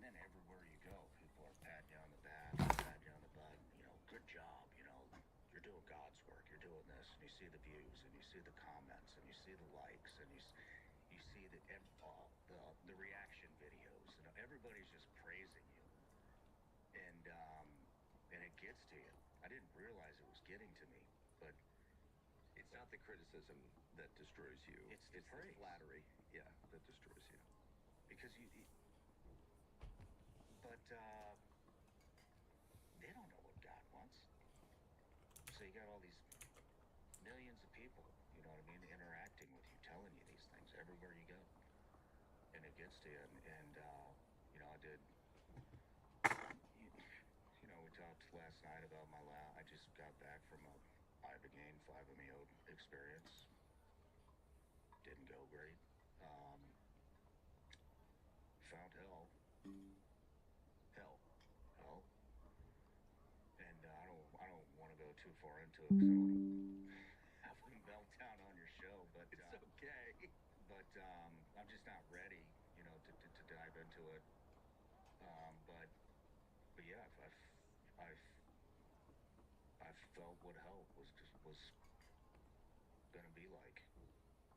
then everywhere you go, people are patting you on the back, patting you on the butt. You know, good job. You know, you're doing God's work. You're doing this, and you see the views, and you see the comments, and you see the likes, and you see the reaction videos. You know, everybody's just praising you, and it gets to you. I didn't realize it was getting to me, but it's not the criticism that destroys you. It's the flattery, yeah, that destroys you. Because but they don't know what God wants. So you got all these millions of people, you know what I mean, interacting with you, telling you these things everywhere you go, and it gets to you. And you know, I did. You know, we talked last night about I just got back from a Ibogaine 5-MeO experience. Didn't go great. Found hell. Hell. And I don't want to go too far into it because I would melt down on your show. But it's okay. But I'm just not ready, you know, to dive into it. But yeah, I've felt what hell was gonna be like.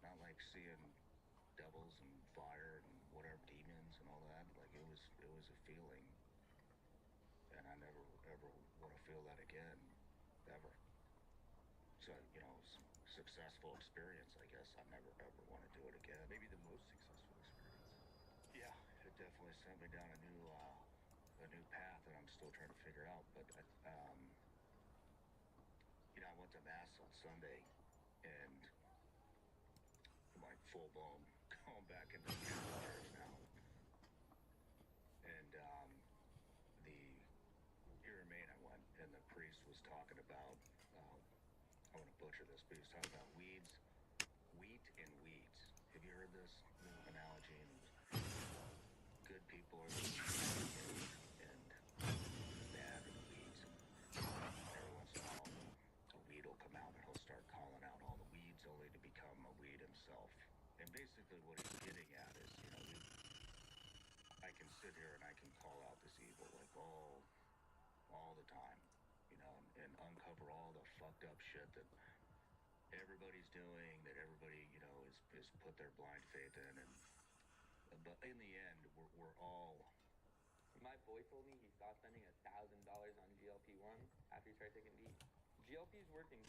Not like seeing devils and fire and whatever demons and all that. Like it was a feeling, and I never ever want to feel that again, ever. So you know, successful experience. I guess I never ever want to do it again. Maybe the most successful experience. Yeah, it definitely sent me down a new path that I'm still trying to figure out. But you know, I went to mass on Sunday, and I'm like full blown going back into the church now. And the here in Maine, I went, and the priest was talking about. I want to butcher this, but he was talking about wheat and weeds. Have you heard this little analogy? And good people are the weeds, and bad are the weeds. And every once in a while, a weed will come out, and he'll start calling out all the weeds, only to become a weed himself. And basically, what he's getting at is, you know, I can sit here and I can call out this evil like all the time, you know, and uncover all the fucked up shit that everybody's doing, that everybody, you know, is put their blind faith in, and but in the end, we're all. My boy told me he stopped spending $1,000 on GLP-1 after he started taking D. GLP is working.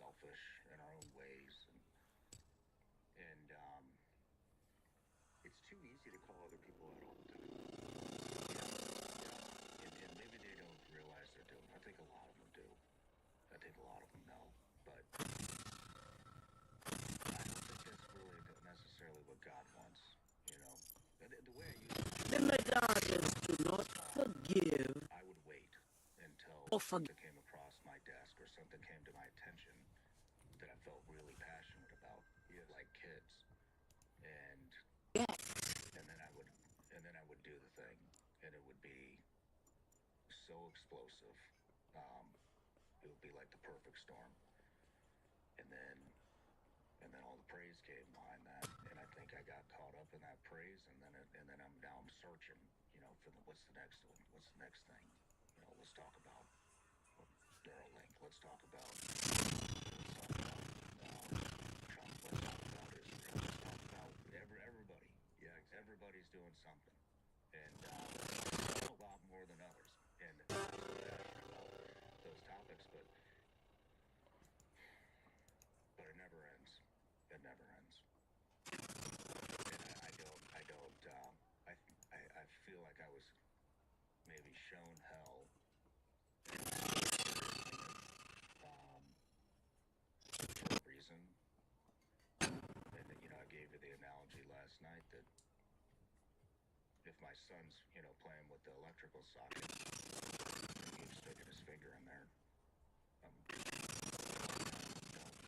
Selfish in our own ways, and it's too easy to call other people out all the time. Yeah. And maybe they don't realize they're doing it. I think a lot of them do. I think a lot of them know, but I don't think that's really necessarily what God wants, you know. The way I use it, the medallions do not forgive. I would wait until something came across my desk or something came to my attention that I felt really passionate about, like kids, and then I would do the thing, and it would be so explosive. It would be like the perfect storm, and then all the praise came behind that, and I think I got caught up in that praise, and then I'm searching, you know, for what's the next one, what's the next thing, you know, let's talk about Neuralink, let's talk about Trump, let's talk about Israel, let's talk about everybody. Yeah, exactly. Everybody's doing something, and a lot more than others, and I'm so passionate about those topics, but it never ends. It never ends. And I feel like I was maybe shown hell for a reason. And you know, I gave you the analogy last night that if my son's, playing with the electrical socket, and he's sticking his finger in there,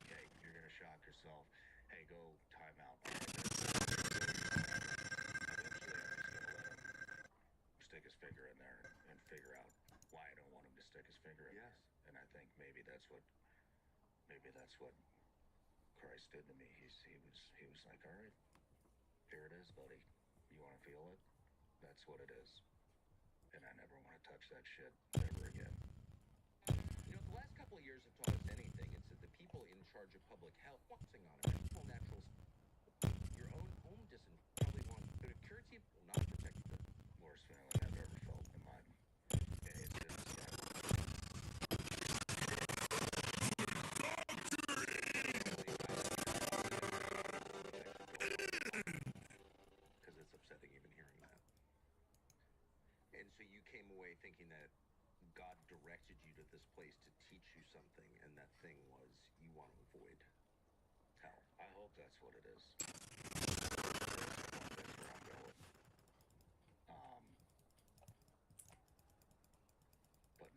hey, you're gonna shock yourself. Hey, go time out. All right, eventually, I'm just gonna let him stick his finger in there and figure out why I don't want him to stick his finger in there. And I think maybe that's what Christ did to me. He was like, all right, here it is, buddy. You want to feel it? That's what it is. And I never want to touch that shit ever again. The last couple of years have taught us anything. It's that the people in charge of public health focusing on it. Natural. Your own home doesn't probably want, but a cure team will not protect the Worst feeling I've ever felt in my. It's just because it's upsetting even hearing that. And so you came away thinking that God directed you to this place to teach you something, and that thing was you want to avoid hell. I hope that's what it is. That's where I'm going. But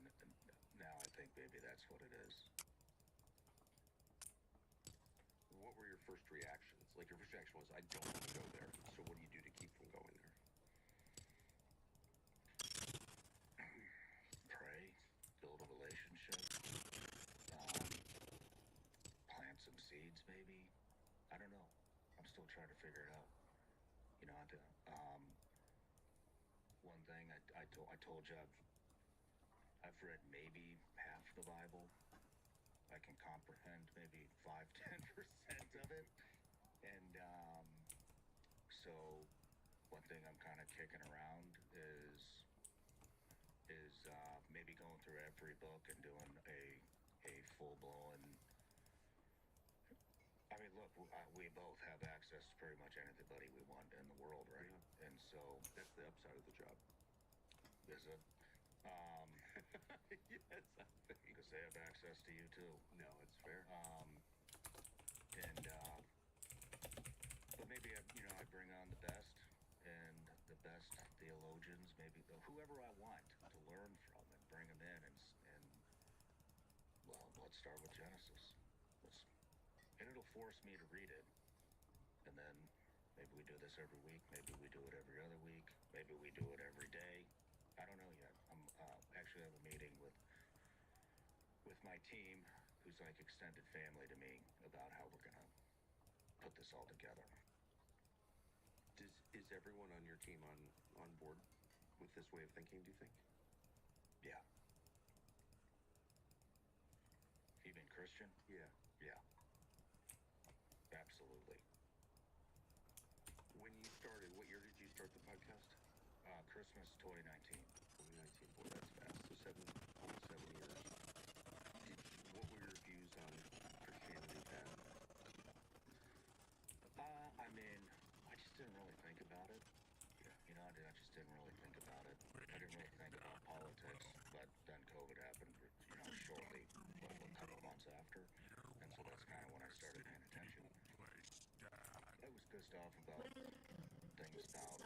now I think maybe that's what it is. What were your first reactions? Like your first reaction was, I don't want to go there. So what do you do to keep from going there? Pray, build a relationship, plant some seeds maybe. I don't know. I'm still trying to figure it out. One thing I told you I've read maybe half the Bible. I can comprehend maybe 5-10% of it. And so one thing I'm kind of kicking around is maybe going through every book and doing a full-blown. I mean, look, we both have access to pretty much anybody we want in the world, right? Yeah. And so that's the upside of the job. Is it? Yes, I think. Because they have access to you too. No, it's fair. But maybe I bring on the best and the best theologians, maybe whoever I want to learn from, and bring them in and well, let's start with Genesis. And it'll force me to read it, and then maybe we do this every week. Maybe we do it every other week. Maybe we do it every day. I don't know yet. I'm actually have a meeting with my team, who's like extended family to me, about how we're gonna put this all together. Is everyone on your team on board with this way of thinking, do you think? Yeah. Even Christian? Yeah. Yeah. Absolutely. When you started, what year did you start the podcast? Christmas 2019. 2019. Boy, that's fast. So almost 7 years. What were your views on Christianity then? I mean, I just didn't really think about it. Yeah. I just didn't really think about it. I didn't really think about politics, but then COVID happened, shortly, a couple months after. And so that's kind of when I started paying attention. I was pissed off about things about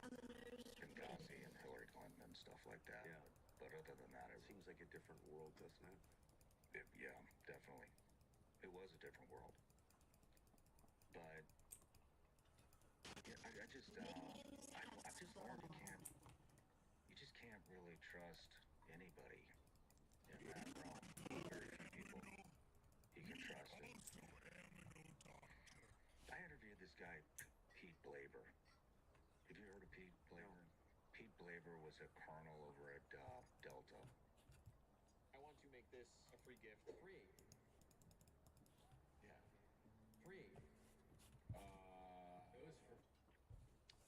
Benghazi and Hillary Clinton and stuff like that. Yeah. But other than that, it seems like a different world, doesn't it? Yeah, definitely. It was a different world. But yeah, I just learned you just can't really trust anybody in that realm. Very few people you can trust. I interviewed this guy, Pete Blaber. Have you heard of Pete Blaber? No. Pete Blaber was a colonel over at Delta. I want to make this a free gift. Free. Yeah. Free. It was for.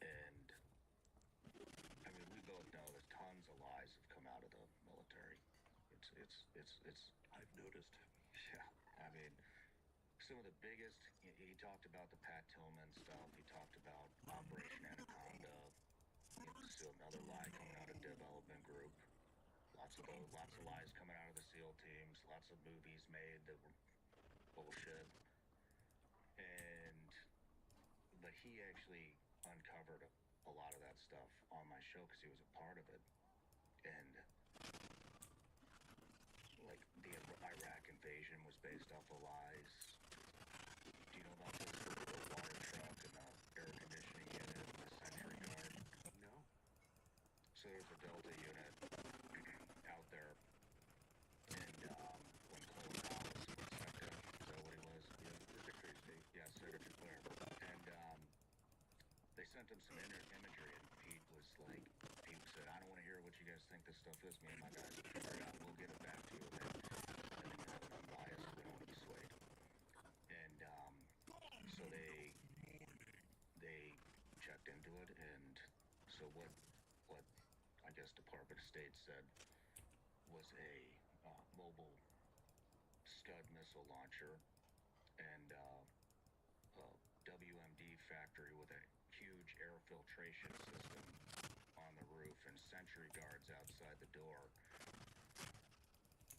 And I mean, we both know that tons of lies have come out of the military. It's. I've noticed. Yeah. I mean, some of the biggest. He talked about the Pat Tillman stuff. He talked about Operation Anaconda. Still another lie coming out of development group. Lots of lies coming out of the SEAL teams. Lots of movies made that were bullshit. But he actually uncovered a lot of that stuff on my show because he was a part of it. And like the Iraq invasion was based off of lies. Do you know about this? The water truck and the air conditioning unit and the Sentry Guard? No. So there's a Delta unit out there, and when Colin Powell was sector, is that what he was? Yeah, Secretary of State. Yeah, Secretary Claire. And they sent him some imagery, and Pete said, I don't want to hear what you guys think this stuff is. Me and my guys will figure it out. We'll get it back to you. And then you have it unbiased. We don't want to be swayed. And so they checked into it, and so what I guess Department of State said was a mobile Scud missile launcher and a WMD factory with a huge air filtration system on the roof and sentry guards outside the door.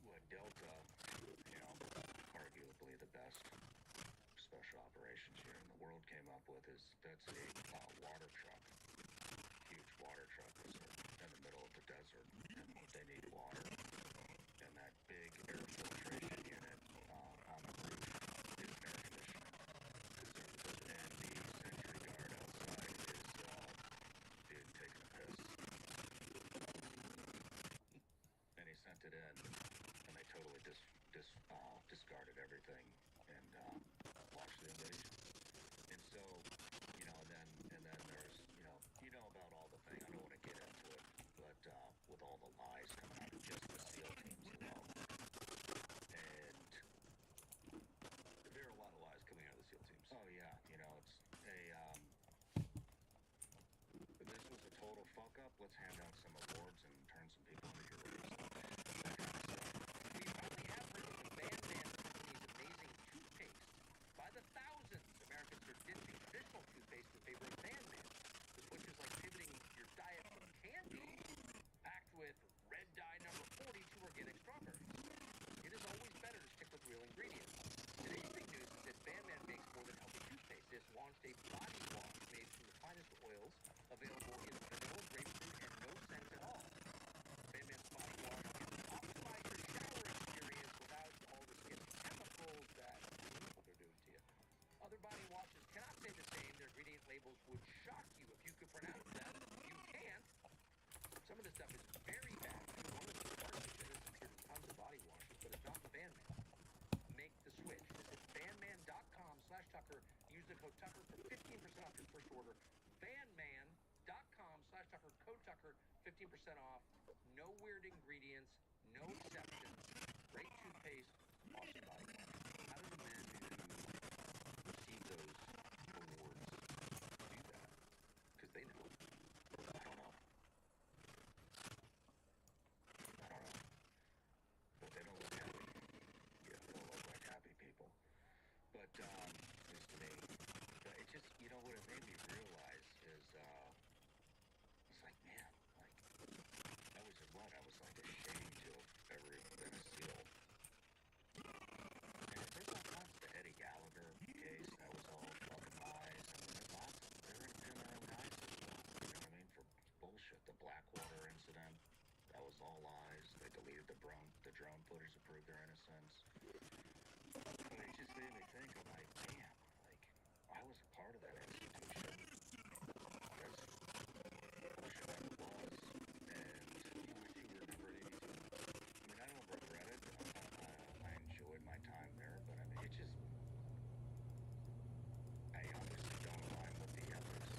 What Delta, arguably the best special operations unit in the world came up with is that's a water truck, huge water truck that's in the middle of the desert, and they need water. And that big air filtration unit on the roof is air conditioning. And the sentry guard outside is dude taking a piss. And he sent it in, and they totally discarded everything and watched the invasion. And so, and then there's, about all the thing. I don't want to get into it, but with all the lies coming out of just the SEAL teams alone. And There are a lot of lies coming out of the SEAL teams. oh yeah, it's this was a total fuck up. Let's hand out some awards and turn some people into heroes. That kind of stuff. We finally have heard of the Van Man Company's amazing toothpaste. By the thousands, Americans are ditching traditional toothpaste in favor of Van Man. The switch is like pivoting your diet from candy, packed with red dye number 42 organic strawberries. It is always better to stick with real ingredients. Today's big news is that Van Man makes more than healthy toothpaste. It's launched a body wash made from the finest oils, available in vanilla, grapefruit, and no scent at all. Van Man's body wash can optimize your shower experience without all the skin chemicals that chemicals are doing to you. Other body washes cannot say the same. Their ingredient labels would shock you if you could pronounce them. You can't. Some of this stuff is very bad. One of the garbage that is considered tons of body washes, but it's not the Van Man. Make the switch. Visit vanman.com/Tucker. Use the code Tucker for 15% off your first order. vanman.com/Tucker. Code Tucker, 15% off. No weird ingredients, no exceptions. Great toothpaste, awesome body wash. How did the man who Receive those awards do that? Because they know. I don't know. But they don't look happy. Yeah, they don't look like happy people. But just to me, it just, what it made me realize is, it's like, man, like, I was ashamed to have ever even been a SEAL. And there's lots of the Eddie Gallagher case, that was all fucking lies. I mean, there's lots of them. They're interviewing their own guys as well. You know what I mean? For bullshit. The Blackwater incident, that was all lies. They deleted the drone footage to prove their innocence. But it just made me think, I'm like, damn, like, I was a part of that institution. That's bullshit as it was. And, I do remember it 82. I mean, I don't regret it. I enjoyed my time there, but I mean, it just, I obviously don't align with the ethics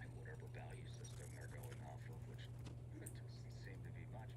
and whatever value system they're going off of, which it doesn't seem to be much.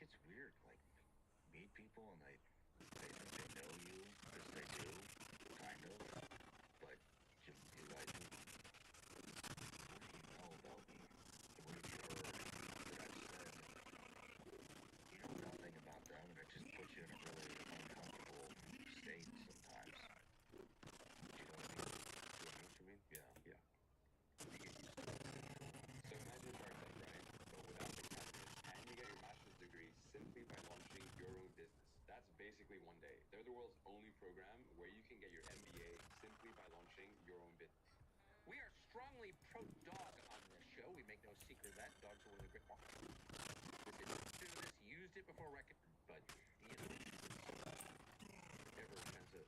it's weird. Like, meet people and they think they know you, because they do, kind of. But you like, what do you know about me? What have you heard that I've said? You know nothing about them, and it just puts you in a really uncomfortable state sometimes. Do you know what I mean? You know what I mean? Yeah. Yeah. You get used to it. So imagine startup, right? But without the campus, and you get your master's degree simply by launching your own business. That's basically one day. They're the world's only program where you can get your MBA simply by launching your own business. We are strongly pro-dog on this show. We make no secret of that. Dogs are one of the great walkers. This used it before record, but, you know, everyone has a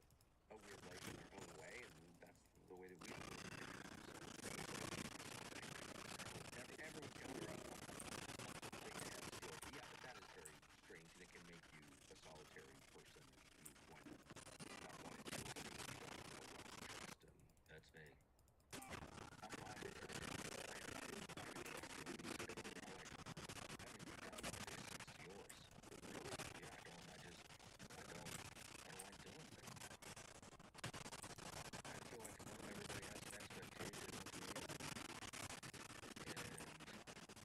weird life in their own way, and that's the way that we live. Everyone's got their own thing they have to deal with. Yeah, but that is very strange, and it can make you a solitary person if you wind up not wanting to deal with anyone you don't know well and trust. And That's me. I'm fine with it. I haven't done all this since yours. Really? Yeah, I don't like doing things. I feel like everybody has an expectation of me, and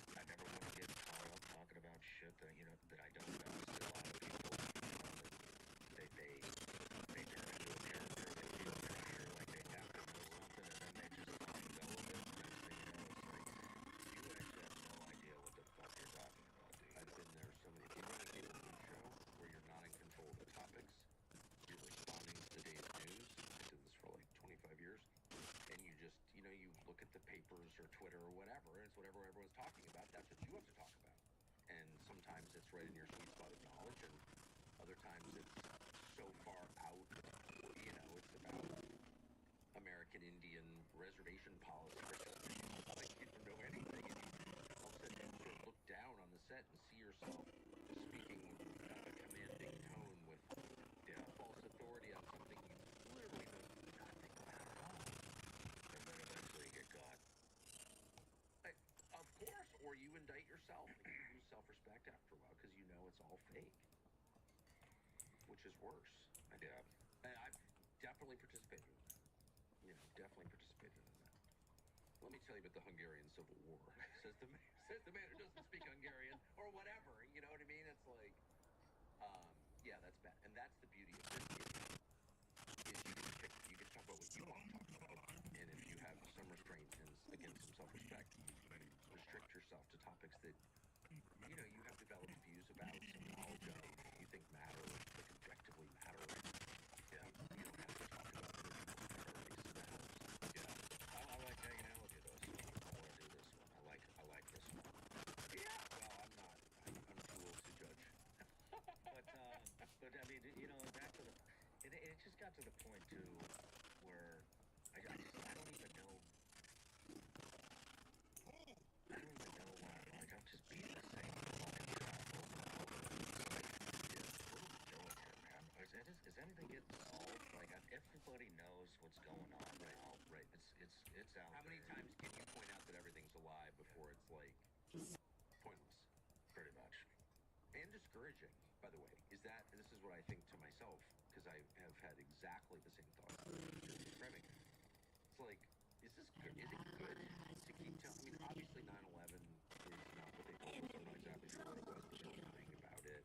I never want to get caught up talking about shit that, you know, that I don't know. See, a lot of people, you know, that they turn into a character, they feel pressure, like they have to know something, and then they just go with it. And next thing you know, it's like, you actually have no idea what the fuck you're talking about, dude. I've been there so many. If you run a cable news show where you're not in control of the topics, you're responding to the day's news. I did this for like 25 years, and you just, you know, you look at the papers or Twitter or whatever, and it's whatever everyone's talking about. That's what you have to talk about. And sometimes it's right in your sweet spot of knowledge, and other times it's so far out. You know, it's about American Indian reservation policy or something. Like you don't know anything, and you all of a sudden you sort of look down on the set and see yourself speaking with kind of a commanding tone with false authority on something you literally know nothing about. And then eventually you get caught. Of course, or you indict yourself and you lose self-respect after a while because you know it's all fake, which is worse. Yeah. And I've definitely participated in that. You know, definitely participated in that. Let me tell you about the Hungarian Civil War. Says the man who doesn't speak Hungarian or whatever. You know what I mean? It's like, yeah, that's bad. And that's the beauty of this medium is you can talk about what you want to talk about, and if you have some restraint and again some self-respect, restrict yourself to topics that you know you have developed views about, some knowledge of, you think matter, like objectively matter. Yeah, you don't have to talk about other people's priorities. That helps. Yeah. I like hanging out with you though, so I want to do this one. I like this one. Yeah, well, I'm not. I'm too old to judge. But I mean, you know, back to the, it just got to the point too where I don't even know. I don't even know why. Like, I'm just beating the same fucking job over and over. It's like, yeah, what are we doing here, man? Is anything getting solved? Like, everybody knows what's going on now. Right. It's out How many there. times can you point out that everything's a lie before it's like pointless? Pretty much. And discouraging, by the way, this is what I think to myself, because I have had exactly the same thought you're describing. It's like, is it good to keep telling? I mean, obviously 9/11 is not what they told us. I'm not exactly sure what it was, but they're lying about it.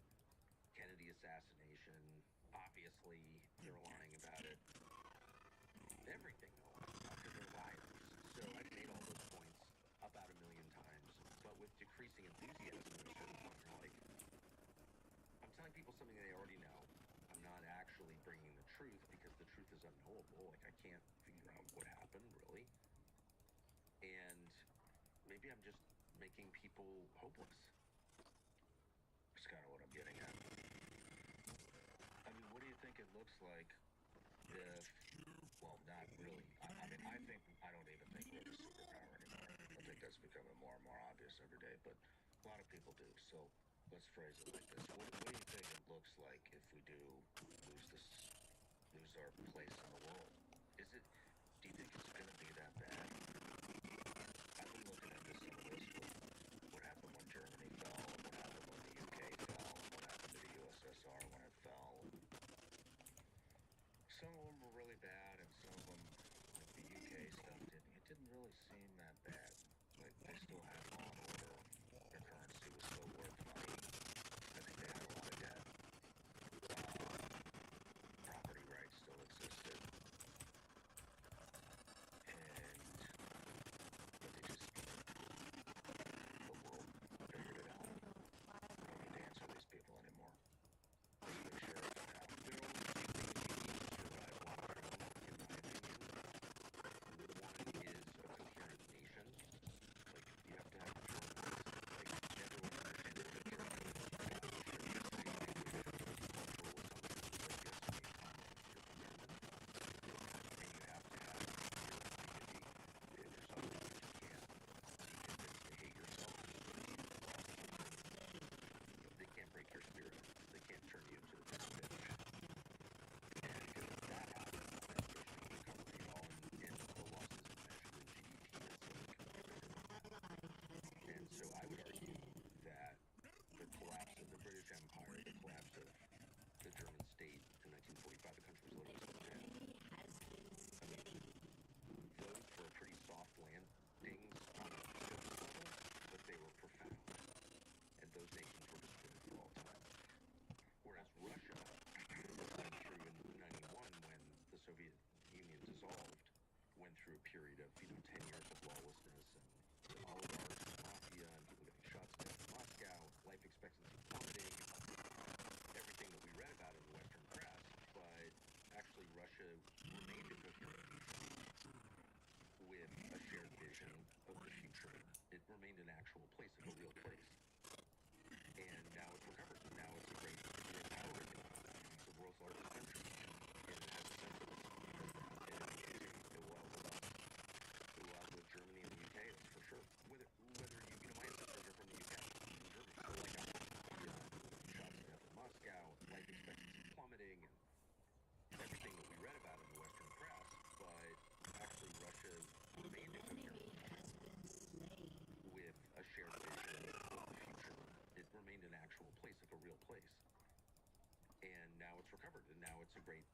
Kennedy assassination, obviously they're lying about it. Everything they're lying about because they're liars. So I've made all those points about a million times, but with decreasing enthusiasm at a certain point, you're like, I'm telling people something they already know. I'm not actually bringing the truth because the truth is unknowable. Like, I can't figure out what happened, really. And maybe I'm just making people hopeless. That's kind of what I'm getting at. I mean, what do you think it looks like if, well, not really. I mean, I don't even think we're the superpower anymore. I think that's becoming more and more obvious every day, but a lot of people do. So let's phrase it like this. What do you think it looks like if we do lose our place in the world? Do you think it's going to be that bad? I've been looking into some of this with what happened when Germany fell and what happened when the UK fell. God, the country was literally split in half. I mean, those were pretty soft landings on a surface level, but they were profound. And those nations were destroyed for all time. Whereas Russia went through in 91 when the Soviet Union dissolved, went through a period of 10 years of lawlessness and oligarchs and mafia and people getting shot to death in Moscow, life expectancy plummeting, everything that we read about in the Western press. But actually, Russia remained a coherent nation with a shared vision of the future. It remained an actual place, like a real place. And now it's recovered. And now it's a great power again. It's the world's largest country, and it has a sense of itself as that. And it will continue. It will outlive us. It will outlive Germany and the UK, that's for sure. Whether you, my ancestors are from the UK, from Germany. So like I'm shots to death in Moscow, life expectancy plummeting, and everything that we read about in the Western press. But actually, Russia remained a coherent nation with a shared vision of the future. It remained an actual place, like a real place. And now it's recovered, and now it's a great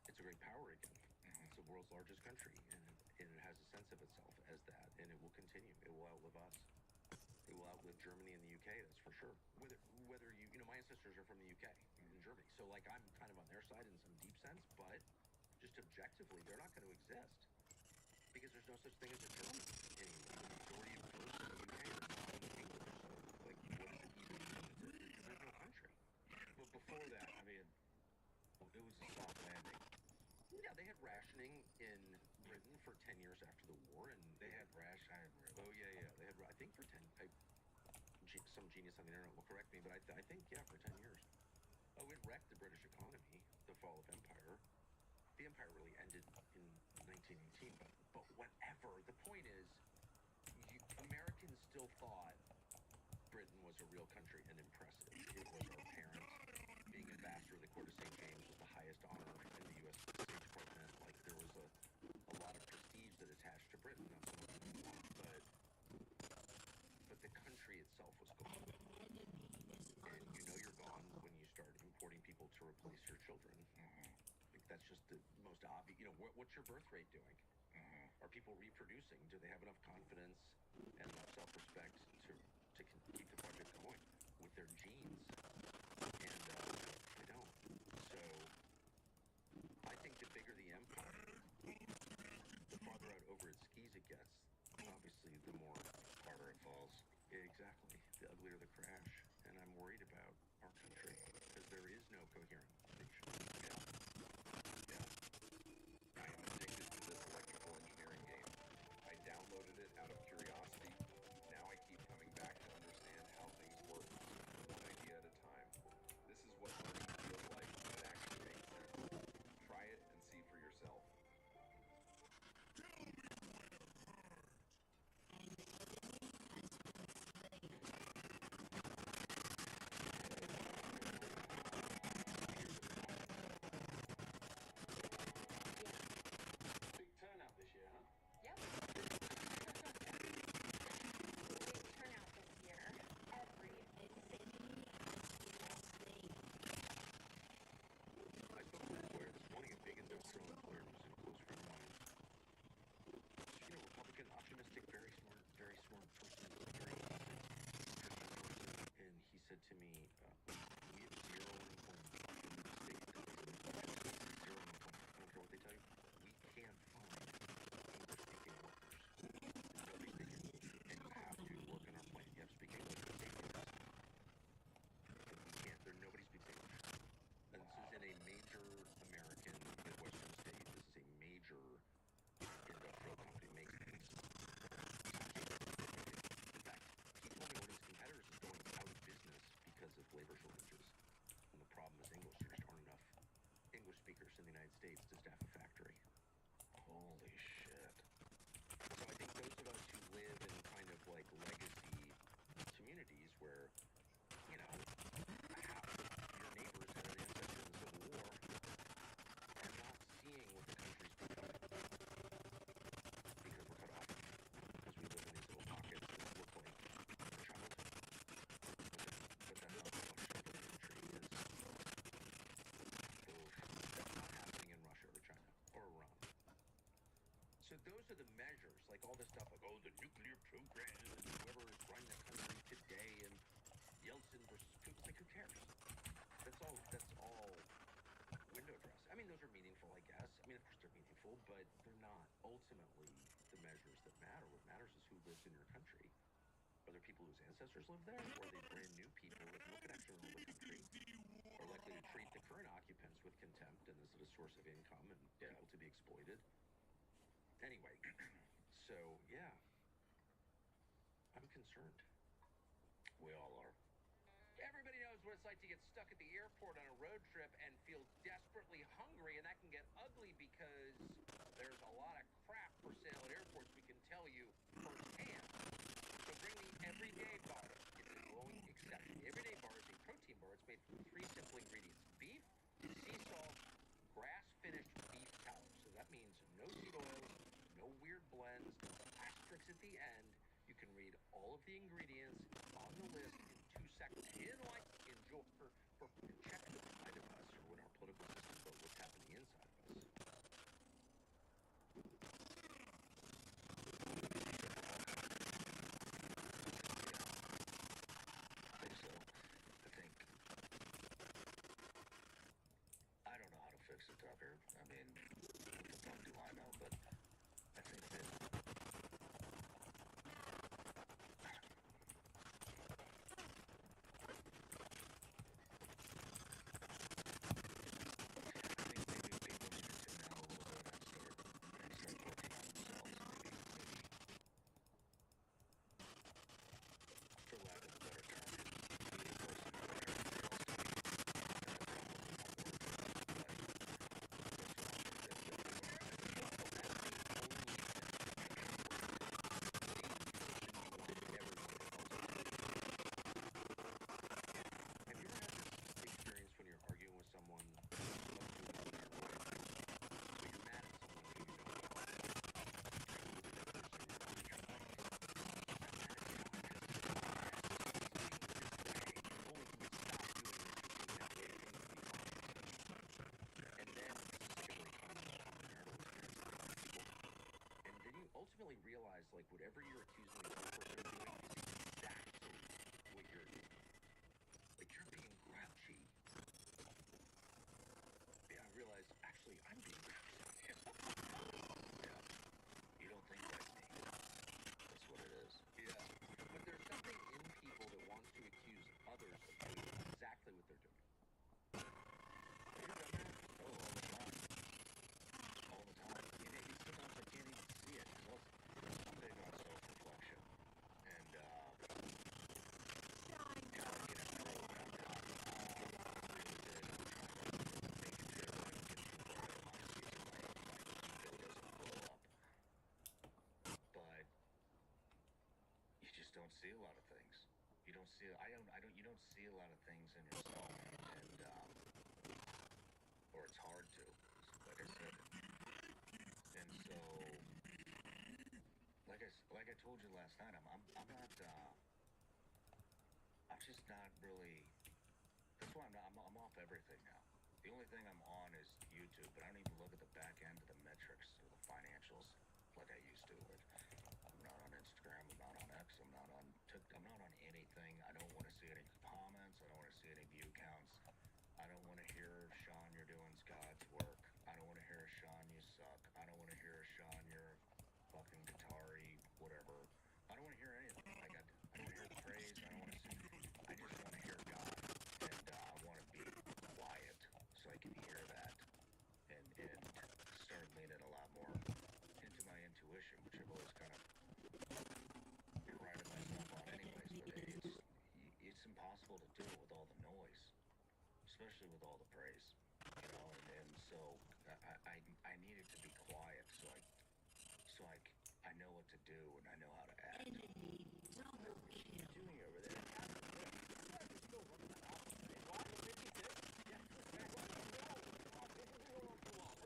power again. It's the world's largest country, and it has a sense of itself as that, and it will continue. It will outlive us. It will outlive Germany and the UK, that's for sure. Whether you, my ancestors are from the UK and Germany, so like I'm kind of on their side in some deep sense, but just objectively, they're not going to exist because there's no such thing as a German anymore. The majority of votes in the UK are non-English, so like, what does it even mean? There's no country. But before that, I mean, it was a soft landing. Yeah, they had rationing in Britain for 10 years after the war, and They had rash. I didn't realize. oh yeah, they had. I think for 10. Some genius on the internet will correct me, but I think for 10 years. Oh, it wrecked the British economy. The fall of empire. The empire really ended in 1918, but whatever. The point is, Americans still thought Britain was a real country and impressive. It was our parent. Being ambassador of the court of St. James was the highest honor in the U.S. State Department. Like, there was a lot of prestige that attached to Britain. Not so much anymore, but the country itself was gone. And you're gone when you start importing people to replace your children. Like, that's just the most obvious. What's your birth rate doing? Are people reproducing? Do they have enough confidence and enough self-respect to keep the project going with their genes? And they don't. So I think the bigger the empire, the farther out over its skis it gets. Obviously, the more Harder it falls. exactly, the uglier the crash. And I'm worried about our country because there is no coherent nation. Yeah. I am addicted to this electrical engineering game. I downloaded it out of curiosity. Now I keep coming back to understand how things work, one idea at a time. This is what learning feels like when it actually makes sense. Try it and see for yourself. Big turnout this year, huh? Yep. Big turnout this year. Every city has thing. I spoke to an employer this morning, a big industrial employer who's a close friend of mine. Republican, optimistic, very smart person, very and he said to me, we have zero unemployment in the state. Zero unemployment. I don't care what they tell you. We can't find English-speaking workers. Nobody's taking, and you have to work in our plant. You have to speak English to take the test. And we can't. Nobody speaks English. And this is in a major American Midwestern state. This is a major industrial company, makes things. In fact, he told me one of his competitors is going out of business because of labor shortages. And the problem is English. There just aren't enough English speakers in the United States to staff a factory. Holy shit. So I think those of us who live in kind of like legacy communities where, half of your neighbors had an ancestor in the Civil War are not seeing what the country's becoming because we're cut off. Because we live in these little pockets that look like our childhood. But that's not the shape of the country is. That's not happening in Russia. all this stuff like, oh, the nuclear program and whoever is running the country today and Yeltsin versus Putin. Like, who cares? That's all window dress. I mean, those are meaningful, I guess. I mean, of course they're meaningful, but they're not ultimately the measures that matter. What matters is who lives in your country. Are there people whose ancestors live there, or are they brand new people with no connection to the country, are likely to treat the current occupants with contempt, and is it a source of income and people to be exploited? Anyway, so yeah, I'm concerned. We all are. Everybody knows what it's like to get stuck at the airport on a road trip and feel desperately hungry, and that can get ugly because there's a lot of crap for sale at airports, we can tell you firsthand. So bring the Everyday Bar. It's a glowing exception. The Everyday Bar is a protein bar. It's made from 3 simple ingredients: beef, sea salt, grass-finished beef tallow. So that means no seed oils, no weird blends, no asterisks at the end. You can read all of the ingredients on the list in 2 seconds. And you didn't like enjoy for check outside of us or what our political system, but what's happening inside of us. I think so. I don't know how to fix it, Tucker. I mean, what the fuck do I know? But I think that ultimately realize, like, whatever you're accusing the other person of doing is exactly what you're doing. Like, you're being grouchy. Yeah, I realize, actually, I'm being grouchy. yeah, you don't think like me. That's what it is. Yeah. But there's something in people that wants to accuse others of doing exactly what they're doing. Have you done that? Oh, all the time. All the time. Sometimes I can't even see it. I'm big on self-reflection. And, don't see a lot of things. You don't see, you don't see a lot of things in yourself, and, or it's hard to, like I said. And so, like I told you last night, I'm just not really, that's why I'm off everything now. The only thing I'm on is YouTube, but I don't even look at the back end of the metrics or the financials like I used to. Like, I'm not on Instagram, I'm not on X, I'm not on TikTok, I'm not on anything. I don't want to see any comments, I don't want to see any view counts. I don't want to hear, Sean, you're doing God's work. I don't want to hear, Sean, you suck. I don't want to hear, Sean, you're fucking guitar-y, whatever. I don't want to hear anything. Like, I don't want to hear the praise, I don't want to see, I just want to hear God. And I want to be quiet so I can hear that and start leaning a lot more into my intuition, which I've always kind of prided myself on anyways, but it's impossible to do it with all the noise, especially with all the praise, you know, and so I needed to be quiet so I know what to do and I know how to act. What are you doing over there? Are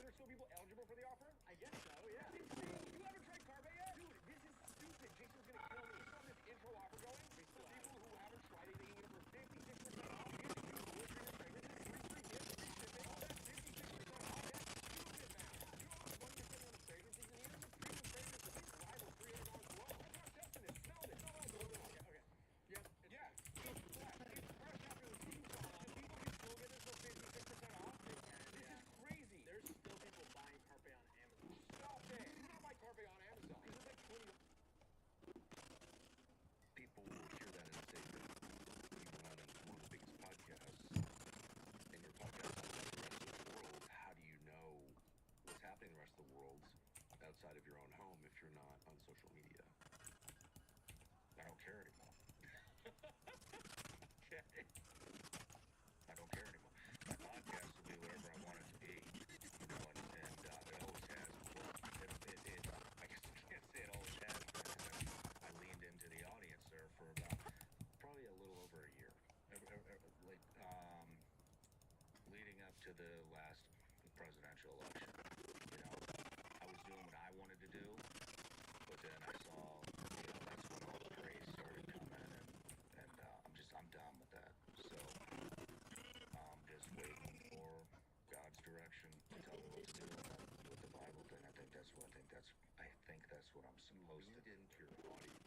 there still people eligible for the offer? I guess so, yeah. That's insane. You haven't tried Carbe yet? Dude, this is stupid. Jason's gonna kill me. It's on this intro offer going. For people who haven't tried it, they can get it for 56% off. You can use the list for your fragrance. Free gifts, free shipping. All that 56% off. That's stupid, man. You know how much money you're spending on the fragrances in here? It's a premium fragrance with a rival free to the last presidential election. You know, I was doing what I wanted to do, but then I saw, you know, that's when all the praise started coming, and I'm done with that. So I'm just waiting for God's direction to tell me what to do with the Bible thing. I think that's what I'm supposed to Read into your audience.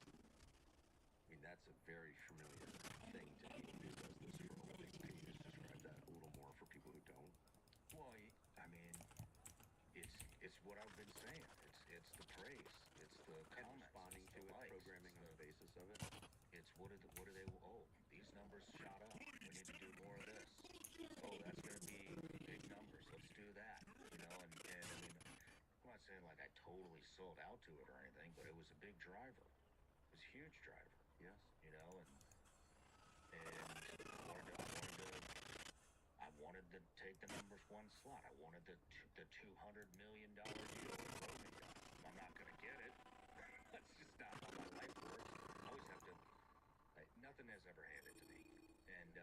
I mean, that's a very familiar thing to me who does this for a living. Can you just describe that a little more for people who don't? Well, I mean, it's what I've been saying. It's the praise. It's the And comments. responding It's to the it, likes. programming on the basis of it. It's what do they? Oh, these numbers shot up. We need to do more of this. Oh, that's going to be big numbers. Let's do that. You know, and I mean, I'm not saying like I totally sold out to it or anything, but it was a big driver. It was a huge driver. Yes. You know, and I wanted to take the numbers one slot. I wanted the $200 million deal with Rogan guys. I'm not going to get it. That's just not how my life works. I always have to. Nothing has ever handed to me, and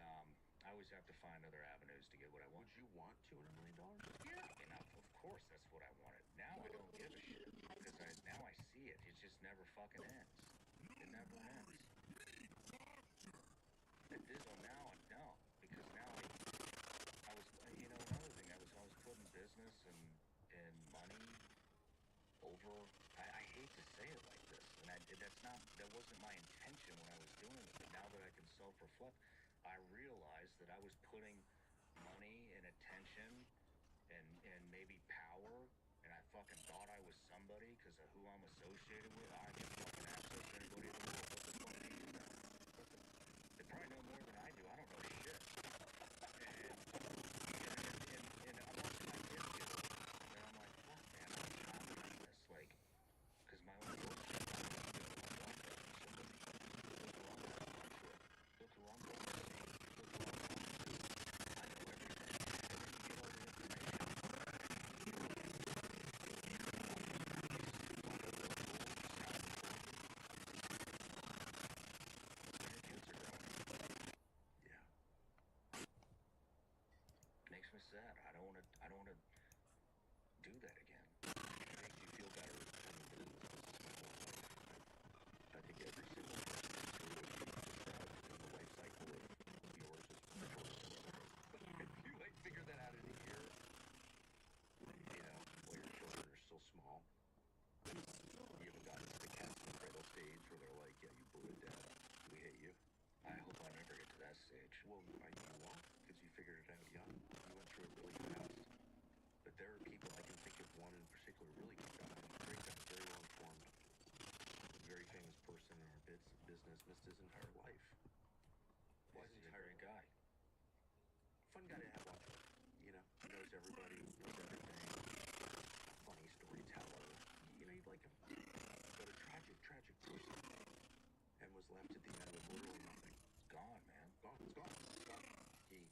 I always have to find other avenues to get what I want. Would you want $200 million? Yeah, I mean, of course that's what I wanted. Now I don't give a shit because now I see it. It just never fucking ends. It never ends. Well, now I don't, because now I was, you know, another thing, I was putting business and money over. I hate to say it like this, and that wasn't my intention when I was doing it. But now that I can self-reflect, I realized that I was putting money and attention and maybe power, and I fucking thought I was somebody because of who I'm associated with. I can fucking access anybody in the world. What the fuck do you know? They probably know more than I do. I don't know shit. And I'm watching my kids get it. And I'm like, fuck, man, I'm tired of this. Like, because my own bullshit, I don't want to go to one somebody. Look who I'm going to lunch with. Look who I'm going to see. Look who I'm going to do. I know everything. And then you get all the information. Makes me sad. I don't want to do that again. It makes you feel better having been in this business my whole life. I think every single person who's through what you described in the life cycle of yours is if you like figure that out in a year, you know, while your children are still small, you haven't gotten to the cats in the cradle stage where they're like, yeah, you blew it, Dad. We hate you. I hope I never get to that stage. Well, you won't, because you figured it out young. You went through it really fast. But there are people, I can think of one in particular, really good guy, great guy, very well informed, very famous person in our business, missed his entire life. Why is he a great guy? Fun guy to have lunch with, you know, knows everybody, knows everything, funny storyteller, you know, you'd like him. But a tragic person, and was left at the end with literally nothing. It's gone, man. Gone, it's gone, it's gone. He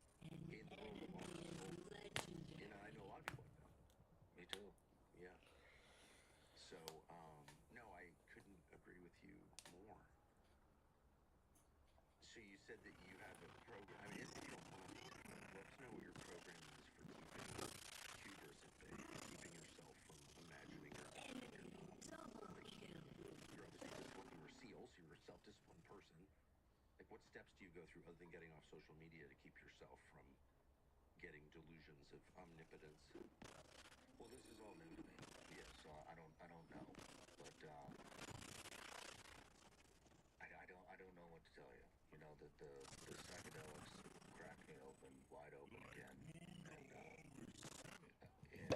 in the world of lost his soul. You know, I know a lot of people like that. Me too. Yeah. So, no, I couldn't agree with you more. So you said that you have a program. I mean, if you don't mind, I'd love to know what your program is for keeping hubris at bay, keeping yourself from imagining or thinking you're not. Like, you're obviously disciplined. You were SEAL, so you're a self-disciplined person. Like, what steps do you go through other than getting off social media to keep yourself from getting delusions of omnipotence? Well, this is all new to me. Yeah, so I don't know, but I don't know what to tell you. You know, the psychedelics cracked me open, wide open again, and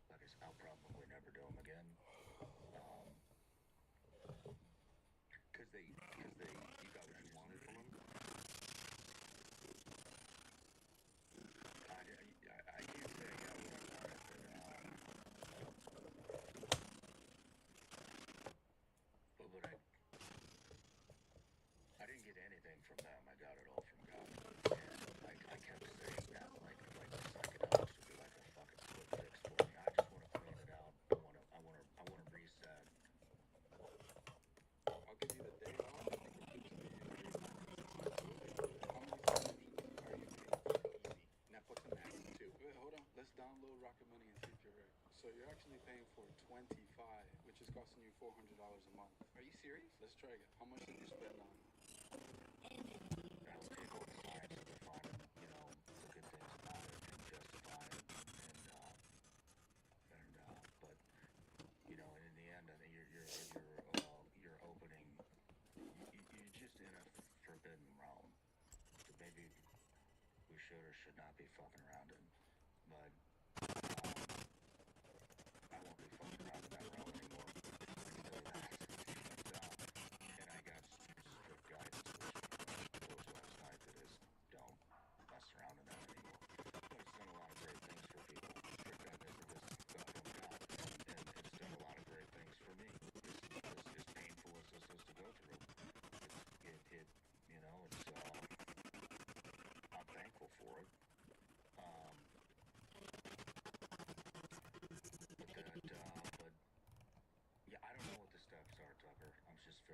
like I said, I'll probably never do them again. Because you got what you wanted from them? I can't say I got what I wanted, but I didn't get any should or should not be fucking around in. But I won't be fucking around in that realm anymore. I can tell you that. And I got strict guidance, which last night that is, don't mess around in that anymore. But it's done a lot of great things for people. Strict guidance of this from God, and it's done a lot of great things for me. As painful as this is to go through, it you know, it's I'm thankful for it. But yeah, I don't know what the steps are, Tucker. I'm just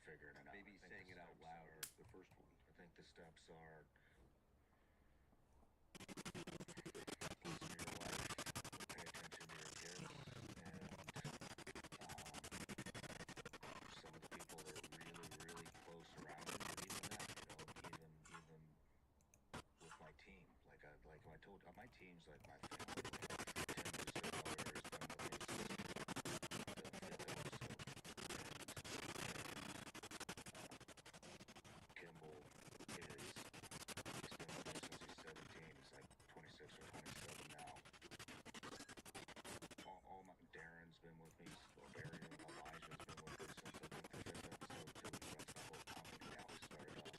figuring it out. Maybe saying it out loud is the first one. I think the steps are listen to your wife, pay attention to your kids, and some of the people that are really, really close around you, even that, even with my team. Like I told you, my team's like my family. Tim, who's the lawyer, has been with me since the 5th episode. Kimball he's been with me since he's 17. He's like 26 or 27 now. Darren's been with me. Elijah's been with me since I think the 5th episode too. He runs my whole company now. We started off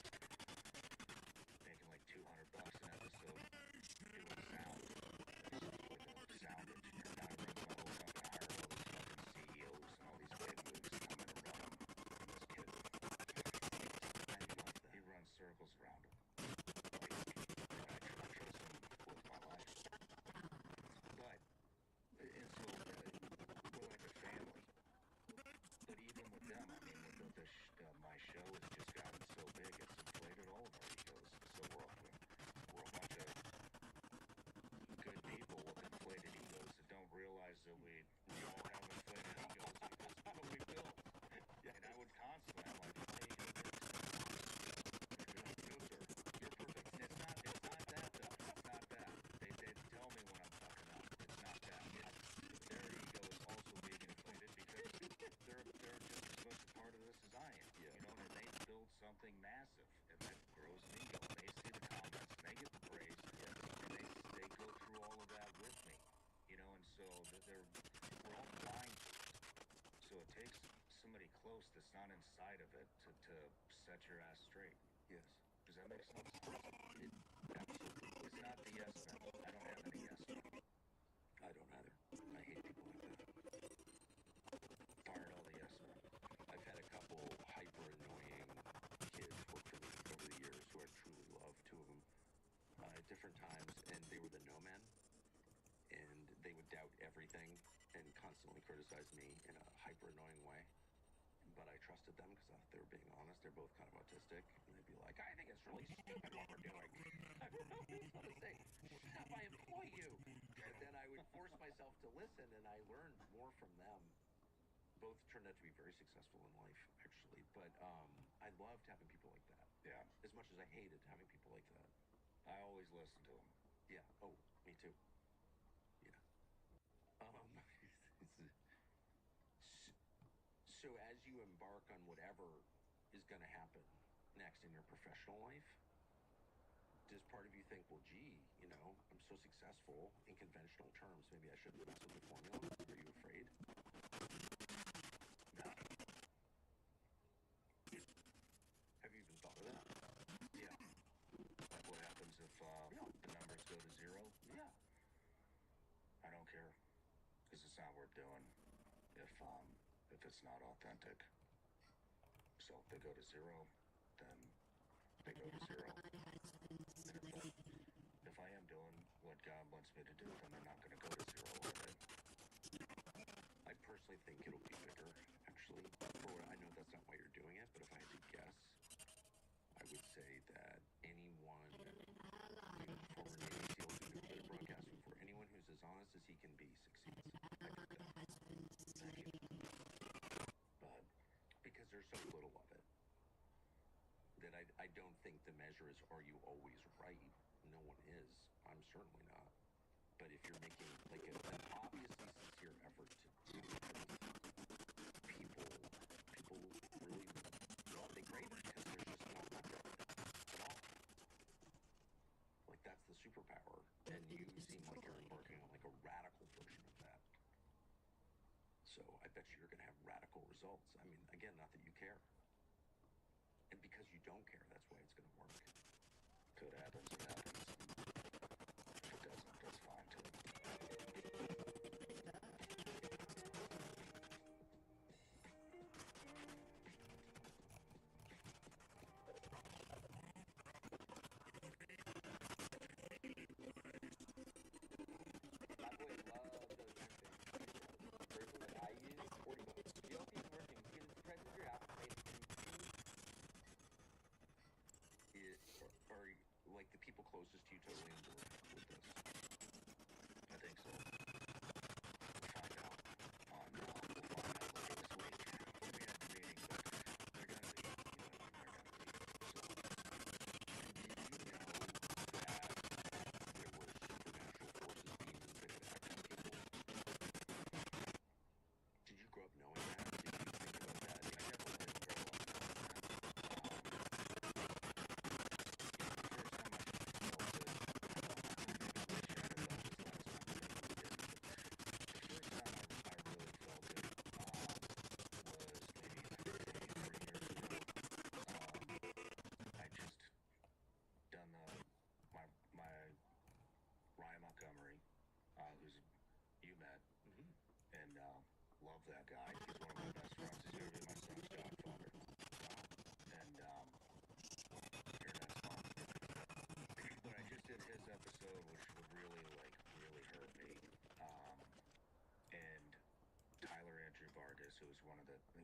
making like $200 an episode doing sound. Like a sound engineer. Now he runs my whole company. I hired all these fucking CEOs and all these big moves to come in and run them. And this kid, he runs circles around him. I trust him with my life. But, and so we're like a family. But even with them, I mean, my show has just gotten so big, it's inflated all of our egos. So we're a bunch of good people with inflated egos that don't realize that we all have inflated egos because of what we built. And I would constantly, I'm like, hey, you're perfect. And it's not that though. It's not that. They tell me when I'm fucking up. It's not that. Their ego is also being inflated because they're just as much a part of this as I am. Yeah. You know, and they build something massive, and that grows an ego. And they see the comments, and they get the praise, and they go through all of that with me. You know, and so we're all blind to it. So it takes somebody close that's not inside of it to set your ass straight. Yes. Does that make sense? Absolutely. It's not the yes men. I don't have any yes men. I don't either. I hate people like that. Fired all the yes men. I've had a couple hyper annoying kids work for me over the years who I truly love, two of them, at different times, and they were the no men, and they would doubt everything and constantly criticize me in a hyper annoying way. But I trusted them because I thought they were being honest. They're both kind of autistic, and they'd be like, I think it's really stupid what we're doing. I don't know what to say. Stop, I employ you. And then I would force myself to listen, and I learned more from them. Both turned out to be very successful in life, actually. But I loved having people like that. Yeah. As much as I hated having people like that. I always listen to them. Yeah. Oh, me too. Yeah. So as you embark on whatever is going to happen next in your professional life, does part of you think, well, gee, you know, I'm so successful in conventional terms, maybe I shouldn't mess with the formula? Are you afraid? No. Have you even thought of that? Yeah. Like what happens if the numbers go to zero? Yeah. I don't care. Because it's not worth doing if it's not authentic. So if they go to zero, then they go to zero. And if I am doing what God wants me to do, then they're not going to go to zero, are they? I personally think it'll be bigger, actually. I know that's not why you're doing it, but if I had to guess, I would say that anyone, former Navy SEAL, who's been broadcasting before, anyone who's as honest as he can be succeeds. I think that. Thank you. But because there's so little of it, that I don't think the measure is, are you always right? No one is. I'm certainly not. But if you're making like an obviously sincere effort to do things, people really they crave it because there's just not much of it at all. Like that's the you're going to have radical results. I mean, again, not that you care. And because you don't care, that's why it's going to work. If it happens, it happens. If it doesn't, that's fine too. My boy loves those things. Version that I use, $40. GLP is working because it suppresses your appetite Are like the people closest to you totally on board with this? I think so. We'll find out later this week. We had the meeting, but they're gonna be, they're gonna be. So, Do you know that there were supernatural forces being invented at people? Did you grow up knowing that? Did you think about that? I definitely didn't grow up knowing that. Love that guy. He's one of my best friends. He's gonna be my son's godfather. And internet's fun. But I just did his episode, which would really hurt me. And Tyler Andrew Vargas, who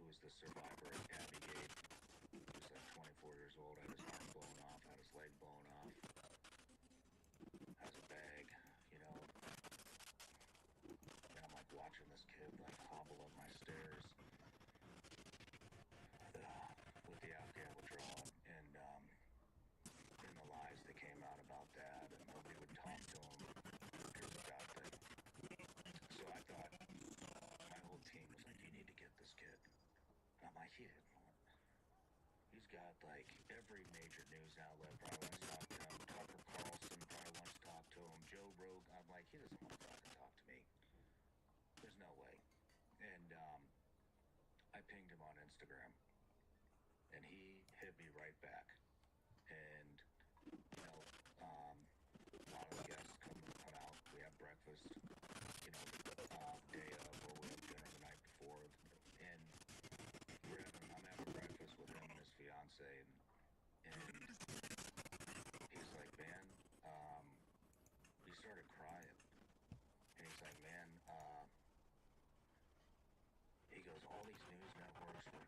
was the survivor at Abbey Gate, he was like 24 years old, had his arm blown off, had his leg blown off, has a bag, and I'm like watching this kid like hobble up my stairs with the Afghan withdrawal, and in the lies that came out about that, and nobody would talk to him because of that thing. So I thought, my whole team was like, you need to get this kid. And I'm like, he's got like every major news outlet probably wants to talk to him. Tucker Carlson probably wants to talk to him. Joe Rogan. I'm like, he doesn't want to fucking talk to me. There's no way. And I pinged him on Instagram, and he hit me right back. And a lot of the guests come out. We have breakfast, day of, or we have dinner the night before. And I'm having breakfast with him and his fiance, and he's like, man, he started crying. And he's like, man, he goes, all these news networks were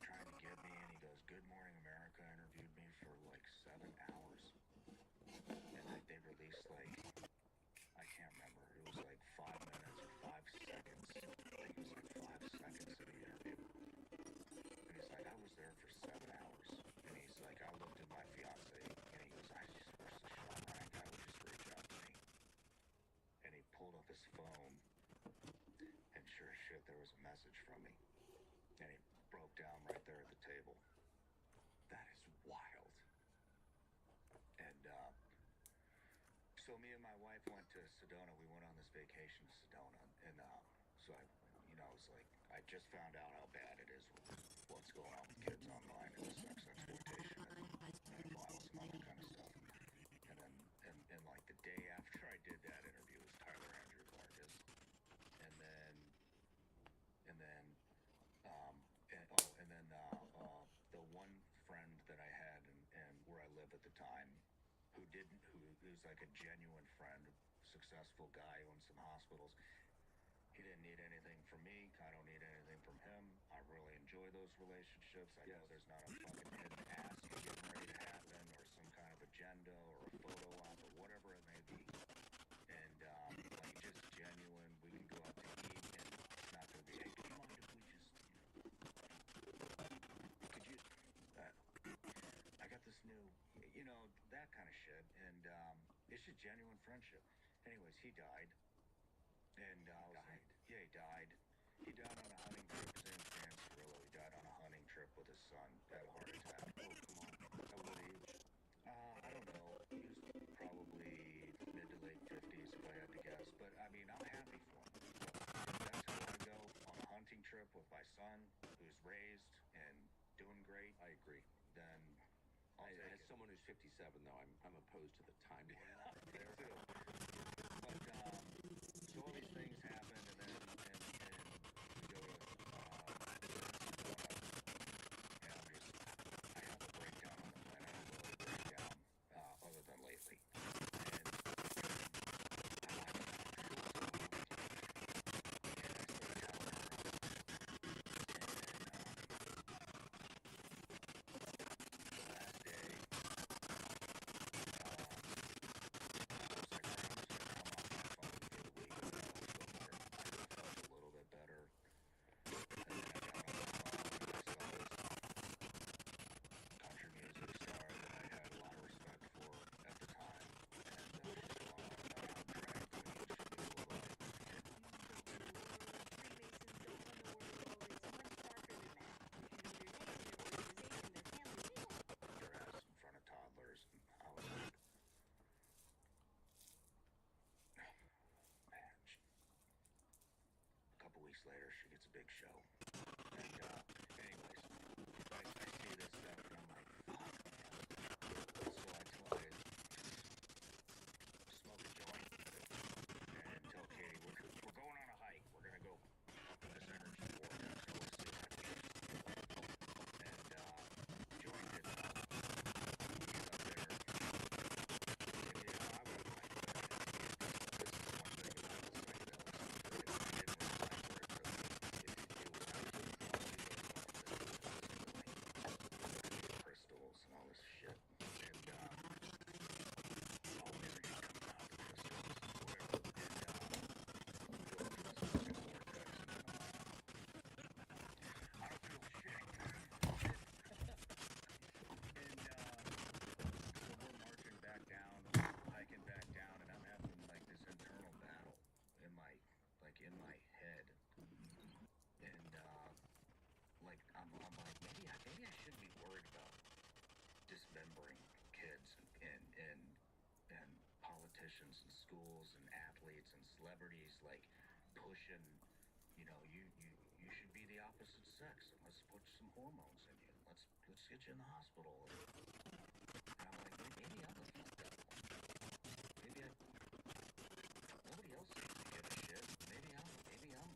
trying to get me, and he goes, Good Morning America interviewed me for like 7 hours. And they released like, I can't remember, it was like 5 minutes or 5 seconds. I think it was like 5 seconds of the interview. And he's like, I was there for 7 hours. And he's like, I looked at my fiance, and he goes, I just wish the Sean Ryan guy would just reach out to me. And he pulled up his phone, and sure as shit, there was a message from me. And he broke down right there at the table. That is wild. And so me and my wife went to Sedona. We went on this vacation to Sedona. And so I was like, I just found out how bad it is with what's going on with kids online and the sex exploitation and pedophiles and all that kind of stuff. And then, and like the day after I did that interview was Tyler Andrew Vargas. And then the one friend that I had and where I live at the time, who was like a genuine friend, successful guy, owns some hospitals. He didn't need anything from me. I don't need anything from him. I really enjoy those relationships. I know there's not a fucking hidden ass getting ready to happen, or some kind of agenda, or a photo op, or whatever it may be. And like just genuine. We can go out to eat, and it's not going to be, hey, do you mind if we just, could you? I got this new, that kind of shit, and it's just genuine friendship. Anyways, he died, and I was like, yeah, he died. He died on a hunting trip. His name's Dan Cirillo. He died on a hunting trip with his son. Had a heart attack. Oh, come on. How old age? I don't know. He was probably mid to late 50s, if I had to guess. But I mean, I'm happy for him. That's how I go. there's 57 though. I'm opposed to the timing. There too. But so all these things happen, and then we go to and I have a breakdown on the plan. I don't really break down other than lately. Later, she gets a big show. And, anyways, I see this stuff and I'm like, fuck, man. So I smoke a joint and tell Katie, we're going on a hike. We're going to go up in this energy vortex. I want to see that beast. And, joint it up. Get up there. Maybe I would have liked it. This is one thing about the psychedelics. I didn't realize where it took me. It was actually crystals and all this shit. And all the energy comes out of the crystals, whatever. And we go up to this fucking vortex and I don't feel shit. And so we're marching back down, hiking back down, and I'm having like this internal battle in my head. And like I'm like maybe I shouldn't be worried about dismembering kids and politicians and schools and athletes and celebrities, like pushing, you should be the opposite sex and let's put some hormones in you. Let's get you in the hospital. And I'm like, maybe I'm the fucked up one. Maybe nobody else seems to give a shit. Maybe I'm the one.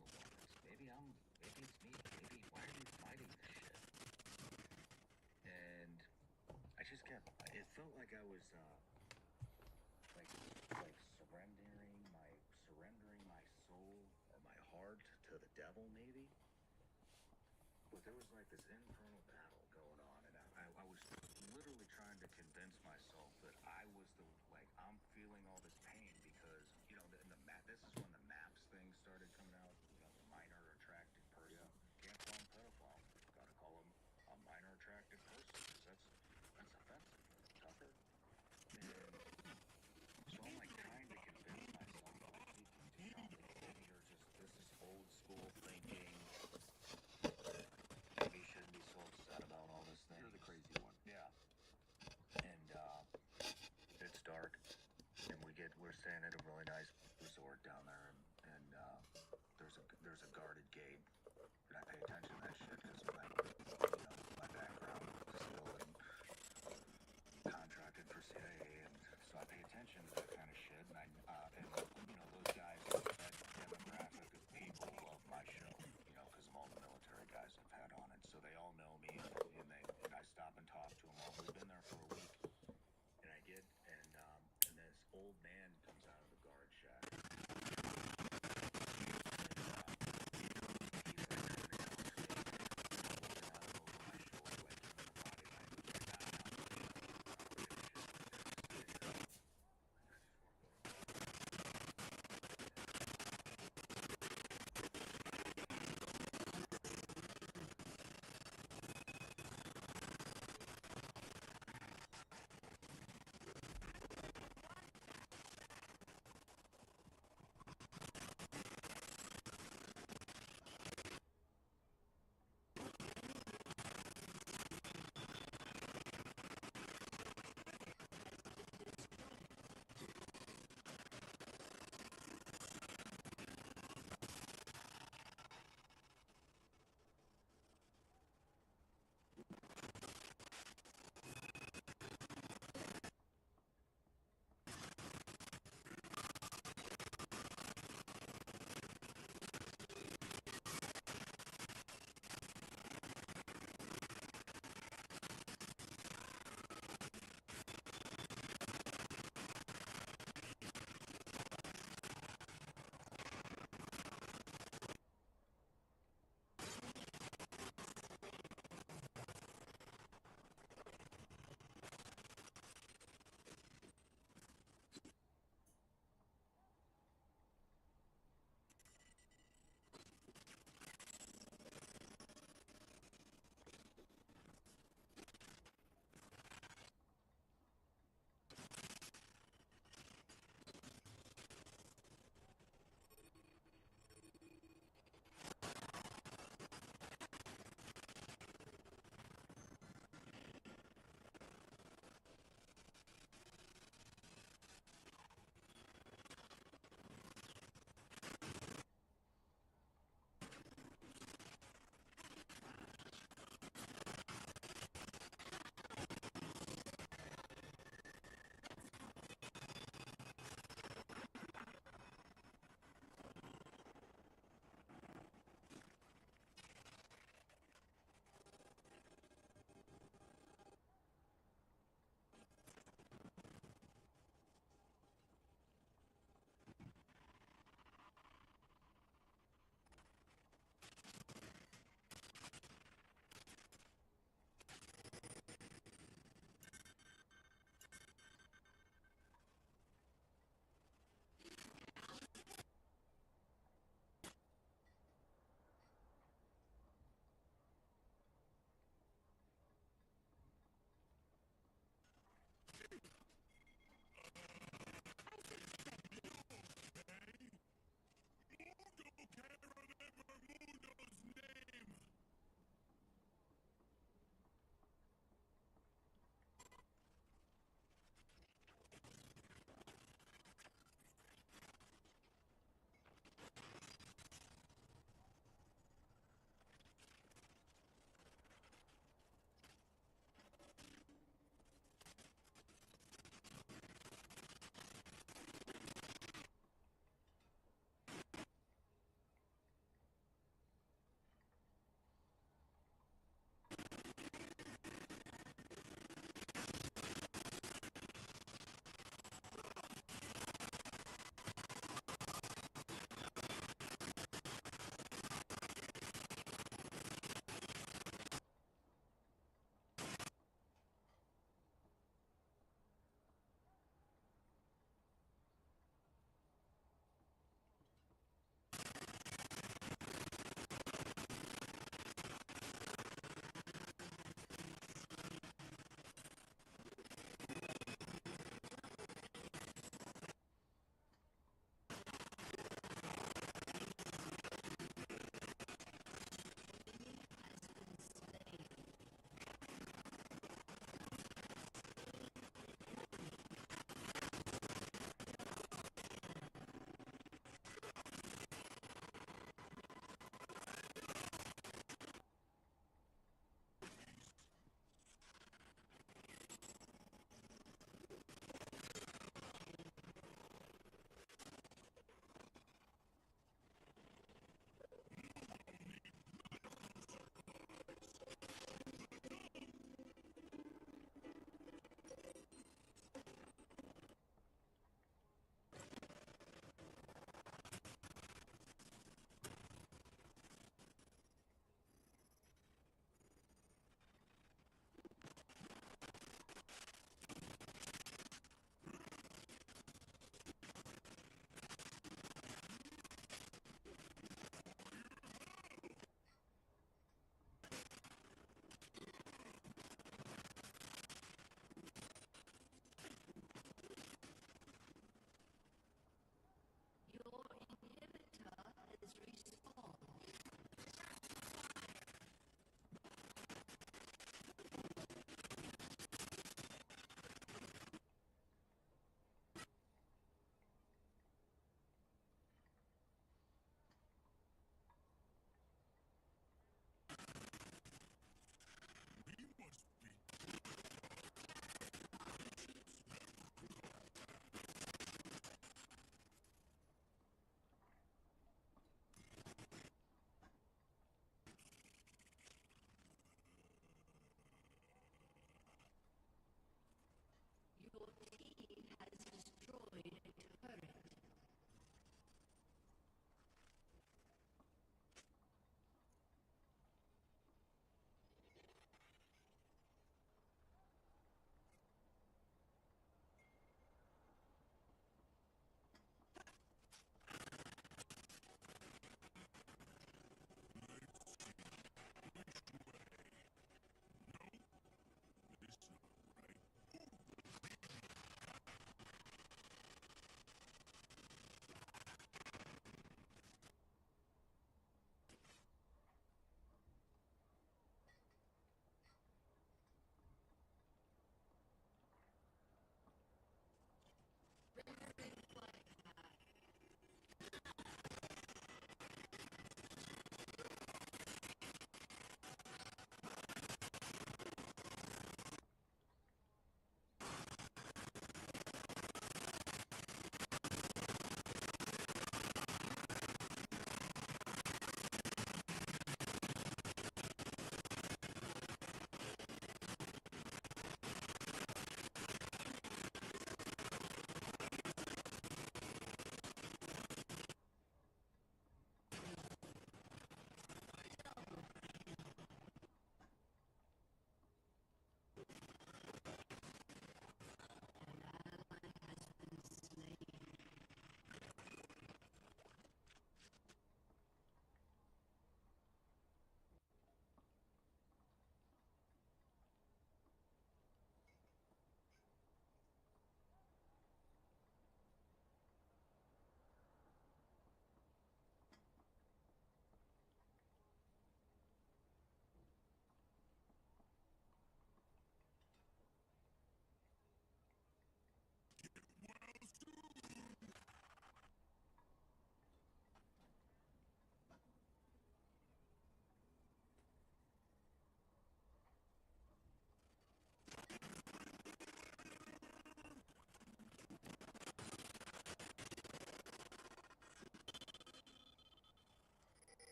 Maybe it's me. Maybe why are you fighting this shit? And I just kept. It felt like I was like surrendering my soul or my heart to the devil, maybe. But there was like this internal battle going on, and I was literally trying to convince myself that I was I'm feeling all this pain because this is when the MAPS thing started coming out. The minor attracted person. Yeah. Can't call him pedophile. Got to call him a minor attracted person because that's offensive, Tucker. And so I'm like trying to convince myself maybe this is old school thinking. Maybe you shouldn't be so upset about all this thing. You're the crazy one. Yeah. And it's dark, and we're staying at a really nice resort down there, and there's a guarded gate, and I pay attention to that shit because of my background, still contracted for CIA, and so I pay attention to that kind of shit, and those guys, that demographic of people love my show, because of all the military guys I've had on it, so they all know me, and I stop and talk to them all. We've been there for a week, and and this old man comes out of the guard shack. And,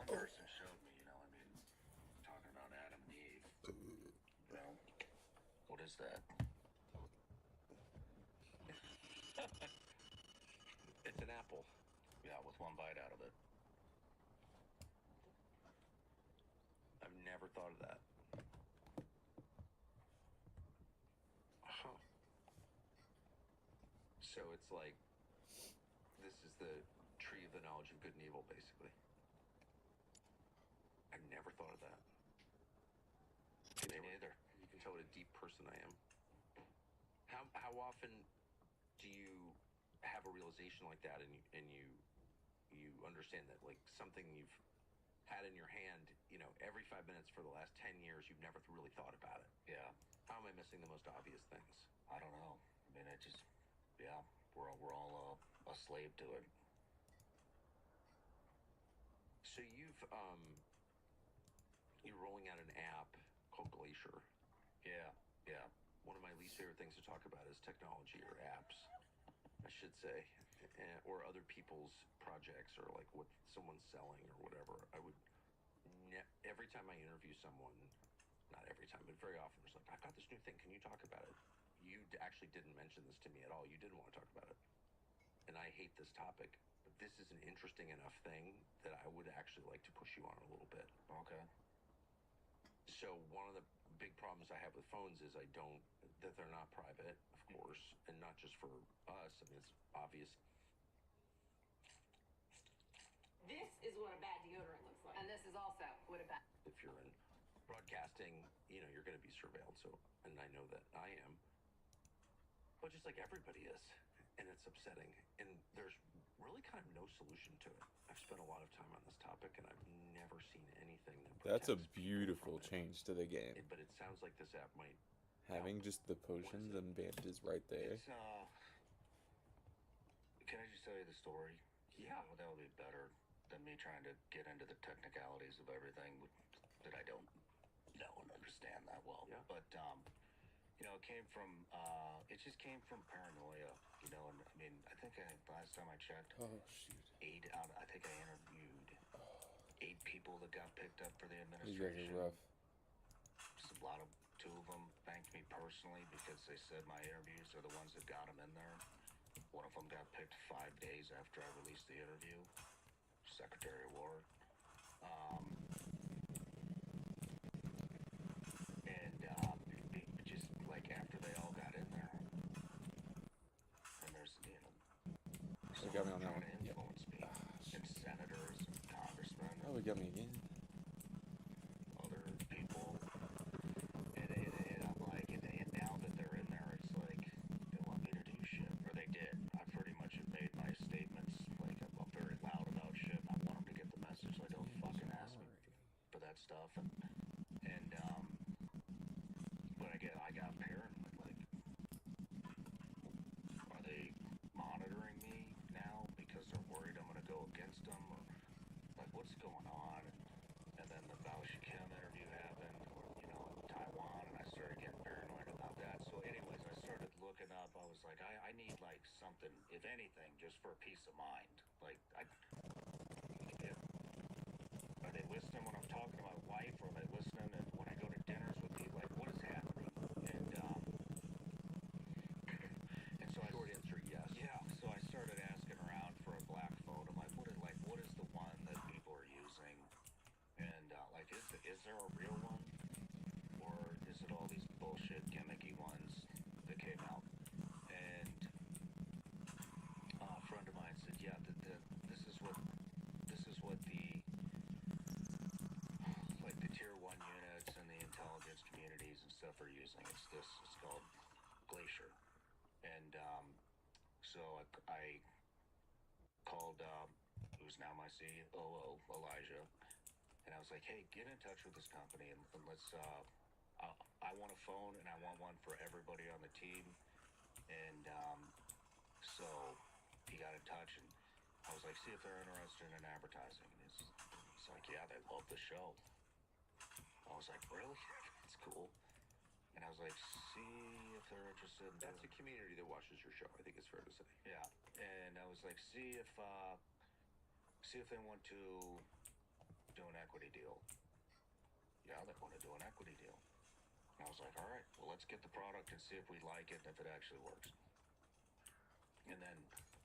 Person showed me, talking about Adam and Eve. What is that? It's an apple. Yeah, with one bite out of it. I've never thought of that. Huh. So it's like, this is the tree of the knowledge of good and evil, basically. I've never thought of that. Me neither. You can tell what a deep person I am. How often do you have a realization like that, and you understand that, like, something you've had in your hand, every 5 minutes for the last 10 years, you've never really thought about it. Yeah. How am I missing the most obvious things? I don't know. We're all a slave to it. So you're rolling out an app called Glacier. Yeah. One of my least favorite things to talk about is technology, or apps, I should say, or other people's projects, or like what someone's selling or whatever. I would every time I interview someone, not every time, but very often, there's like, I've got this new thing. Can you talk about it? You actually didn't mention this to me at all. You didn't want to talk about it. And I hate this topic, but this is an interesting enough thing that I would actually like to push you on a little bit. Okay. So one of the big problems I have with phones is that they're not private, of course, and not just for us. I mean, it's obvious. This is what a bad deodorant looks like. And this is also what a bad... If you're in broadcasting, you know, you're going to be surveilled. So, and I know that I am. But just like everybody is. And it's upsetting. And there's really kind of no solution to it. I've spent a lot of time on this topic, and I've never seen anything that That's a protects people beautiful from it. change to the game. But it sounds like this app might Having help. just the potions and bandages right there. It's, can I just tell you the story? Yeah. That would be better than me trying to get into the technicalities of everything that I don't know and understand that well. Yeah. But, you know, it just came from paranoia, you know, and I mean, I think last time I checked, Oh, shoot. I think I interviewed 8 people that got picked up for the These guys administration. are rough. Just a lot of 2 of them thanked me personally because they said my interviews are the ones that got them in there. One of them got picked 5 days after I released the interview. Secretary of War. Just like after they all got in there, and there's, you know, They got me on that trying one. to influence me, and senators, and congressmen, Oh, they got me again. other people, and I'm like, and now that they're in there, it's like they want me to do shit, or they did. I pretty much have made my statements. Like I'm very loud about shit. I want them to get the message. Like don't fucking ask me for that stuff, and but I got paranoid. Like, are they monitoring me now because they're worried I'm gonna go against them, or like what's going on? And then the Bao Shikim interview happened, or you know, in Taiwan, and I started getting paranoid about that. So, anyways, I started looking up. I was like, I need like something, if anything, just for peace of mind. Like, are they listening when I'm talking to my wife? Or are they listening and when I go to dinners with people? Like, what is happening? And so Short answer, yes. yeah, so I started asking around for a black phone. I'm like, what is the one that people are using? And like, is there a real one, or is it all these bullshit gimmicky ones that came out? And a friend of mine said, yeah, this is what the like the tier 1 units and the intelligence communities and stuff are using. It's called Glacier. And so I called who's now my COO, Elijah, and I was like, hey, get in touch with this company and let's I want a phone, and I want one for everybody on the team. And so he got in touch, and I was like, see if they're interested in advertising. And he's like, yeah, they love the show. I was like, really? That's cool. And I was like, see if they're interested in That's a community that watches your show, I think it's fair to say. yeah. And I was like, see if they want to do an equity deal. Yeah, they want to do an equity deal. And I was like, all right, well, let's get the product and see if we like it and if it actually works. And then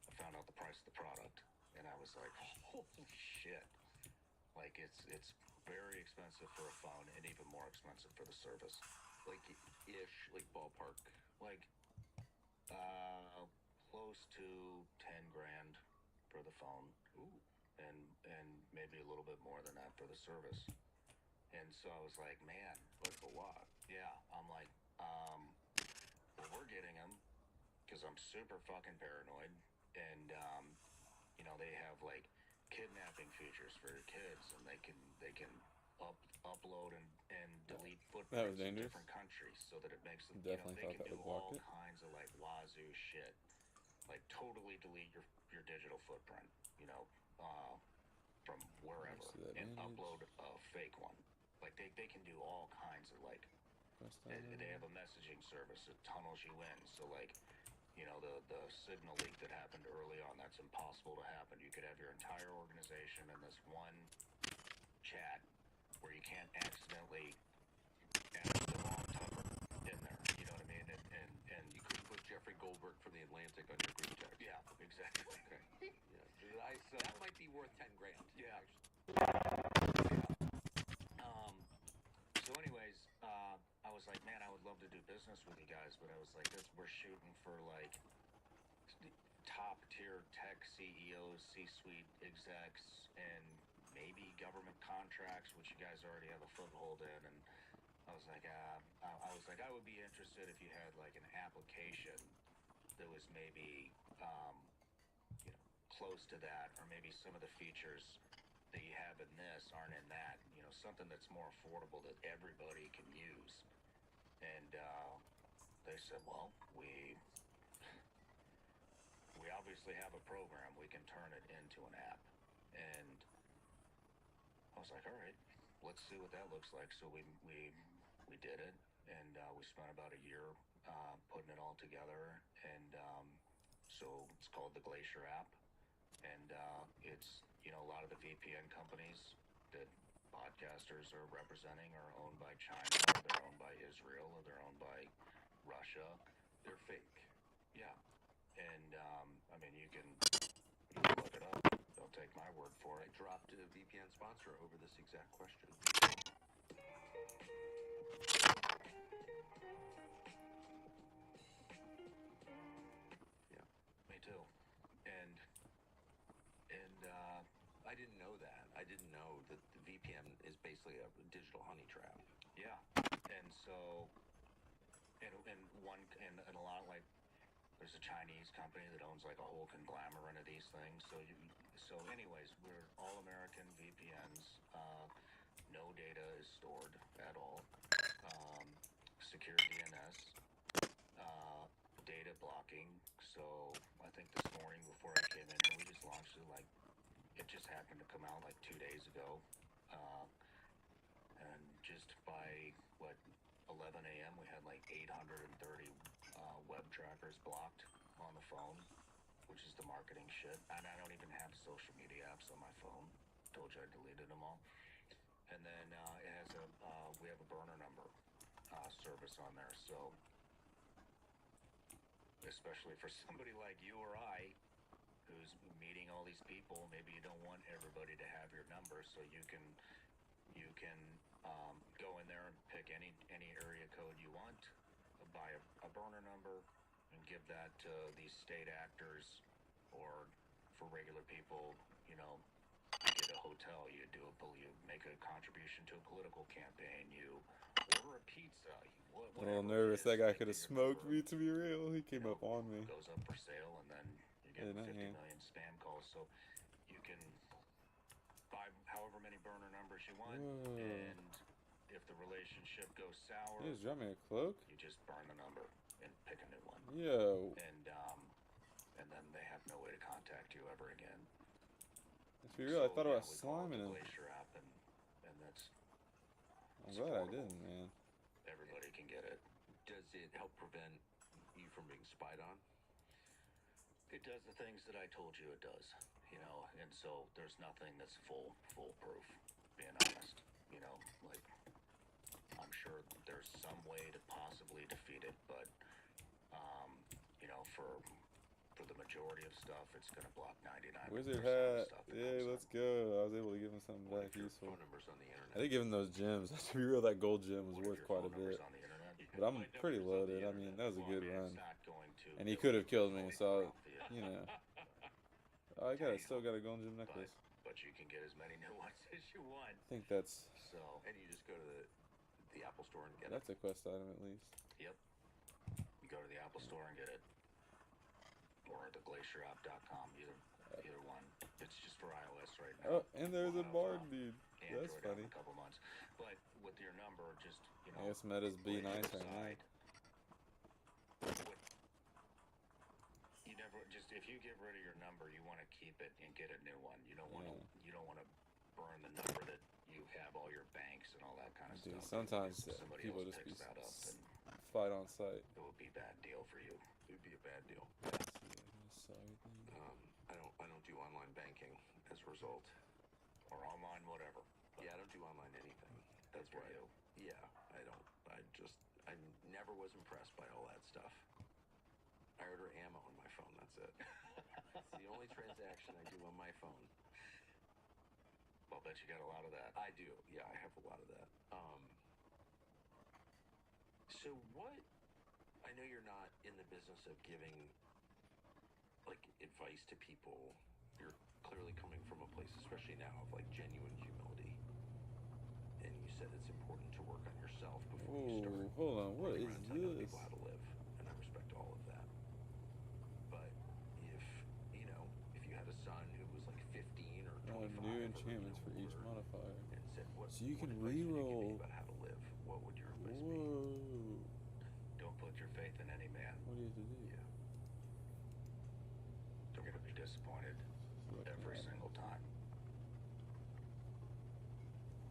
I found out the price of the product, and I was like, holy shit. Like, it's very expensive for a phone and even more expensive for the service. Like, ish, like ballpark. Like, close to 10 grand for the phone. Ooh. And maybe a little bit more than that for the service. And so I was like, man, That's a lot. yeah. I'm like, well, we're getting them because I'm super fucking paranoid. And, you know, they have like kidnapping features for your kids, and they can upload and delete footprints in dangerous. different countries so that it makes them, Definitely they thought can that do would block all it. kinds of like wazoo shit. Like totally delete your digital footprint, you know, from wherever, See that and bandage? upload a fake one. Like they can do all kinds of like, Press that they have a messaging service that tunnels you in. So like, you know, the signal leak that happened early on, that's impossible to happen. You could have your entire organization in this one chat where you can't accidentally add the wrong number in there. You know what I mean? And You couldn't put Jeffrey Goldberg from the Atlantic on your group text. Yeah, exactly. Okay. Yeah. So That might be worth 10 grand. Yeah. Actually. So anyways, I was like, man, I would love to do business with you guys, but I was like, we're shooting for like top tier tech CEOs, C-suite execs, and maybe government contracts, which you guys already have a foothold in. And I was like, I would be interested if you had like an application that was maybe, close to that, or maybe some of the features that you have in this aren't in that. Something that's more affordable that everybody can use. And they said, well, we obviously have a program. We can turn it into an app. And I was like, all right, let's see what that looks like. So we did it, and we spent about a year putting it all together. And so it's called the Glacier app. And it's, a lot of the VPN companies that podcasters are representing are owned by China, or they're owned by Israel, or they're owned by Russia. They're fake. Yeah. And, you can look it up. Don't take my word for I it. dropped a VPN sponsor over this exact question. Yeah. Me too. And I didn't know that. I didn't know that the VPN is basically a digital honey trap. yeah. And so, and a lot, like, there's a Chinese company that owns like a whole conglomerate of these things. So anyways, we're all American VPNs. No data is stored at all. Secure DNS. Data blocking. So I think this morning before I came in here, we just launched it. Like, it just happened to come out like 2 days ago. And just by 11 a.m. we had like 830 web trackers blocked on the phone, which is the marketing shit. And I don't even have social media apps on my phone. Told you I deleted them all. And then it has we have a burner number service on there. So especially for somebody like you or I, who's meeting all these people, maybe you don't want everybody to have your number, so you can go in there and pick any area code you want, buy a burner number, and give that to these state actors, or for regular people, you get a hotel, you make a contribution to a political campaign, you order a pizza, A little nervous. That guy could have smoked me, to be real. He came up on me. Goes up for sale, and then you're getting 50 million spam calls. So you can buy however many burner numbers you want, and if the relationship goes sour, You just dropped me a cloak? you just burn the number and pick a new one. Yo. And then they have no way to contact you ever again. Let's be real, I thought about we call it sliming the him. Glacier app, and that's I'm glad I didn't, man. everybody can get it. Does it help prevent you from being spied on? It does the things that I told you it does, and so there's nothing that's foolproof, being honest. Like, I'm sure there's some way to possibly defeat it, but for the majority of stuff, it's gonna block 99% Wizard of hat. stuff that Yeah, comes let's up. go. I was able to give him something What back if your useful. phone number's on the internet? I did give him those gems. To be real, that gold gem was What if worth your quite a phone number's bit. on the internet? But I'm pretty loaded. I mean, that was a Well, good it's run. not going to And he really could have killed me, phone so, number off the- Oh, still got a gold gem necklace. But you can get as many new ones as you want. I think that's So, And you just go to the Apple Store and get a quest item at least. yep. You go to the Apple Store and get it. Or theglacieраpp.com, either one. It's just for iOS right now. Oh, and there's a bard dude. Android That's out funny. in a couple months. But with your number, just, I guess meta's be put it nice right aside. now. You never if you get rid of your number, you want to keep it and get a new one. You don't want to burn the number that you have all your banks and all that kind of Dude, stuff. sometimes Somebody people else just be picks that up, and fight on sight. it would be a bad deal for you. It would be a bad deal. I don't do online banking as a result. Or online whatever. Yeah, I don't do online anything. That's why. for you. Yeah, I don't. I never was impressed by all that stuff. That's it. It's the only transaction I do on my phone. Well, bet you got a lot of that. I do. Yeah, I have a lot of that. So what? I know you're not in the business of giving like advice to people. You're clearly coming from a place, especially now, of like genuine humility. And you said it's important to work on yourself before you start. Hold on, what running is around telling other this? people how to live, and I respect all of that. But if if you had a son who was like 15 or 25, New or, enchantments for each older, modifier. and said, So you what can advice would you give me reroll. about how to live? What would your advice be? Whoa. Don't put your faith in any man. What do you have to do? Yeah. You're going to be disappointed every single time.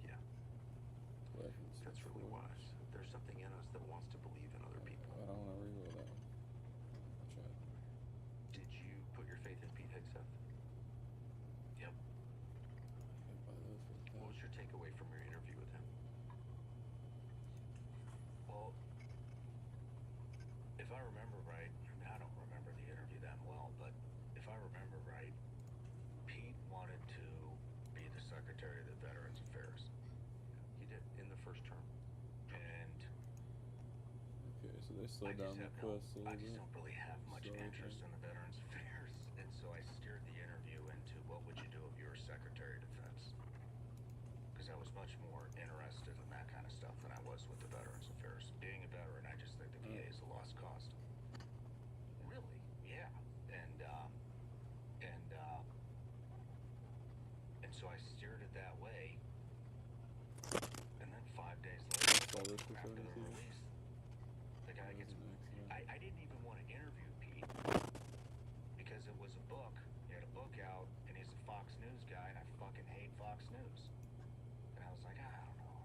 Yeah. Weapons. That's really wise. There's something in us that wants to believe in other people. I don't want to reroll that one. I'll try it. Did you put your faith in Pete Hegseth? Yep. Can't buy those for What was your takeaway from your interview with him? Well, if I remember right, I mean, I don't remember the interview that well, but if I remember right, Pete wanted to be the Secretary of the Veterans Affairs. He did in the first term. And Okay, so they slowed down the quest a I little just bit. don't really have much Slow interest down. in the Veterans Affairs. And so I steered the interview into what would you do if you were Secretary of Defense? Because I was much more interested in that kind of stuff than I was with the Veterans Affairs. Being a veteran, I just think the VA is a lost cause. Really? Yeah. And so I steered it that way. And then 5 days All later, this for after the 72? release, the guy gets. I didn't even want to interview Pete because it was a book. He had a book out, and he's a Fox News guy, and I fucking hate Fox News. And I was like, I don't know.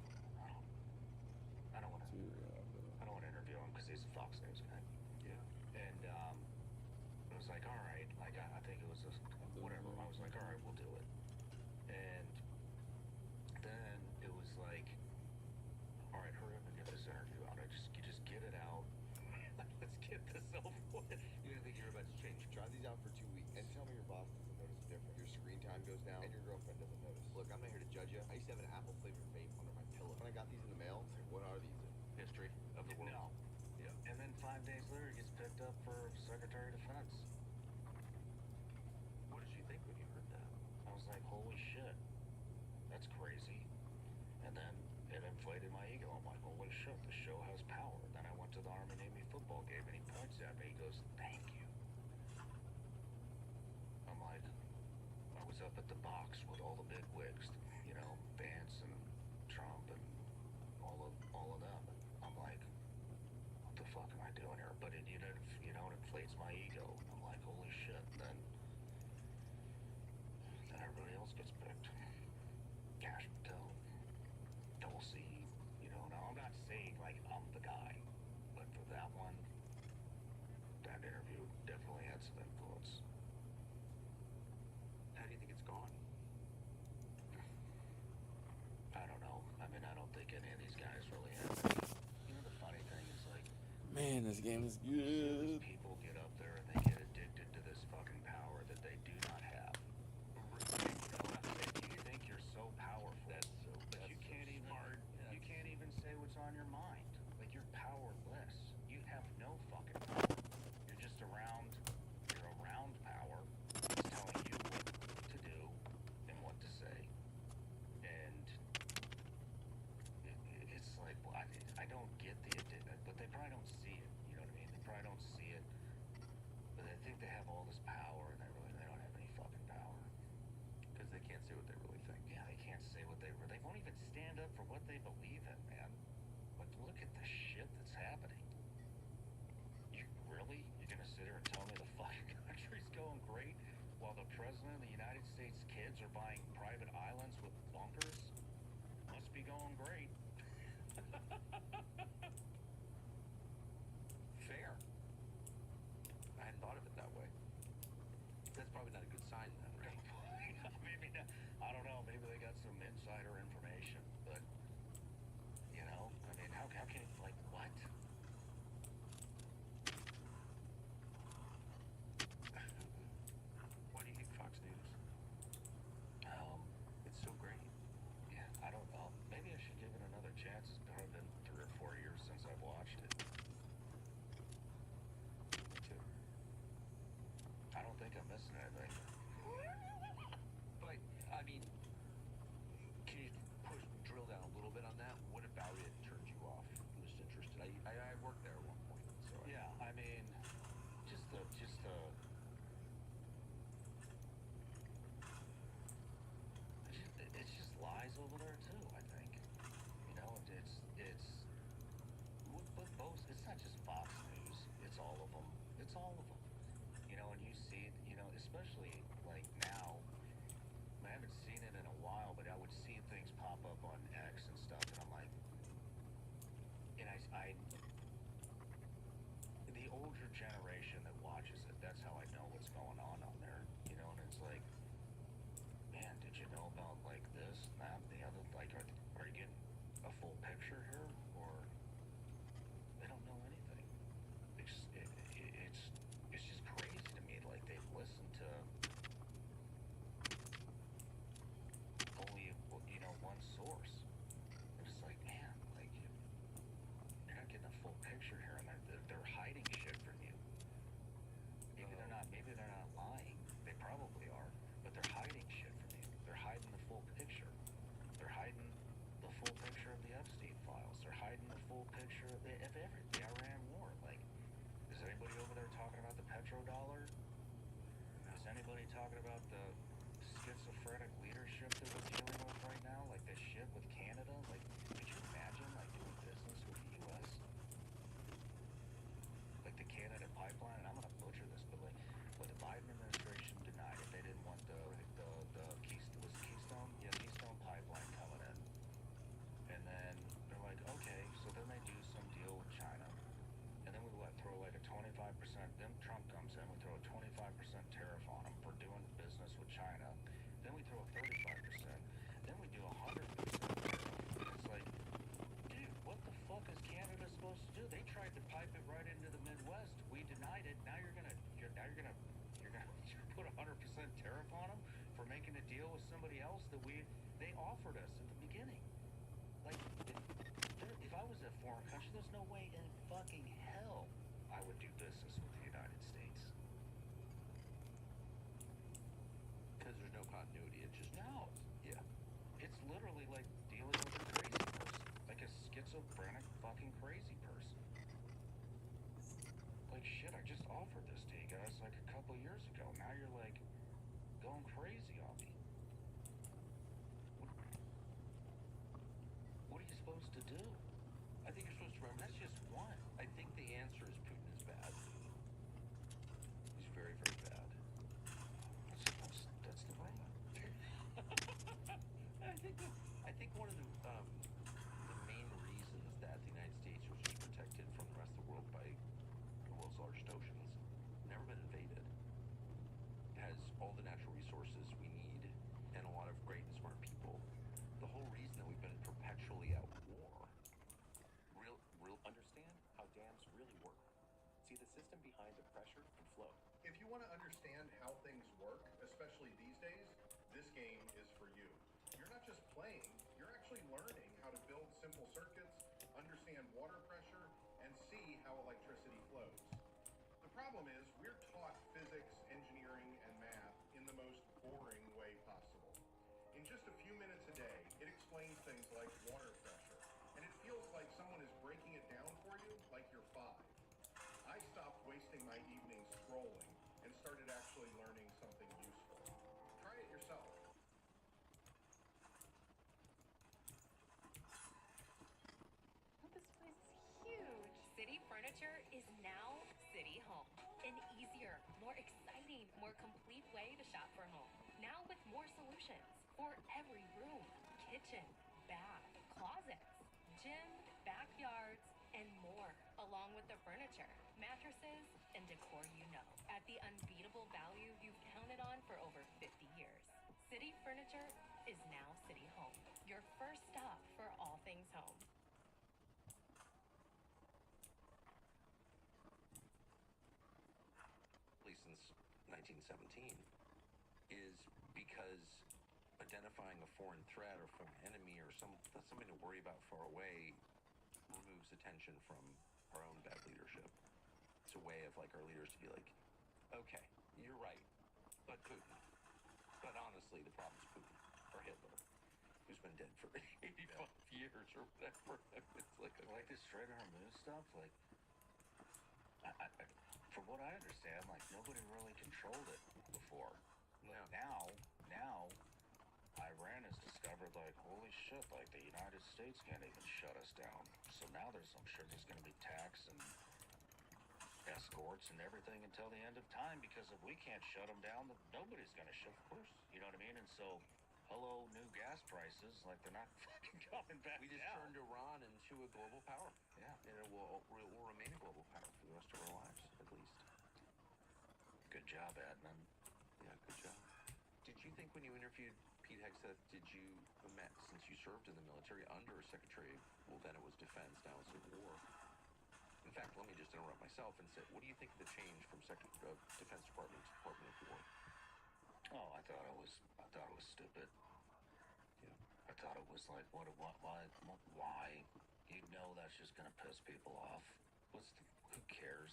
I don't want to interview him because he's a Fox News guy. Yeah. And it was like, all right, like I think it was whatever. I was like, all right, we'll do it. And then it was like, all right, hurry up and get this interview out. You just get it out. Let's get this over with. You didn't think you were about to change. Try these out for 2 weeks and tell me your boss doesn't notice a difference. Your screen time goes down and your girlfriend doesn't notice. Look, I'm not here to judge you. I used to have an apple flavored vape under my pillow. When I got these in the mail, I was like, what are these? History of the world. No. Yeah. And then 5 days later, he gets picked up for Secretary of Defense. What did you think when you heard that? I was like, holy shit, that's crazy. And then it inflated my ego. I'm like, holy shit, the show has power. Then I went to the Army Navy football game, and he points at me. He goes, thank you. I'm like, I was up at the box with all the big wigs, Vance and Trump and all of them. I'm like, what the fuck am I doing here? But it inflates my ego. I'm like, holy shit. Then everybody else gets picked. Cash Patel, Tulsi, now I'm not saying like I'm the guy, but for that one, that interview definitely had some influence. How do you think it's gone? I don't know. I mean, I don't think any of these guys really have any. The funny thing is like, Man, this game is these good. people get up there and they get addicted to this fucking power that they do not have. You think you're so powerful that you can't even you can't even say what's on your mind. Like you're powerless. You have no fucking power. You're just around. You're around power. It's telling you what to do and what to say. And it's like, well, I don't get the addiction, but they probably don't see it. You know what I mean? They probably don't see it. But they think they have all this power, and they don't have any fucking power. Because they can't say what they really think. Yeah, they can't say what they won't even stand up for what they believe in, man. Like, look at the shit that's happening. You're gonna sit here and tell me the fucking country's going great while the president of the United States kids are buying private islands with bunkers? Must be going great. Fair. I hadn't thought of it that way. That's probably not a good sign then, right? Maybe not, I don't know. Maybe they got some insider information, but I mean, how can it, like, what? all of them. You know, and you see, you know, especially like now, I haven't seen it in a while, but I would see things pop up on X and stuff, and I'm like, and the older generation that watches it, that's how I know what's going on there, you know, and it's like, man, did you know about like this, that, the other, like, are you getting a full picture here, or they don't know anything. It's just crazy to me, like they've listened to only, you know, one source. And it's like, man, like you're not getting a full picture here, and they're hiding shit from you. Maybe they're not lying. They probably are, but they're hiding shit from you. They're hiding the full picture. They're hiding the full picture of the Epstein files. They're hiding the full picture of everything. The Iran war. Like, is anybody over there talking about the petrodollar? Is anybody talking about the schizophrenic leadership that we're dealing with right now? Like this shit with Canada? Like, could you imagine like doing business with the U.S.? Like the Canada pipeline, and I'm gonna butcher this, but like, what the Biden administration denied it. They didn't want the Keystone? Yeah, Keystone pipeline coming in. And then they're like, okay, so then they do some deal with China. And then we throw like a 25%, then Trump comes in, we throw a 25% tariff on them for doing business with China. Then we throw a 35%, then we do 100% tariff. It's like, dude, what the fuck is Canada supposed to do? They tried to pipe it right into the Midwest. We denied it. Now you're gonna put 100% tariff on them for making a deal with somebody else that they offered us at the beginning. Like, if I was a foreign country, there's no way in fucking hell I would do business with the United States. Because there's no continuity. It's just No. Yeah. It's literally like dealing with a crazy person, like a schizophrenic fucking crazy person. Like, shit, I just offered this to you guys like a couple years ago. Now you're like going crazy on me. What are you supposed to do? I think you're supposed to remember That's just one. I think the answer is Putin is bad. He's very, very bad. That's the right. I think one of the main reasons that the United States was just protected from the rest of the world by the world's largest oceans, never been invaded, has all the natural resources we need, and a lot of great and smart people. The whole reason that we've been perpetually at war. Real understand how dams really work. See the system behind the pressure and flow. If you want to understand how things work, especially these days, this game is for you. You're not just playing, you're actually learning how to build simple circuits, understand water pressure, and see how electricity flows. The problem is, we're taught physics, engineering, and math in the most boring way possible. In just a few minutes a day, it explains things like water pressure, and it feels like someone is breaking it down for you like you're 5. I stopped wasting my evenings scrolling and started actually learning something useful. Try it yourself. This place is huge. City Furniture is now City Home. An easier, more exciting, more complete way to shop for home. Now with more solutions for every room, kitchen, bath, closets, gym, backyards, and more, along with the furniture, mattresses, and decor you know, at the unbeatable value you've counted on for over 50 years. City Furniture is now City Home, your first stop for all things home. Since 1917 is because identifying a foreign threat or foreign enemy or something to worry about far away removes attention from our own bad leadership. It's a way of like our leaders to be like, okay, you're right, but Putin. But honestly, the problem's Putin or Hitler, who's been dead for 85 years or whatever. It's like this Fred Moon stuff. Like, from what I understand, like nobody really controlled it before. No. Now, Iran has discovered like, holy shit, like the United States can't even shut us down. So now there's, I'm sure there's going to be tax and escorts and everything until the end of time, because if we can't shut them down, then nobody's going to shut. Of course, you know what I mean. And so, hello, new gas prices, like they're not fucking coming back. We just down. turned Iran into a global power. Yeah, and it will remain a global power for the rest of our lives, at least. Good job, admin. Yeah, good job. Did you think when you interviewed Pete Hegseth, since you served in the military under Secretary, well, then it was Defense, now it's a War. In fact, let me just interrupt myself and say, what do you think of the change from Defense Department to Department of War? Oh, I thought it was stupid. Yeah. I thought it was like, why? You know that's just gonna piss people off. Who cares?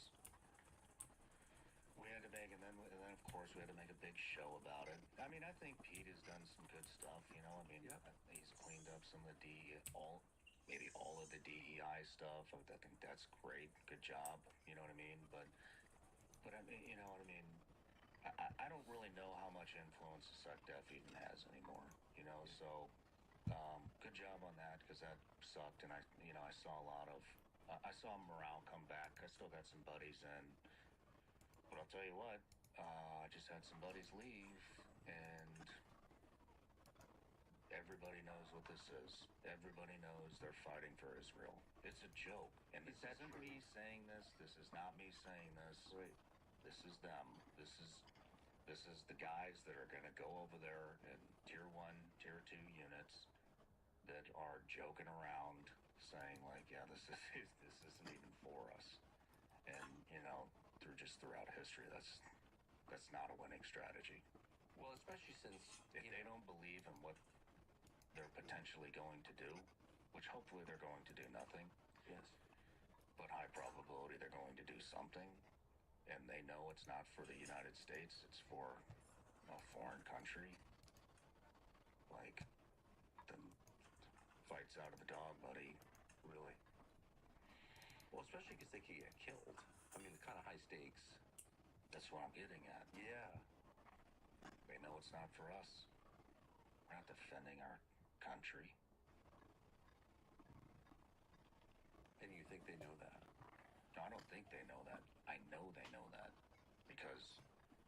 We had to make, and then of course we had to make a big show about it. I mean, I think Pete has done some good stuff. You know, I mean, Yep. He's cleaned up some of the maybe all of the DEI stuff. I think that's great. Good job. You know what I mean? But I mean, you know what I mean? I don't really know how much influence SecDef even has anymore. You know, so good job on that, because that sucked, and I saw a lot of I saw morale come back. I still got some buddies in, but I'll tell you what, I just had some buddies leave, and everybody knows what this is. Everybody knows they're fighting for Israel. It's a joke, and this isn't me saying this. This is not me saying this. Right. This is them. This is the guys that are going to go over there in tier 1, tier 2 units that are joking around, saying like, yeah, this isn't even for us. And you know, throughout history, that's not a winning strategy. Well, especially since if they don't believe in what they're potentially going to do, which hopefully they're going to do nothing. Yes. But high probability they're going to do something, and they know it's not for the United States, it's for a foreign country. Like, then fights out of the dog, buddy. Really? Well, especially because they could get killed. I mean, kind of high stakes. That's what I'm getting at. Yeah. They know it's not for us. We're not defending our country. And you think they know that? No, I don't think they know that. I know they know that, because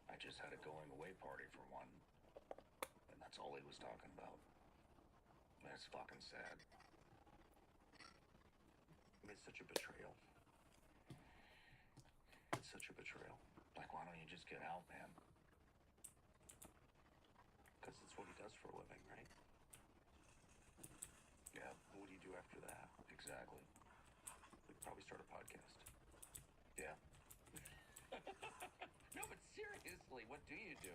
I just had a going away party for one, and that's all he was talking about. And it's fucking sad. I mean, it's such a betrayal. It's such a betrayal. Like, why don't you just get out, man? Because it's what he does for a living, right? Yeah. What do you do after that? Exactly. We'd probably start a podcast. Yeah. No, but seriously, what do you do?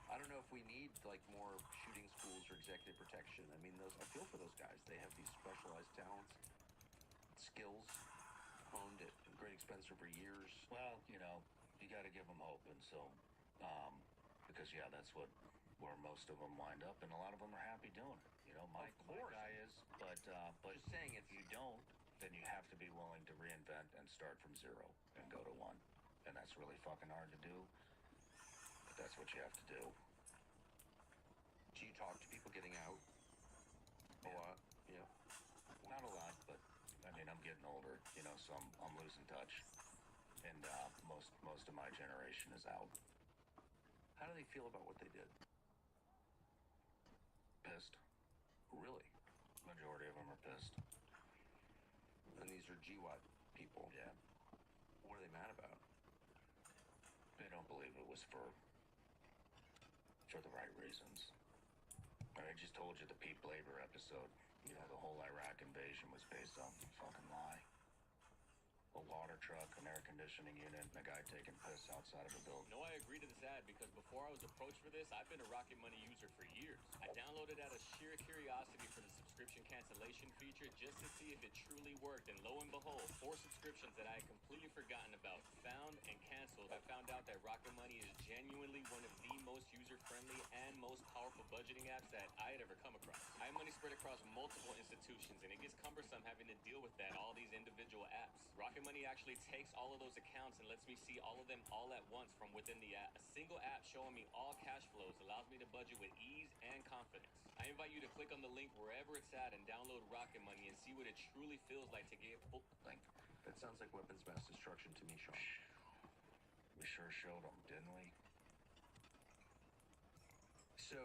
I don't know if we need like more shooting schools or executive protection. I mean, I feel for those guys. They have these specialized talents, skills, honed at great expense over years. Well, you know, you got to give them hope, and so, because yeah, that's where most of them wind up, and a lot of them are happy doing it. You know, my guy is, but Just saying, if you don't, then you have to be willing to reinvent and start from zero and go to one, and that's really fucking hard to do. But that's what you have to do. Do you talk to people getting out a lot? Yeah. Not a lot, but I mean, I'm getting older, you know, so I'm losing touch, and most of my generation is out. How do they feel about what they did? Pissed. Really? Majority of them are pissed. And these are GWAT people. Yeah. What are they mad about? They don't believe it was for the right reasons. I just told you the Pete Blaber episode. You know, the whole Iraq invasion was based on a fucking lie. A water truck, an air conditioning unit, and a guy taking piss outside of a building. No, I agree to this ad because before I was approached for this, I've been a Rocket Money user for years. I downloaded out of sheer curiosity for the subscription cancellation feature just to see if it truly worked, and lo and behold, 4 subscriptions that I had completely forgotten about found and canceled. I found out that Rocket Money is genuinely one of the most user-friendly and most powerful budgeting apps that I had ever come across. I have money spread across multiple institutions, and it gets cumbersome having to deal with all these individual apps. Rocket Money actually takes all of those accounts and lets me see all of them all at once from within the app. A single app showing me all cash flows allows me to budget with ease and confidence. I invite you to click on the link wherever it's at and download Rocket Money me and see what it truly feels like to get full. Like, that sounds like weapons mass destruction to me, Sean. We sure showed them, didn't we? So,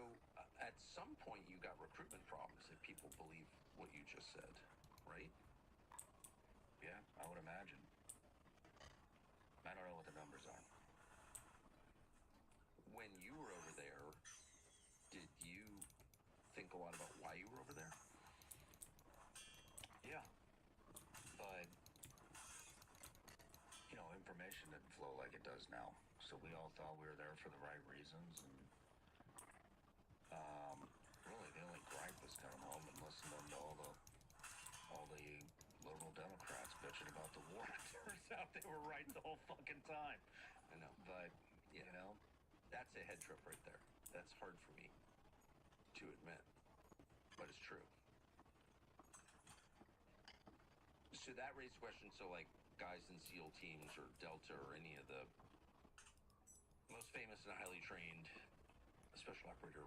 at some point, you got recruitment problems if people believe what you just said, right? Yeah, I would imagine. I don't know what the numbers are. When you were over there, did you think a lot about why you were over there? Yeah. But, you know, information didn't flow like it does now. So we all thought we were there for the right reasons. And really, the only gripe was coming home and listening to all the liberal Democrats bitching about the war. Turns out they were right the whole fucking time. I know. But, Yeah. you know, That's a head trip right there. That's hard for me to admit, but it's true. So that raises questions. So, like, guys in SEAL teams or Delta or any of the most famous and highly trained special operator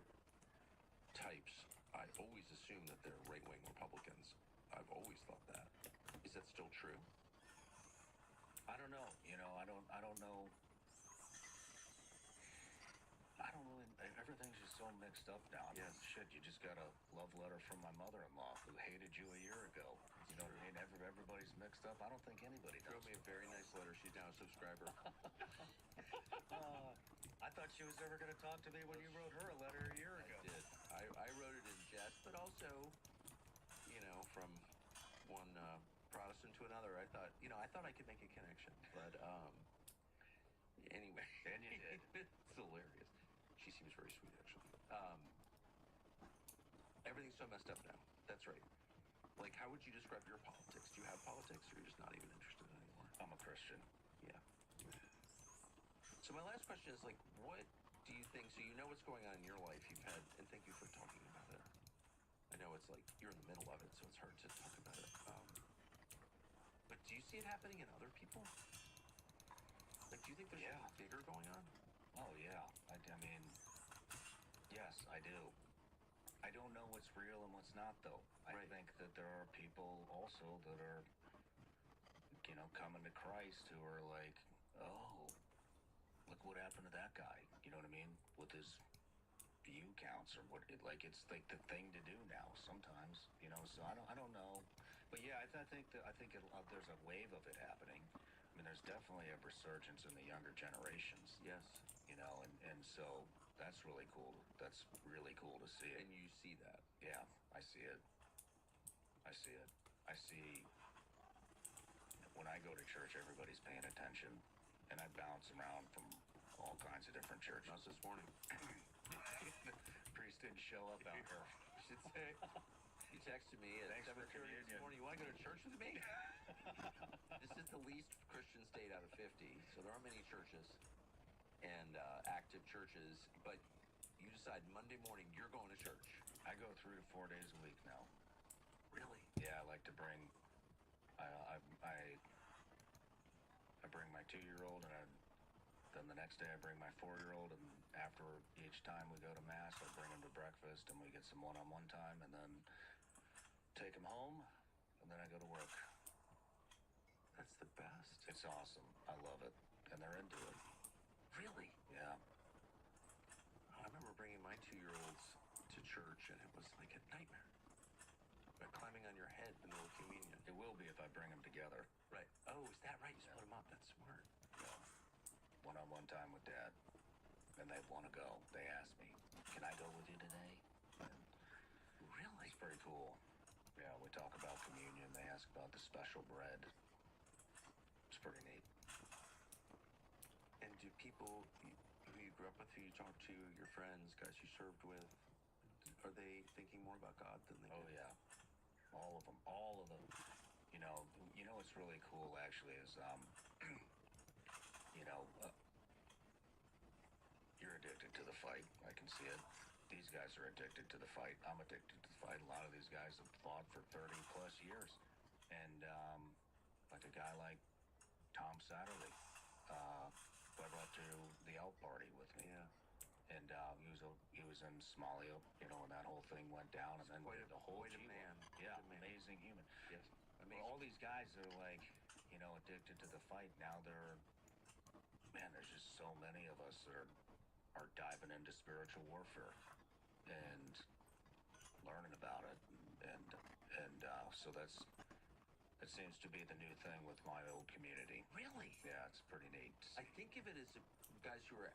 types, I always assume that they're right-wing Republicans. I've always thought that. Is that still true? I don't know. You know, I don't know. I don't really. Everything's just so mixed up now. I mean, Yes. shit, you just got a love letter from my mother-in-law who hated you a year ago. You know what I mean? Everybody's mixed up. I don't think anybody Wrote does. me a very nice letter. She's now a subscriber. I thought she was ever going to talk to me when you wrote her a letter a year I ago. did. I wrote it in jest, but also, you know, from one Protestant to another, I thought I could make a connection. But anyway, And you did. It's hilarious. She seems very sweet, actually. Everything's so messed up now. That's right. Like, how would you describe your politics? Do you have politics, or you're just not even interested anymore? I'm a Christian. Yeah. So my last question is, like, what do you think? So you know what's going on in your life. You've had, and thank you for talking about it. I know it's like you're in the middle of it, so it's hard to talk about it. But do you see it happening in other people? Like, do you think there's Yeah. something bigger going on? Oh, yeah. I mean, yes, I do. I don't know what's real and what's not, though. I Right. think that there are people also that are, you know, coming to Christ who are like, oh, look what happened to that guy. You know what I mean? With his view counts or what it's like the thing to do now sometimes, you know. So I don't know. But yeah, I think there's a wave of it happening. I mean, there's definitely a resurgence in the younger generations. Yes. You know, and so that's really cool. That's really cool to see it. And you see that. Yeah, I see it. I see it. I see when I go to church, everybody's paying attention, and I bounce around from all kinds of different churches. Not this morning. Priest didn't show up out here. You should say. He texted me at Thanks for 7:30 this communion. morning. You want to go to church with me? This is the least Christian state out of 50, so there aren't many churches and active churches. But you decide Monday morning you're going to church. I go 3 to 4 days a week now. Really? Yeah, I like to bring. I bring my 2-year-old, and then the next day I bring my 4-year-old, and after each time we go to mass, I bring him to breakfast, and we get some one-on-one time, and then take him home, and then I go to work. That's the best. It's awesome. I love it, and they're into it. Really? Yeah. I remember bringing my 2-year-olds to church, and it was like a nightmare. Like climbing on your head in the middle of communion. It will be if I bring them together. Right. Oh, is that right? You split them up. That's smart. Yeah. One-on-one time with Dad, and they want to go. They ask me, "Can I go with you today?" And Really? it's pretty cool. Yeah, we talk about communion. They ask about the special bread. It's pretty neat. And do people who you grew up with, who you talked to, your friends, guys you served with, are they thinking more about God than they Oh did? yeah, all of them. All of them. You know what's really cool actually is, you know, you're addicted to the fight. I can see it. These guys are addicted to the fight. I'm addicted to the fight. A lot of these guys have fought for 30 plus years, and like a guy like Tom Satterley, who I brought to the out party with me. Yeah. And he was in Somalia, you know, when that whole thing went down, and then Quite the whole a G1. man. Yeah, Quite a man. amazing upsetting human. Yes. Well, all these guys are like, addicted to the fight. Now there's just so many of us that are diving into spiritual warfare and learning about it, and so that seems to be the new thing with my old community. Really? Yeah, it's pretty neat. I think of it as guys who are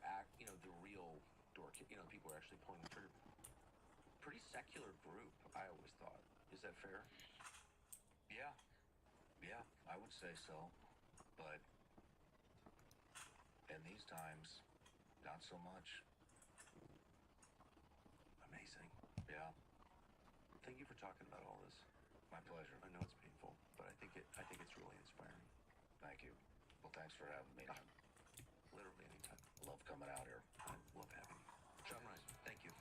the real dork. People are actually pulling the trigger. Pretty secular group, I always thought. Is that fair? Yeah, I would say so. But in these times, not so much. Amazing. Yeah. Thank you for talking about all this. My pleasure. I know it's painful, but I think it's really inspiring. Thank you. Well, thanks for having me. Literally anytime. I love coming out here. I love having you. John Rice, thank you.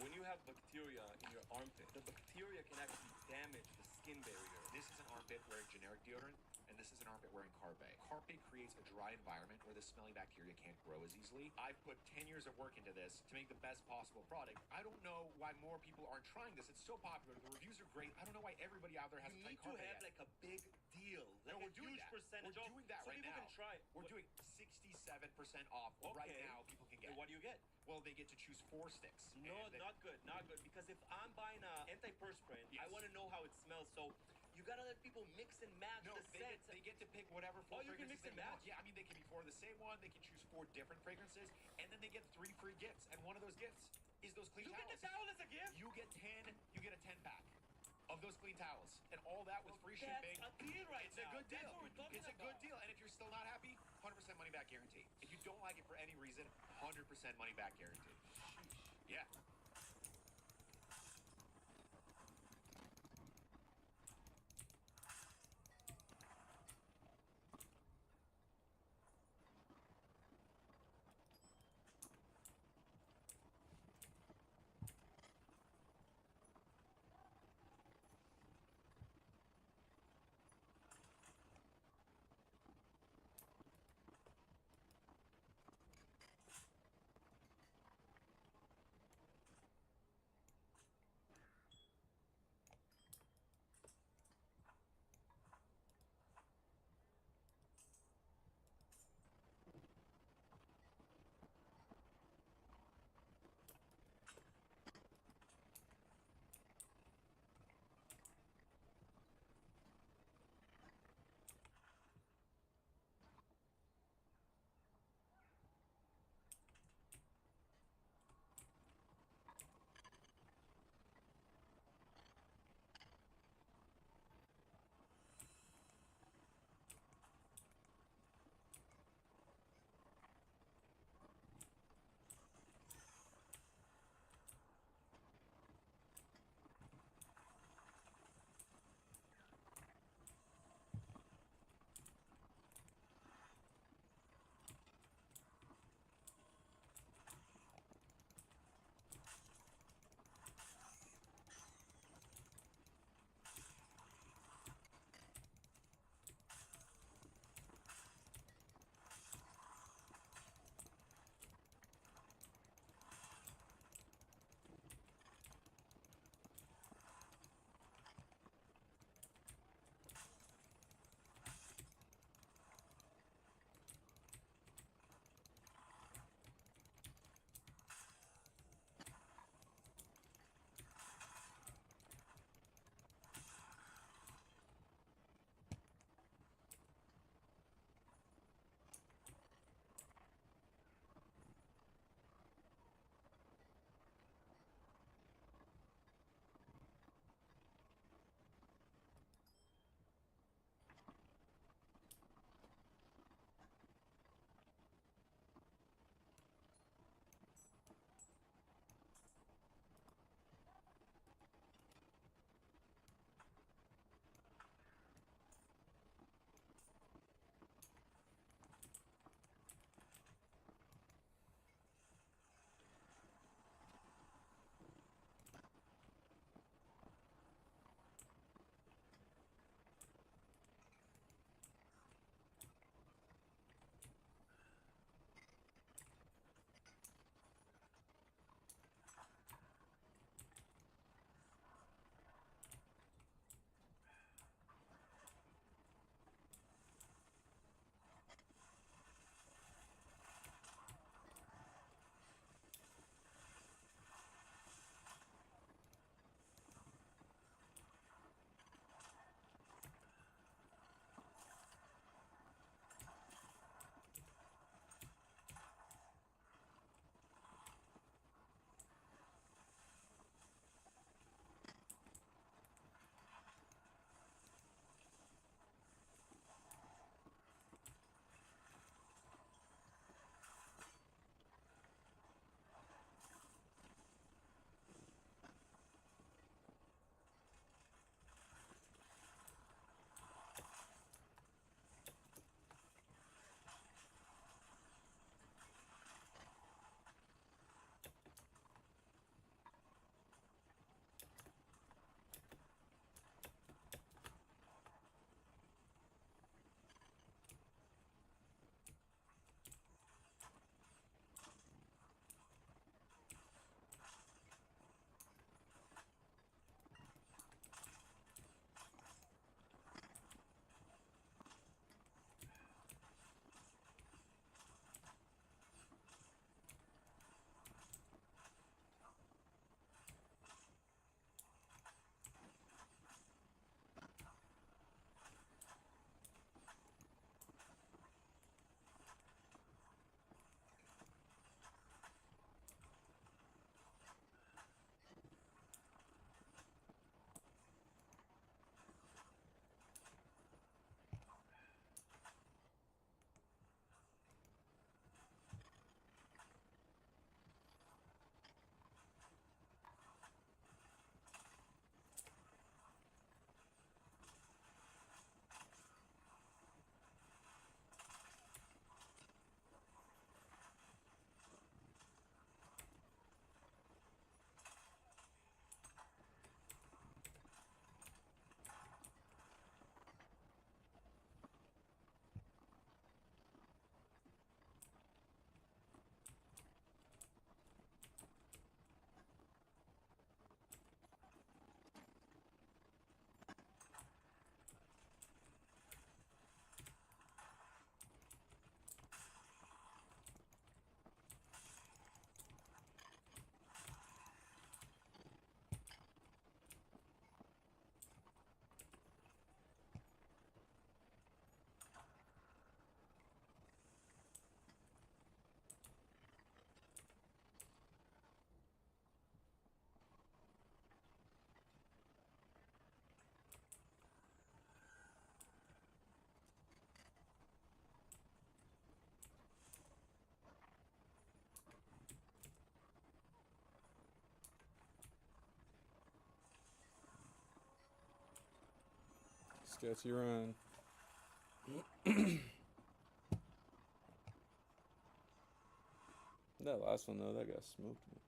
When you have bacteria in your armpit, the bacteria can actually damage the skin barrier. This is an armpit wearing generic deodorant, and this is an armpit wearing Carpe. Carpe creates a dry environment where the smelly bacteria can't grow as easily. I've put 10 years of work into this to make the best possible product. I don't know why more people aren't trying this. It's so popular. The reviews are great. I don't know why everybody out there hasn't tried Carpe yet. like a big deal. No, we're doing that. Percentage We're doing that so right people now. can try it. We're doing 67% off right now. People can get. And what do you get? Well, they get to choose 4 sticks. No, And they- not good. Because if I'm buying a antiperspirant, I Yes. want to know how it smells. So you gotta let people mix and match No, the they scents. get to pick whatever 4 Oh, you can fragrances mix and they want. match? Yeah, I mean, they can be 4 of the same one. They can choose 4 different fragrances, and then they get 3 free gifts. And one of those gifts is those clean You towels. get the towel as a gift? You get 10. You get a 10-pack of those clean towels, and all that with free That's shipping. a deal right It's now. a good deal. That's what we're talking It's a about. good deal. And if you're still not happy, 100% money back guarantee. If you don't like it for any reason, 100% money back guarantee. Yeah. Sketchy run. That last one though, that guy smoked me.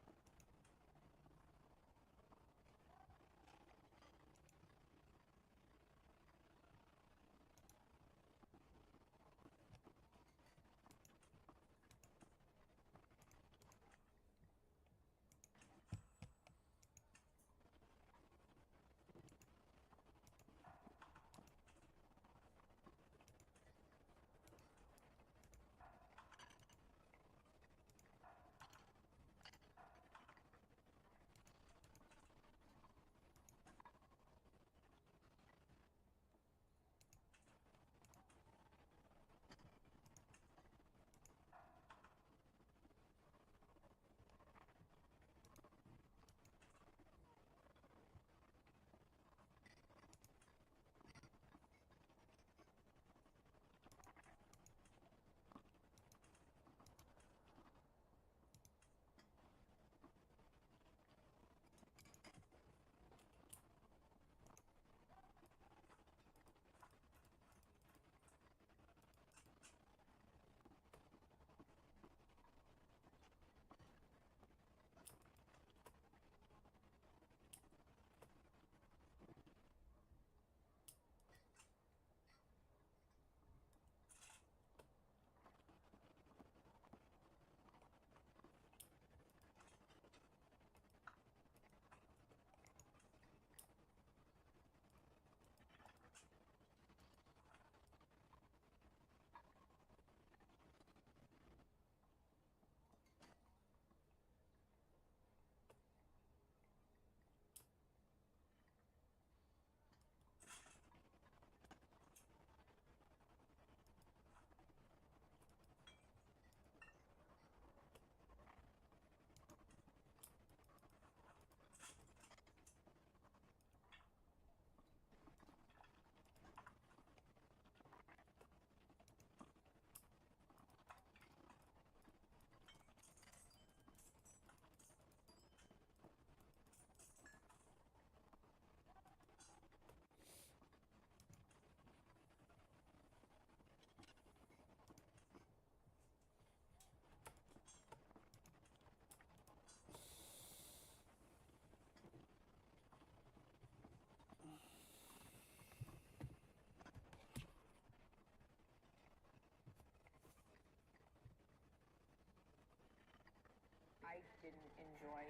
I didn't enjoy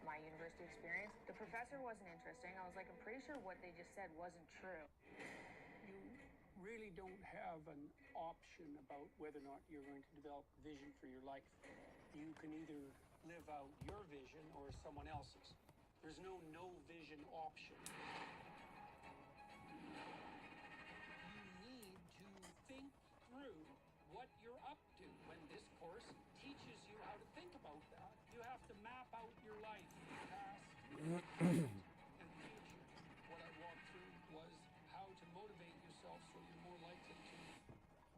my university experience. The professor wasn't interesting. I was like, I'm pretty sure what they just said wasn't true. You really don't have an option about whether or not you're going to develop vision for your life. You can either live out your vision or someone else's. There's no vision option. You need to think through what you're up to when this course teaches you how to think about that. You have to map out your life, past, present, and future. What I walked through was how to motivate yourself so you're more likely to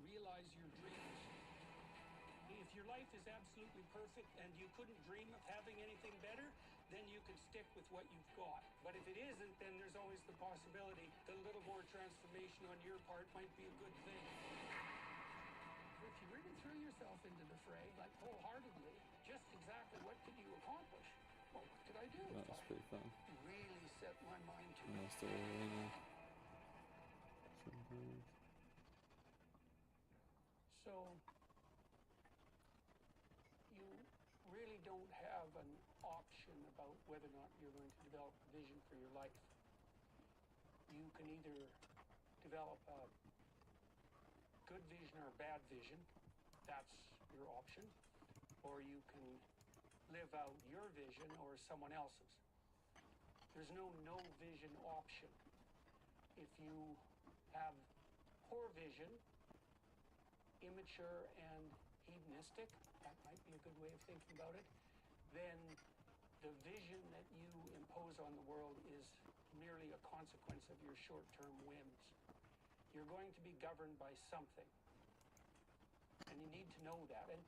realize your dreams. If your life is absolutely perfect and you couldn't dream of having anything better, then you could stick with what you've got. But if it isn't, then there's always the possibility that a little more transformation on your part might be a good thing. If you really threw yourself into the fray, like wholeheartedly, just exactly what could you accomplish? Well, what could I do? That was pretty fun. Really set my mind to it. Nice to arena. So, you really don't have an option about whether or not you're going to develop a vision for your life. You can either develop a good vision or a bad vision. That's your option. Or you can live out your vision or someone else's. There's no vision option. If you have poor vision, immature and hedonistic, that might be a good way of thinking about it, then the vision that you impose on the world is merely a consequence of your short-term whims. You're going to be governed by something. And you need to know that. And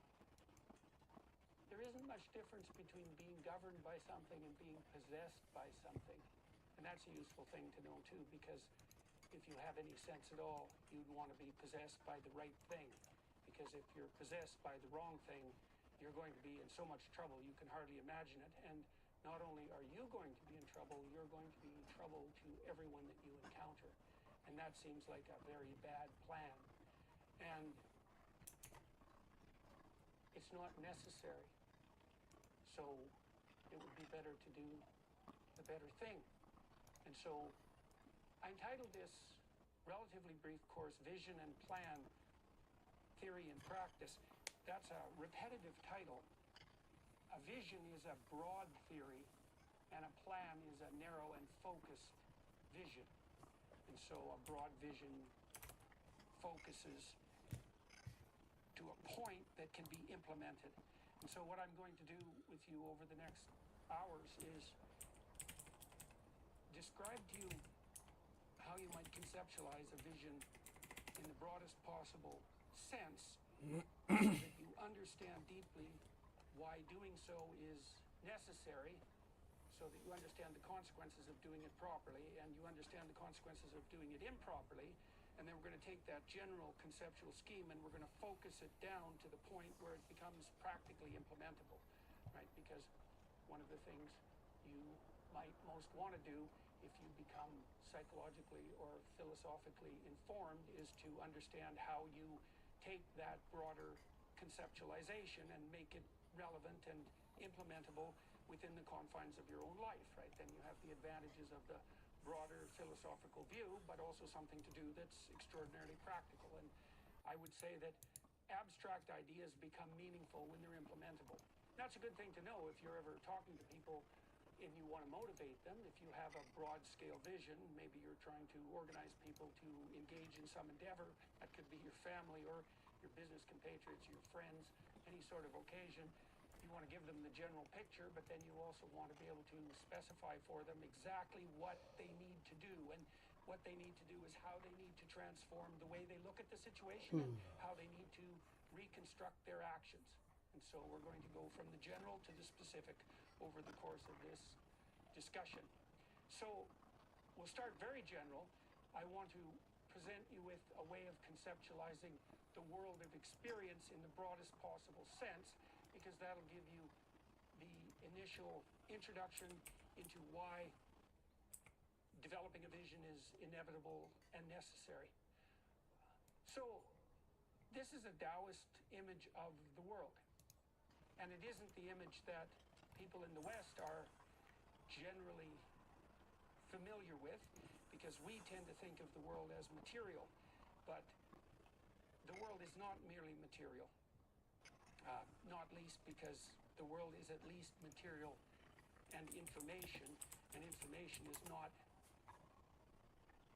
there isn't much difference between being governed by something and being possessed by something. And that's a useful thing to know too, because if you have any sense at all, you'd want to be possessed by the right thing. Because if you're possessed by the wrong thing, you're going to be in so much trouble you can hardly imagine it. And not only are you going to be in trouble, you're going to be in trouble to everyone that you encounter. And that seems like a very bad plan. And it's not necessary. So it would be better to do the better thing. And so I entitled this relatively brief course, Vision and Plan, Theory and Practice. That's a repetitive title. A vision is a broad theory, and a plan is a narrow and focused vision. And so a broad vision focuses to a point that can be implemented. And so what I'm going to do with you over the next hours is describe to you how you might conceptualize a vision in the broadest possible sense so that you understand deeply why doing so is necessary, so that you understand the consequences of doing it properly, and you understand the consequences of doing it improperly. And then we're going to take that general conceptual scheme and we're going to focus it down to the point where it becomes practically implementable, right? Because one of the things you might most want to do if you become psychologically or philosophically informed is to understand how you take that broader conceptualization and make it relevant and implementable within the confines of your own life, right? Then you have the advantages of the broader philosophical view, but also something to do that's extraordinarily practical. And I would say that abstract ideas become meaningful when they're implementable. That's a good thing to know if you're ever talking to people and you want to motivate them. If you have a broad scale vision, maybe you're trying to organize people to engage in some endeavor, that could be your family or your business compatriots, your friends, any sort of occasion. You want to give them the general picture, but then you also want to be able to specify for them exactly what they need to do. And what they need to do is how they need to transform the way they look at the situation and how they need to reconstruct their actions. And so we're going to go from the general to the specific over the course of this discussion. So we'll start very general. I want to present you with a way of conceptualizing the world of experience in the broadest possible sense, because that'll give you the initial introduction into why developing a vision is inevitable and necessary. So this is a Taoist image of the world. And it isn't the image that people in the West are generally familiar with, because we tend to think of the world as material. But the world is not merely material, not least because the world is at least material and information is not,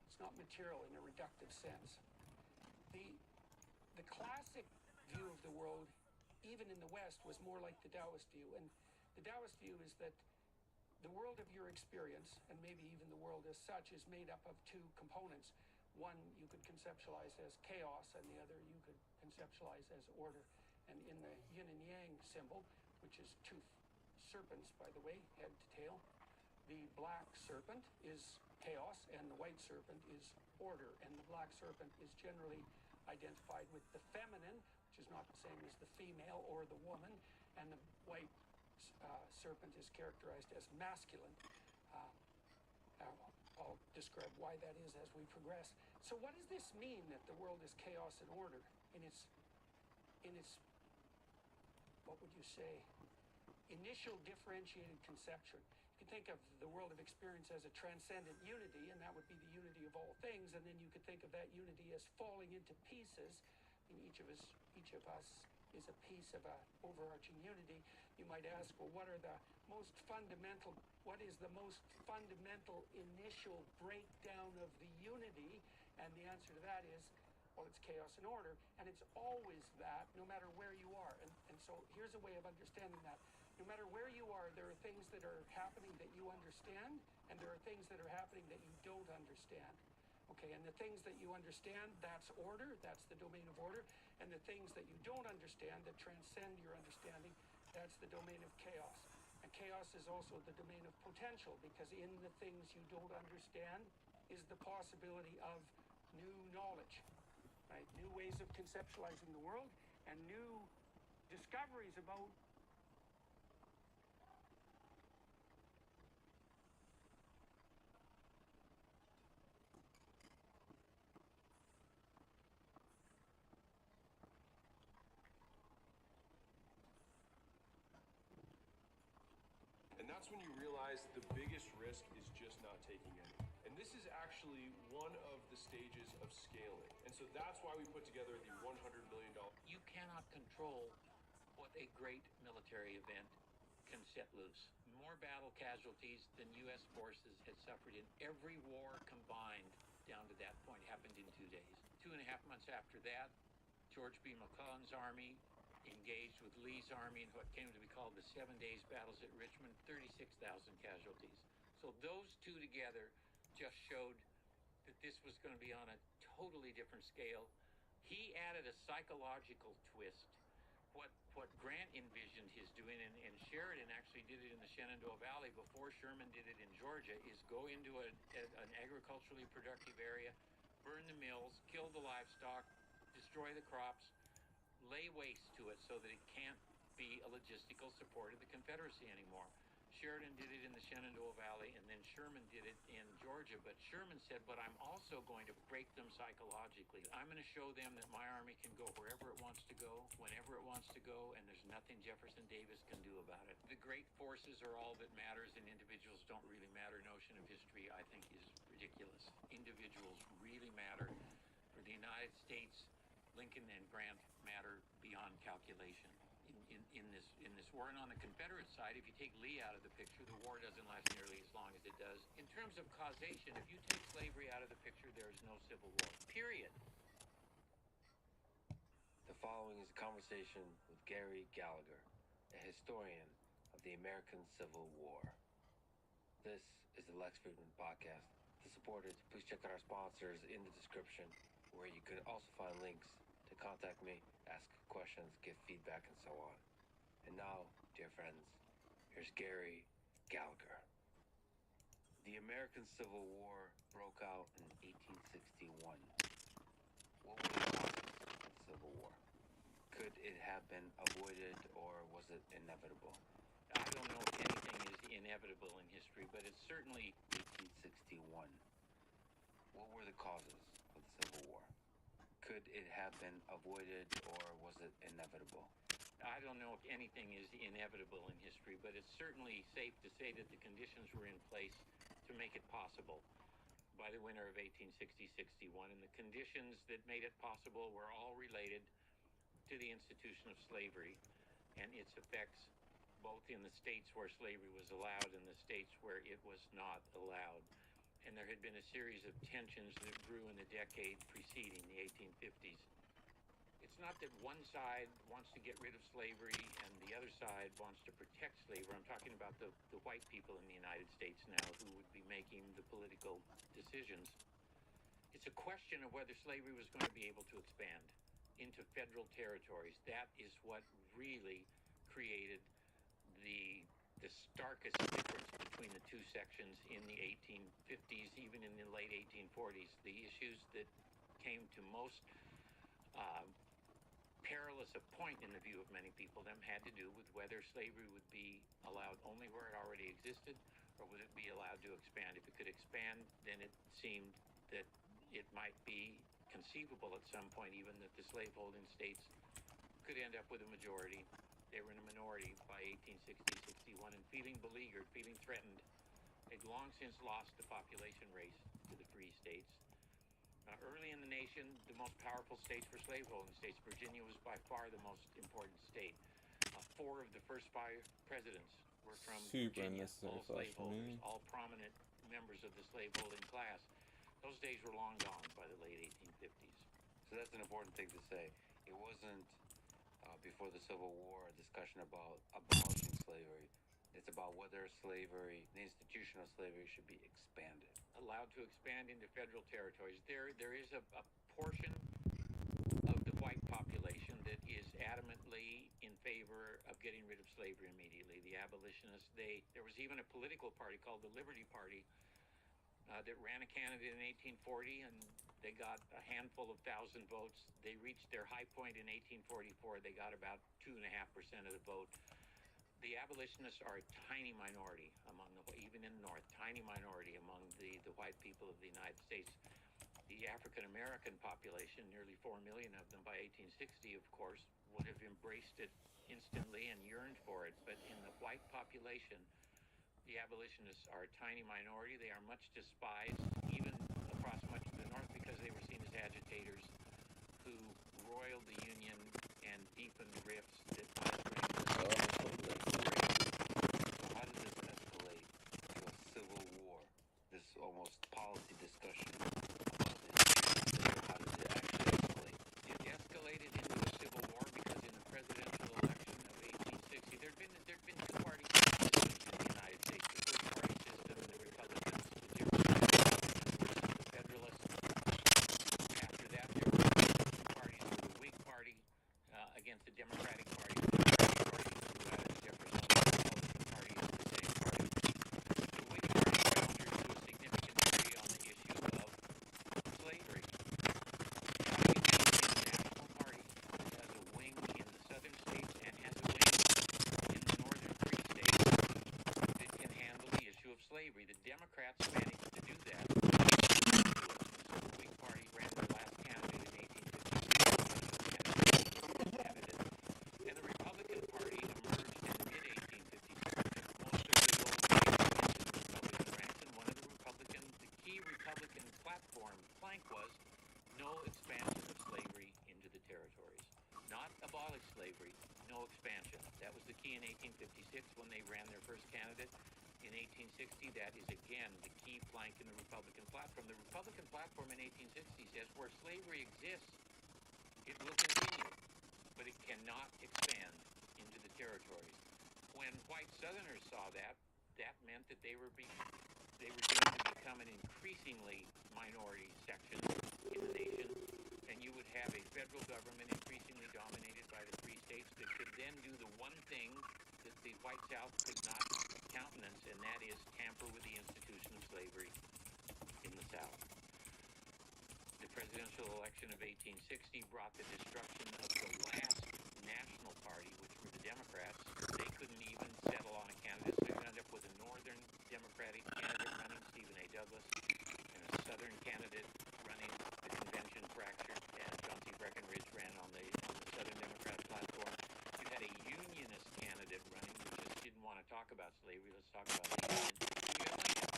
it's not material in a reductive sense. The classic view of the world, even in the West, was more like the Taoist view. And the Taoist view is that the world of your experience, and maybe even the world as such, is made up of two components. One you could conceptualize as chaos, and the other you could conceptualize as order. And in the yin and yang symbol, which is two serpents, by the way, head to tail, the black serpent is chaos and the white serpent is order. And the black serpent is generally identified with the feminine, which is not the same as the female or the woman, and the white serpent is characterized as masculine. I'll describe why that is as we progress. So what does this mean, that the world is chaos and order in its what would you say, initial differentiated conception? You could think of the world of experience as a transcendent unity, and that would be the unity of all things. And then you could think of that unity as falling into pieces. And each of us is a piece of an overarching unity. You might ask, well, what is the most fundamental initial breakdown of the unity? And the answer to that is, well, it's chaos and order, and it's always that, no matter where you are. And so here's a way of understanding that. No matter where you are, there are things that are happening that you understand, and there are things that are happening that you don't understand. Okay, and the things that you understand, that's order, that's the domain of order, and the things that you don't understand, that transcend your understanding, that's the domain of chaos. And chaos is also the domain of potential, because in the things you don't understand, is the possibility of new knowledge, right? New ways of conceptualizing the world and new discoveries about And that's when you realize the biggest risk is just not taking any. And this is actually one of the stages of scaling. And so that's why we put together the $100 million. You cannot control what a great military event can set loose. More battle casualties than U.S. forces had suffered in every war combined down to that point happened in 2 days. 2.5 months after that, George B. McClellan's army engaged with Lee's army in what came to be called the 7 Days Battles at Richmond, 36,000 casualties. So those two together just showed that this was going to be on a totally different scale. He added a psychological twist. What Grant envisioned his doing, and Sheridan actually did it in the Shenandoah Valley before Sherman did it in Georgia, is go into an agriculturally productive area, burn the mills, kill the livestock, destroy the crops, lay waste to it so that it can't be a logistical support of the Confederacy anymore. Sheridan did it in the Shenandoah Valley, and then Sherman did it in Georgia. But Sherman said, but I'm also going to break them psychologically. I'm going to show them that my army can go wherever it wants to go, whenever it wants to go, and there's nothing Jefferson Davis can do about it. The great forces are all that matters, and individuals don't really matter. Notion of history, I think, is ridiculous. Individuals really matter. For the United States, Lincoln and Grant matter beyond calculation in this war. And on the Confederate side, if you take Lee out of the picture, the war doesn't last nearly as long as it does. In terms of causation, if you take slavery out of the picture, there is no Civil War. Period. The following is a conversation with Gary Gallagher, a historian of the American Civil War. This is the Lex Friedman Podcast. To support it, please check out our sponsors in the description, where you could also find links to contact me, ask questions, give feedback, and so on. And now, dear friends, here's Gary Gallagher. The American Civil War broke out in 1861. What were the causes of the Civil War? Could it have been avoided, or was it inevitable? I don't know if anything is inevitable in history, but it's certainly 1861. What were the causes of the Civil War? Could it have been avoided, or was it inevitable? I don't know if anything is inevitable in history, but it's certainly safe to say that the conditions were in place to make it possible by the winter of 1860-61. And the conditions that made it possible were all related to the institution of slavery and its effects both in the states where slavery was allowed and the states where it was not allowed. And there had been a series of tensions that grew in the decade preceding the 1850s. It's not that one side wants to get rid of slavery and the other side wants to protect slavery. I'm talking about the white people in the United States now who would be making the political decisions. It's a question of whether slavery was going to be able to expand into federal territories. That is what really created the starkest difference between the two sections in the 1850s, even in the late 1840s. The issues that came to most perilous a point in the view of many people then had to do with whether slavery would be allowed only where it already existed, or would it be allowed to expand. If it could expand, then it seemed that it might be conceivable at some point even that the slaveholding states could end up with a majority. They were in a minority by 1860-61, and feeling beleaguered, feeling threatened, they'd long since lost the population race to the free states. Early in the nation, the most powerful states were slaveholding states. Virginia was by far the most important state. 4 of the first 5 presidents were from Virginia, all slaveholders, all prominent members of the slaveholding class. Those days were long gone by the late 1850s. So that's an important thing to say. It wasn't before the Civil War a discussion about abolishing slavery. It's about whether slavery, the institution of slavery, should be expanded. Allowed to expand into federal territories. There is a portion of the white population that is adamantly in favor of getting rid of slavery immediately. The abolitionists, there was even a political party called the Liberty Party that ran a candidate in 1840, and they got a handful of thousand votes. They reached their high point in 1844. They got about 2.5% of the vote. The abolitionists are a tiny minority among even in the North, tiny minority among the white people of the United States. The African American population, nearly 4 million of them by 1860, of course, would have embraced it instantly and yearned for it. But in the white population, the abolitionists are a tiny minority. They are much despised, even across much of the North, because they were seen as agitators who roiled the Union and deepened rifts that might bring how did this escalate to a civil war? This almost policy discussion. How did it actually escalate? It escalated into a civil war because in the presidential election of 1860, there'd been two-party systems in the United States. The first-party system, the Republicans, the Federalists. After that, there were two parties, the Whig Party against the Democratic Party. The Democratic Party, who had Jefferson, the Republican Party is the same party. The Whig Party foundered to a significant degree on the issue of slavery. National Party has a wing in the southern states and has a wing in the northern free states that can handle the issue of slavery. The Democrats managed to do that. So the Whig Party ran their last candidate in 1856. And the Republican Party emerged in mid-1856. Most of the old Republican ranks, and one of the key Republican platform plank was no expansion of slavery into the territories. Not abolish slavery, no expansion. That was the key in 1856 when they ran their first candidate. In 1860, that is again the key plank in the Republican platform. The Republican platform in 1860 says where slavery exists, it will continue, but it cannot expand into the territories. When white Southerners saw that, that meant that they were going to become an increasingly minority section in the nation, and you would have a federal government increasingly dominated by the free states that could then do the one thing that the white South could not countenance, and that is tamper with the institution of slavery in the South. The presidential election of 1860 brought the destruction of the last national party, which were the Democrats. They couldn't even settle on a candidate, so you ended up with a northern Democratic candidate running, Stephen A. Douglas, and a southern candidate running. The convention fractured, and John C. Breckinridge ran on the Southern Democrat platform. You had a unionist candidate running who just didn't want to talk about slavery. Let's talk about the union. You had Lincoln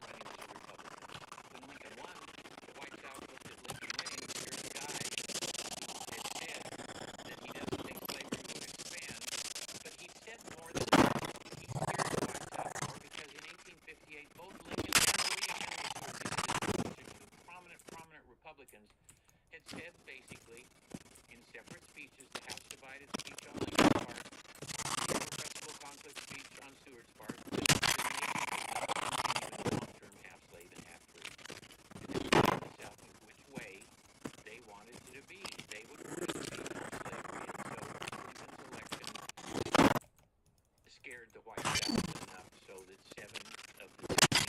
running as a Republican. When Lincoln won, the white South looked at Lincoln winning. Here's a guy that said that he doesn't think slavery would expand, but he said more than that. He scared the white South more because in 1858, both Lincoln and William Henry Seward, prominent Republicans, had said basically in separate speeches, the House divided speech on Lincoln's part, the irrepressible conflict speech on Seward's part, that the nation would continue long-term half slave and half free. And they told the South which way they wanted it to be. They would want it to be no slavery. And so Lincoln's election scared the white South enough so that 7 of the 16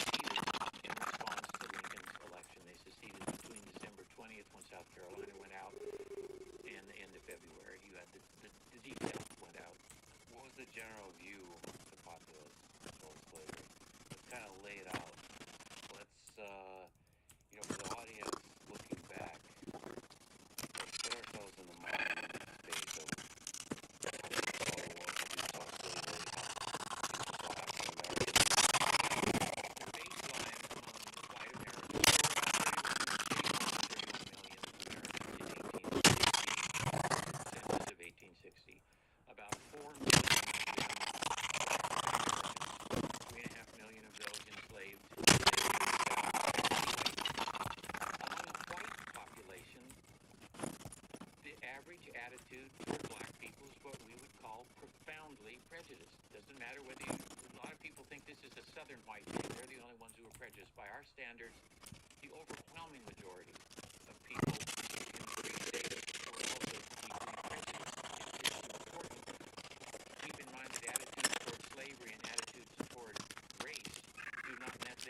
seceded in response to Lincoln's election. They seceded between December 20th, when South Carolina went out, and the end of February. You had the Deep South went out. What was the general view of the populace towards slavery? Let's kind of lay it out. Let's, for the audience looking back, let's put ourselves in the mind space of how we saw the world, how we saw slavery, how we saw African Americans. The baseline among white Americans, there were about 31 million Americans in 1860. About 4 million of them were 3.5 million of those enslaved. Among the white population, the average attitude toward black people is what we would call profoundly prejudiced. Doesn't matter whether a lot of people think this is a southern white thing. They're the only ones who are prejudiced. By our standards, the overwhelming majority of people in the free states are also deeply prejudiced. It's important to keep in mind that attitudes toward slavery and attitudes toward race do not necessarily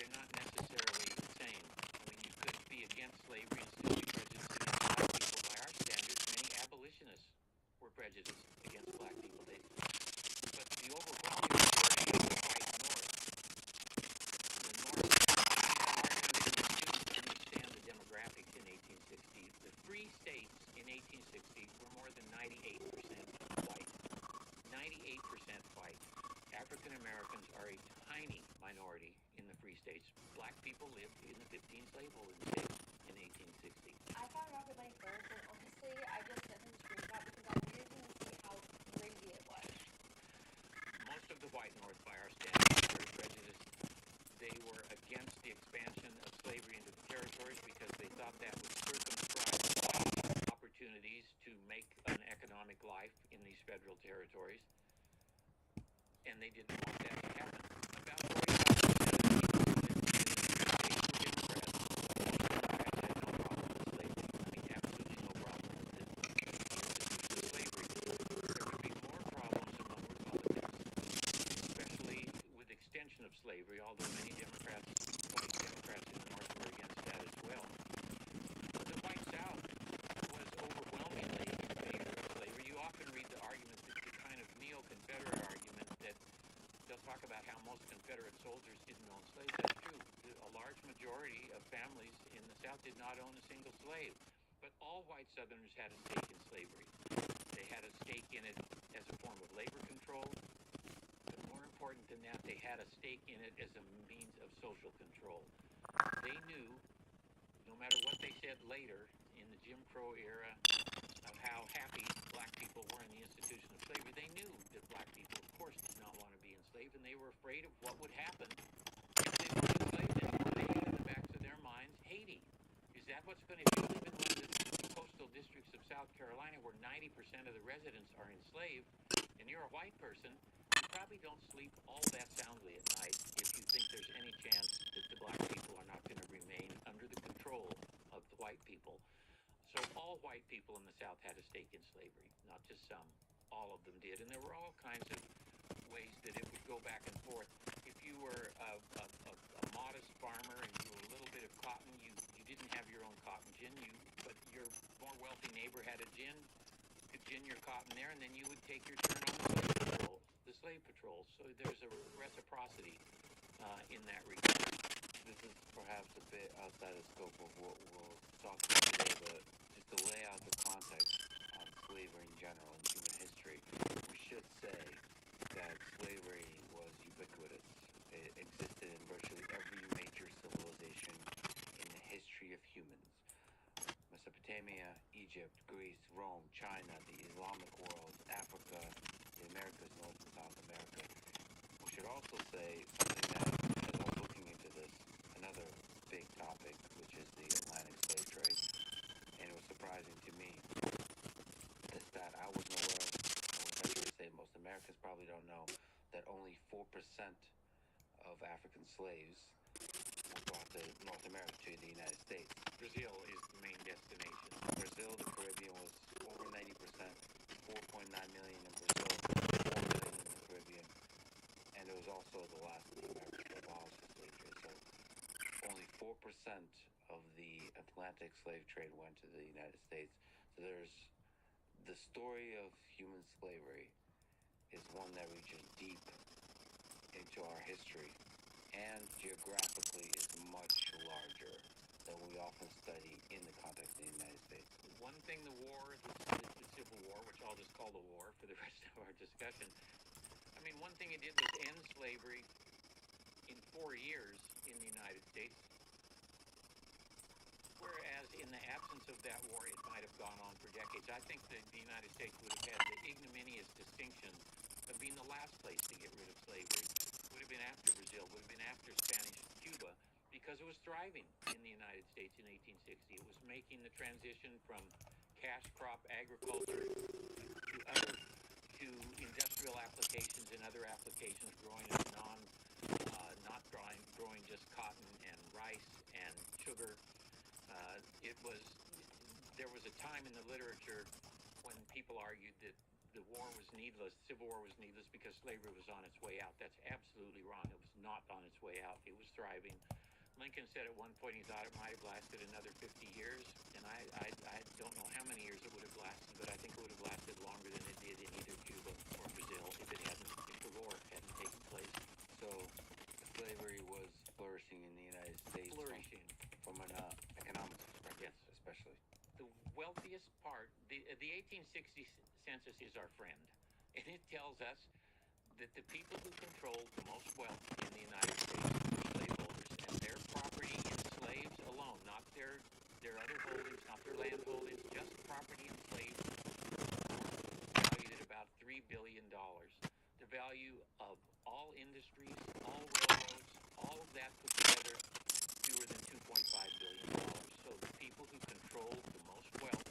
white. African Americans are a tiny minority in the Free States. Black people lived in the 15 slaveholding states in 1860. I thought about it when I first, and honestly, I just sent him a screenshot because I wanted him to see how crazy it was. Most of the white North, by our standards, were prejudiced. They were against the expansion of slavery into the territories because they thought that would circumscribe white opportunities to make an economic life in these federal territories. And they didn't want that to happen. About 45% of the people who lived in the United States were Democrats. Democrats had no problem with slavery. I mean, absolutely no problem with the institution of slavery. There would be more problems among Republicans, especially with extension of slavery, although many Democrats, white Democrats in the North were against that as well. The white South was overwhelmingly in favor of slavery. You often read the argument, the kind of neo-Confederate argument, that they'll talk about how most Confederate soldiers didn't own slaves. That's true. A large majority of families in the South did not own a single slave. But all white Southerners had a stake in slavery. They had a stake in it as a form of labor control. But more important than that, they had a stake in it as a means of social control. They knew, no matter what they said later in the Jim Crow era, of how happy black people were in the institution of slavery, they knew that black people, of course, did not want to be enslaved, and they were afraid of what would happen if they were enslaved anymore. They had in the backs of their minds Haiti. Is that what's going to, if you live in one of the coastal districts of South Carolina where 90% of the residents are enslaved, and you're a white person, you probably don't sleep all that soundly at night if you think there's any chance that the black people are not going to remain under the control of the white people. So all white people in the South had a stake in slavery, not just some. All of them did. And there were all kinds of ways that it would go back and forth. If you were a modest farmer and you grew a little bit of cotton, you didn't have your own cotton gin, but your more wealthy neighbor had a gin, you could gin your cotton there, and then you would take your turn on the slave patrol. So there's a reciprocity in that regard. This is perhaps a bit outside the scope of what we'll talk about today, but just to lay out the context on slavery in general in human history, we should say that slavery was ubiquitous. It existed in virtually every major civilization in the history of humans. Mesopotamia, Egypt, Greece, Rome, China, the Islamic world, Africa, the Americas, North and South America. We should also say something that, as I was looking into this, another big topic, which is the Atlantic slave trade. And it was surprising to me, the stat I wasn't aware of, which I should say most Americans probably don't know, that only 4% of African slaves were brought to North America, to the United States. Brazil is the main destination. Brazil, the Caribbean was over 90%, 4.9 million in Brazil, 4 million in the Caribbean, and it was also the last of the Americas to abolish the slave trade. So only 4% of the Atlantic slave trade went to the United States. So there's the story of human slavery is one that reaches deep into our history and geographically is much larger than we often study in the context of the United States. One thing the Civil War, which I'll just call the war for the rest of our discussion, I mean, one thing it did was end slavery in 4 years in the United States, whereas in the absence of that war, it might have gone on for decades. I think that the United States would have had the ignominious distinction of being the last place to get rid of slavery. Would have been after Brazil, would have been after Spanish Cuba, because it was thriving in the United States in 1860. It was making the transition from cash crop agriculture to industrial applications and other applications, growing not growing just cotton and rice and sugar. There was a time in the literature when people argued that the war was needless, Civil War was needless because slavery was on its way out. That's absolutely wrong. It was not on its way out. It was thriving. Lincoln said at one point he thought it might have lasted another 50 years, and I don't know how many years it would have lasted, but I think it would have lasted longer than it did in either Cuba or Brazil if the war hadn't taken place. So slavery was flourishing in the United States. Flourishing. From an economic perspective, yes. Especially. The wealthiest part, the 1860 census is our friend, and it tells us that the people who controlled the most wealth in the United States were slaveholders, and their property in slaves alone, not their other holdings, not their land holdings, just property in slaves, valued at about $3 billion. The value of all industries, all railroads, all of that put together, fewer than $2.5 billion. So the people who controlled the most wealth,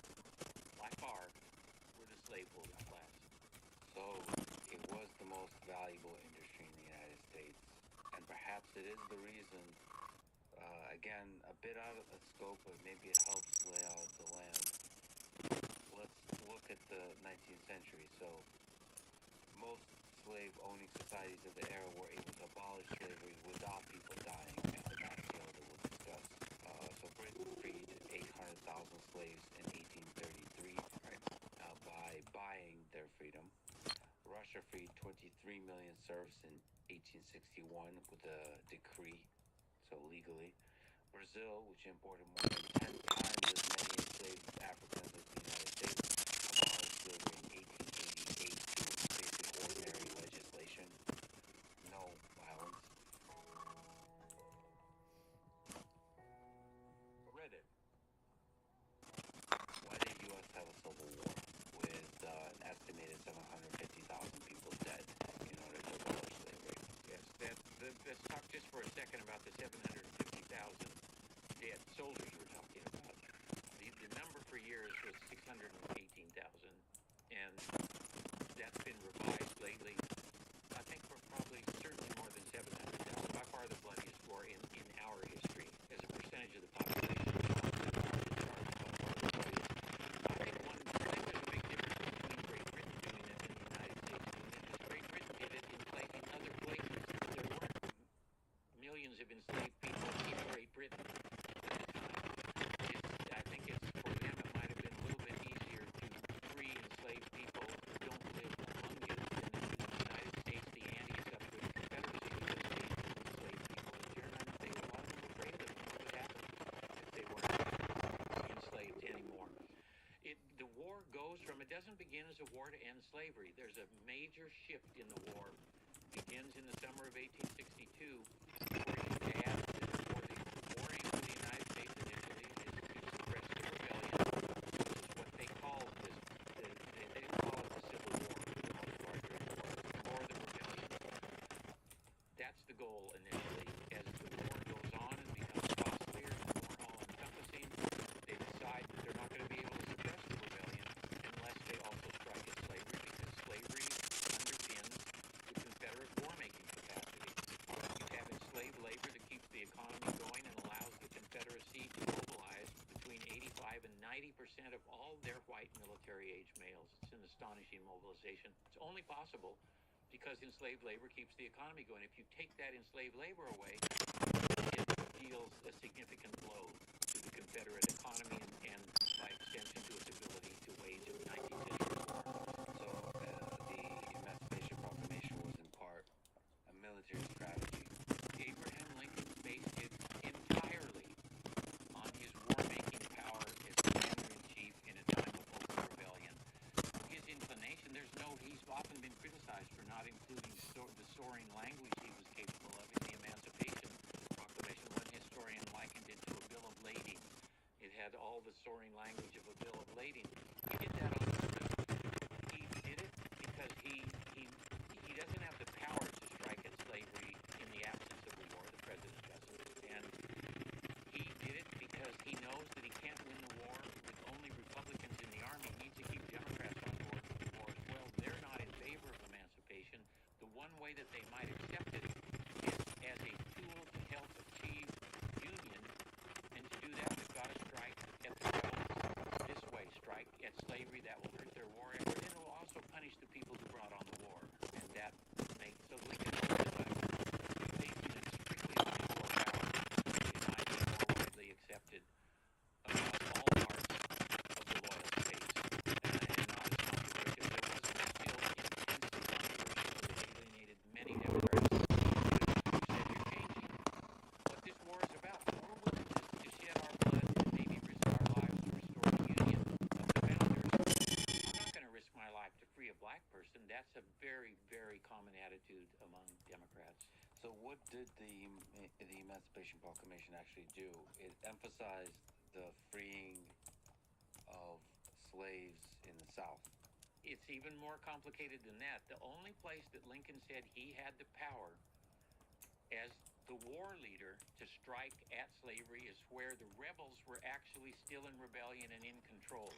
by far, were the slaveholding class. So it was the most valuable industry in the United States, and perhaps it is the reason, again, a bit out of scope, but maybe it helps lay out the land. Let's look at the 19th century. So most slave-owning societies of the era were able to abolish slavery without people dying at a mass scale that we'll discuss. So Britain freed 800,000 slaves in 1833 by buying their freedom. Russia freed 23 million serfs in 1861 with a decree, so legally. Brazil, which imported more than 10 times as many enslaved Africans as the United States, abolished slavery in 1888 through basic ordinary legislation. No violence. Reddit. Why did the U.S. have a civil war with an estimated 750,000 people dead in order to abolish slavery? Yes, let's talk just for a second about the 750,000 dead soldiers you were talking about. The number for years was 618,000, and that's been revised lately. I think we're probably certainly more than 700,000. By far the bloodiest war in our history as a percentage of the population. I think there's a big difference between Great Britain doing this and the United States doing it. Great Britain did it in other places. There weren't millions of enslaved people in Great Britain at the time. I think for them it might have been a little bit easier to free enslaved people who don't live among you than in the United States. The ante is up with the Confederacy because they enslaved people in Germany. A lot of them were afraid of them. What would happen if they weren't enslaved anymore? The war goes from, it doesn't begin as a war to end slavery. There's a major shift in the war. It begins in the summer of 1862, where you add for the war aimed for the United States initially is to suppress the rebellion. This is what they called this. They didn't call it the Civil War for the most part. It was the War of the Rebellion. That's the goal initially. As the war goes on and becomes costlier and more all-encompassing, they decide that they're not going to be able to suppress the rebellion unless they also strike at slavery, because slavery underpins the Confederate war-making capacity. You have enslaved labor that keeps the economy going and allows the Confederacy to mobilize between 85 and 90% of all their white military-age males. It's an astonishing mobilization. It's only possible because enslaved labor keeps the economy going. If you take that enslaved labor away, it deals a significant blow to the Confederate economy and by extension to its ability to wage a 19th century war. So the Emancipation Proclamation was in part a military strategy. Abraham Lincoln based it entirely on his war-making power as commander-in-chief in a time of open rebellion. His inclination, he's often been criticized for not including the soaring language he was capable of in the Emancipation Proclamation. One historian likened it to a bill of lading. It had all the soaring language of a bill of lading. He did that on purpose. He did it because he doesn't have the power to strike at slavery in the absence of a war. The president doesn't. And he did it because he knows that he can't win the war with only Republicans in the army. He needs to keep Democrats on board with the war as well. They're not in favor of emancipation. The one way that they might accept it is as a tool to help achieve union. And to do that, they've got to strike at the rebels this way. Strike at slavery. That will hurt their war effort. And it will also punish the people who brought on the war. And that makes so Lincoln based in it strictly on his war power. It might be more widely accepted all parts of the loyal states, and not as controversial. It wasn't still intensely controversial. It alienated many Democrats who said, you're changing what this war is about. We're willing to shed our blood and maybe risk our lives to restore the union of the founders. I'm not going to risk my life to free a black person. That's among Democrats. So what did the Emancipation Proclamation actually do? It emphasized the freeing of slaves in the South. It's even more complicated than that. The only place that Lincoln said he had the power as the war leader to strike at slavery is where the rebels were actually still in rebellion and in control.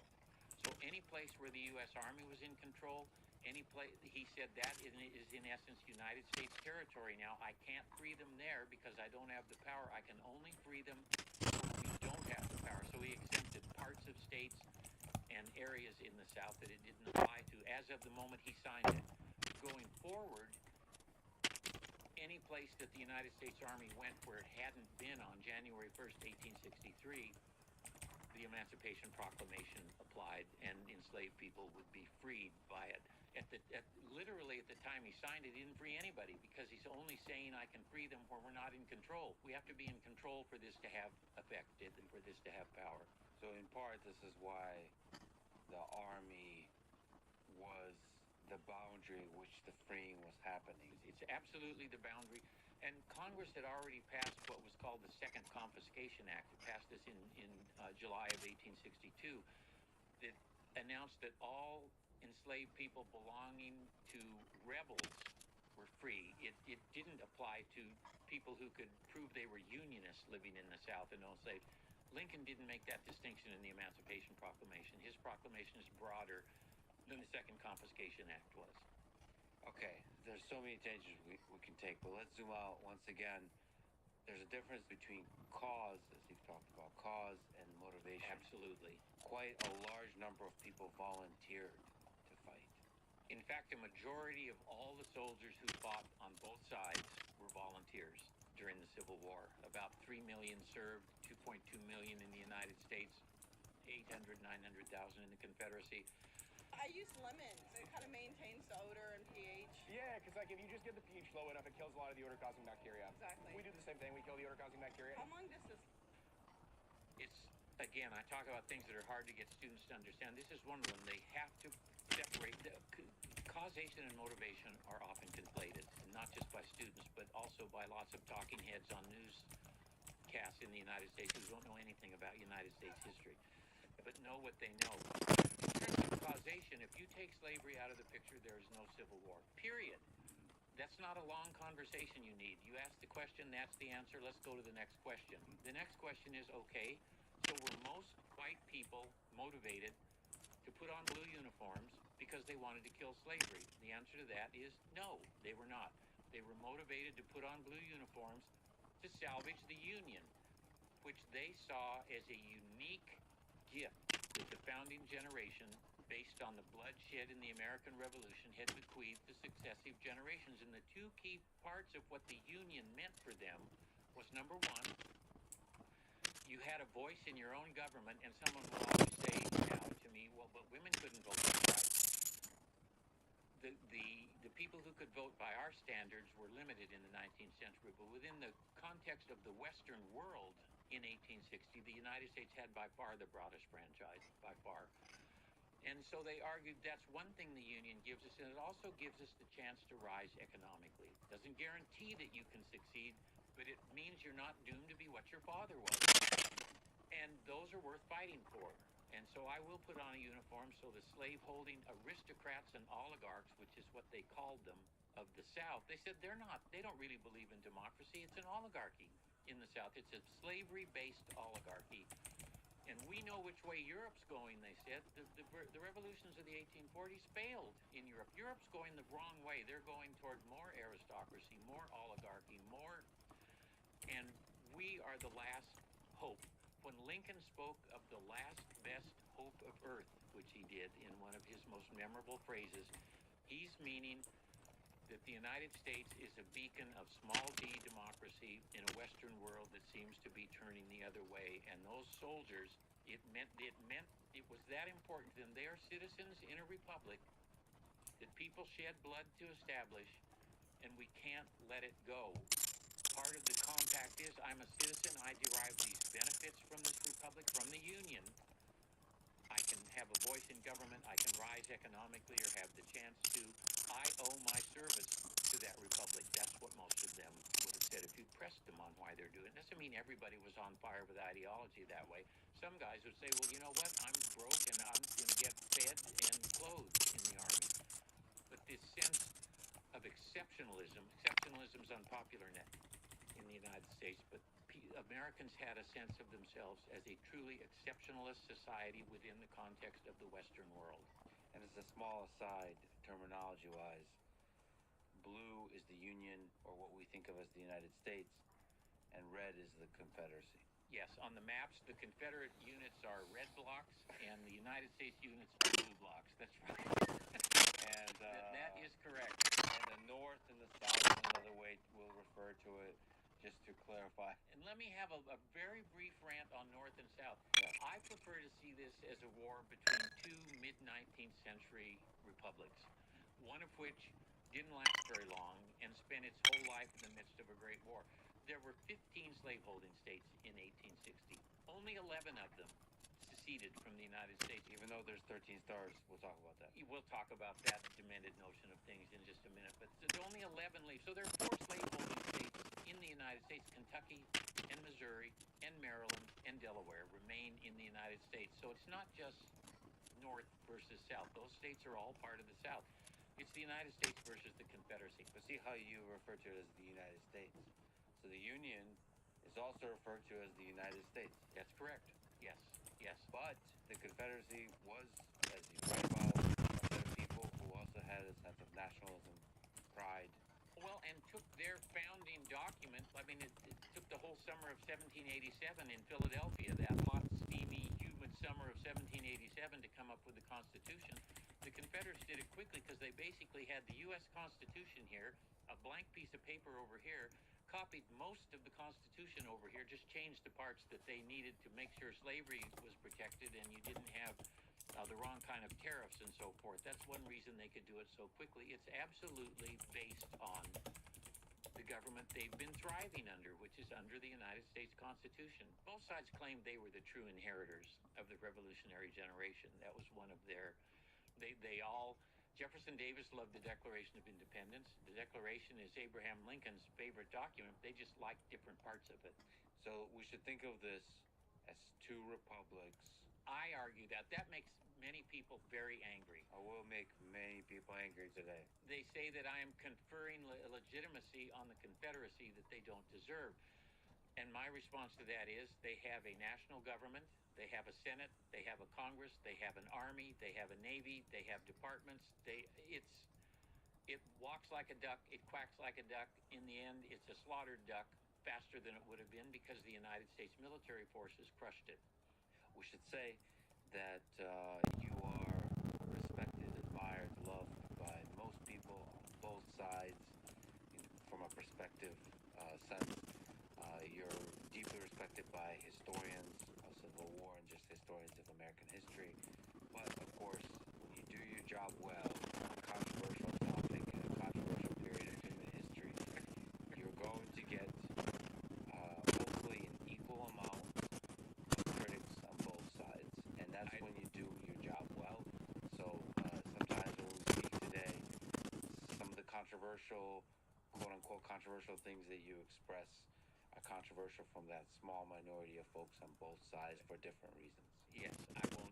So any place where the U.S. Army was in control, any place, he said that is in essence United States territory. Now, I can't free them there because I don't have the power. I can only free them where we don't have the power. So he exempted parts of states and areas in the South that it didn't apply to as of the moment he signed it. Going forward, any place that the United States Army went where it hadn't been on January 1st, 1863, the Emancipation Proclamation applied, and enslaved people would be freed by it. Literally at the time he signed it, he didn't free anybody because he's only saying I can free them where we're not in control. We have to be in control for this to have effect and for this to have power. So in part, this is why the Army was the boundary which the freeing was happening. It's absolutely the boundary. And Congress had already passed what was called the Second Confiscation Act. It passed this in July of 1862. That announced that all enslaved people belonging to rebels were free. It didn't apply to people who could prove they were Unionists living in the South and owned slaves. Lincoln didn't make that distinction in the Emancipation Proclamation. His proclamation is broader than the Second Confiscation Act was. Okay, there's so many tangents we can take, but let's zoom out once again. There's a difference between cause, as you've talked about, cause and motivation. Absolutely. Quite a large number of people volunteered to fight. In fact, a majority of all the soldiers who fought on both sides were volunteers during the Civil War. About 3 million served, 2.2 million in the United States, 800, 900,000 in the Confederacy. I use lemons. It kind of maintains the odor and pH. Yeah, because like if you just get the pH low enough, it kills a lot of the odor-causing bacteria. Exactly. We do the same thing. We kill the odor-causing bacteria. How long does this? It's, again, I talk about things that are hard to get students to understand. This is one of them. They have to separate. Causation and motivation are often conflated, and not just by students, but also by lots of talking heads on newscasts in the United States who don't know anything about United States history, but know what they know. In terms of causation, if you take slavery out of the picture, there is no Civil War, period. That's not a long conversation you need. You ask the question, that's the answer, let's go to the next question. The next question is, okay, so were most white people motivated to put on blue uniforms because they wanted to kill slavery? The answer to that is no, they were not. They were motivated to put on blue uniforms to salvage the Union, which they saw as a unique gift that the founding generation, based on the bloodshed in the American Revolution, had bequeathed to successive generations. And the two key parts of what the Union meant for them was, number one, you had a voice in your own government, and someone will always say now to me, well, but women couldn't vote for right. The people who could vote by our standards were limited in the 19th century, but within the context of the Western world in 1860, the United States had by far the broadest franchise, by far. And so they argued that's one thing the Union gives us, and it also gives us the chance to rise economically. It doesn't guarantee that you can succeed, but it means you're not doomed to be what your father was. And those are worth fighting for. And so I will put on a uniform so the slave-holding aristocrats and oligarchs, which is what they called them, of the South, they said they don't really believe in democracy. It's an oligarchy in the South. It's a slavery-based oligarchy. And we know which way Europe's going, they said. The revolutions of the 1840s failed in Europe. Europe's going the wrong way. They're going toward more aristocracy, more oligarchy, more... And we are the last hope. When Lincoln spoke of the last best hope of earth, which he did in one of his most memorable phrases, he's meaning that the United States is a beacon of small d democracy in a Western world that seems to be turning the other way. And those soldiers, it was that important to them. They are citizens in a republic that people shed blood to establish, and we can't let it go. Part of the compact is I'm a citizen, I derive these benefits from this republic, from the Union. I can have a voice in government, I can rise economically or have the chance to. I owe my service to that republic. pressed them on why they're doing it. Doesn't mean everybody was on fire with ideology that way. Some guys would say, well, you know what? I'm broke and I'm going to get fed and clothed in the army. But this sense of exceptionalism's unpopular in the United States, but Americans had a sense of themselves as a truly exceptionalist society within the context of the Western world. And as a small aside, terminology-wise, blue is the Union, or what we think of as the United States, and red is the Confederacy. Yes, on the maps, the Confederate units are red blocks, and the United States units are blue blocks. That's right. And that is correct. And the North and the South is another way we'll refer to it, just to clarify. And let me have a very brief rant on North and South. Yeah. I prefer to see this as a war between two mid-19th century republics, one of which didn't last very long and spent its whole life in the midst of a great war. There were 15 slaveholding states in 1860. Only 11 of them seceded from the United States. Even though there's 13 stars, we'll talk about that. We'll talk about that demented notion of things in just a minute. But there's only 11 leave. So there are 4 slaveholding states in the United States. Kentucky and Missouri and Maryland and Delaware remain in the United States. So it's not just North versus South. Those states are all part of the South. It's the United States versus the Confederacy. But see how you refer to it as the United States. So the Union is also referred to as the United States. That's correct. Yes. Yes. But the Confederacy was, as you write about, a set of people who also had a sense of nationalism, pride. Well, and took their founding document. I mean, it took the whole summer of 1787 in Philadelphia, that hot, steamy, humid summer of 1787 to come up with the Constitution. The Confederates did it quickly because they basically had the U.S. Constitution here, a blank piece of paper over here, copied most of the Constitution over here, just changed the parts that they needed to make sure slavery was protected and you didn't have the wrong kind of tariffs and so forth. That's one reason they could do it so quickly. It's absolutely based on the government they've been thriving under, which is under the United States Constitution. Both sides claimed they were the true inheritors of the revolutionary generation. That was one of their... They all... Jefferson Davis loved the Declaration of Independence. The Declaration is Abraham Lincoln's favorite document. They just liked different parts of it. So we should think of this as 2 republics. I argue that. That makes many people very angry. I will make many people angry today. They say that I am conferring legitimacy on the Confederacy that they don't deserve. And my response to that is they have a national government, they have a Senate, they have a Congress, they have an Army, they have a Navy, they have departments. It walks like a duck, it quacks like a duck. In the end, it's a slaughtered duck faster than it would have been because the United States military forces crushed it. We should say that you are respected, admired, loved by most people on both sides from a perspective sense. You're deeply respected by historians of Civil War and just historians of American history. But, of course, you do your job well on a controversial topic in a controversial period of human history. You're going to get, hopefully, an equal amount of critics on both sides. And that's when you do your job well. So, sometimes when we speak today, some of the controversial, quote-unquote controversial things that you express are controversial from that small minority of folks on both sides for different reasons. Yes, I won't.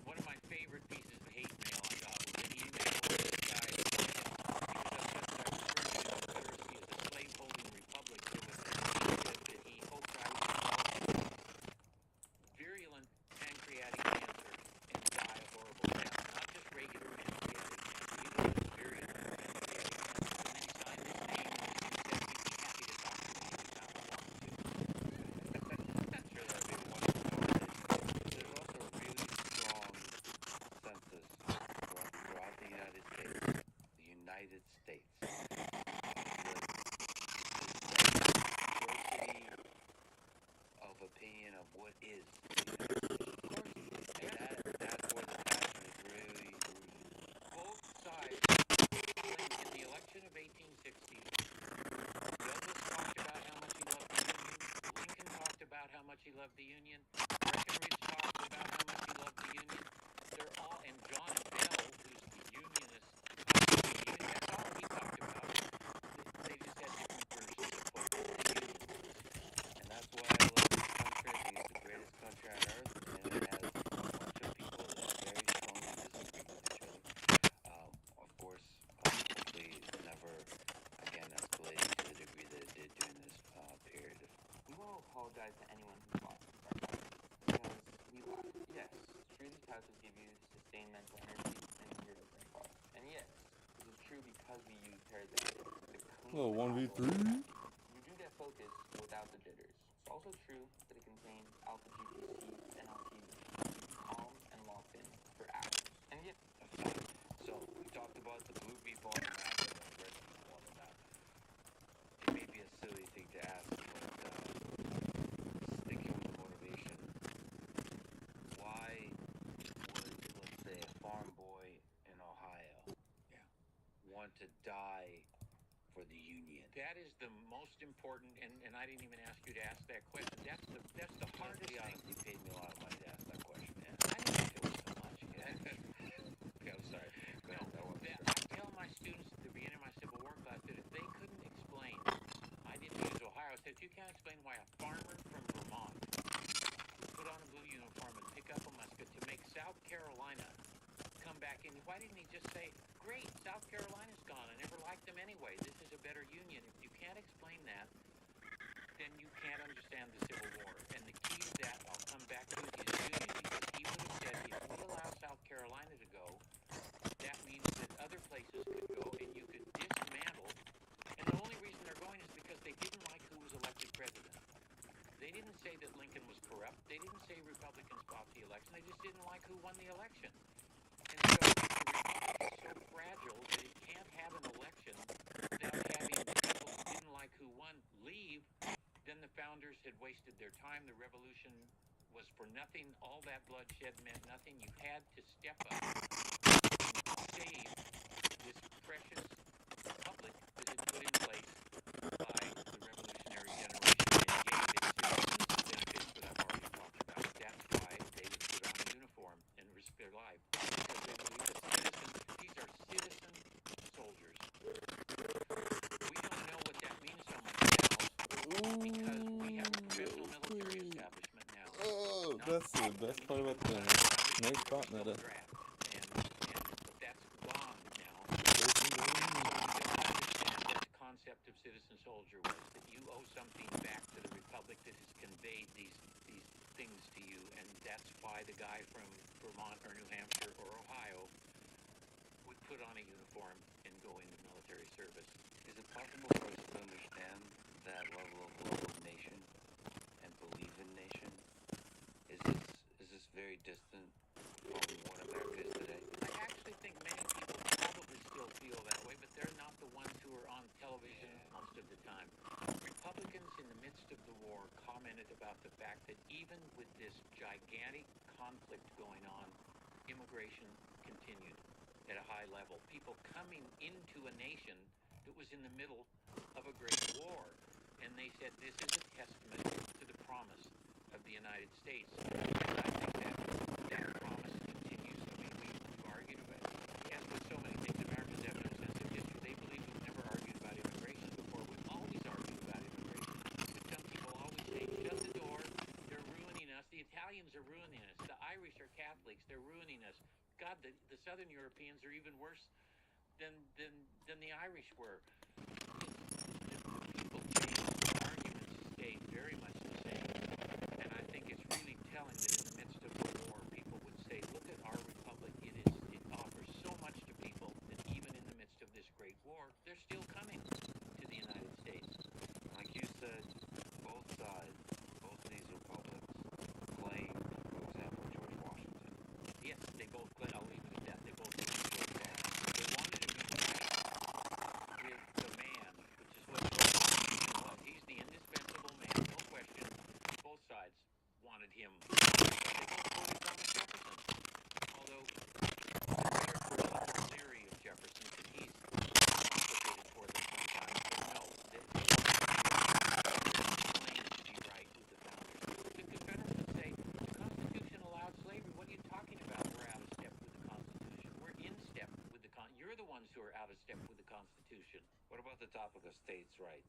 One of my favorite pieces of hate mail I got was an email from this guy. He was upset that I referred to the Confederacy as a slaveholding republic. It was that he hoped I would develop virulent pancreatic cancer and die a horrible death. Not just regular pancreatic cancer. He was virulent pancreatic cancer. And then he signed his name and he said he'd be happy to talk to me anytime I wanted to. I'm sure that'd be a wonderful conversation. There's also a really strong census throughout the United States. The United States. Diversity of opinion of what is the United States. And that's where the passion is really rooted. Both sides, in the election of 1860, Douglas talked about how much he loved the Union. Lincoln talked about how much he loved the Union. Breckinridge talked about how much he loved the Union. They're all, and John Bell, who's the Unionist, that's all he talked about. They just had different versions of what the Union me you heard that. Little 1v3. You do get focus without the jitters. It's also true that it contains alpha GPCs and LTVs. Calm and locked in for hours. And yeah, so we talked about the blue meatball on the map and the red meatball on the map. It may be a silly thing to ask, but sticking with motivation, why would, let's say, a farm boy in Ohio want to die for the Union? That is the most important, and I didn't even ask you to ask that question. That's the hardest thing. You paid me a lot of money to ask that question, man. I didn't think it was so much. Okay, I'm sorry. No, I tell my students at the beginning of my Civil War class that if they couldn't explain, I didn't use Ohio, I said, you can't explain why a farmer from Vermont would put on a blue uniform and pick up a musket to make South Carolina come back in. Why didn't he just say, great, South Carolina's gone, I never liked them anyway, this is a better union? If you can't explain that, then you can't understand the Civil War. And the key to that, I'll come back to it, is union, because he would have said, if we allow South Carolina to go, that means that other places could go and you could dismantle. And the only reason they're going is because they didn't like who was elected president. They didn't say that Lincoln was corrupt. They didn't say Republicans bought the election. They just didn't like who won the election. And so the republic is so fragile that it can't have an election without having people who didn't like who won leave. Then the founders had wasted their time. The revolution was for nothing. All that bloodshed meant nothing. You had to step up and save this precious republic that had put in place by the revolutionary generation and gave its citizens the benefits that I've already talked about. That's why they would put on a uniform and risk their life. Because they believe that these are citizen soldiers. We don't know what that means so much now because we have a professional military establishment now. Oh, that's the best part about the nice spot meta. That's gone now. So you don't understand what the concept of citizen soldier was, that you owe something back to the republic that has conveyed these things to you, and that's why the guy from Vermont or New Hampshire or Ohio would put on a uniform and go into military service. Is it possible for us to understand that level of love of nation and believe in nation? Is this very distant from what America is today? I actually think many people probably still feel that way, but they're not the ones who are on television most of the time. Republicans in the midst of the war commented about the fact that even with this gigantic conflict going on, immigration continued at a high level. People coming into a nation that was in the middle of a great war. And they said this is a testament to the promise of the United States. And I think that promise continues. I mean, we've argued about it. As with so many things, Americans have no sense of history. They believe we've never argued about immigration before. We've always argued about immigration. But some people always say, shut the door, they're ruining us. The Italians are ruining us. The Irish are Catholics, they're ruining us. God, the Southern Europeans are even worse than the Irish were. People change, the arguments stayed very much the same. And I think it's really telling that in the midst of the war, people would say, look at our republic. It offers so much to people that even in the midst of this great war, they're still coming to the United States. Like you said, both sides, both of these republics claim, for example, George Washington. Yes, they both claim, I'll leave it at that. They both claim George Washington. They wanted to be with the man, which is what George Washington was. He's the indispensable man, no question. Both sides wanted him. They both quoted Thomas Jefferson. Although their personal theory of Jefferson that he's complicated for them sometimes. But no, they claimed to be right with the founders. The Confederates would say, the Constitution allowed slavery. What are you talking about? We're out of step with the Constitution. We're in step with the You're the ones who are out of step with the Constitution. What about the topic of states' rights?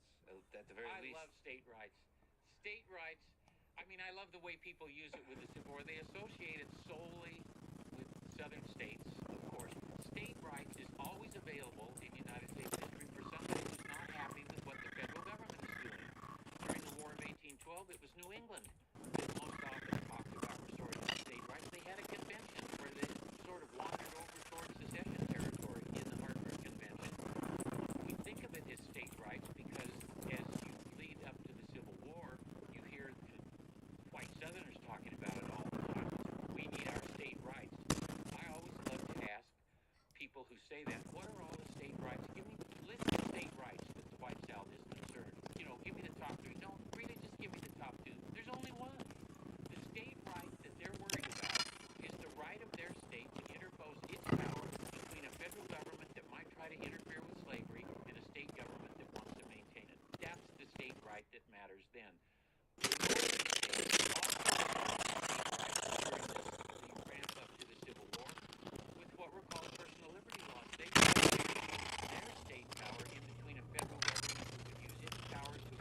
At the very least, I love state rights. State rights, I mean, I love the way people use it with the Civil War. They associate it solely with southern states, of course. State rights is always available in United States history for somebody who's not happy with what the federal government is doing. During the War of 1812, it was New England that most often talked about restoring state rights. They had a convention where they sort of wandered over towards secession territory in the Hartford Convention. then. During the ramp up to the Civil War, with what were called personal liberty laws, they their state power in between a federal government who could use its powers to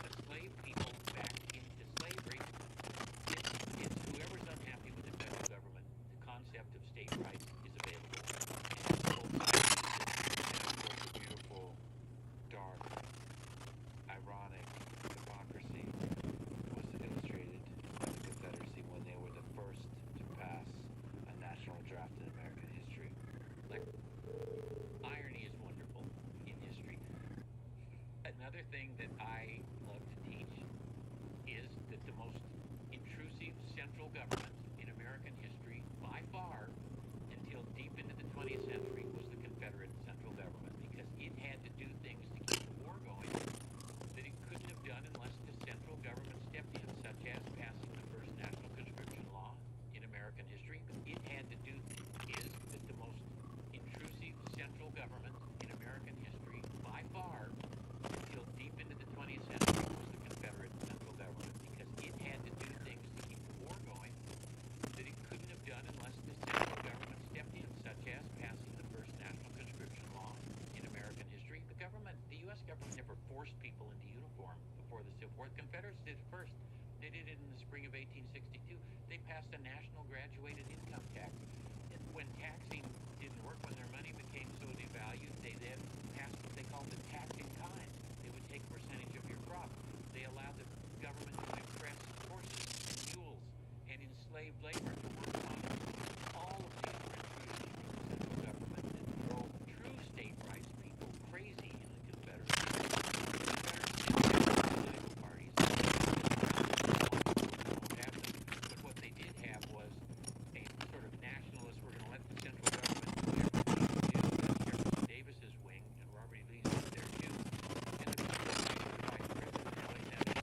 enslave people back into slavery. It's whoever's unhappy with the federal government. The concept of state rights is available. The beautiful, dark, ironic hypocrisy was illustrated by the Confederacy when they were the first to pass a national draft in American history. Like, irony is wonderful in history. Another thing that I love to teach is that the most intrusive central government in American history, by far, until deep into the 20th century, was the Confederate central government, because it had to do things to keep the war going that it couldn't have done unless the central government stepped in, such as passing the first national conscription law in American history. It had to do is that the most intrusive central government in American history, by far, until deep into the 20th century, was the Confederate central government, because it had to do things to keep the war going that it couldn't have done unless the central government stepped in, such as passing the first national conscription law in American history. The U.S. government never forced people into uniform before the Civil War. The Confederates did it first. They did it in the spring of 1862. They passed a national graduated income tax. And when taxing didn't work, when their money became so devalued, they then passed what they called the tax in kind. They would take a percentage of your crop. They allowed the government to impress horses, mules, and enslaved labor to work on all of these intrusions from the central government that drove true state rights people crazy in the Confederacy. The Confederacy didn't have political parties. But what they did have was a sort of nationalist, we're going to let the central government do everything. Jefferson Davis's wing, and Robert E. Lee was there too. And the vice president Alexander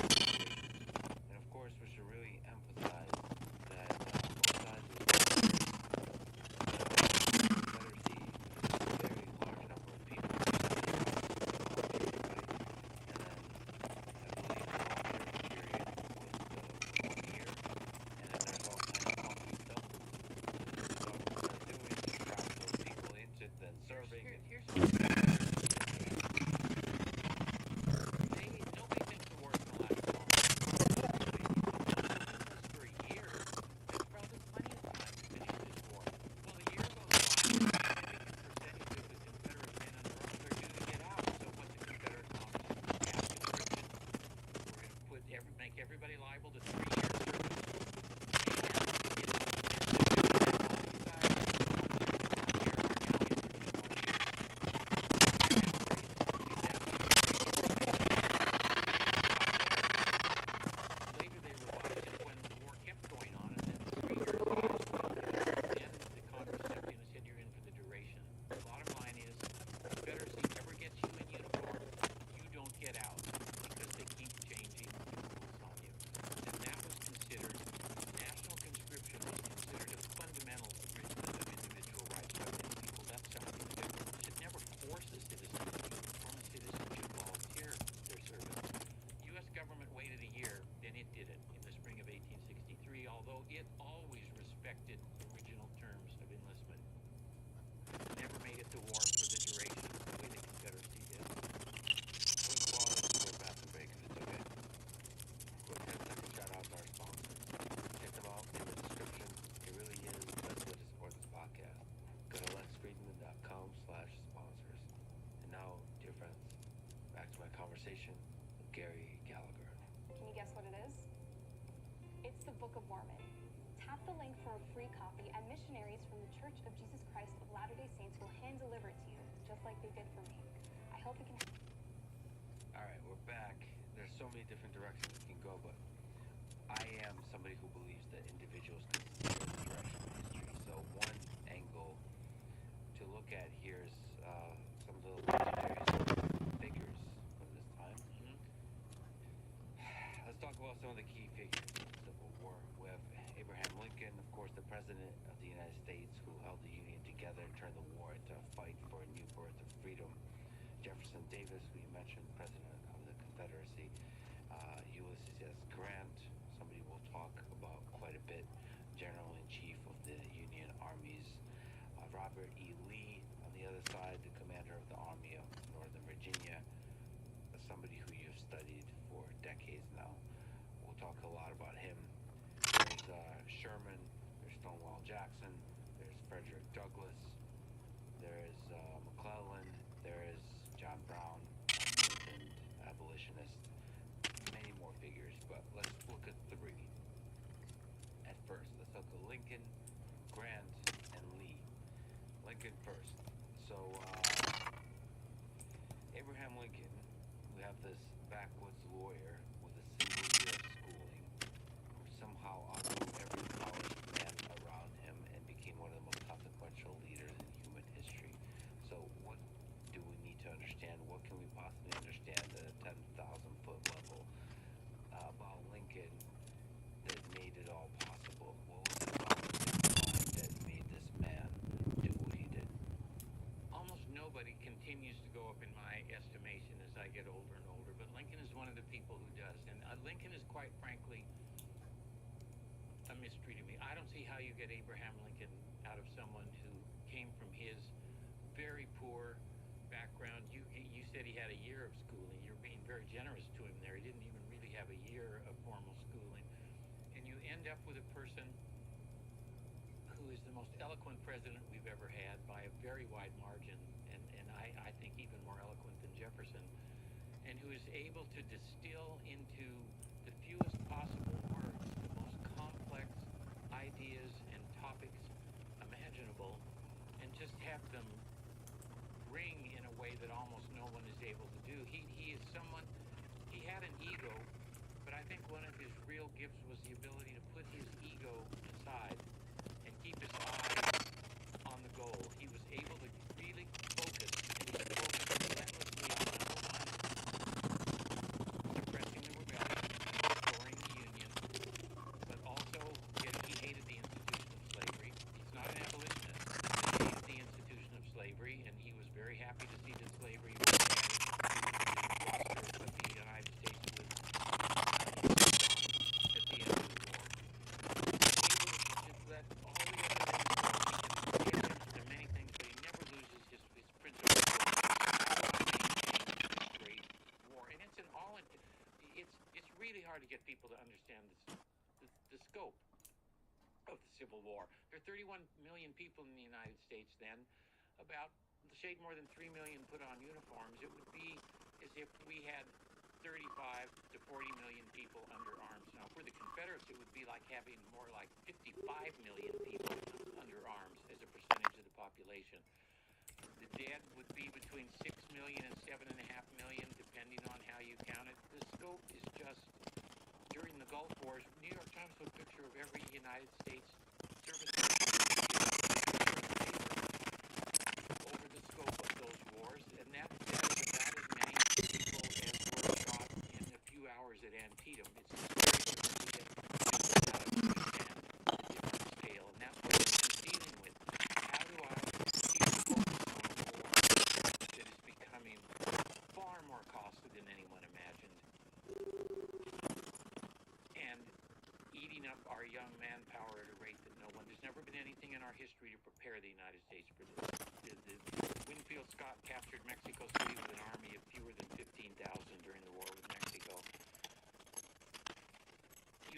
And of course, we should really emphasize that both sides of the Confederacy, a very large number of people across everybody. And then I believe the longest period was 1 year. And then there's all kind of concrete stuff that the government are doing to trap those people into then serving. Here's what nobody thinks the war's going to last long. For a year, there's probably plenty of time to finish this war. Well, the year goes on, a significant percentage of the Confederate men under arms are due to get out. So what the Confederate promised was mass conscription. We're going to make everybody liable to 3 years service. Later they revised it when the war kept going on, and then 3 years later, then the Congress stepped in and said you're in for the duration. The bottom line is, the Confederacy ever gets you in uniform, you don't get out, because they keep changing the rules on you. And that was considered, national conscription was considered a fundamental abridgment of individual rights by many people. That's something the government should never force a citizen to uniform. A citizen should volunteer their service. The U.S. government waited a year, then it did it in the spring of 1863, although it always respected original terms of enlistment. Never made it to war for the duration the way the Confederacy did. Let's pause for a bathroom break if it's okay. Quick 10-second shout out to our sponsors. Check them out in the description. It really is the best way to support this podcast. Go to lexfriedman.com/sponsors. And now, dear friends, back to my conversation with Gary Gallagher. Can you guess what it is? It's the Book of Mormon. Tap the link for a free copy, and missionaries from the Church of Jesus Christ of Latter-day Saints will hand deliver it to you, just like they did for me. I hope it can. All right, we're back. There's so many different directions we can go, but I am somebody who believes that individuals can steer the direction of history. So one angle to look at here is some of the legendary figures from this time. President of the United States who held the Union together and turned the war into a fight for a new birth of freedom. Jefferson Davis, who you mentioned, President of the Confederacy. Ulysses S. Grant, somebody we'll talk about quite a bit, General-in-Chief of the Union Armies. Robert E. Lee, on the other side, the commander of the Army of Northern Virginia, somebody who you've studied for decades now. We'll talk a lot about him. There's Sherman, there's Stonewall Jackson, there's Frederick Douglass, there's McClellan, there is John Brown, and abolitionist, many more figures, but let's look at three. At first, let's look at Lincoln, Grant, and Lee. Lincoln first. So, Abraham Lincoln, we have this backwoods lawyer with a single year of schooling, who somehow outgrew every polished man around him and became one of the most consequential leaders in human history. So what do we need to understand? What can we possibly understand at a 10,000-foot level about Lincoln that made it all possible? What was it about Lincoln's mind that made this man do what he did? Almost nobody continues to go up in my estimation as I get older and older, but Lincoln is one of the people who does. And Lincoln is quite frankly a mystery to me. I don't see how you get Abraham Lincoln out of someone who came from his very poor background. You said he had a year of schooling. You're being very generous to him there. He didn't even really have a year of formal schooling. And you end up with a person who is the most eloquent president we've ever had by a very wide margin, and I think even more eloquent than Jefferson, and who is able to distill into the fewest possible words the most complex ideas and topics imaginable, and just have them ring in a way that almost no one is able to do. He is someone, he had an ego, but I think one of his real gifts was the ability to put his ego aside and keep his eyes on the goal. He was able to really focus, and he focused relentlessly on number one, suppressing the rebellion, restoring the Union, but also he hated the institution of slavery. He's not an abolitionist. He hated the institution of slavery, and he was very happy to see that slavery was added to the roster of the United States was at the end of the war. Just let all the other things go. He can pay attention to many things, but he never loses his principle of a great war. And it's it's really hard to get people to understand the scope of the Civil War. There are 31 million people in the United States then, about a shade more than 3 million put on uniforms. It would be as if we had 35 to 40 million people under arms. Now, for the Confederates, it would be like having more like 55 million people under arms as a percentage of the population. The dead would be between 6 million and 7.5 million, depending on how you count it. The scope is just, during the Gulf Wars, New York Times took a picture of every United States serviceman over the scope of those wars, and that is about as many people as were shot in a few hours at Antietam. It's just difficult to get people to understand the different scale, and that's what I'm dealing with. How do I keep focus on a war that is becoming far more costly than anyone imagined, and eating up our young manpower at a rate that no one. There's never been anything in our history to prepare the United States for this. Winfield Scott captured Mexico City with an army of fewer than 15,000 during the war with Mexico.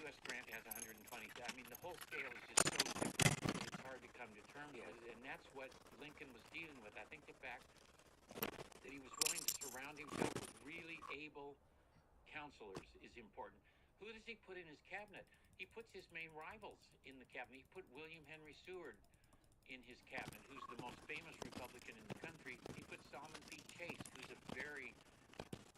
U.S. Grant has 120,000. I mean, the whole scale is just so different. It's hard to come to terms with, and that's what Lincoln was dealing with. I think the fact that he was willing to surround himself with really able counselors is important. Who does he put in his cabinet? He puts his main rivals in the cabinet. He put William Henry Seward in his cabinet, who's the most famous Republican in the country. He put Salmon P. Chase, who's a very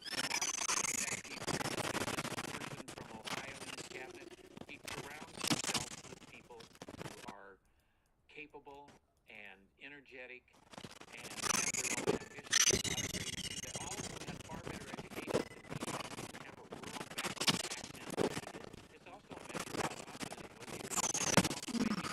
smart, effective, person from Ohio in his cabinet. He surrounds himself with people who are capable and energetic and have their own ambitions. All of them have far better education than he had. He didn't have a rural backwoods accent. It's also a measure of how confident he was. He was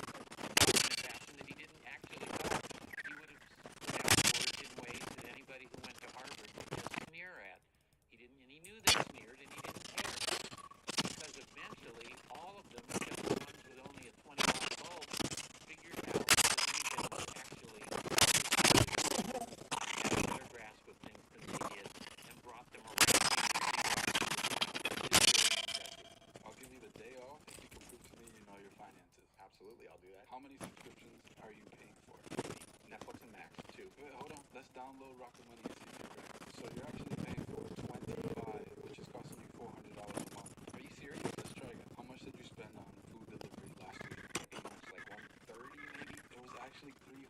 Wait, hold on. Let's download Rocket Money and see here. So you're actually paying for 25, which is costing you $400 a month. Are you serious? Let's try again. How much did you spend on food delivery last week? Pretty much like 130 maybe. It was actually $300.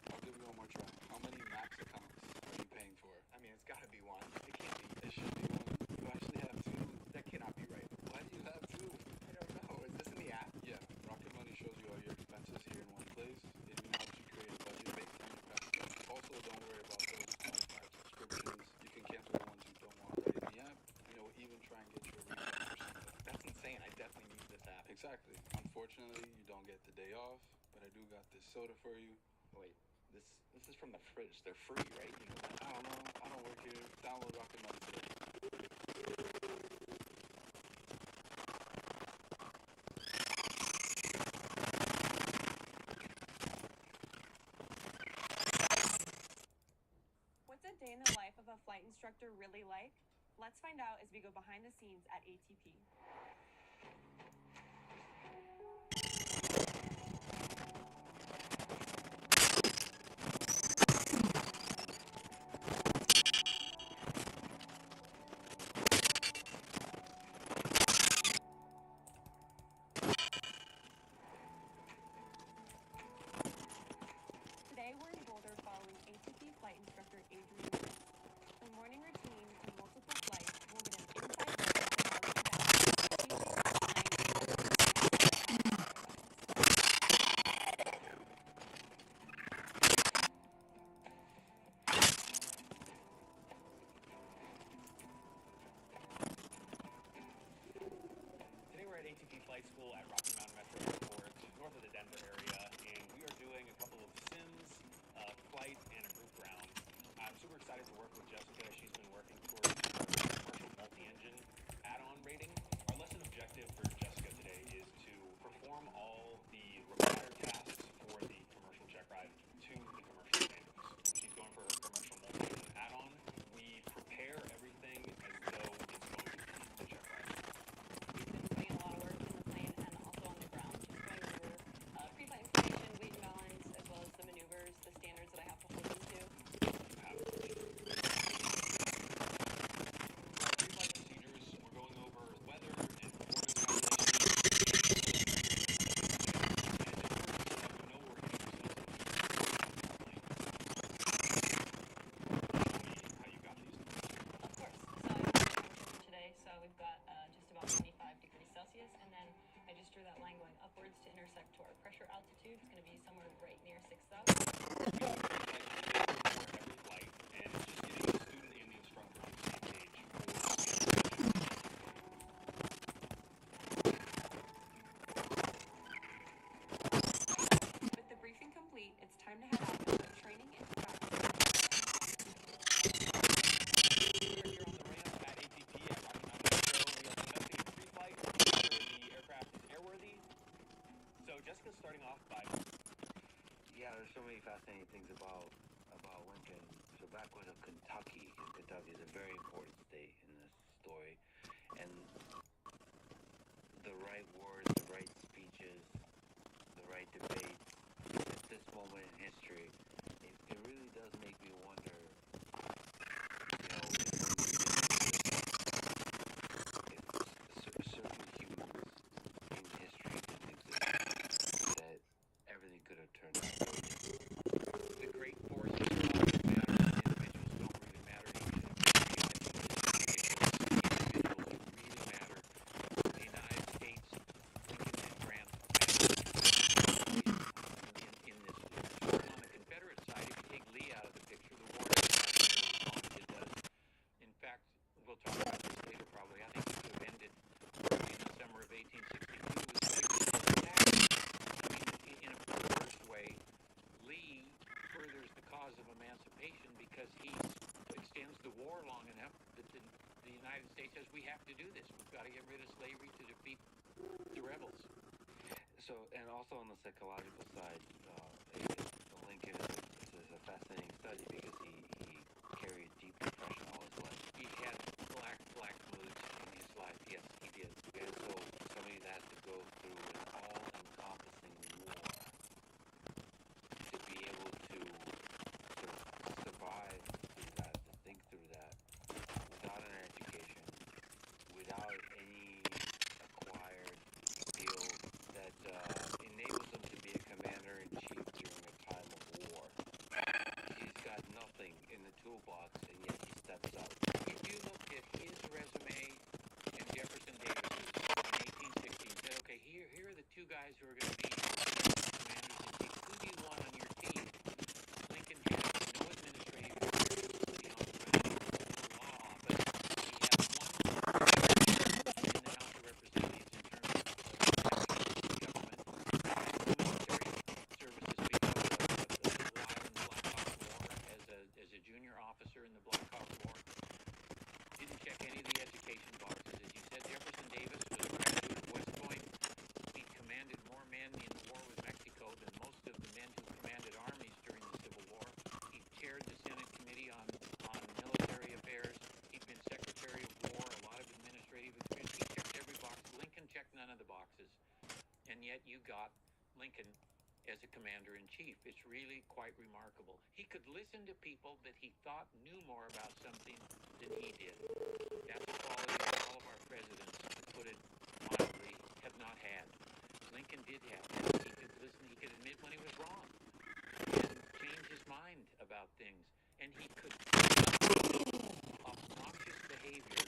I'll give you one more try. How many max accounts are you paying for? I mean, it's gotta be one. It can't be. It should be one. You actually have two. That cannot be right. Why do you have two? I don't know. Is this in the app? Yeah. Rocket Money shows you all your expenses here in one place. It even helps you create a budget based on your past spend. Also, don't worry about those 25 subscriptions. You can cancel the ones you don't want right in the app. Even try and get your refund or something. That's insane. I definitely need this app. Exactly. Unfortunately, you don't get the day off, but I do got this soda for you. Wait, this is from the fridge. They're free, right? You know that. I don't know. I don't work here. Download Rocket Money today. What's a day in the life of a flight instructor really like? Let's find out as we go behind the scenes at ATP. Today we're in Boulder following ATP flight instructor Adrian. From morning routine to multiple flights, we'll get an inside look into how she Today we're at ATP Flight School at Rocky Mountain Metro Airport, north of the Denver area, and we are doing a couple of sims, a flight, and a group round. I'm super excited to work with Jessica. She's been working towards her commercial multi-engine add-on rating. Our lesson objective for Jessica today is to perform all the required tasks for the commercial check ride to the commercial standards. She's going for her commercial multi-engine add-on. We prepare everything as though it's going to be the check ride. putting in a lot of work in the plane and also on the ground, just going over pre-flight information, weight and balance, as well as the maneuvers, the standards that I have to hold them to. Pre-flight procedures, we're going over weather and performance calculations. Of course. So I have the temperature today, so we've got just about 25 degrees Celsius, and then I just drew that line going upwards to intersect to our pressure altitude. It's going to be somewhere right near 6,000. With the briefing complete, it's time to head out and put training into practice. We're here on the ramp at ATP at Rocky Mountain Metro. We are conducting a pre-flight to ensure the aircraft is airworthy. So Jessica's starting off by... Yeah, there's so many fascinating things about Lincoln. So back when Kentucky is a very important state in this story, and the right words, the right speeches, the right debates at this moment in history, it really does make me wonder, if certain humans in history didn't exist, that everything could have turned out. The great forces matter, individuals don't really matter. Individuals really matter. The United States, Lincoln and Grant in this. On the Confederate side, if you take Lee out of the picture, the war it does. In fact, we'll talk about this later probably. I think it could have ended in the summer of 1862 in a perverse way. Lee furthers the cause of emancipation because he extends the war long enough that the United States says we have to do this. We've got to get rid of slavery to defeat the rebels. So, and also on the psychological side, Lincoln is a fascinating study because he carried deep depression all his life. He had black moods in his life. Yes, he did. And so somebody that has to go through an all-encompassing war to be able to toolbox, and yet he steps up. If you looked at his resume and Jefferson Davis's in 1860 and said, okay, here are the two guys who are going to be commanders-in-chief. Who do you want on your team? Lincoln had no administrative experience beyond the law, but he had one in the House of Representatives in terms of government, military services because of the Rhode Island Black Hawk War as a junior officer in the Black Hawk War. Didn't check any of the education boxes. As you said, Jefferson Davis was a graduate of West Point. He commanded more men in the war with Mexico than most of the men who commanded armies during the Civil War. He chaired the Senate Committee on Military Affairs. He'd been Secretary of War, a lot of administrative experience. He checked every box. Lincoln checked none of the boxes. And yet you got Lincoln as a commander-in-chief. It's really quite remarkable. He could listen to people that he thought knew more about something than he did. That's a quality that all of our presidents, to put it mildly, have not had. Lincoln did have that. He could listen, he could admit when he was wrong and change his mind about things. And he could obnoxious behavior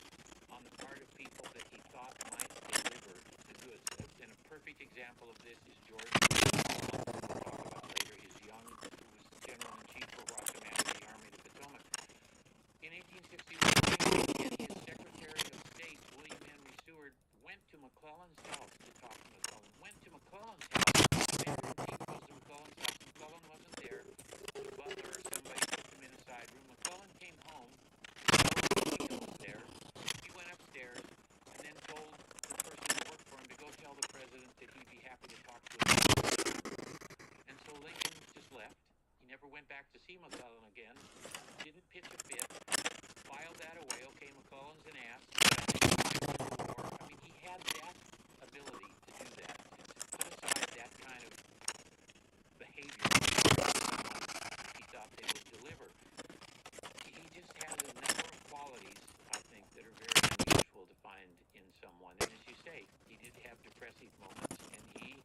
on the part of people that he thought might deliver the goods. And a perfect example of this is George we'll talk about later, is Young, who was General-in-Chief for Rock Command of the Army of the Potomac. In 1861, his Secretary of State, William Henry Seward, went to McClellan's house to talk to McClellan. Went to McClellan's house. Commander-in-Chief goes to McClellan's house. McClellan wasn't there. The butler or somebody put them in a side room. McClellan came home. He was there. He went upstairs and then told the person who worked for him to go tell the president that he'd be happy to talk to him. And so Lincoln just left. He never went back to see McClellan again. Didn't pitch a fit. Filed that away. Okay, McClellan's an ass. I mean, he had that ability to do that, to put aside that kind of behavior he thought they would deliver. He just has a number of qualities, I think, that are very unusual to find in someone. And as you say, he did have depressive moments, and we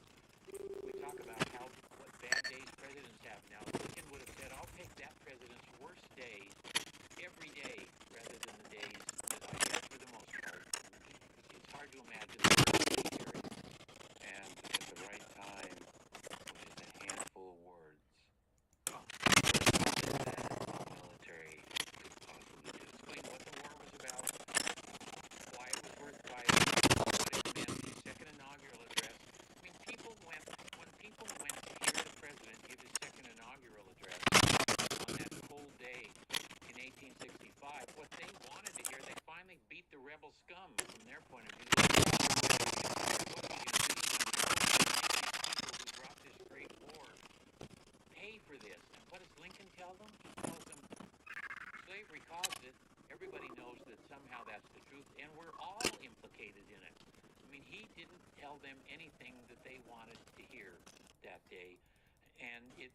talk about what bad days presidents have now. Lincoln would have said, I'll take that president's worst day every day rather than the days that I get for the most part. It's hard to imagine that and at the right time, with just a handful of words, the military could possibly do. Explain what the war was about, why it was worth fighting, what it meant, his second inaugural address. I mean, when people went to hear the president give his second inaugural address on that cold day in 1865, what they wanted to hear, they finally beat the rebel scum from their point of view. What do you do? People who brought this great war pay for this. And what does Lincoln tell them? He tells them slavery caused it. Everybody knows that somehow that's the truth, and we're all implicated in it. I mean, he didn't tell them anything that they wanted to hear that day. And it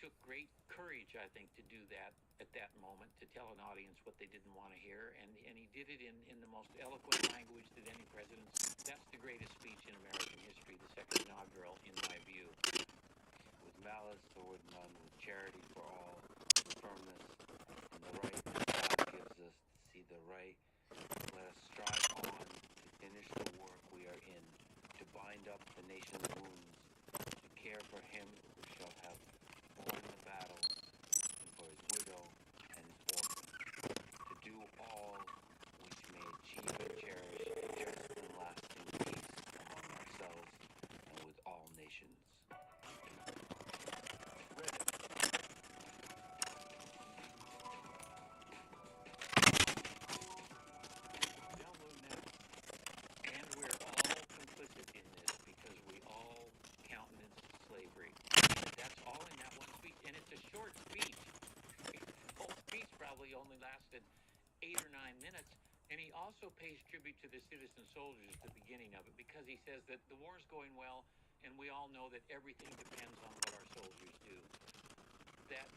took great courage, I think, to do that at that moment, to tell an audience what they didn't want to hear. And he did it in the most eloquent language that any president. That's the greatest speech in American history, the second inaugural, in my view. With malice toward none, with charity for all, with firmness in the right that God gives us to see the right. Let us strive on to finish the work we are in, to bind up the nation's wounds, to care for him who shall have borne the battle, and for his widow and his orphan, to do all which may achieve and cherish a just and lasting peace among ourselves and with all nations. Download now. And we're all complicit in this because we all countenance slavery. That's all in that one speech. And it's a short speech. The whole speech probably only lasted 8 or 9 minutes. And he also pays tribute to the citizen soldiers at the beginning of it because he says that the war's going well and we all know that everything depends on what our soldiers do.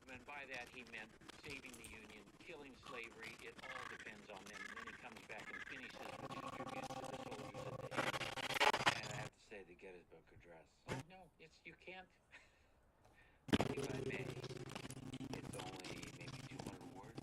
And by that he meant saving the Union, killing slavery. It all depends on them. And then he comes back and finishes with his tribute to the soldiers at the end. And I have to say, the Gettysburg Address. Oh, no, you can't. If I may, it's only maybe 200 words.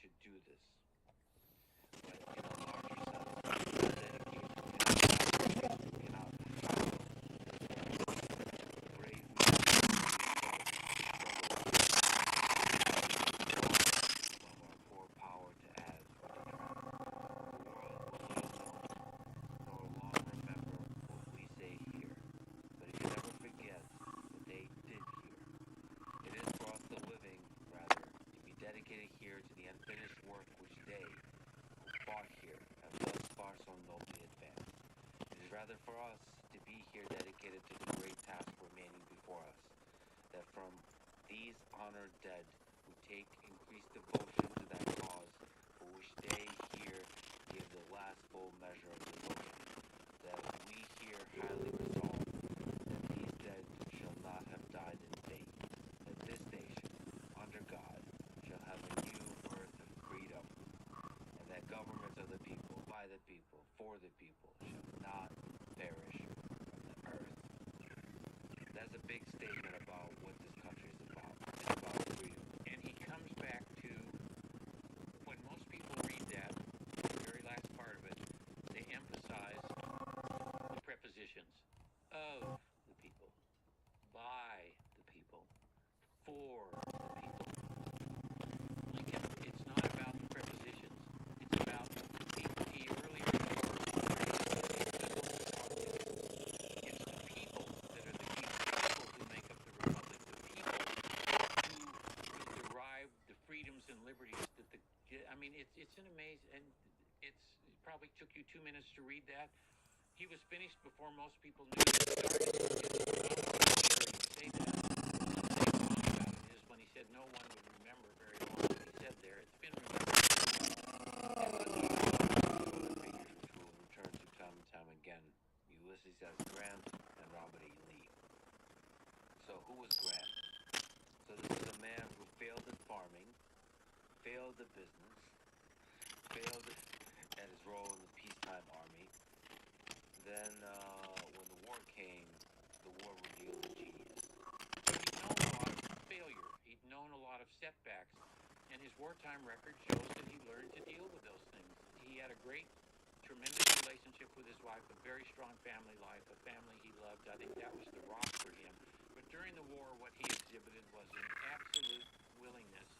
should do this. But in a larger sense, dedication cannot hide the brave men of our poor power to add or detract. The world will little know, nor long remember what we say here, but it can never forget what they did here. It is for us the living, rather, to be dedicated here to the unfinished work which they, who fought here, have thus far so nobly advanced. It is rather for us to be here dedicated to the great task remaining before us, that from these honored dead who take increased devotion to that cause for which they here give the last full measure of devotion, that we here highly resolve that these dead shall not have died in vain, that this nation, under God, shall have a new birth of freedom, and that governments of the people, by the people, for the people, shall not perish from the earth. That's a big statement about what this country is about. It's about freedom. And he comes back to, when most people read that, the very last part of it, they emphasize the prepositions of the people, by the people, for the people. Lincoln, it's not about the prepositions, it's about the people. He earlier used the word it's the people that are the people who make up the republic, the people who will derive the freedoms and liberties that the, I mean, it's an amazing, and it probably took you 2 minutes to read that. He was finished before most people knew he started. Say that. What's funny about it is when he said no one would remember very long what he said there. It's been remembered. Figures which will return to time and time again. Ulysses S. Grant and Robert E. Lee. So who was Grant? So this is a man who failed at farming, failed at business, failed at his role in the peacetime army. Then, when the war came, the war revealed his genius. He'd known a lot of failure. He'd known a lot of setbacks. And his wartime record shows that he learned to deal with those things. He had a great, tremendous relationship with his wife, a very strong family life, a family he loved. I think that was the rock for him. But during the war, what he exhibited was an absolute willingness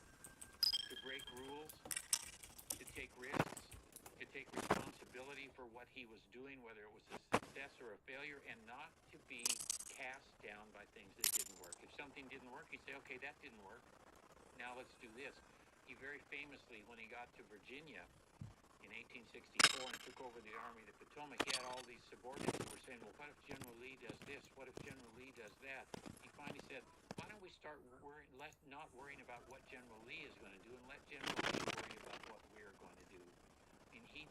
to break rules, to take risks, to take responsibility for what he was doing, whether it was a success or a failure, and not to be cast down by things that didn't work. If something didn't work, he'd say, okay, that didn't work. Now let's do this. He very famously, when he got to Virginia in 1864 and took over the Army of the Potomac, he had all these subordinates who were saying, well, what if General Lee does this? What if General Lee does that? He finally said, why don't we start not worrying about what General Lee is going to do and let General Lee worry about what we're going to do. And he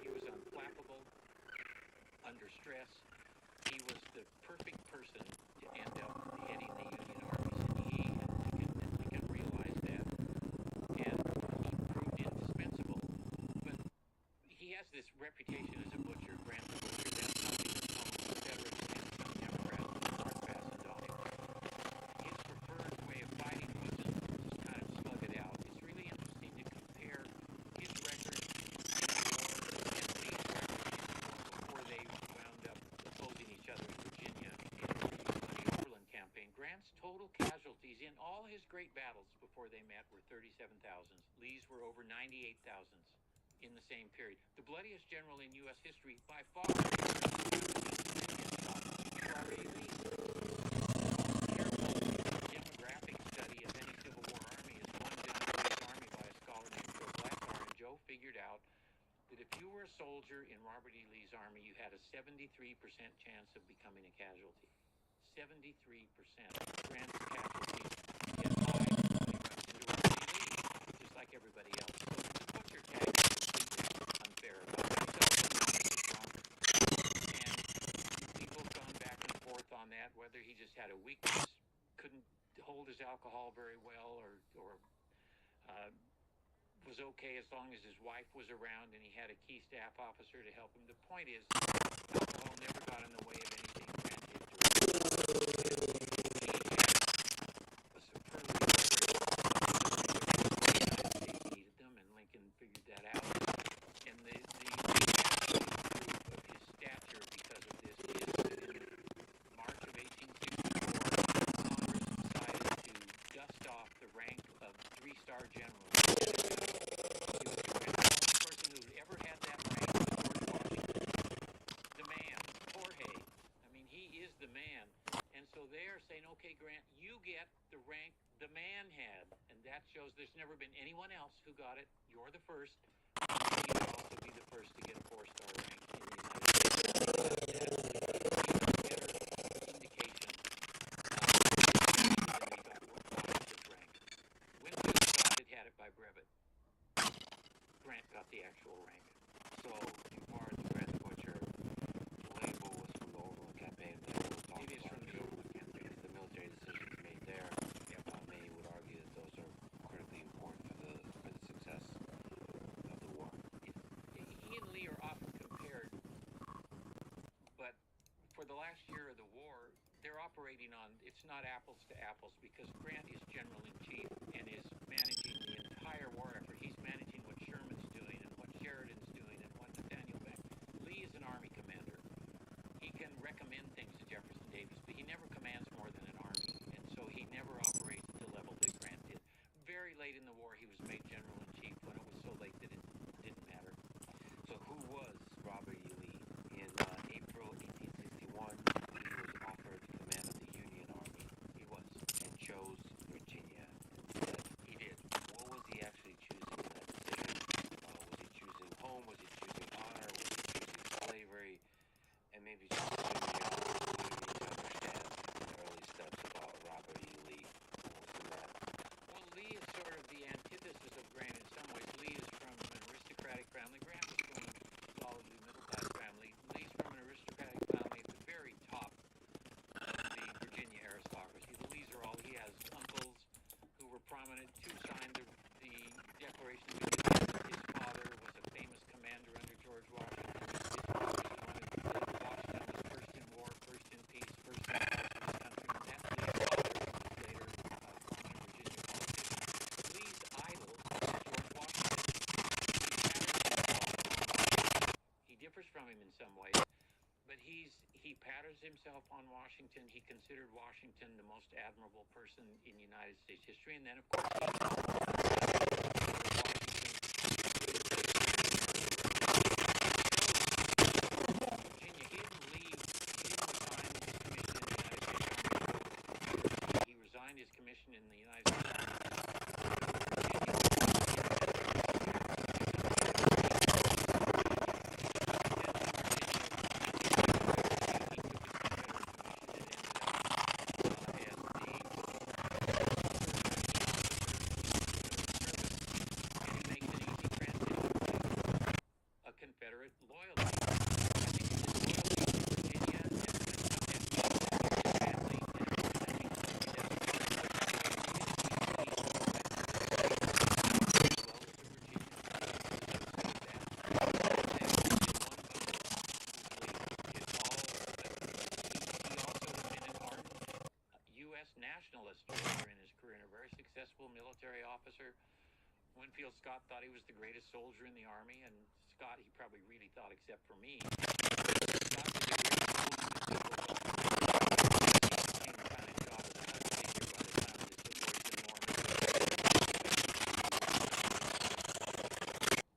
was unflappable, under stress. He was the perfect person to end up heading the Union armies, and Lincoln realized that, and he proved indispensable. But he has this reputation as a butcher, Grant the Butcher. That's something that some Confederates and some Democrats in the North fastened on him. His preferred way of fighting wasn't just kind of slug it out. It's really interesting to compare his record before they wound up opposing each other in Virginia in the Overland Campaign. Grant's total casualties in all his great battles before they met were 37,000. Lee's were over 98,000 in the same period. The bloodiest general in U.S. history by far. Robert E. Lee. Careful demographic study of any Civil War army is one done in this army by a scholar named Joe Blackar, and Joe figured out that if you were a soldier in Robert E. Lee's army, you had a 73% chance of becoming a casualty. 73%. Grant's casualties get high when he runs into Robert E. Lee, just like everybody else. So to put your tag is completely unfair about it. And people have gone back and forth on that, whether he just had a weakness, couldn't hold his alcohol very well, or was okay as long as his wife was around and he had a key staff officer to help him. The point is, alcohol never got in the way of anything Grant did to him. He had a superb leadership. He shows there's never been anyone else who got it. You're the first. He would also be the first to get a 4-star rank in the United States. That's an even better indication than we got Washington's rank. Winfield Scott had it by brevet. Grant got the actual rank. So, in part, Grant the Butcher label was from the Overland Campaign. Maybe it's from the Overland Campaign. The military decisions made there. Many would argue that those are critically important for the success of the war. He and Lee are often compared, but for the last year of the war, they're operating on, it's not apples to apples, because Grant is general-in-chief and is managing the entire war effort. He's managing what Sherman's doing and what Sheridan's doing and what Nathaniel Banks. Lee is an army commander. He can recommend things to Jefferson Davis, but he never commands more than an army, and so he never operates at the level that Grant did. Very late in the war, he was made general-in-chief when it was so late that it didn't matter. So who was Robert E. Lee? In April 1861, he was offered the command of the Union Army. He was. And chose Virginia instead. He did. What was he actually choosing in that decision? Was he choosing home? Was he choosing honor? Was he choosing slavery? And maybe just to give me an opportunity to understand the early steps about Robert E. Lee. What was in that? Well, Lee is sort of the antithesis of Grant in some ways. Lee is from an aristocratic family. Grant was from a solidly middle-class family. Lee's from an aristocratic family at the very top of the Virginia aristocracy. The Lees are all, he has uncles who were prominent. Two signed the Declaration of Independence. His father was a famous commander under George Washington. His father wanted that Washington was first in war, first in peace, first in the cause of his country. And that's Lee's father, who was later a prominent Virginia politician. Lee's idol is George Washington. He differs from him in some ways, but he patterns himself on Washington. He considered Washington the most admirable person in United States history, and then of course Virginia. He didn't resign his commission in the United States Army. Confederate loyalty. I think his loyalty to Virginia and his family U.S. nationalist later in his career, and a very successful military officer. Winfield Scott thought he was the greatest soldier in the Army, and Scott, he probably really thought, except for me, Scott was the greatest soldier in the Civil War. He became kind of job as a figure by the time of the Civil War in Normandy.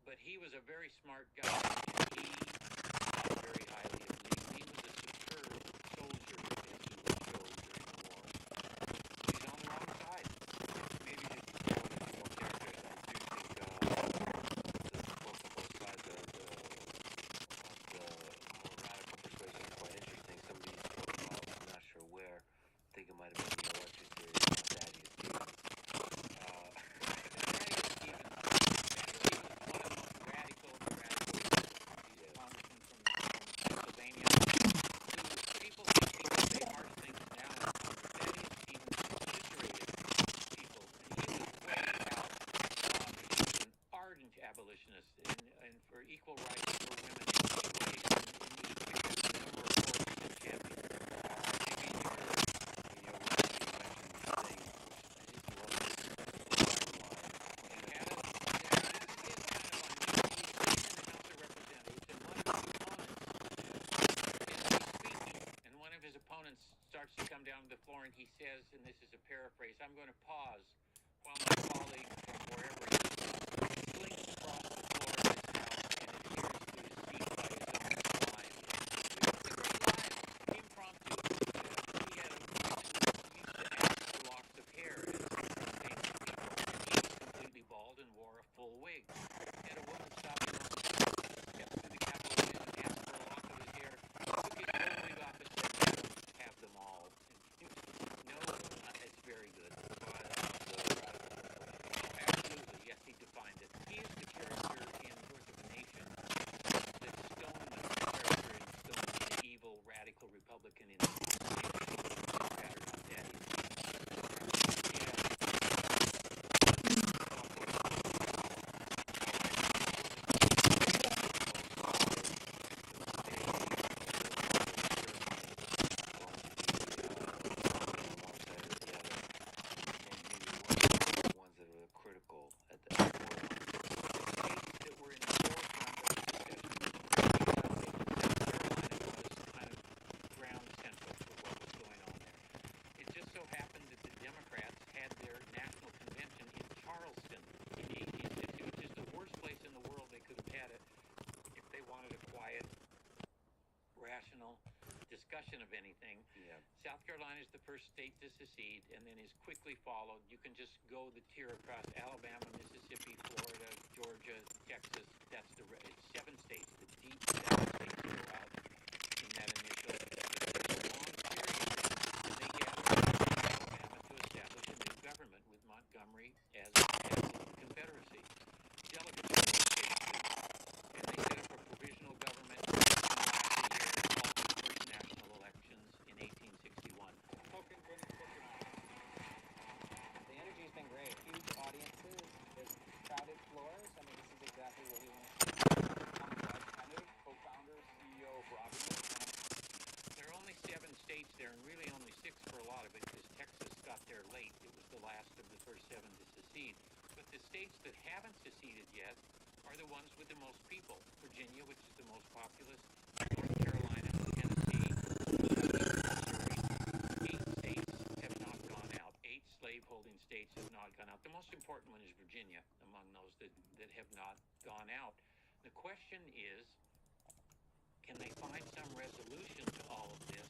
But he was a very smart guy, and he thought very highly of Lee. Lee was a superb soldier, as he would show during the war. He's on the wrong side. Maybe just before we do more characters, I do think the book on both sides of the more radical persuasion is quite interesting. Somebody spoke about, I'm not sure where, I think it might have been the lecture series on Thaddeus Stevens. Radical. He's a congressman from Pennsylvania. People say harsh things now. Thaddeus Stevens eviscerated people, and he was way out. He was an ardent abolitionist and for equal rights for women in many ways, and he picked up a number of forces and champions. Maybe you starts to come down to the floor, and he says, and this is a paraphrase, I'm going to pause while my colleague from wherever he is slinks across the floor of his house and adheres to his seat by his own line. It's a great line, impromptu. He had used to ask for locks of hair as famous people, and he typical Republican in pattern on that. Ones that are critical at the airport. States that were in the forefront of the discussion, South Carolina was kind of ground central for what was going on there. It just so happened that the Democrats had their national convention in Charleston in 1860, which is the worst place in the world they could have had it if they wanted a quiet, rational discussion of anything. Yeah. South Carolina is the first state to secede and then is quickly followed. You can just go the tier across Alabama, Mississippi, Florida, Georgia, Texas. That's it's 7 states, the deep 7 states that go out in that initial long period. And they gathered in Alabama to establish a new government with Montgomery as the Confederacy. Delegates from those states too. And they set up a provisional government in the last year, called the first national elections in 1861. The energy's been great. Huge audiences, there's crowded floors. I mean, this is exactly what we want to see. I'm Brad Kennedy, co-founder, CEO of Robinhood. There are only 7 states there, and really only 6 for a lot of it, because Texas got there late. It was the last of the first 7 to secede. But the states that haven't seceded yet are the ones with the most people. Virginia, which is the most populous, North Carolina, Tennessee, Missouri. 8 states have not gone out. 8 slave-holding states have not gone out. The most important one is Virginia, among those that have not gone out. The question is, can they find some resolution to all of this,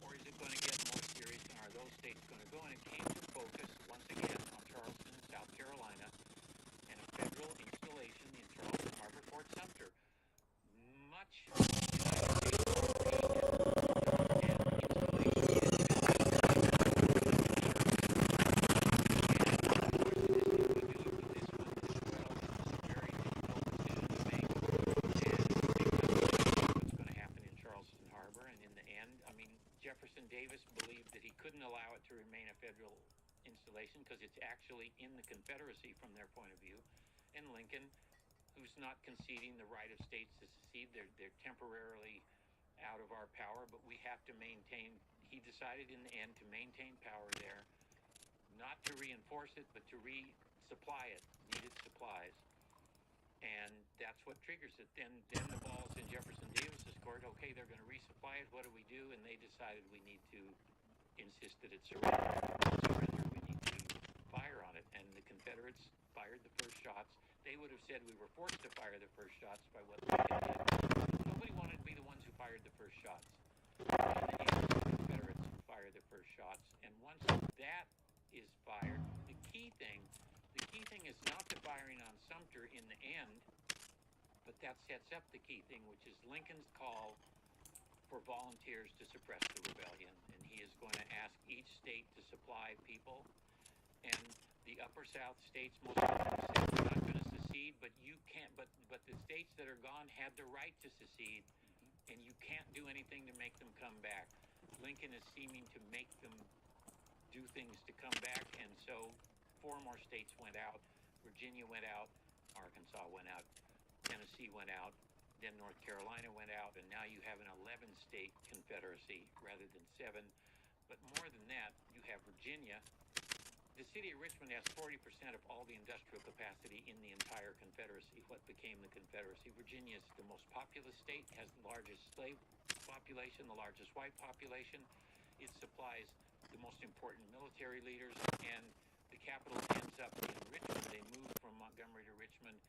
or is it going to get more serious, and are those states going to go? And it came to focus, once again, on Charleston, South Carolina, and a federal installation in Charleston Harbor, Fort Sumter. Much Jefferson Davis believed that he couldn't allow it to remain a federal installation because it's actually in the Confederacy from their point of view. And Lincoln, who's not conceding the right of states to secede, they're temporarily out of our power, but we have to maintain. He decided in the end to maintain power there, not to reinforce it, but to resupply it, needed supplies. And that's what triggers it. Then the ball's in Jefferson Davis's court. Okay, they're going to resupply it. What do we do? And they decided we need to insist that it surrender. We need to fire on it. And the Confederates fired the first shots. They would have said we were forced to fire the first shots by what they did. Nobody wanted to be the ones who fired the first shots. In the end, the Confederates fired the first shots. And once that is fired, the key thing is not the firing on Sumter in the end, but that sets up the key thing, which is Lincoln's call for volunteers to suppress the rebellion. And he is going to ask each state to supply people. And the upper South states, most of them said, we're not going to secede, but you can't. But the states that are gone had the right to secede, and you can't do anything to make them come back. Lincoln is seeming to make them do things to come back, and so 4 more states went out. Virginia went out, Arkansas went out, Tennessee went out, then North Carolina went out, and now you have an 11-state confederacy rather than 7. But more than that, you have Virginia. The city of Richmond has 40% of all the industrial capacity in the entire Confederacy, what became the Confederacy. Virginia is the most populous state, has the largest slave population, the largest white population. It supplies the most important military leaders, and the capital ends up in Richmond. They moved from Montgomery to Richmond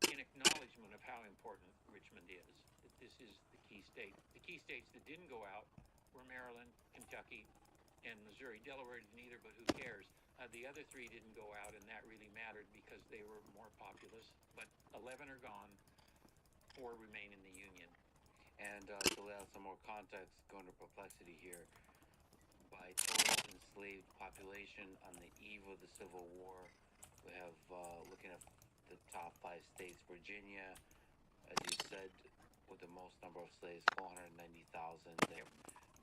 in acknowledgement of how important Richmond is. That this is the key state. The key states that didn't go out were Maryland, Kentucky, and Missouri. Delaware didn't either, but who cares? The other 3 didn't go out, and that really mattered because they were more populous. But 11 are gone, 4 remain in the Union. And to lay out some more context, going to perplexity here, by total enslaved population on the eve of the Civil War, we have, looking at the top 5 states, Virginia, as you said, with the most number of slaves, 490,000. Then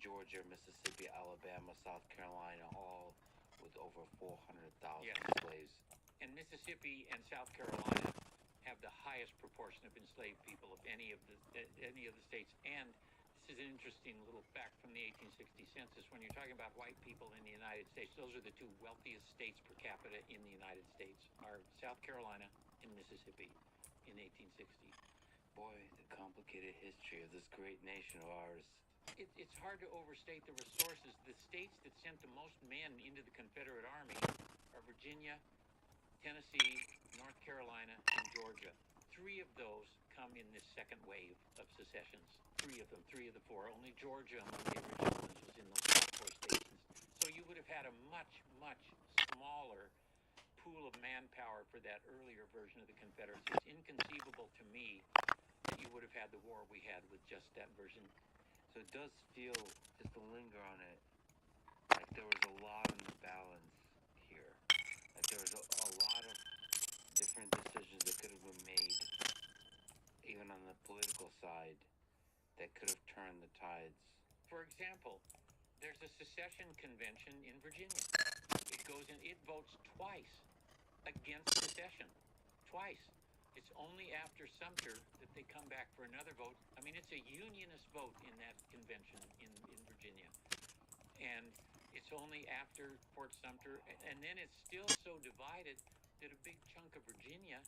Georgia, Mississippi, Alabama, South Carolina, all with over 400,000 slaves. And Mississippi and South Carolina have the highest proportion of enslaved people of any of the states. And this is an interesting little fact from the 1860 census. When you're talking about white people in the United States, those are the two wealthiest states per capita in the United States, are South Carolina and Mississippi in 1860. Boy, the complicated history of this great nation of ours. It's hard to overstate the resources. The states that sent the most men into the Confederate Army are Virginia, Tennessee, North Carolina, and Georgia. 3 of those come in this second wave of secessions. 3 of them, 3 of the 4. Only Georgia among the original ones was in those top 4 states. So you would have had a much, much smaller pool of manpower for that earlier version of the Confederacy. It's inconceivable to me that you would have had the war we had with just that version. So it does feel, just to linger on it, like there was a lot of balance here. Like there was a lot of different decisions that could have been made, even on the political side, that could have turned the tides. For example, there's a secession convention in Virginia. It votes twice against secession. Twice. It's only after Sumter that they come back for another vote. I mean, it's a unionist vote in that convention in Virginia. And it's only after Fort Sumter, and then it's still so divided that a big chunk of Virginia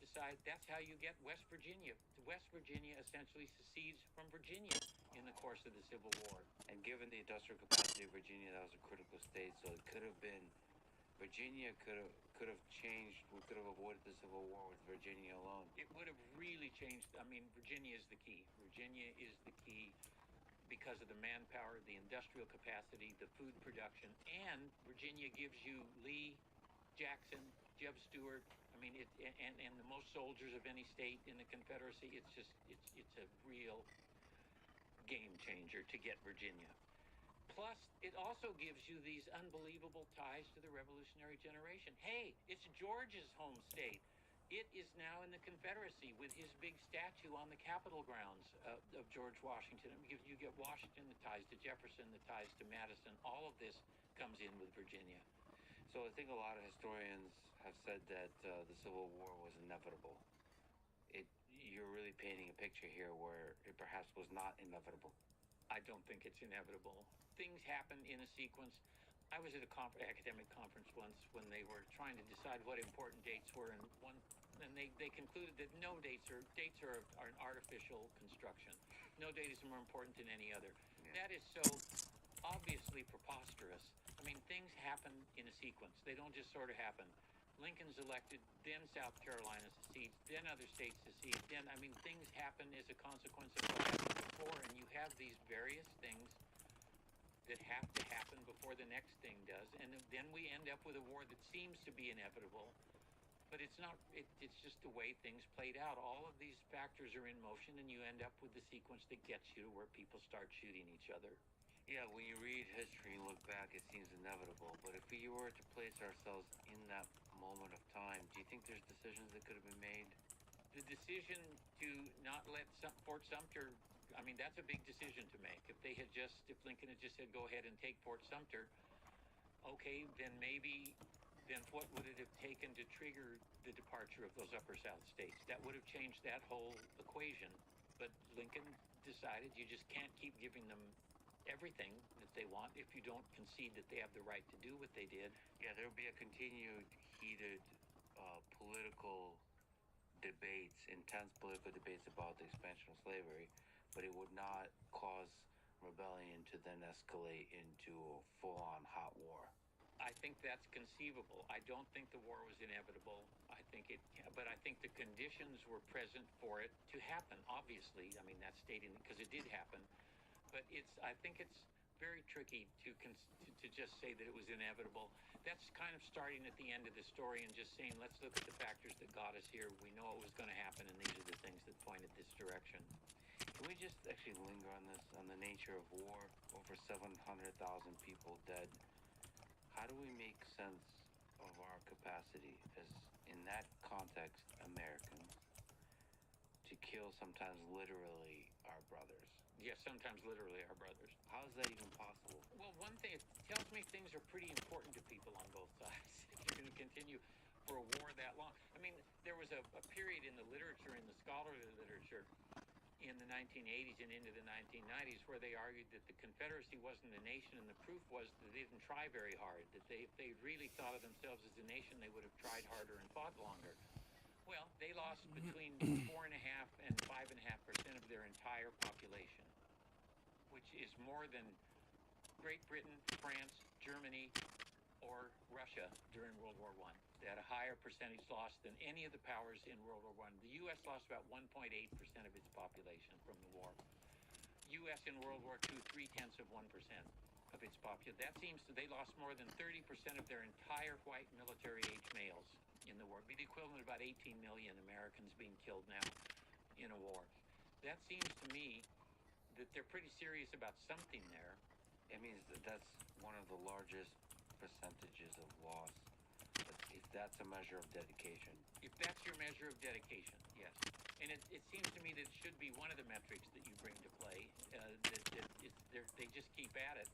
decide that's how you get West Virginia. West Virginia essentially secedes from Virginia in the course of the Civil War. And given the industrial capacity of Virginia, that was a critical state, so it could have been, Virginia could have changed, we could have avoided the Civil War with Virginia alone. It would have really changed. I mean, Virginia is the key. Virginia is the key because of the manpower, the industrial capacity, the food production, and Virginia gives you Lee, Jackson, Jeb Stuart. I mean, and the most soldiers of any state in the Confederacy. It's a real game changer to get Virginia. Plus, it also gives you these unbelievable ties to the Revolutionary generation. Hey, it's Georgia's home state. It is now in the Confederacy with his big statue on the Capitol grounds of George Washington. Because you get Washington, the ties to Jefferson, the ties to Madison. All of this comes in with Virginia. So I think a lot of historians have said that the Civil War was inevitable. You're really painting a picture here where it perhaps was not inevitable. I don't think it's inevitable. Things happen in a sequence. I was at a academic conference once when they were trying to decide what important dates were, and they concluded that no dates are an artificial construction. No date is more important than any other. Yeah. That is so obviously preposterous. I mean, things happen in a sequence. They don't just sort of happen. Lincoln's elected, then South Carolina secedes, then other states secede, then, I mean, things happen as a consequence of what happened before, and you have these various things that have to happen before the next thing does, and then we end up with a war that seems to be inevitable, but it's not. It's just the way things played out. All of these factors are in motion, and you end up with the sequence that gets you to where people start shooting each other. Yeah, when you read history and look back, it seems inevitable, but if we were to place ourselves in that moment of time, do you think there's decisions that could have been made? The decision to not let Fort Sumter, I mean, that's a big decision to make. If Lincoln had just said, go ahead and take Fort Sumter, okay, then what would it have taken to trigger the departure of those upper South states? That would have changed that whole equation. But Lincoln decided you just can't keep giving them everything that they want if you don't concede that they have the right to do what they did. Yeah, there would be a continued heated political debates, intense political debates about the expansion of slavery, but it would not cause rebellion to then escalate into a full-on hot war. I think that's conceivable. I don't think the war was inevitable. But I think the conditions were present for it to happen. Obviously, I mean, that's stating because it did happen. But I think it's very tricky to just say that it was inevitable. That's kind of starting at the end of the story and just saying, let's look at the factors that got us here. We know it was going to happen, and these are the things that pointed this direction. Can we just actually linger on this, on the nature of war? Over 700,000 people dead. How do we make sense of our capacity as, in that context, Americans, to kill sometimes literally our brothers. Yes, sometimes literally our brothers. How is that even possible? Well, one thing, it tells me things are pretty important to people on both sides. If you're going to continue for a war that long. I mean, there was a period in the literature, in the scholarly literature, in the 1980s and into the 1990s where they argued that the Confederacy wasn't a nation, and the proof was that they didn't try very hard, that if they really thought of themselves as a nation, they would have tried harder and fought longer. Well, they lost between 4.5% and 5.5% of their entire population, which is more than Great Britain, France, Germany, or Russia during World War I. They had a higher percentage loss than any of the powers in World War I. The U.S. lost about 1.8% of its population from the war. U.S. in World War II, 0.3% of its population. That seems to, they lost more than 30% of their entire white military age males in the war. It'd be the equivalent of about 18 million Americans being killed now in a war. That seems to me that they're pretty serious about something there. It means that that's one of the largest percentages of loss. If that's a measure of dedication. If that's your measure of dedication, yes. And it seems to me that it should be one of the metrics that you bring to play. They just keep at it.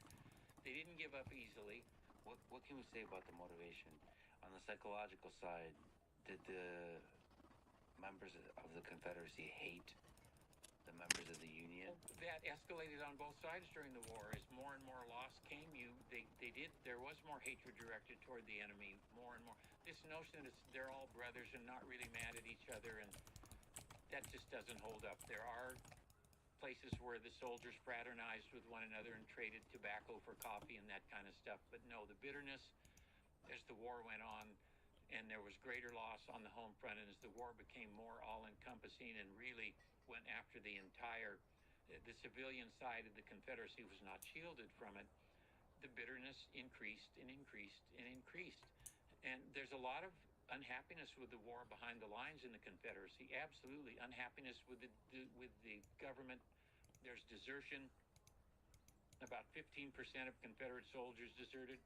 They didn't give up easily. What can we say about the motivation? On the psychological side, did the members of the Confederacy hate the members of the Union? That escalated on both sides during the war. As more and more loss came, there was more hatred directed toward the enemy, more and more. This notion that they're all brothers and not really mad at each other, and that just doesn't hold up. There are places where the soldiers fraternized with one another and traded tobacco for coffee and that kind of stuff. But no, the bitterness as the war went on, and there was greater loss on the home front, and as the war became more all-encompassing and really went after the civilian side of the Confederacy was not shielded from it, the bitterness increased and increased and increased. And there's a lot of unhappiness with the war behind the lines in the Confederacy. Absolutely. Unhappiness with the government. There's desertion. About 15% of Confederate soldiers deserted.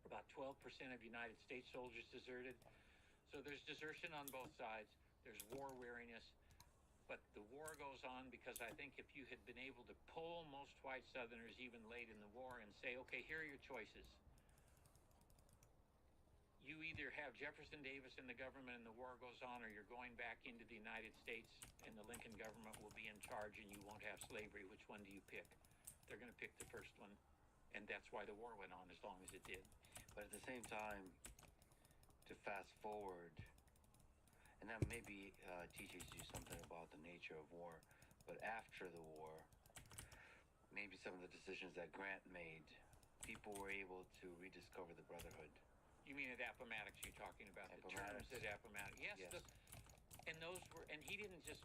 About 12% of United States soldiers deserted. So there's desertion on both sides. There's war weariness. But the war goes on because I think if you had been able to poll most white Southerners even late in the war and say, okay, here are your choices. You either have Jefferson Davis in the government and the war goes on, or you're going back into the United States and the Lincoln government will be in charge and you won't have slavery. Which one do you pick? They're going to pick the first one. And that's why the war went on as long as it did. But at the same time, to fast forward, and that maybe teaches you something about the nature of war, but after the war, maybe some of the decisions that Grant made, people were able to rediscover the brotherhood. You mean at Appomattox you're talking about? Appomattox. The terms at Appomattox. Yes. And he didn't just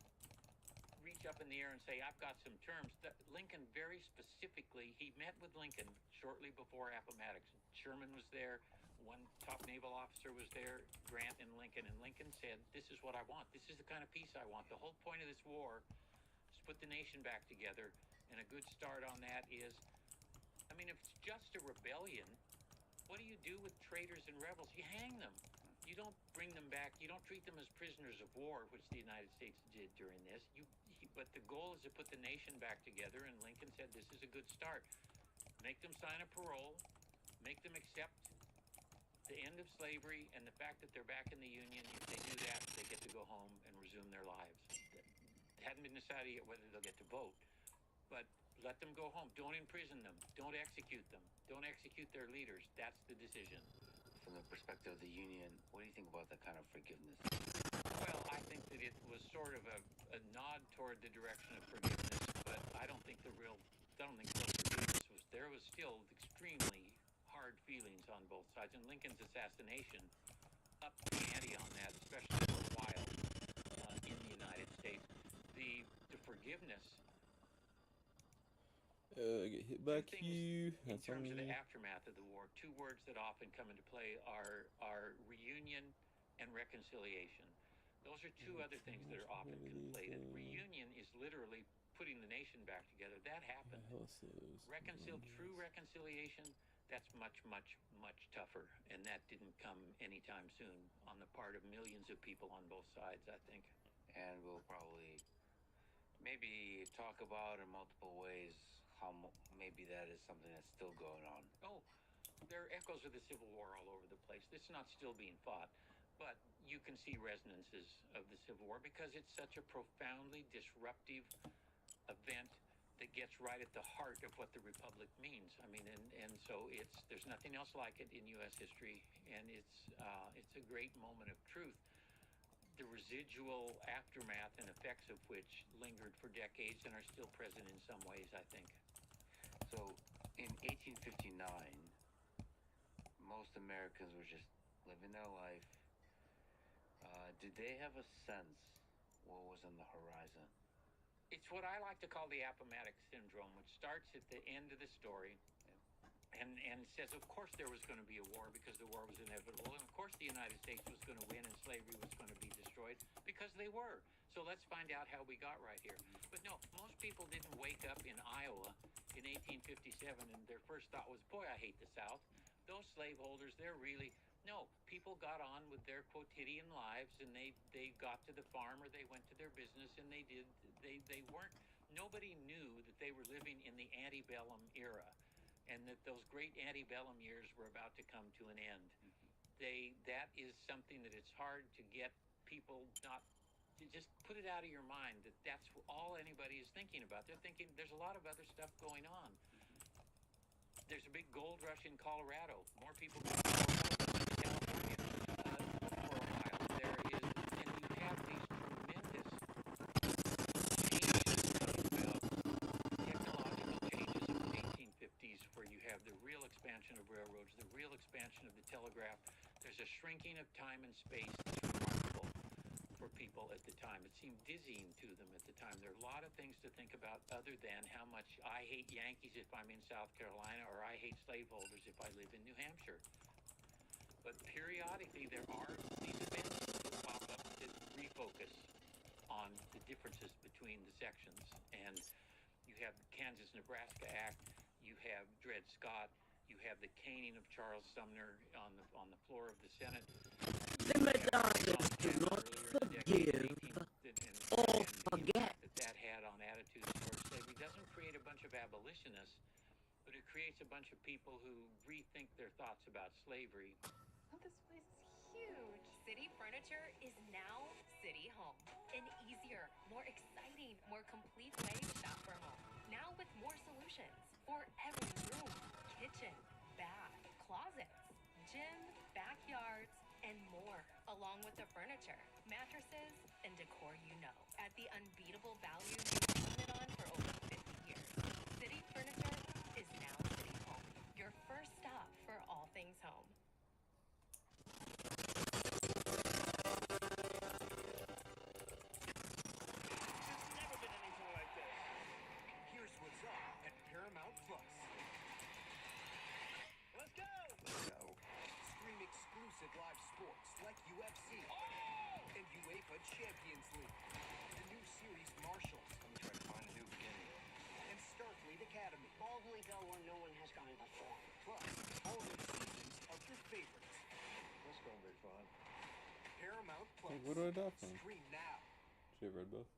reach up in the air and say, I've got some terms. Lincoln very specifically, he met with Lincoln shortly before Appomattox. Sherman was there. One top naval officer was there, Grant and Lincoln said, this is what I want. This is the kind of peace I want. The whole point of this war is to put the nation back together, and a good start on that is, I mean, if it's just a rebellion, what do you do with traitors and rebels? You hang them. You don't bring them back. You don't treat them as prisoners of war, which the United States did during this. But the goal is to put the nation back together, and Lincoln said this is a good start. Make them sign a parole, make them accept the end of slavery and the fact that they're back in the Union. If they do that, they get to go home and resume their lives. It hadn't been decided yet whether they'll get to vote, but let them go home. Don't imprison them. Don't execute them. Don't execute their leaders. That's the decision. From the perspective of the Union, what do you think about that kind of forgiveness? Well, I think that it was sort of a nod toward the direction of forgiveness, but I don't think real forgiveness was. There was still extremely hard feelings on both sides, and Lincoln's assassination upped the ante on that, especially for a while in the United States. The forgiveness. Get hit by Q. In terms of the aftermath of the war, two words that often come into play are reunion and reconciliation. Those are two other things that are often conflated. Reunion is literally putting the nation back together. That happened. True reconciliation, that's much, much, much tougher. And that didn't come anytime soon on the part of millions of people on both sides, I think. and we'll probably maybe talk about in multiple ways how maybe that is something that's still going on. Oh, there are echoes of the Civil War all over the place. It's not still being fought, but you can see resonances of the Civil War because it's such a profoundly disruptive event that gets right at the heart of what the Republic means. I mean, and so there's nothing else like it in U.S. history, and it's a great moment of truth. The residual aftermath and effects of which lingered for decades and are still present in some ways, I think. So, in 1859, most Americans were just living their life. Did they have a sense what was on the horizon? It's what I like to call the Appomattox Syndrome, which starts at the end of the story and says, of course, there was going to be a war because the war was inevitable. And, of course, the United States was going to win and slavery was going to be destroyed because they were. So let's find out how we got right here. But no, most people didn't wake up in Iowa in 1857 and their first thought was, boy, I hate the South. Those slaveholders, they're really... No, people got on with their quotidian lives and they got to the farm or they went to their business and they weren't... Nobody knew that they were living in the antebellum era, and that those great antebellum years were about to come to an end. That is something that it's hard to get people not to just put it out of your mind, that's all anybody is thinking about. They're thinking there's a lot of other stuff going on. There's a big gold rush in Colorado. More people go to California for a while. There is, and you have these tremendous changes about technological changes of the 1850s, where you have the real expansion of railroads, the real expansion of the telegraph. There's a shrinking of time and space that's remarkable for people at the time. It seemed dizzying to them at the time. There are a lot of things to think about other than how much I hate Yankees if I'm in South Carolina or I hate slaveholders if I live in New Hampshire. But periodically there are these events that pop up that refocus on the differences between the sections. And you have the Kansas-Nebraska Act, you have Dred Scott, you have the caning of Charles Sumner on the floor of the Senate. The medallion do not forgive or forget. That had on attitudes towards slavery doesn't create a bunch of abolitionists, but it creates a bunch of people who rethink their thoughts about slavery. Oh, this place is huge. City Furniture is now City Home. An easier, more exciting, more complete way to shop for home. Now with more solutions for every room, kitchen, bath, closets, gym, backyards, and more, along with the furniture, mattresses, and decor you know, at the unbeatable value you've counted on for over 50 years. City Furniture is now City Home, your first stop for all things home. There's never been anything like this. Here's what's up at Paramount Plus. Let's go! Stream exclusive live sports like UFC and UEFA Champions League. The new series Marshals. Let me try to find a new beginning. And Starfleet Academy. Boldly go where no one has gone before. Plus, all new seasons of your favorites. That's going to be fun. Paramount Plus. Like, what do I die from? Stream now. Should have read both.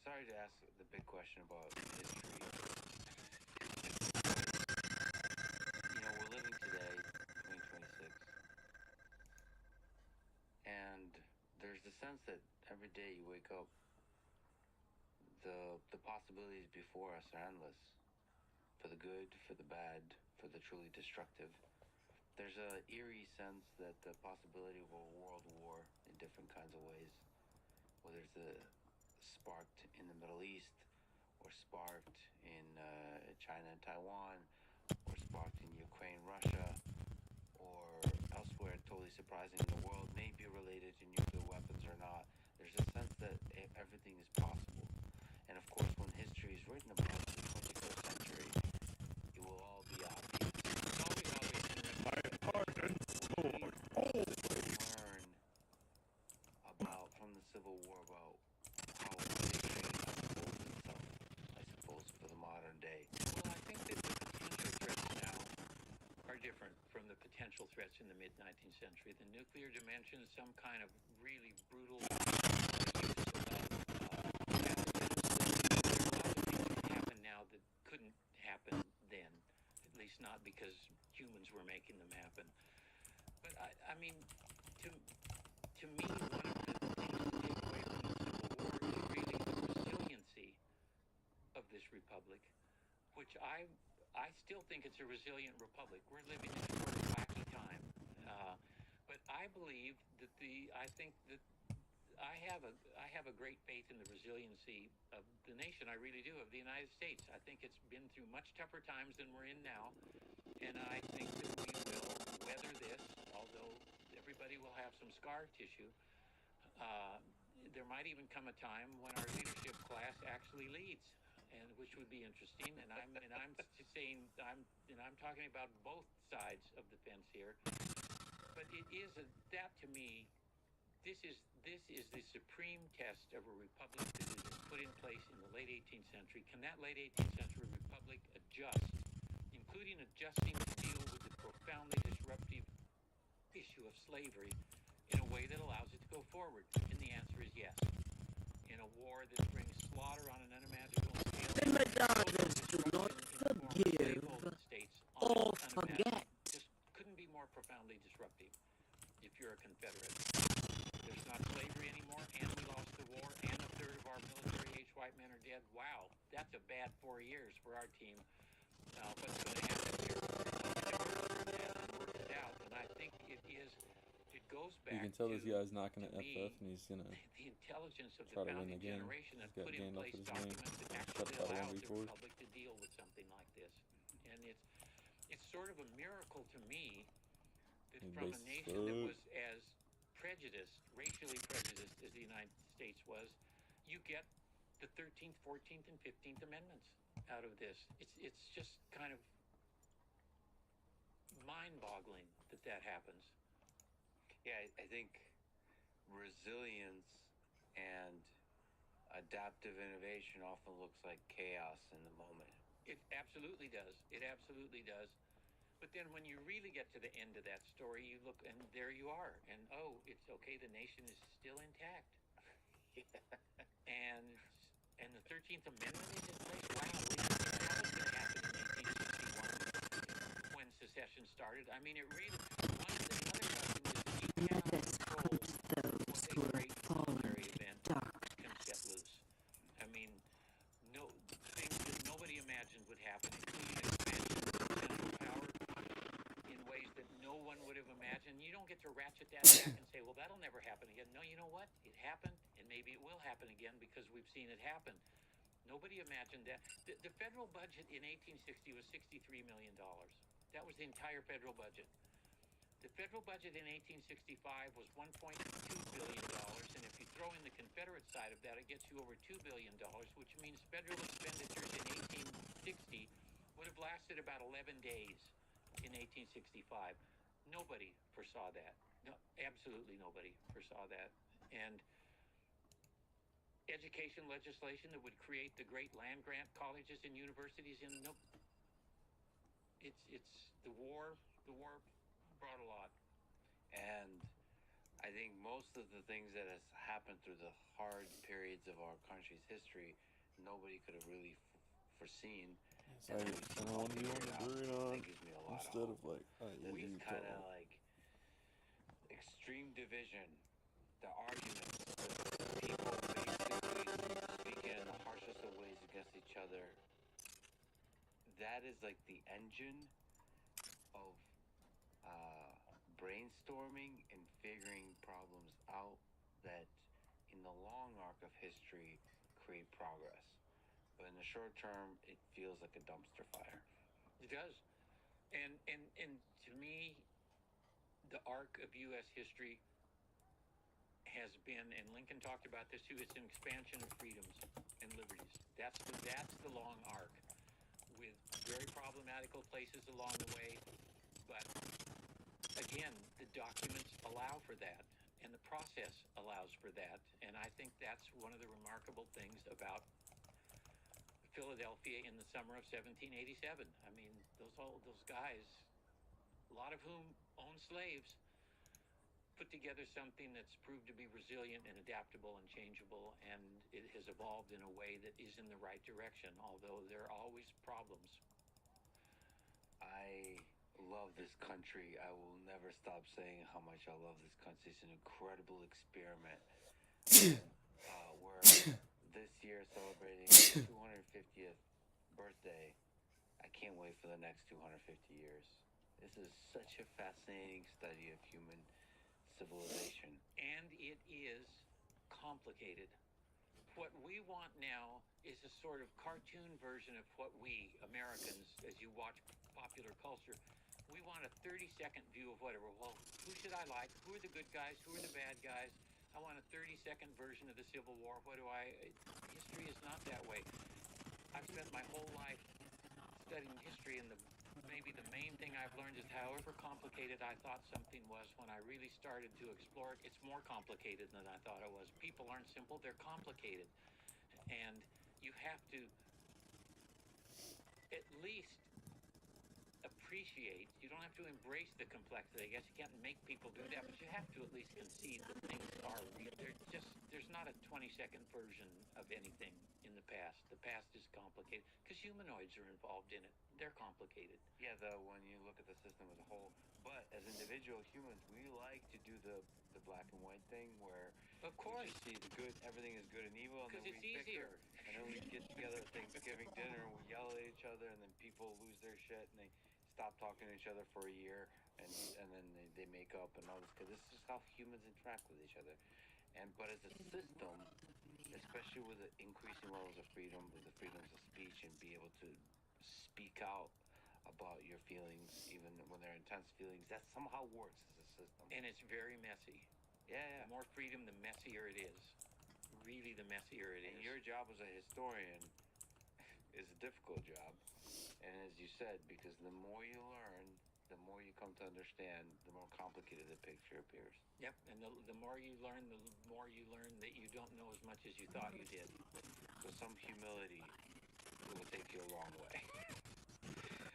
Sorry to ask the big question about history. You know, we're living today, 2026, and there's the sense that every day you wake up, the possibilities before us are endless. For the good, for the bad, for the truly destructive. There's an eerie sense that the possibility of a world war in different kinds of ways, whether it's sparked in the Middle East, or sparked in China and Taiwan, or sparked in Ukraine, Russia, or elsewhere totally surprising in the world, may be related to nuclear weapons or not. There's a sense that everything is possible. And of course, when history is written about the 21st century, it will all be obvious. It's always obvious in Heart and sword, always. Learn about, from the Civil War, about how history unfolds itself, I suppose, for the modern day. Well, I think that the potential threats now from the potential threats in the mid-19th century. The nuclear dimension is some kind of really brutal use that happen now that couldn't happen then, at least not because humans were making them happen. But I mean, to me, one of the things to take away from the Civil War is really the resiliency of this republic, which I still think it's a resilient republic. We're living in a sort of wacky time, but I believe that I have a great faith in the resiliency of the nation. I really do, of the United States. I think it's been through much tougher times than we're in now, and I think that we will weather this, although everybody will have some scar tissue. There might even come a time when our leadership class actually leads, and which would be interesting. And I'm saying I'm talking about both sides of the fence here. But it is that to me, this is the supreme test of a republic that has been put in place in the late 18th century. Can that late 18th century republic adjust, including adjusting to deal with the profoundly disruptive issue of slavery in a way that allows it to go forward? And the answer is yes. In a war that brings slaughter on an unimaginable scale, the Madonnas do not forgive or forget. just couldn't be more profoundly disruptive if you're a Confederate. There's not slavery anymore, and we lost the war, and a third of our military-aged white men are dead. Wow, that's a bad 4 years for our team. What's going to happen here? Work it out, and I think it goes back. You can tell this guy's not going to FF, and he's going to the intelligence of the try to win founding the game. generation that He's got put in Gandalf place with his name. documents that Shut actually that allowed the 1v4. republic to deal with something like this. And it's sort of a miracle to me that from a nation that was as prejudiced, racially prejudiced as the United States was, you get the 13th, 14th, and 15th Amendments out of this. It's just kind of mind-boggling that happens. Yeah, I think resilience and adaptive innovation often looks like chaos in the moment. It absolutely does. It absolutely does. But then when you really get to the end of that story, you look, and there you are. And, oh, it's okay, the nation is still intact. And the 13th Amendment is in place. Wow, that was going to happen in 1861 when secession started. I mean, it really, another lesson is that you cannot control what a great military event can set loose. I mean, no things that nobody imagined would happen, including expansion of potential power in ways that no one would have imagined. You don't get to ratchet that back and say, well, that'll never happen again. No, you know what? It happened, and maybe it will happen again because we've seen it happen. Nobody imagined that. The federal budget in 1860 was $63 million. That was the entire federal budget. The federal budget in 1865 was $1.2 billion, and if you throw in the Confederate side of that, it gets you over $2 billion, which means federal expenditures in 1860 would have lasted about 11 days in 1865. Nobody foresaw that. No, absolutely nobody foresaw that. And education legislation that would create the great land-grant colleges and universities in it's the war brought a lot. And I think most of the things that has happened through the hard periods of our country's history, nobody could have really foreseen. So I don't want to be on the burn gives me a lot instead of of like, this kind of like extreme division, the arguments, people basically speaking in the harshest of ways against each other. That is like the engine of brainstorming and figuring problems out that in the long arc of history create progress. But in the short term, it feels like a dumpster fire. It does. And to me, the arc of U.S. history has been, and Lincoln talked about this too, it's an expansion of freedoms and liberties. That's the long arc, with very problematical places along the way. But again, the documents allow for that, and the process allows for that. And I think that's one of the remarkable things about Philadelphia in the summer of 1787. I mean, those guys a lot of whom own slaves, put together something that's proved to be resilient and adaptable and changeable, and it has evolved in a way that is in the right direction, although there are always problems. I love this country. I will never stop saying how much I love this country. It's an incredible experiment. We're this year celebrating 250th birthday. I can't wait for the next 250 years. This is such a fascinating study of human civilization. And it is complicated. What we want now is a sort of cartoon version of what we, Americans, as you watch popular culture, we want a 30-second view of whatever. Well, who should I like? Who are the good guys? Who are the bad guys? I want a 30-second version of the Civil War. History is not that way. I've spent my whole life studying history, and maybe the main thing I've learned is however complicated I thought something was, when I really started to explore it, it's more complicated than I thought it was. People aren't simple, they're complicated. And you have to at least appreciate, you don't have to embrace the complexity. I guess you can't make people do that, but you have to at least concede that things are real. There's not a 20-second version of anything in the past. The past is complicated because humanoids are involved in it. They're complicated. Yeah, when you look at the system as a whole. But as individual humans, we like to do the black and white thing where of course we just see the good, everything is good and evil, and then it's we easier. Bicker, and then we get together at Thanksgiving dinner and we yell at each other, and then people lose their shit and they stop talking to each other for a year, and then they make up and all this, because this is how humans interact with each other. But as a system, especially with the increasing levels of freedom, with the freedoms of speech, and be able to speak out about your feelings, even when they're intense feelings, that somehow works as a system. And it's very messy. Yeah. The more freedom, the messier it is. Really, the messier it is. And your job as a historian is a difficult job. And as you said, because the more you learn, the more you come to understand, the more complicated the picture appears. Yep, and the more you learn, that you don't know as much as you thought you did. So some humility will take you a long way.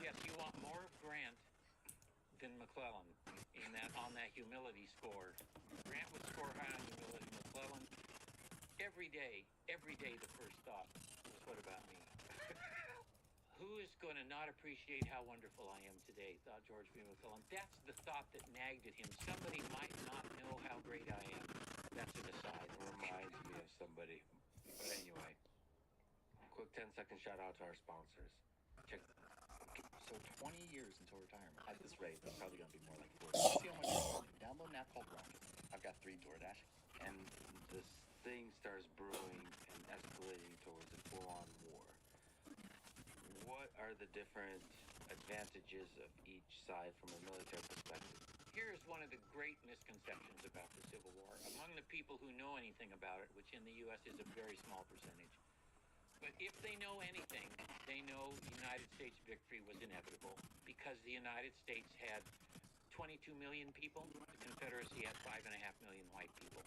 Yes, you want more of Grant than McClellan on that humility score. Grant would score high on humility. McClellan, every day, the first thought was, what about me? Who is going to not appreciate how wonderful I am today, thought George B. McClellan. That's the thought that nagged at him. Somebody might not know how great I am. That's an aside. It reminds me of somebody. But anyway, quick 10-second shout out to our sponsors. Check. So 20 years until retirement. At this rate, it's probably going to be more like 40. See how much you download an app called Rocket. I've got 3 DoorDash. And this thing starts brewing and escalating towards a full-on war. What are the different advantages of each side from a military perspective? Here is one of the great misconceptions about the Civil War. Among the people who know anything about it, which in the U.S. is a very small percentage, but if they know anything, they know the United States victory was inevitable because the United States had 22 million people. The Confederacy had 5.5 million white people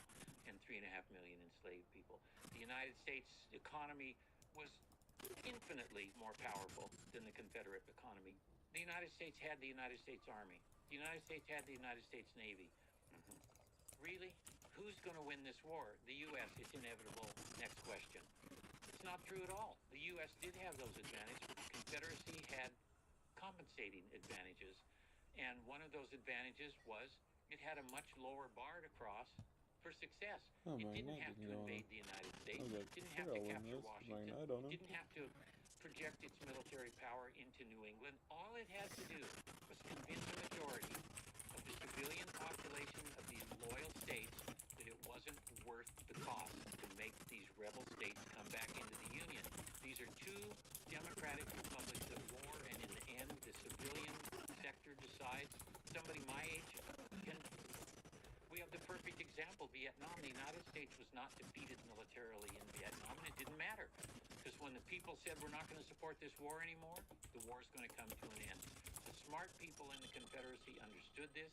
and 3.5 million enslaved people. The United States economy was infinitely more powerful than the Confederate economy. The United States had the United States Army. The United States had the United States Navy. Really? Who's going to win this war? The U.S. It's inevitable. Next question. It's not true at all. The U.S. did have those advantages, but the Confederacy had compensating advantages. And one of those advantages was it had a much lower bar to cross for success. Oh, it man, didn't that have didn't to go on. invade the United States. I was like, It didn't I have think to I'll win capture this. Washington. Like, I don't know. It didn't have to project its military power into New England. All it had to do was convince a majority of the civilian population of these loyal states that it wasn't worth the cost to make these rebel states come back into the Union. These are two democratic republics at war, and in the end, the civilian sector decides. Somebody my age can. We have the perfect example, Vietnam. The United States was not defeated militarily in Vietnam, and it didn't matter. Because when the people said we're not going to support this war anymore, the war is going to come to an end. The smart people in the Confederacy understood this.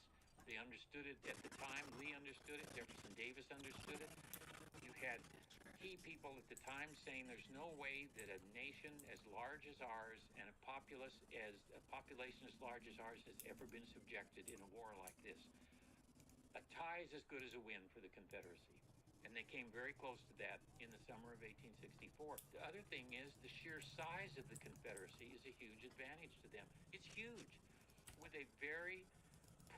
They understood it at the time. Lee understood it. Jefferson Davis understood it. You had key people at the time saying there's no way that a nation as large as ours and a population as large as ours has ever been subjected in a war like this. A tie is as good as a win for the Confederacy. And they came very close to that in the summer of 1864. The other thing is the sheer size of the Confederacy is a huge advantage to them. It's huge, with a very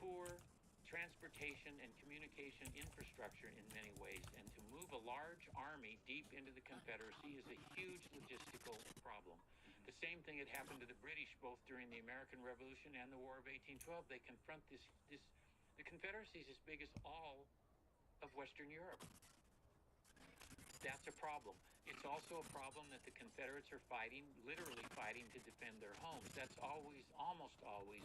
poor transportation and communication infrastructure in many ways. And to move a large army deep into the Confederacy is a huge logistical problem. The same thing had happened to the British both during the American Revolution and the War of 1812. They confront the Confederacy is as big as all of Western Europe. That's a problem. It's also a problem that the Confederates are fighting, literally fighting to defend their homes. That's almost always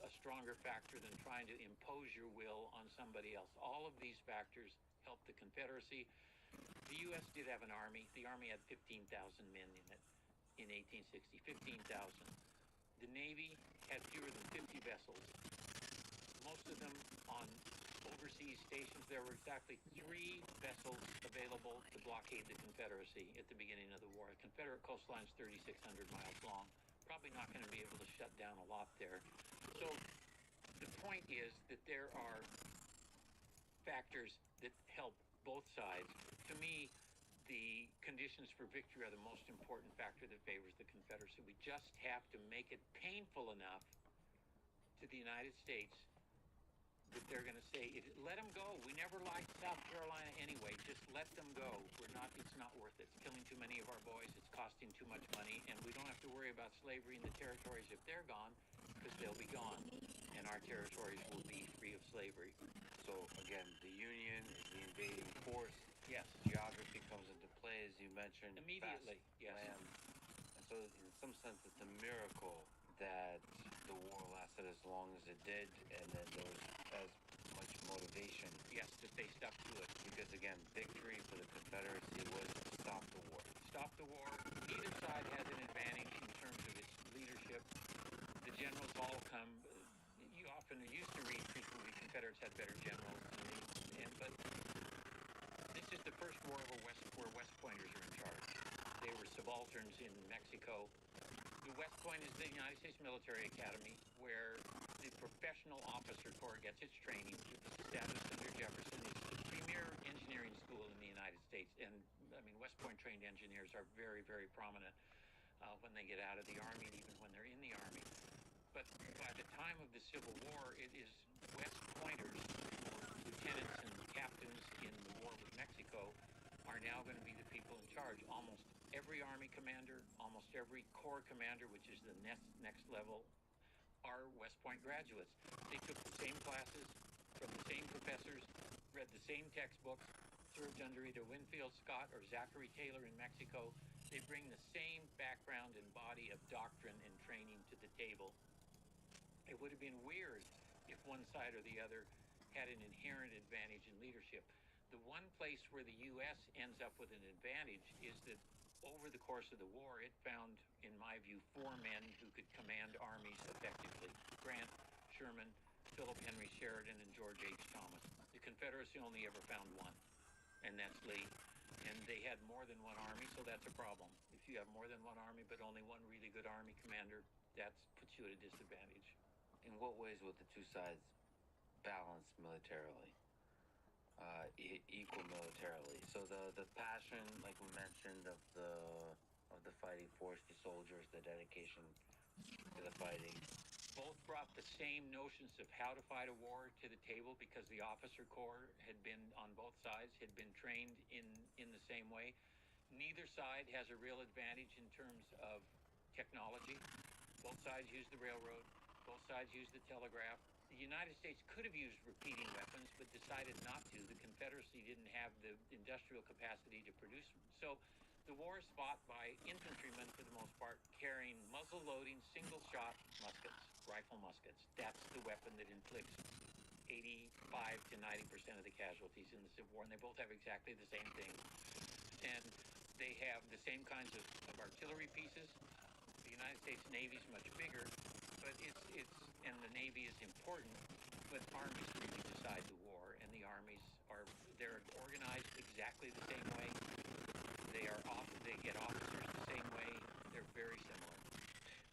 a stronger factor than trying to impose your will on somebody else. All of these factors help the Confederacy. The U.S. did have an army. The army had 15,000 men in it in 1860, 15,000. The Navy had fewer than 50 vessels, most of them on overseas stations. There were exactly 3 vessels available to blockade the Confederacy at the beginning of the war. The Confederate coastline is 3,600 miles long. Probably not going to be able to shut down a lot there. So the point is that there are factors that help both sides. To me, the conditions for victory are the most important factor that favors the Confederacy. We just have to make it painful enough to the United States that they're going to say, let them go. We never liked South Carolina anyway. Just let them go. It's not worth it. It's killing too many of our boys. It's costing too much money. And we don't have to worry about slavery in the territories if they're gone, because they'll be gone. And our territories will be free of slavery. So, again, the Union is the invading force. Yes. Geography comes into play, as you mentioned. Immediately, yes. Land. And so, in some sense, it's a miracle that the war lasted as long as it did, and then there was as much motivation. Yes, that they stuck to it. Because, again, victory for the Confederacy was to stop the war. Stop the war. Neither side has an advantage in terms of its leadership. The generals all come. You often used to read frequently Confederates had better generals, but this is the first war where West Pointers are in charge. They were subalterns in Mexico. The West Point is the United States Military Academy, where the professional officer corps gets its training. It was established under Jefferson. It's the premier engineering school in the United States. And, I mean, West Point trained engineers are very, very prominent when they get out of the Army and even when they're in the Army. But by the time of the Civil War, it is West Pointers, or lieutenants and captains in the war with Mexico, are now going to be the people in charge. Almost every Army commander, almost every Corps commander, which is the next level, are West Point graduates. They took the same classes from the same professors, read the same textbooks, served under either Winfield Scott or Zachary Taylor in Mexico. They bring the same background and body of doctrine and training to the table. It would have been weird if one side or the other had an inherent advantage in leadership. The one place where the U.S. ends up with an advantage is that over the course of the war, it found, in my view, 4 men who could command armies effectively: Grant, Sherman, Philip Henry Sheridan, and George H. Thomas. The Confederacy only ever found one, and that's Lee. And they had more than one army, so that's a problem. If you have more than one army but only one really good army commander, that puts you at a disadvantage. In what ways would the two sides balance militarily? Equal militarily. So the passion, like we mentioned, of the fighting force, the soldiers, the dedication to the fighting. Both brought the same notions of how to fight a war to the table, because the officer corps had been, on both sides, had been trained in the same way. Neither side has a real advantage in terms of technology. Both sides use the railroad. Both sides use the telegraph. The United States could have used repeating weapons, but decided not to. The Confederacy didn't have the industrial capacity to produce them. So the war is fought by infantrymen, for the most part, carrying muzzle-loading, single-shot muskets, rifle muskets. That's the weapon that inflicts 85 to 90% of the casualties in the Civil War, and they both have exactly the same thing. And they have the same kinds of artillery pieces. The United States Navy is much bigger, but and the Navy is important, but armies really decide the war, and the armies they're organized exactly exactly the same way. They get officers the same way. They're very similar.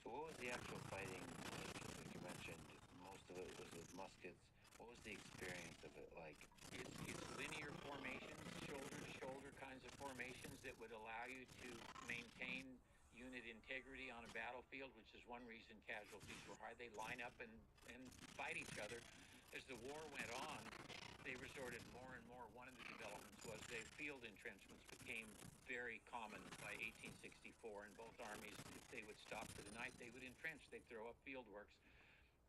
So what was the actual fighting like you mentioned? Most of it was with muskets. What was the experience of it like? It's linear formations, shoulder-to-shoulder kinds of formations that would allow you to maintain unit integrity on a battlefield, which is one reason casualties were high. They line up and fight each other. As the war went on, they resorted more and more. One of the developments was the field entrenchments became very common by 1864, and both armies, if they would stop for the night, they would entrench. They'd throw up field works,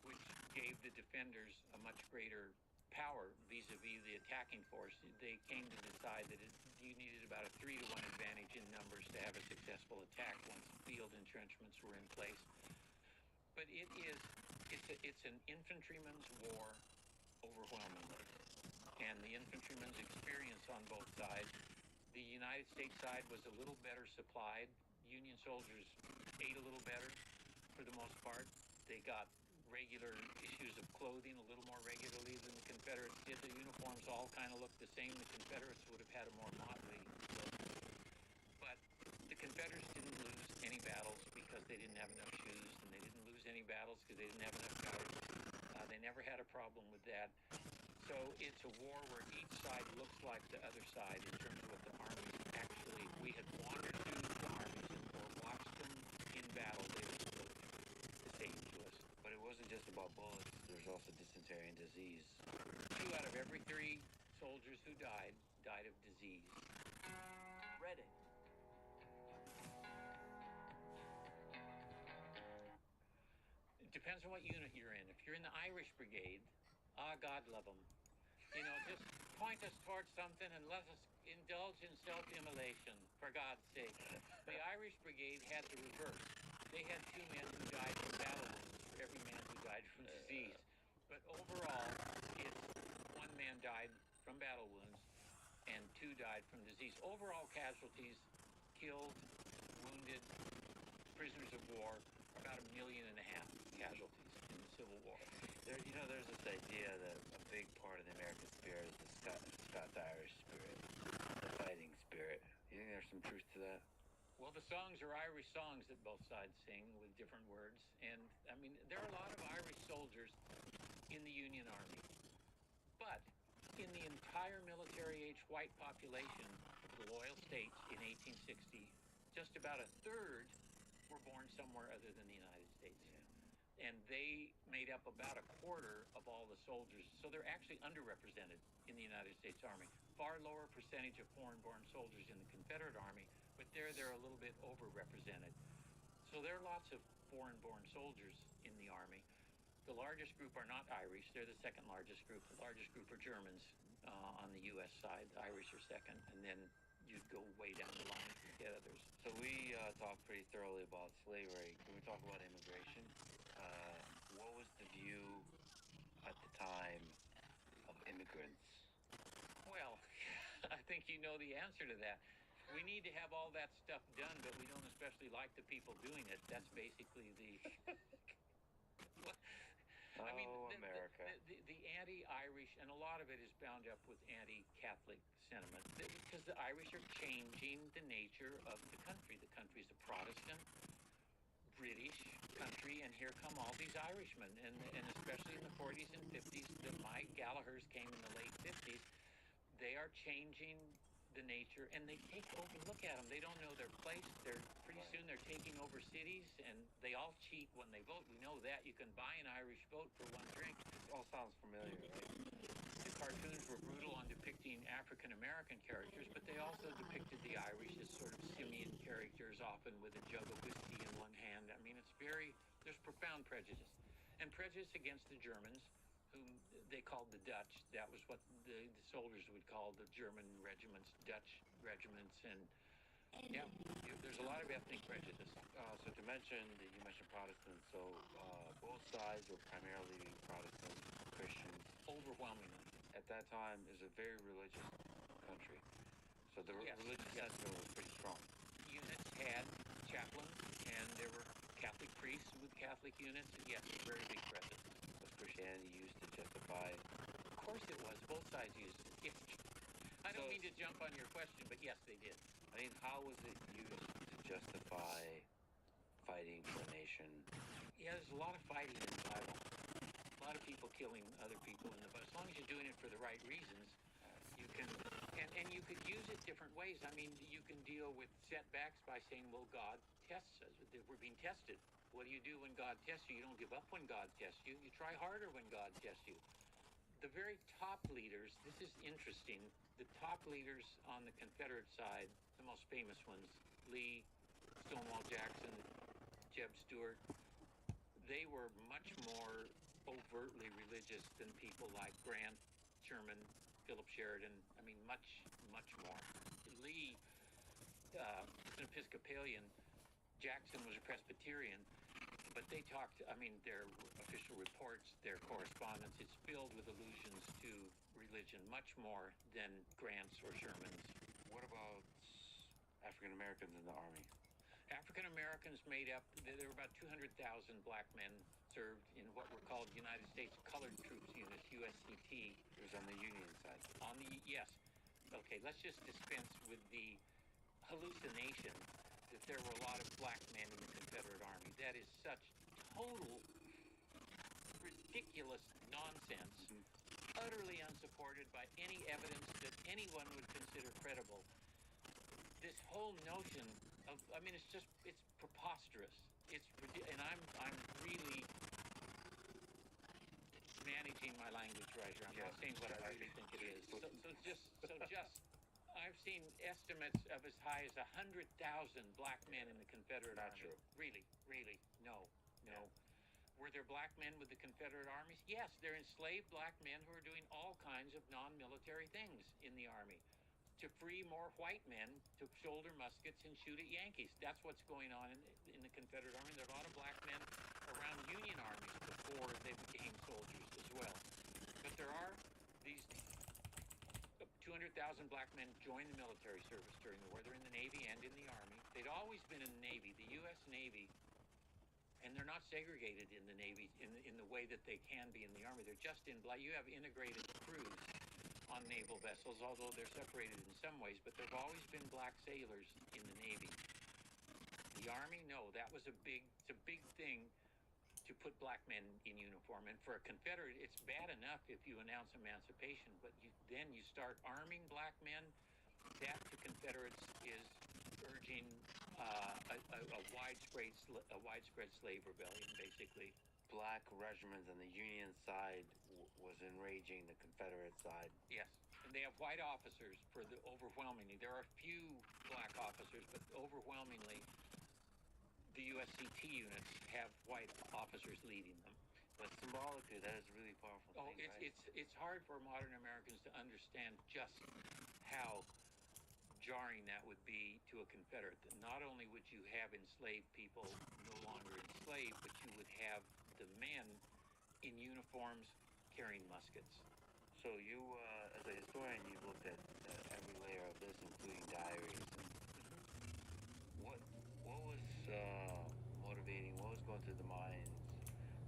which gave the defenders a much greater power vis-a-vis the attacking force. They came to decide that you needed about a 3-to-1 advantage in numbers to have a successful attack once field entrenchments were in place. But it's an infantryman's war overwhelmingly, and the infantryman's experience on both sides. The United States side was a little better supplied. Union soldiers ate a little better for the most part. They got regular issues of clothing a little more regularly than the Confederates did. The uniforms all kind of looked the same. The Confederates would have had a more motley look. But the Confederates didn't lose any battles because they didn't have enough shoes, and they didn't lose any battles because they didn't have enough powder. They never had a problem with that. So it's a war where each side looks like the other side in terms of what the armies actually. We had wandered through the armies or watched them in battle. They would look the same to us. But it wasn't just about bullets. There's also dysentery and disease. 2 out of every 3 soldiers who died of disease. Reading. It depends on what unit you're in. If you're in the Irish Brigade, God love them. You know, just point us towards something and let us indulge in self-immolation, for God's sake. The Irish Brigade had the reverse. They had 2 men who died from battle wounds for every man who died from disease. But overall, it's 1 man died from battle wounds and 2 died from disease. Overall casualties, killed, wounded, prisoners of war, about 1.5 million casualties in the Civil War. There's this idea that a big part of the American spirit is the Scots-Irish spirit, the fighting spirit. You think there's some truth to that? Well, the songs are Irish songs that both sides sing with different words. And, I mean, there are a lot of Irish soldiers in the Union Army. But in the entire military-age white population of the loyal states in 1860, just about a third were born somewhere other than the United States. And they made up about a quarter of all the soldiers. So they're actually underrepresented in the United States Army. Far lower percentage of foreign-born soldiers in the Confederate Army, but they're a little bit overrepresented. So there are lots of foreign-born soldiers in the Army. The largest group are not Irish. They're the second largest group. The largest group are Germans on the U.S. side. The Irish are second. And then you'd go way down the line to get others. So we talked pretty thoroughly about slavery. Can we talk about immigration? What was the view at the time of immigrants? Well, I think you know the answer to that. We need to have all that stuff done, but we don't especially like the people doing it. That's basically the... I mean, America. The anti-Irish, and a lot of it is bound up with anti-Catholic sentiment, because the Irish are changing the nature of the country. The country's a Protestant, British country, and here come all these Irishmen, and especially in the 40s and 50s, the Mike Gallaghers came in the late 50s. They are changing the nature, and they take over. Look at them; they don't know their place. Pretty soon they're taking over cities, and they all cheat when they vote. We know that. You can buy an Irish vote for 1 drink. It all sounds familiar, right? The cartoons were brutal on depicting African American characters, but they also depicted the Irish as sort of simian characters, often with a jug of whiskey in one hand. I mean, there's profound prejudice. And prejudice against the Germans, whom they called the Dutch. That was what the soldiers would call the German regiments, Dutch regiments. And yeah, there's a lot of ethnic prejudice. So to mention that you mentioned Protestants, so both sides were primarily Protestant Christians. Overwhelmingly. At that time, it was a very religious country. So the religious sentiment was pretty strong. Units had chaplains, and there were Catholic priests with Catholic units. Yes, very big presence. Was Christianity used to justify? Of course it was. Both sides used it. I I don't mean to jump on your question, but yes, they did. I mean, how was it used to justify fighting for the nation? Yeah, there's a lot of fighting in the Bible. A lot of people killing other people in the Bible. As long as you're doing it for the right reasons, you can, and you could use it different ways. I mean, you can deal with setbacks by saying, well, God tests us. We're being tested. What do you do when God tests you? You don't give up when God tests you. You try harder when God tests you. The very top leaders, this is interesting, the top leaders on the Confederate side, the most famous ones, Lee, Stonewall Jackson, Jeb Stuart, they were much more overtly religious than people like Grant, Sherman, Philip Sheridan. I mean, much, much more. Lee was an Episcopalian. Jackson was a Presbyterian. But they talked, I mean, their official reports, their correspondence, it's filled with allusions to religion, much more than Grant's or Sherman's. What about African Americans in the Army? African Americans made up, there were about 200,000 black men served in what were called United States Colored Troops Units, USCT. It was on the Union side. Yes. Okay, let's just dispense with the hallucination that there were a lot of black men in the Confederate Army. That is such total, ridiculous nonsense, utterly unsupported by any evidence that anyone would consider credible. This whole notion of, I mean, it's preposterous. And I'm really managing my language right here. I'm not saying what I really think it is. I've seen estimates of as high as 100,000 black men in the Confederate Army. True. Really, no. Were there black men with the Confederate armies? Yes, they're enslaved black men who are doing all kinds of non-military things in the Army to free more white men to shoulder muskets and shoot at Yankees. That's what's going on in the Confederate Army. There are a lot of black men around Union armies before they became soldiers as well. But there are these 200,000 black men joined the military service during the war. They're in the Navy and in the Army. They'd always been in the Navy, the U.S. Navy, and they're not segregated in the Navy in the way that they can be in the Army. They're just in black. You have integrated crews on naval vessels, although they're separated in some ways, but there have always been black sailors in the Navy. The Army, no, that was it's a big thing to put black men in uniform. And for a Confederate, it's bad enough if you announce emancipation, but then you start arming black men. That to Confederates is urging a widespread slave rebellion, basically. Black regiments on the Union side was enraging the Confederate side. Yes, and they have white officers overwhelmingly. There are a few black officers, but overwhelmingly, the USCT units have white officers leading them. But symbolically, that is a really powerful thing, right? It's hard for modern Americans to understand just how jarring that would be to a Confederate. That not only would you have enslaved people no longer enslaved, but you would have the men in uniforms carrying muskets. So you, as a historian, you've looked at every layer of this, including diaries. What was motivating? What was going through the minds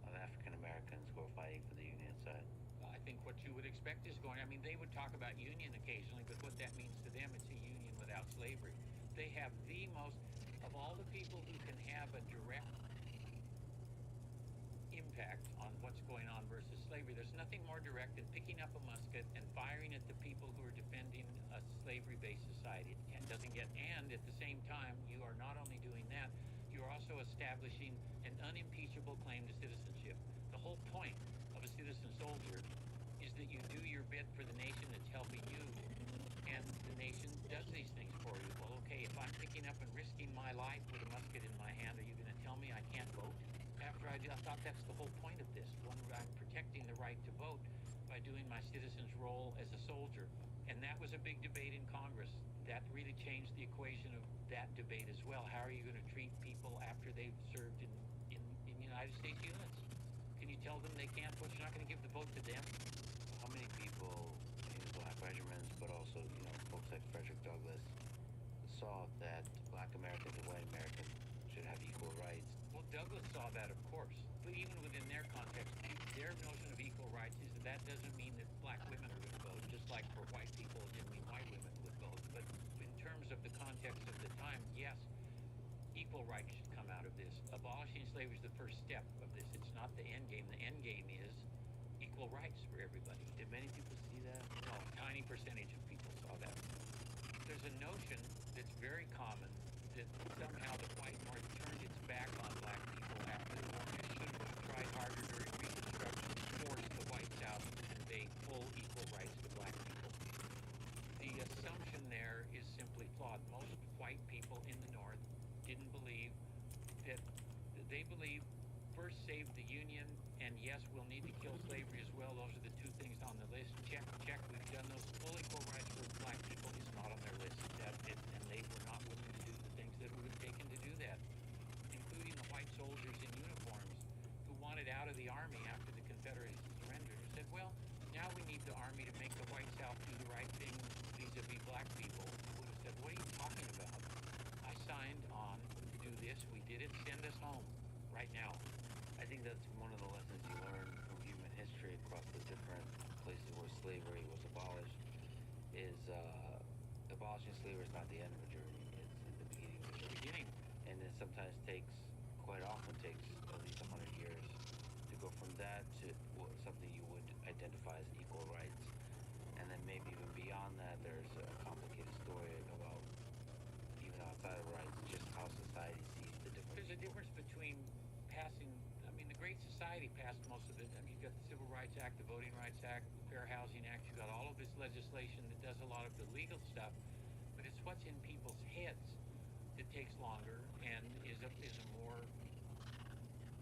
of African Americans who are fighting for the Union side? I think what you would expect is I mean, they would talk about union occasionally, but what that means to them, it's a union without slavery. They have the most, of all the people who can have a direct impact on what's going on versus slavery, there's nothing more direct than picking up a musket and firing at the people who are defending a slavery-based society. It doesn't get, and at the same time, you are not only doing that, you're also establishing an unimpeachable claim to citizenship. The whole point of a citizen soldier is that you do your bit for the nation that's helping you, and the nation does these things for you. Well, okay, if I'm picking up and risking my life with a musket in my hand, are you going to tell me I can't vote? After I thought that's the whole point of this. I'm protecting the right to vote by doing my citizen's role as a soldier. And that was a big debate in Congress. That really changed the equation of that debate as well. How are you going to treat people after they've served in United States units? Can you tell them they can't vote? You're not going to give the vote to them? How many people in black regiments, but also, folks like Frederick Douglass, saw that black Americans and white Americans should have equal rights? Well, Douglass saw that, of course. But even within their context, their notion of equal rights is that doesn't mean that black women are going to vote, just like for white people it didn't mean white women of the context of the time, yes, equal rights should come out of this. Abolishing slavery is the first step of this. It's not the end game. The end game is equal rights for everybody. Did many people see that? No, tiny percentage of people saw that. There's a notion that's very common that somehow the white North turned its back on black people after the war. It should have tried harder during Reconstruction to force the white South to convey full equal rights to black people. The assumption there is simply flawed. Most white people in the North didn't believe that they believe first save the Union, and yes, we'll need to kill slavery as well. Those are the two things on the list. Check, check, we've done those. Full equal rights for black people is not on their list. And they were not willing to do the things that it would have taken to do that, including the white soldiers in uniforms who wanted out of the Army after the Confederacy surrendered and said, well, now we need the Army to make the white South do the right thing vis-a-vis black people. Who would have said, what are you talking about? I signed on to do this. We did it. Send us home right now. I think that's one of the lessons you learn from human history across the different places where slavery was abolished is abolishing slavery is not the end of a journey. It's the beginning of a journey. And it sometimes quite often takes at least 100 years to go from that to something you would identify as equal rights. And then maybe even beyond that, there's a complicated story about, even outside of rights, just how society sees the difference. There's a difference between passing, the Great Society passed most of it. You've got the Civil Rights Act, the Voting Rights Act, the Fair Housing Act. You've got all of this legislation that does a lot of the legal stuff, but it's what's in people's heads that takes longer and is a more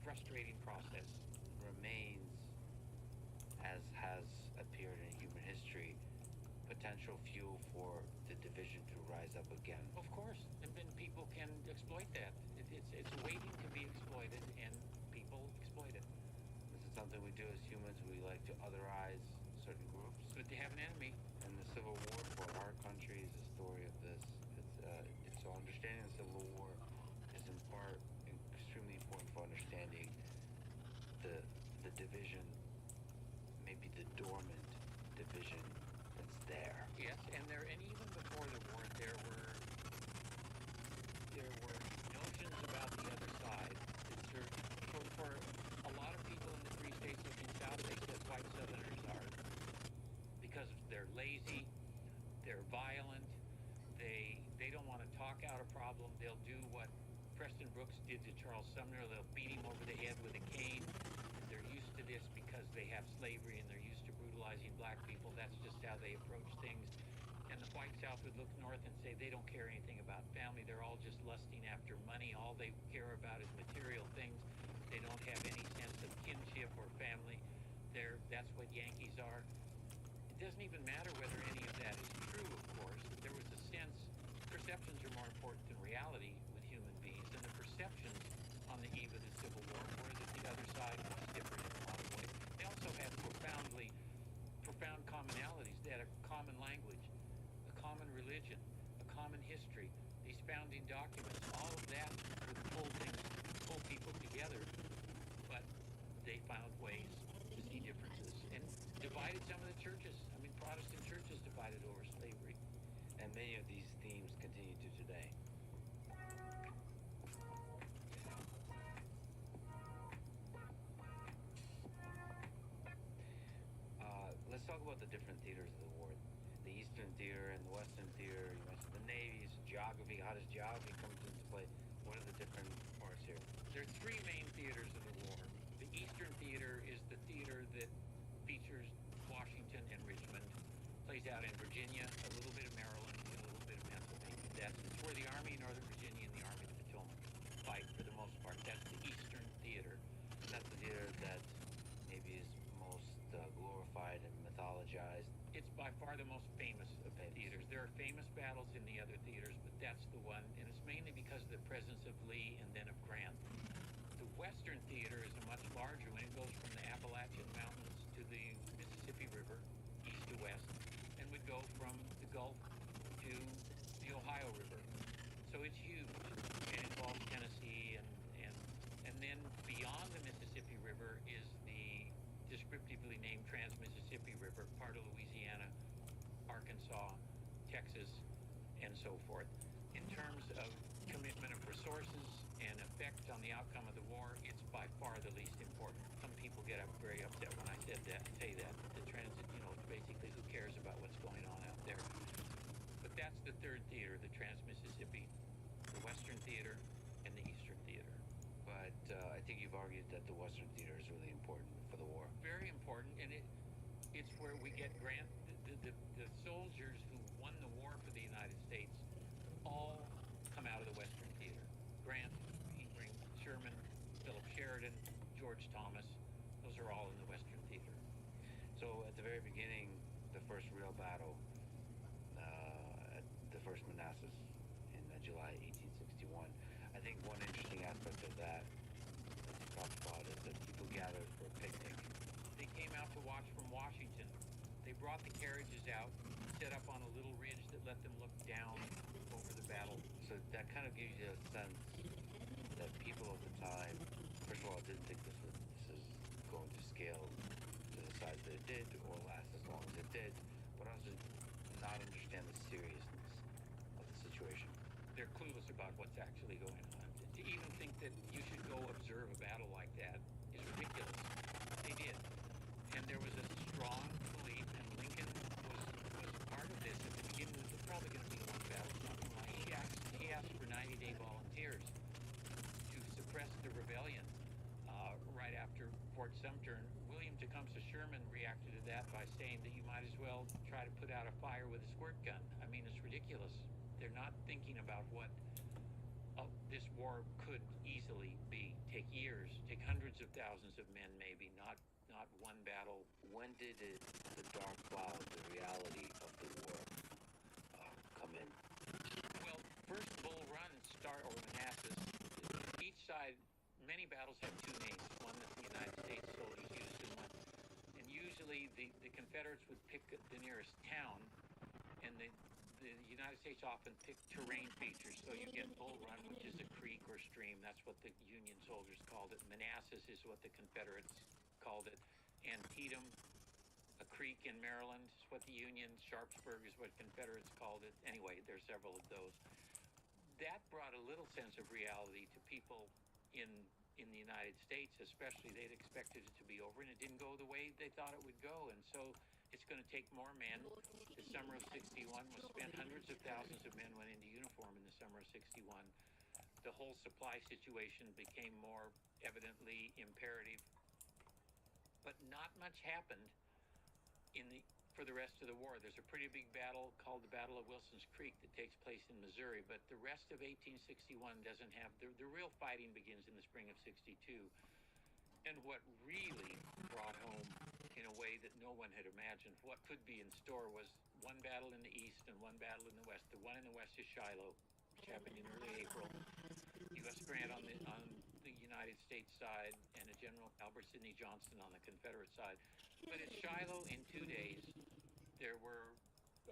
frustrating process. Remains, as has appeared in human history, potential fuel for the division to rise up again. Of course, and then people can exploit that. It's waiting to be exploited, and people exploit it. This is something we do as humans. We like to otherize certain groups. Good to have an enemy. And the Civil War for our country is the story of this. So understanding the Civil War is in part extremely important for understanding the division, maybe the dormant division that's there. Yes, and even before the war, there were notions about the other side that served for a lot of people in the Free States looking south. They said white Southerners are, because they're lazy, they're violent, they don't want to talk out a problem. They'll do what Preston Brooks did to Charles Sumner. They'll beat him over the head with a cane. They're used to this because they have slavery and they're used to brutalizing black people. That's just how they approach things. And the white South would look north and say they don't care anything about family. They're all just lusting after money. All they care about is material things. They don't have any sense of kinship or family. That's what Yankees are. It doesn't even matter whether any of that is true, of course. There was a sense, perceptions are more important than reality with human beings, and the perceptions on the eve of the Civil War were that the other side was different in a lot of ways. They also had profound commonalities. They had a common language, a common religion, a common history. These founding documents, all of that would pull people together, but they found ways to see differences and divided some of the churches. Protestant churches divided over slavery. And many of these themes continue to today. Let's talk about the different theaters of the war. The Eastern Theater and the Western Theater. You mentioned the navies, geography. How does geography come into play? What are the different parts here? There are three main theaters of the war. The Eastern Theater is the theater that features Washington and Richmond. Plays out in Virginia, a little bit of Maryland, and a little bit of Pennsylvania. That's where the Army of Northern Virginia and the Army of the Potomac fight for the most part. That's the Eastern Theater. That's the theater that maybe is most glorified and mythologized. It's by far the most famous of the theaters. There are famous battles in the other theaters, but that's the one, and it's mainly because of the presence of Lee and then of Grant. The Western Theater is a much larger one. It goes from the Appalachian Mountains to the Mississippi River, east to west, and would go from the Gulf to the Ohio River. So it's huge, and it involves Tennessee, and then beyond the Mississippi River is the descriptively named Trans-Mississippi River, part of Louisiana, Arkansas, Texas, and so forth. In terms of commitment of resources and effect on the outcome of the war, it's by far the least important. Some people get up very upset when I say that. The transit, basically who cares about what's going on out there. But that's the third theater, the Trans-Mississippi, the Western Theater, and the Eastern Theater. But I think you've argued that the Western Theater is really important for the war. Very important, and it's where we get the soldiers who won the war for the United States all come out of the Western Theater. Grant, Sherman, Philip Sheridan, George Thomas, those are all in the Western Theater. So at the very beginning, the first real battle, at the first Manassas in July 1861, I think one interesting aspect of that, as you talked about, is that people gathered for a picnic. They came out to watch from Washington. They brought the carriages out, set up on a little ridge that let them look down over the battle. So that kind of gives you a sense that people of the time, first of all, didn't think this is going to scale to the size that it did or last as long as it did, but also not understand the seriousness of the situation. They're clueless about what's actually going on. To even think that you should go observe a battle like that is ridiculous. They did. And there was a strong belief, and Lincoln was part of this at the beginning. This was probably going to be one battle, something like he asked for 90-day volunteers to suppress the rebellion right after Fort Sumter. And William Tecumseh Sherman reacted to that by saying that you might as well try to put out a fire with a squirt gun. I mean, it's ridiculous. They're not thinking about what this war could easily be. Take years, take hundreds of thousands of men, maybe, not one battle. When did the dark cloud, the reality of the war, come in? Well, first Bull Run or Manassas, each side, many battles have two names, one that the United States soldiers used and usually the Confederates would pick the nearest town, and the United States often picked terrain features. So you get Bull Run, which is a creek or stream. That's what the Union soldiers called it. Manassas is what the Confederates called it. Antietam, a creek in Maryland, is what the Union. Sharpsburg is what Confederates called it. Anyway, there's several of those. That brought a little sense of reality to people in the United States, especially. They'd expected it to be over, and it didn't go the way they thought it would go. And so it's going to take more men. The summer of 61 was spent. Hundreds of thousands of men went into uniform in the summer of 61. The whole supply situation became more evidently imperative. But not much happened for the rest of the war. There's a pretty big battle called the Battle of Wilson's Creek that takes place in Missouri, but the rest of 1861 doesn't have the real fighting begins in the spring of 62. And what really brought home, in a way that no one had imagined, what could be in store was one battle in the east and one battle in the west. The one in the west is Shiloh, which happened in early April. U.S. Grant on the United States side, and a General Albert Sidney Johnston on the Confederate side. But at Shiloh, in 2 days, there were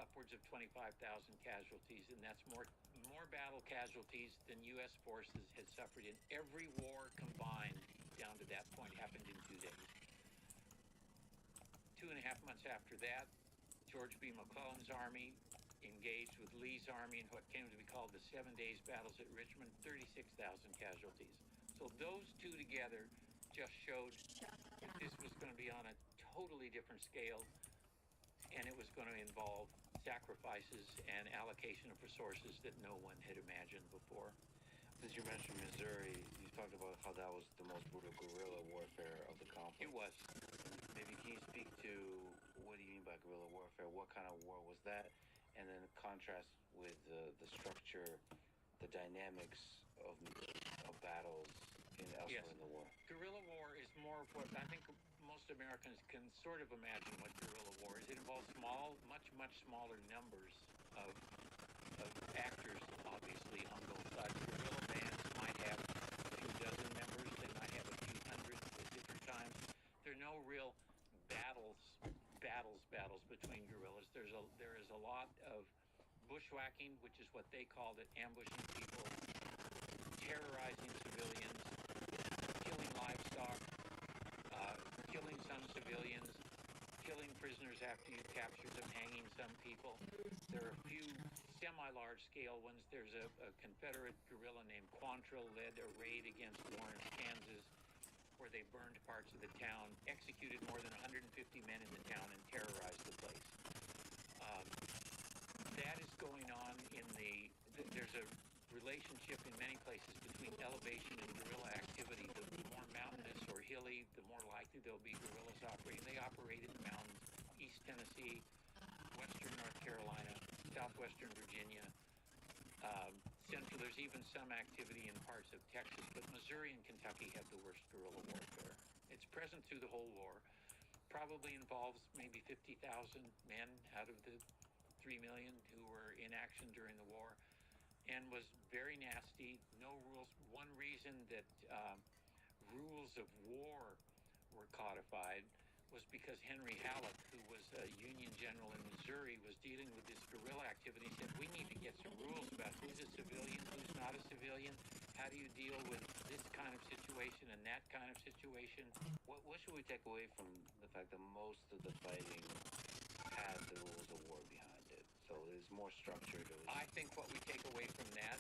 upwards of 25,000 casualties, and that's more battle casualties than U.S. forces had suffered in every war combined down to that point. Happened in 2 days. 2.5 months after that, George B. McClellan's army engaged with Lee's army in what came to be called the 7 Days Battles at Richmond, 36,000 casualties. So those two together just showed that this was going to be on a totally different scale, and it was going to involve sacrifices and allocation of resources that no one had imagined before. Since you mentioned Missouri, you talked about how that was the most brutal guerrilla warfare of the conflict. It was. Maybe can you speak to what do you mean by guerrilla warfare? What kind of war was that? And then contrast with the structure, the dynamics of battles elsewhere in the war. Guerrilla war is more of what I think most Americans can sort of imagine what guerrilla war is. It involves much smaller numbers of actors, obviously, on both sides. Guerrilla bands might have a few dozen members. They might have a few hundred at different times. There are no real battles between guerrillas. There is a lot of bushwhacking, which is what they called it, ambushing people, terrorizing civilians, killing livestock, killing some civilians, killing prisoners after you captured them, hanging some people. There are a few semi-large scale ones, there's a Confederate guerrilla named Quantrill led a raid against Lawrence, Kansas, where they burned parts of the town, executed more than 150 men in the town, and terrorized the place. That is going on in there's a relationship in many places between elevation and guerrilla activity. The more mountainous or hilly, the more likely there'll be guerrillas operating. They operate in the mountains, East Tennessee, Western North Carolina, Southwestern Virginia, Central. There's even some activity in parts of Texas, but Missouri and Kentucky have the worst guerrilla warfare. It's present through the whole war. Probably involves maybe 50,000 men out of the 3 million who were in action during the war, and was very nasty. No rules. One reason that rules of war were codified was because Henry Halleck, who was a Union general in Missouri, was dealing with this guerrilla activity. He said, we need to get some rules about who's a civilian, who's not a civilian. How do you deal with this kind of situation and that kind of situation? What should we take away from the fact that most of the fighting has the rules of war behind it? So it's more structured. I think what we take away from that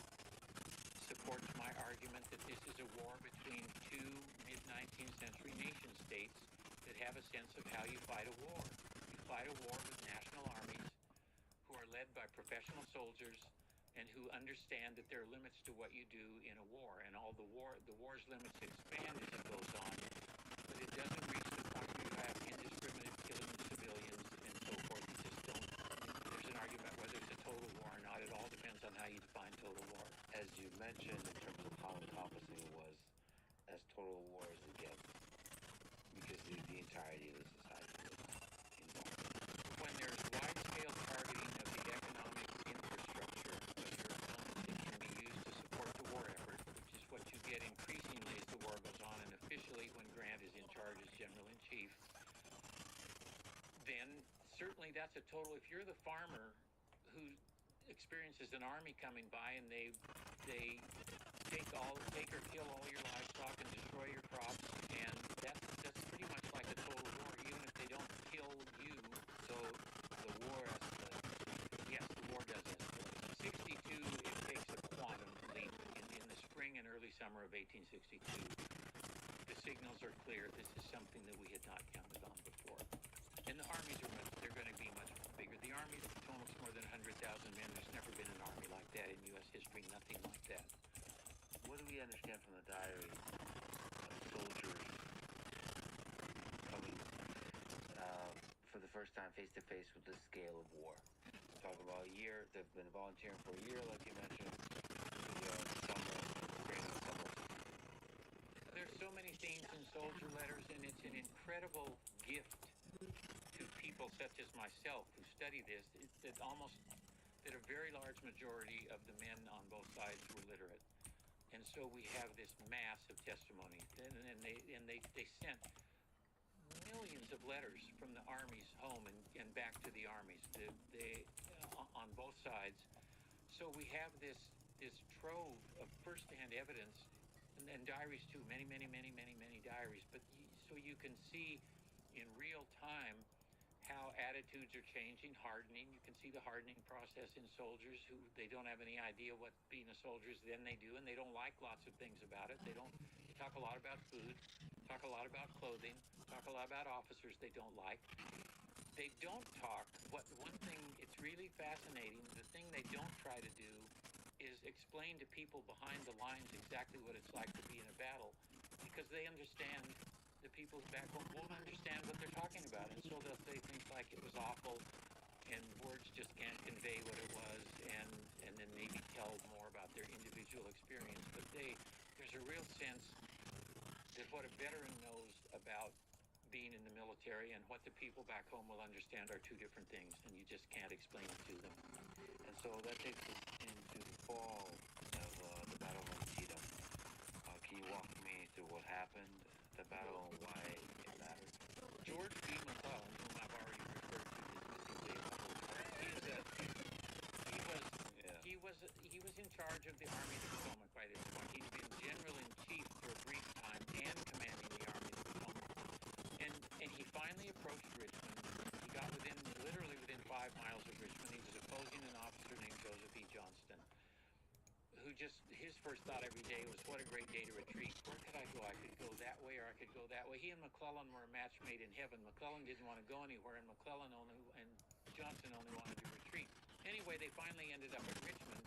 supports my argument that this is a war between two mid-19th century nation states that have a sense of how you fight a war. You fight a war with national armies who are led by professional soldiers and who understand that there are limits to what you do in a war. And the war's limits expand as it goes on, but it doesn't reach the point where you have indiscriminate killing of civilians and so forth. You just don't. There's an argument whether it's a total war or not. It all depends on how you define total war. As you mentioned, in terms of how encompassing it was, as total war as it gets, because the entirety of the society was involved. When there's wide-scale targeting of the economic infrastructure of your opponent, it can be used to support the war effort, which is what you get increasingly as the war goes on, and officially when Grant is in charge as General-in-Chief, then certainly that's a total. If you're the farmer who experiences an army coming by and they take or kill all your livestock and destroy your crops, and that's pretty much like a total war, even if they don't kill you. So the war escalates. Yes, the war does escalate. 62, it takes a quantum leap. In the spring and early summer of 1862, the signals are clear. This is something that we had not counted on before. And the armies they're going to be much bigger. The Army of the Potomac's more than 100,000 men. There's never been an army like that in U.S. history, nothing like that. What do we understand from the diaries of soldiers coming for the first time face to face with this scale of war? We're talking about a year. They've been volunteering for a year, like you mentioned. There's so many themes in soldier letters, and it's an incredible gift to people such as myself who study this, that a very large majority of the men on both sides were literate. And so we have this mass of testimony. And they sent millions of letters from the armies home and back to the armies, on both sides. So we have this trove of firsthand evidence, and diaries too, many diaries. But so you can see in real time how attitudes are changing, hardening. You can see the hardening process in soldiers who they don't have any idea what being a soldier is. Then they do, and they don't like lots of things about it. They talk a lot about food, talk a lot about clothing, talk a lot about officers they don't like. They don't talk. One thing, it's really fascinating. The thing they don't try to do is explain to people behind the lines exactly what it's like to be in a battle, because they understand. The people back home won't understand what they're talking about, and so they'll say things like it was awful, and words just can't convey what it was, and then maybe tell more about their individual experience. But there's a real sense that what a veteran knows about being in the military and what the people back home will understand are two different things, and you just can't explain it to them. And so that takes us into the fall of the Battle of Antietam. Can you walk me through what happened? The battle and why it mattered. George B. McClellan, whom I've already referred to, he was in charge of the Army of the Potomac by this point. He'd been General-in-Chief for a brief time and commanding the Army of the Potomac. And he finally approached Richmond. He got literally within 5 miles of Richmond. He was opposing an officer named Joseph E. who just, his first thought every day was, what a great day to retreat. Where could I go? I could go that way or I could go that way. He and McClellan were a match made in heaven. McClellan didn't want to go anywhere, and Johnson only wanted to retreat. Anyway, they finally ended up at Richmond.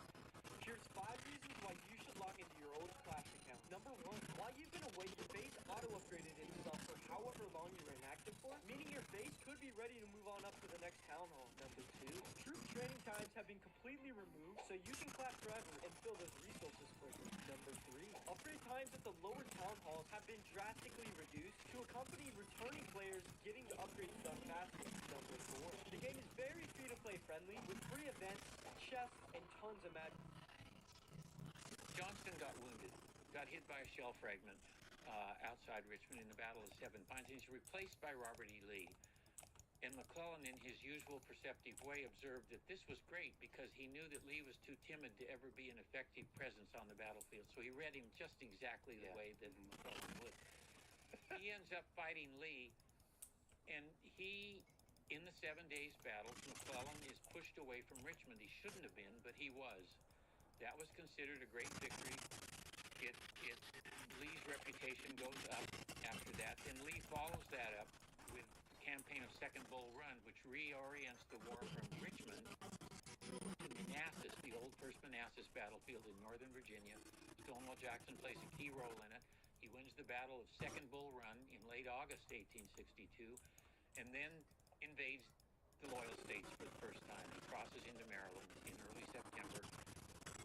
Here's 5 reasons why you should log into your old Clash account. Number 1, while you've been away, your base auto-upgraded itself for however long you were inactive for, meaning your base could be ready to move on up to the next town hall. Number 2, troop training times have been completely removed, so you can class forever and fill those resources quickly. Number 3, upgrade times at the lower town halls have been drastically reduced to accompany returning players getting the upgrades done faster. Number 4, the game is very free-to-play friendly with free events, chests, and tons of magic. Johnston got wounded, got hit by a shell fragment outside Richmond in the Battle of Seven Pines, and he's replaced by Robert E. Lee. And McClellan, in his usual perceptive way, observed that this was great because he knew that Lee was too timid to ever be an effective presence on the battlefield. So he read him just exactly the way that McClellan would. He ends up fighting Lee, and in the 7 days battle, McClellan is pushed away from Richmond. He shouldn't have been, but he was. That was considered a great victory. Lee's reputation goes up after that. Then Lee follows that up with the campaign of Second Bull Run, which reorients the war from Richmond to Manassas, the old First Manassas battlefield in northern Virginia. Stonewall Jackson plays a key role in it. He wins the Battle of Second Bull Run in late August 1862, and then invades the Loyal States for the first time. He crosses into Maryland in early September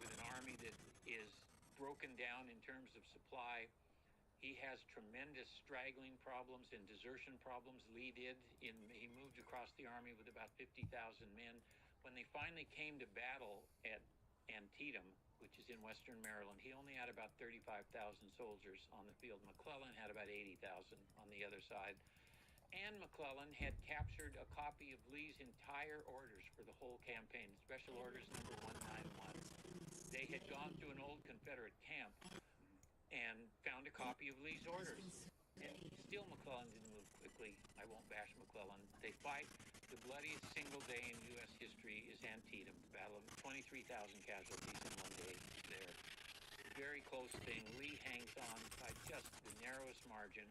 with an army that is broken down in terms of supply. He has tremendous straggling problems and desertion problems. Lee did. He moved across the army with about 50,000 men. When they finally came to battle at Antietam, which is in western Maryland, he only had about 35,000 soldiers on the field. McClellan had about 80,000 on the other side. And McClellan had captured a copy of Lee's entire orders for the whole campaign, Special Orders number 191. They had gone to an old Confederate camp and found a copy of Lee's orders. And still McClellan didn't move quickly. I won't bash McClellan. They fight. The bloodiest single day in U.S. history is Antietam, the battle of 23,000 casualties in one day there. Very close thing. Lee hangs on by just the narrowest margin.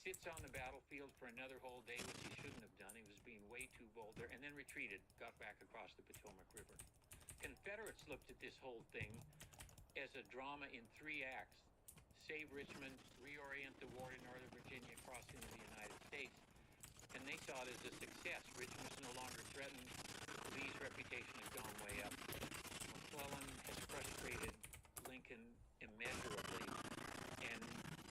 Sits on the battlefield for another whole day, which he shouldn't have done. He was being way too bold there, and then retreated, got back across the Potomac River. Confederates looked at this whole thing as a drama in 3 acts. Save Richmond, reorient the war to Northern Virginia, cross into the United States. And they saw it as a success. Richmond was no longer threatened. Lee's reputation had gone way up. McClellan has frustrated Lincoln immeasurably, and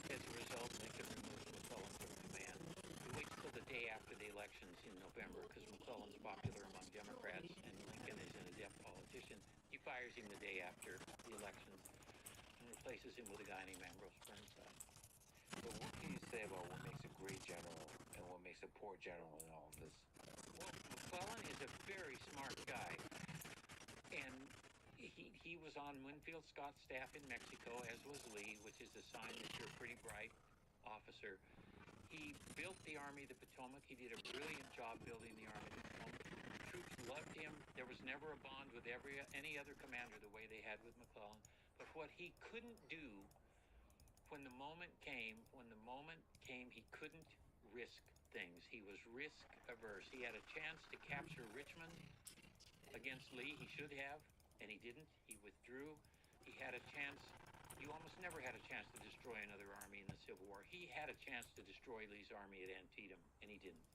as a result, Lincoln removes McClellan from command. He waits till the day after the elections in November because McClellan's popular among Democrats and Lincoln is an adept politician. He fires him the day after the elections and replaces him with a guy named Ambrose Burnside. So what can you say about what makes a great general and what makes a poor general in all of this? Well, McClellan is a very smart guy, and he was on Winfield Scott's staff in Mexico, as was Lee, which is a sign that you're a pretty bright officer. He built the Army of the Potomac. He did a brilliant job building the Army of the Potomac. The troops loved him. There was never a bond with any other commander the way they had with McClellan. But what he couldn't do when the moment came, he couldn't risk things. He was risk averse. He had a chance to capture Richmond against Lee. He should have, and he didn't. He withdrew. He had a chance. You almost never had a chance to destroy another army in the Civil War. He had a chance to destroy Lee's army at Antietam, and he didn't.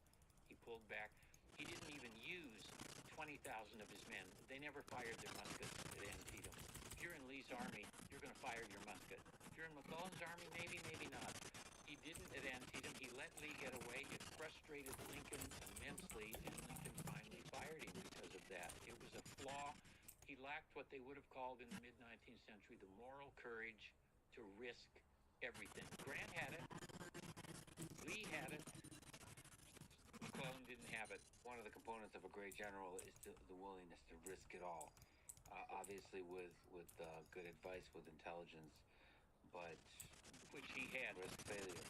He pulled back. He didn't even use 20,000 of his men. They never fired their muskets at Antietam. If you're in Lee's army, you're going to fire your musket. If you're in McClellan's army, maybe, maybe not. He didn't at Antietam. He let Lee get away. It frustrated Lincoln immensely, and Lincoln finally fired him because of that. It was a flaw. He lacked what they would have called in the mid-19th century the moral courage to risk everything. Grant had it. Lee had it. McClellan didn't have it. One of the components of a great general is the willingness to risk it all. Obviously with good advice, with intelligence, but which he had. Risk failure.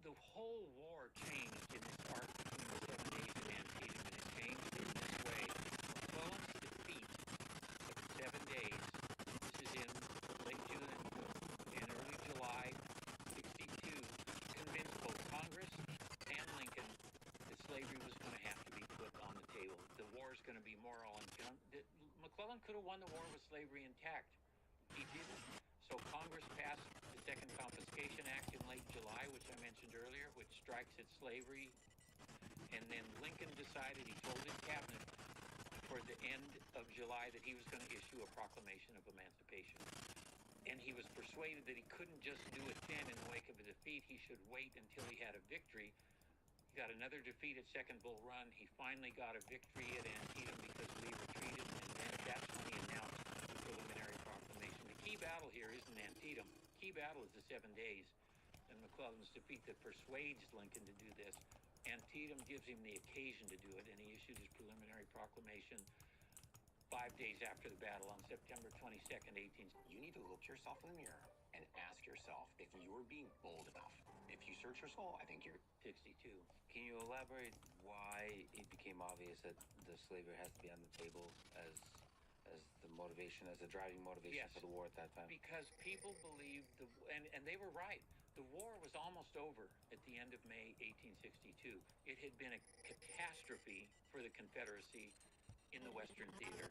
The whole war changed in its arc between the 7 days in Antietam, and it changed in this way. McClellan's defeat of the 7 days, this is going to be moral and McClellan could have won the war with slavery intact. He didn't. So Congress passed the Second Confiscation Act in late July, which I mentioned earlier, which strikes at slavery. And then Lincoln decided, he told his cabinet toward the end of July that he was going to issue a proclamation of emancipation. And he was persuaded that he couldn't just do it then in the wake of a defeat. He should wait until he had a victory. He got another defeat at Second Bull Run. He finally got a victory at Antietam because Lee retreated, and then that's when he announced the preliminary proclamation. The key battle here isn't Antietam. Key battle is the 7 days and McClellan's defeat that persuades Lincoln to do this. Antietam gives him the occasion to do it, and he issued his preliminary proclamation 5 days after the battle on September 22nd, 18. You need to look yourself in the mirror and ask yourself if you are being bold enough. If you search your soul, I think you're 62. Can you elaborate why it became obvious that the slavery has to be on the table as the motivation, as a driving motivation Yes, for the war at that time? Because people believed, and they were right, the war was almost over at the end of May 1862. It had been a catastrophe for the Confederacy in the Western Theater.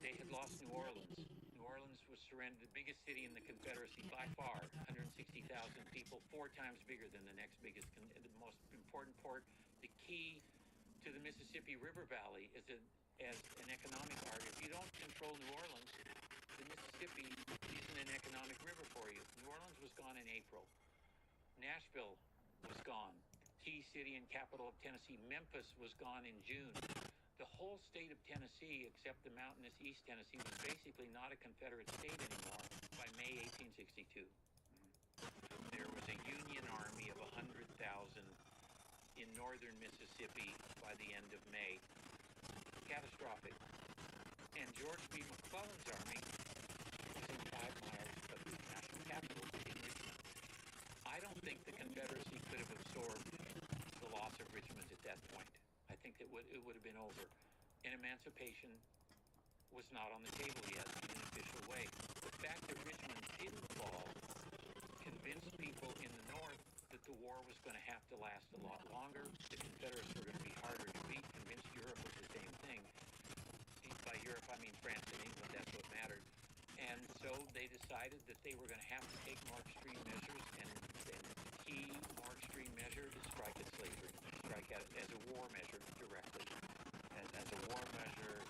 They had lost New Orleans. New Orleans was surrendered, the biggest city in the Confederacy by far, 160,000 people, 4 times bigger than the next biggest, the most important port. The key to the Mississippi River Valley as an economic artery. If you don't control New Orleans, the Mississippi isn't an economic river for you. New Orleans was gone in April. Nashville was gone. Key city and capital of Tennessee. Memphis was gone in June. The whole state of Tennessee, except the mountainous East Tennessee, was basically not a Confederate state anymore by May 1862. There was a Union army of 100,000 in northern Mississippi by the end of May. Catastrophic. And George B. McClellan's army was in 5 miles of the national capital in Richmond. I don't think the Confederacy could have absorbed the loss of Richmond at that point. I think that it would have been over. And emancipation was not on the table yet in an official way. The fact that Richmond didn't fall convinced people in the North that the war was going to have to last a lot longer. The Confederates were going to be harder to beat. Convinced Europe was the same thing. By Europe, I mean France and England. That's what mattered. And so they decided that they were going to have to take more extreme measures, and the key more extreme measure is strike at slavery. Strike at it as a war measure directly. And as a war measure,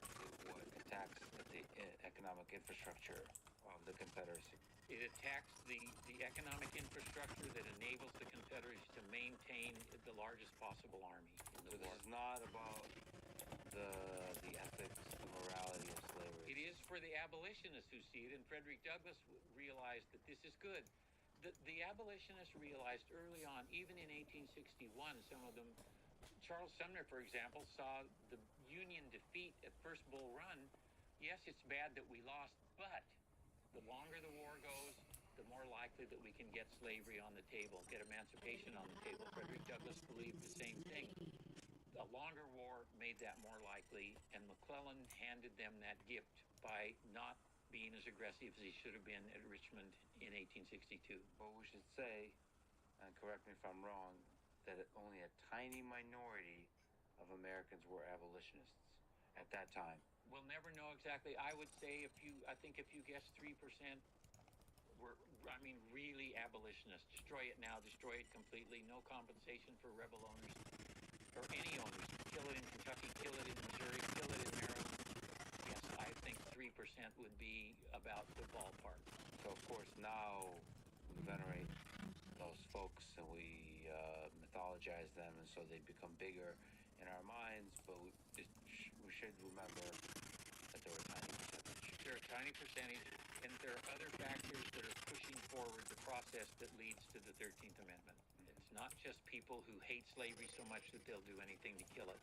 it attacks the economic infrastructure of the Confederacy. It attacks the economic infrastructure that enables the Confederacy to maintain the largest possible army in the war. This is not about the ethics, the morality of slavery. It is for the abolitionists who see it, and Frederick Douglass realized that this is good. The abolitionists realized early on, even in 1861, some of them, Charles Sumner, for example, saw the Union defeat at First Bull Run. Yes, it's bad that we lost, but the longer the war goes, the more likely that we can get slavery on the table, get emancipation on the table. Frederick Douglass believed the same thing. A longer war made that more likely, and McClellan handed them that gift by not being as aggressive as he should have been at Richmond in 1862. But we should say, and correct me if I'm wrong, that only a tiny minority of Americans were abolitionists at that time. We'll never know exactly. I would say I think if you guess 3% were, really abolitionists. Destroy it now, destroy it completely. No compensation for rebel owners or any owners. Kill it in Kentucky, kill it in Missouri, kill it in Maryland. Yes, I think 3% would be about the ballpark. So of course now we venerate those folks and we mythologize them, and so they become bigger in our minds, but we should remember that they're a tiny percentage. They're a tiny percentage, and there are other factors that are pushing forward the process that leads to the 13th Amendment. It's not just people who hate slavery so much that they'll do anything to kill it.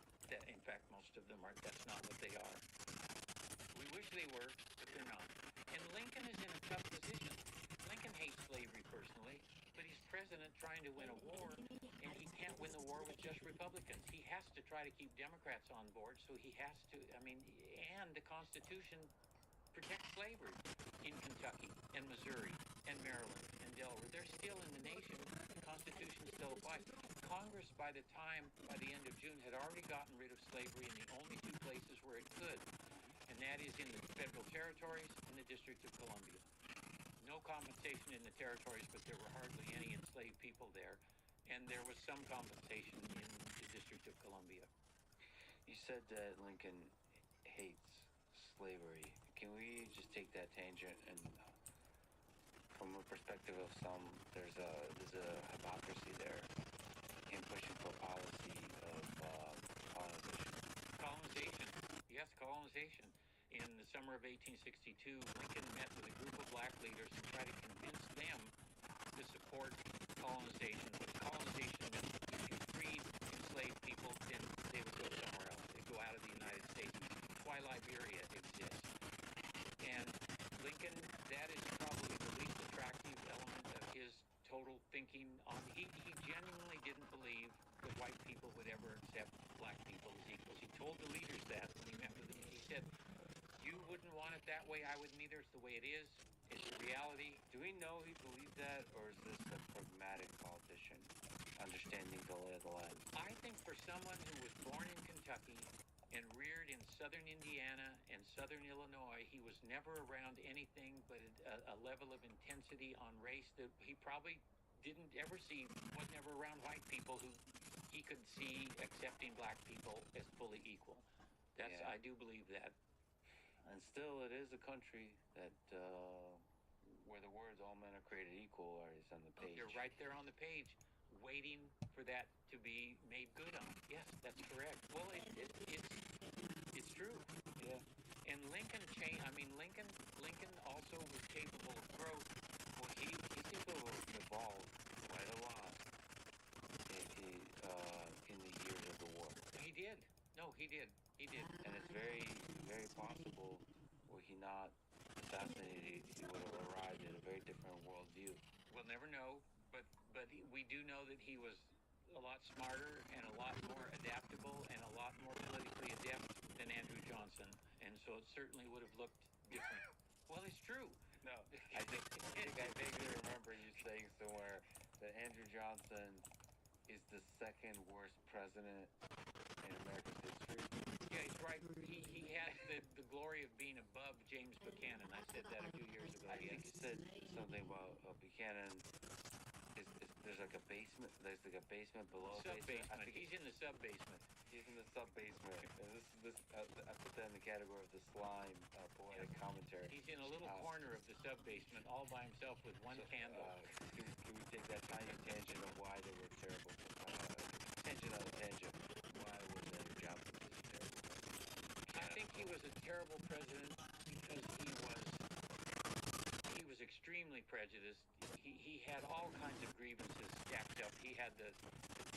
In fact, most of them aren't. That's not what they are. We wish they were, but they're not. And Lincoln is in a tough position. Lincoln hates slavery personally, but he's president trying to win a war, and he can't win the war with just Republicans. He has to try to keep Democrats on board, so he has to, and the Constitution protects slavery in Kentucky and Missouri and Maryland and Delaware. They're still in the nation. The Constitution still applies. Congress, by the end of June, had already gotten rid of slavery in the only 2 places where it could, and that is in the federal territories and the District of Columbia. No compensation in the territories, but there were hardly any enslaved people there, and there was some compensation in the District of Columbia. You said that Lincoln hates slavery. Can we just take that tangent and, from a perspective of some, there's a hypocrisy there in pushing for policy of colonization. Colonization. Yes, colonization. In the summer of 1862, Lincoln met with a group of black leaders and tried to convince them to support colonization. But colonization meant if you freed enslaved people, then they would go somewhere else. They'd go out of the United States. Why Liberia exists. And Lincoln, that is probably the least attractive element of his total thinking on. He genuinely didn't believe that white people would ever accept black people as equals. He told the leaders that when he met with them. He said, "You wouldn't want it that way. I wouldn't either. It's the way it is. It's the reality." Do we know he believed that, or is this a pragmatic politician, understanding the lay of the land? I think for someone who was born in Kentucky and reared in southern Indiana and southern Illinois, he was never around anything but a level of intensity on race that he probably didn't ever see, was never around white people who he could see accepting black people as fully equal. That's, Yeah. I do believe that. And still, it is a country that where the words "all men are created equal" is on the page. They're right there on the page, waiting for that to be made good on. Yes, that's correct. Well, it's true. Yeah. And Lincoln changed. I mean, Lincoln also was capable of growth. Well, he's capable of evolve quite a lot in the years of the war. He did. No, he did. He did. And it's very, very possible, were he not assassinated, he would have arrived at a very different worldview. We'll never know, but we do know that he was a lot smarter and a lot more adaptable and a lot more politically adept than Andrew Johnson, and so it certainly would have looked different. Well, it's true. No, I vaguely remember you saying somewhere that Andrew Johnson is the second worst president in America's history. Yeah, he's right. He had the glory of being above James Buchanan. I said that a few years ago. I think you said something about Buchanan. There's like a basement. There's like a basement below. Sub-basement. I think he's in the sub-basement. He's in the sub-basement. And I put that in the category of the slime poetic commentary. He's in a little corner of the sub-basement, all by himself with one candle. Can we take that tiny tangent of why they were terrible? Tangent on a tangent. Why was Andrew Johnson such a terrible president? I think he was a terrible president because he was extremely prejudiced. He had all kinds of grievances stacked up. He had the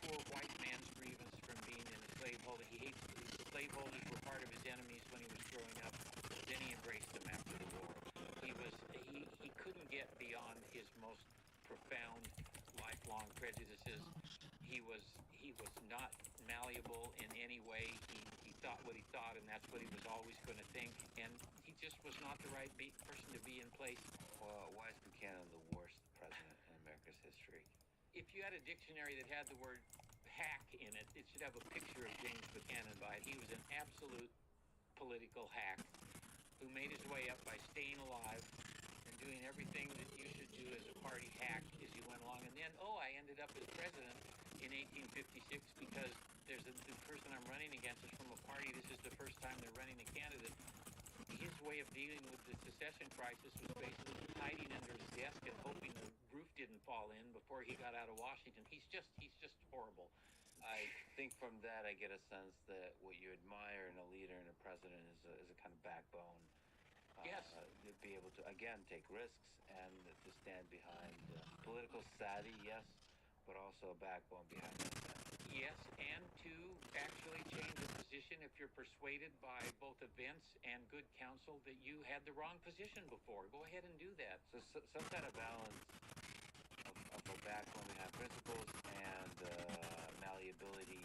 poor white man's grievance from being in a slaveholder. The slaveholders were part of his enemies when he was growing up. Then he embraced them after the war. He couldn't get beyond his most profound lifelong prejudices. He was not malleable in any way. He thought what he thought, and that's what he was always going to think. And he just was not the right person to be in place. Well, why is Buchanan the worst president in America's history? If you had a dictionary that had the word hack in it, it should have a picture of James Buchanan by it. He was an absolute political hack who made his way up by staying alive and doing everything that you should do as a party hack as you went along. And then, I ended up as president in 1856 because the person I'm running against is from a party. This is the first time they're running a candidate. His way of dealing with the secession crisis was basically hiding under his desk and hoping the roof didn't fall in before he got out of Washington. He's just horrible. I think from that I get a sense that what you admire in a leader and a president is a kind of backbone. Yes. To be able to, again, take risks and to stand behind political savvy, yes, but also a backbone behind that. Yes, and to actually change a position if you're persuaded by both events and good counsel that you had the wrong position before. Go ahead and do that. So some kind of balance of a backbone behind principles and malleability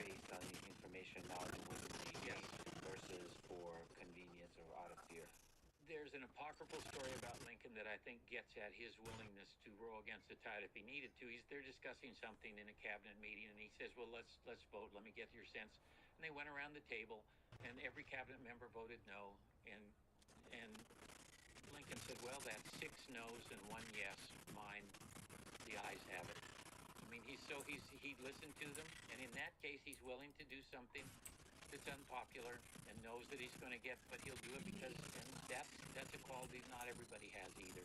based on the information, knowledge, and wisdom that you gain versus for convenience or out of fear. There's an apocryphal story about Lincoln that I think gets at his willingness to row against the tide if he needed to. They're discussing something in a cabinet meeting, and he says, "Well, let's vote. Let me get your sense." And they went around the table, and every cabinet member voted no, and Lincoln said, well, that's 6 no's and 1 yes. Mine, the ayes have it. I mean, he listened to them, and in that case, he's willing to do something that's unpopular and knows that he's going to get, but he'll do it because, and that's a quality not everybody has either.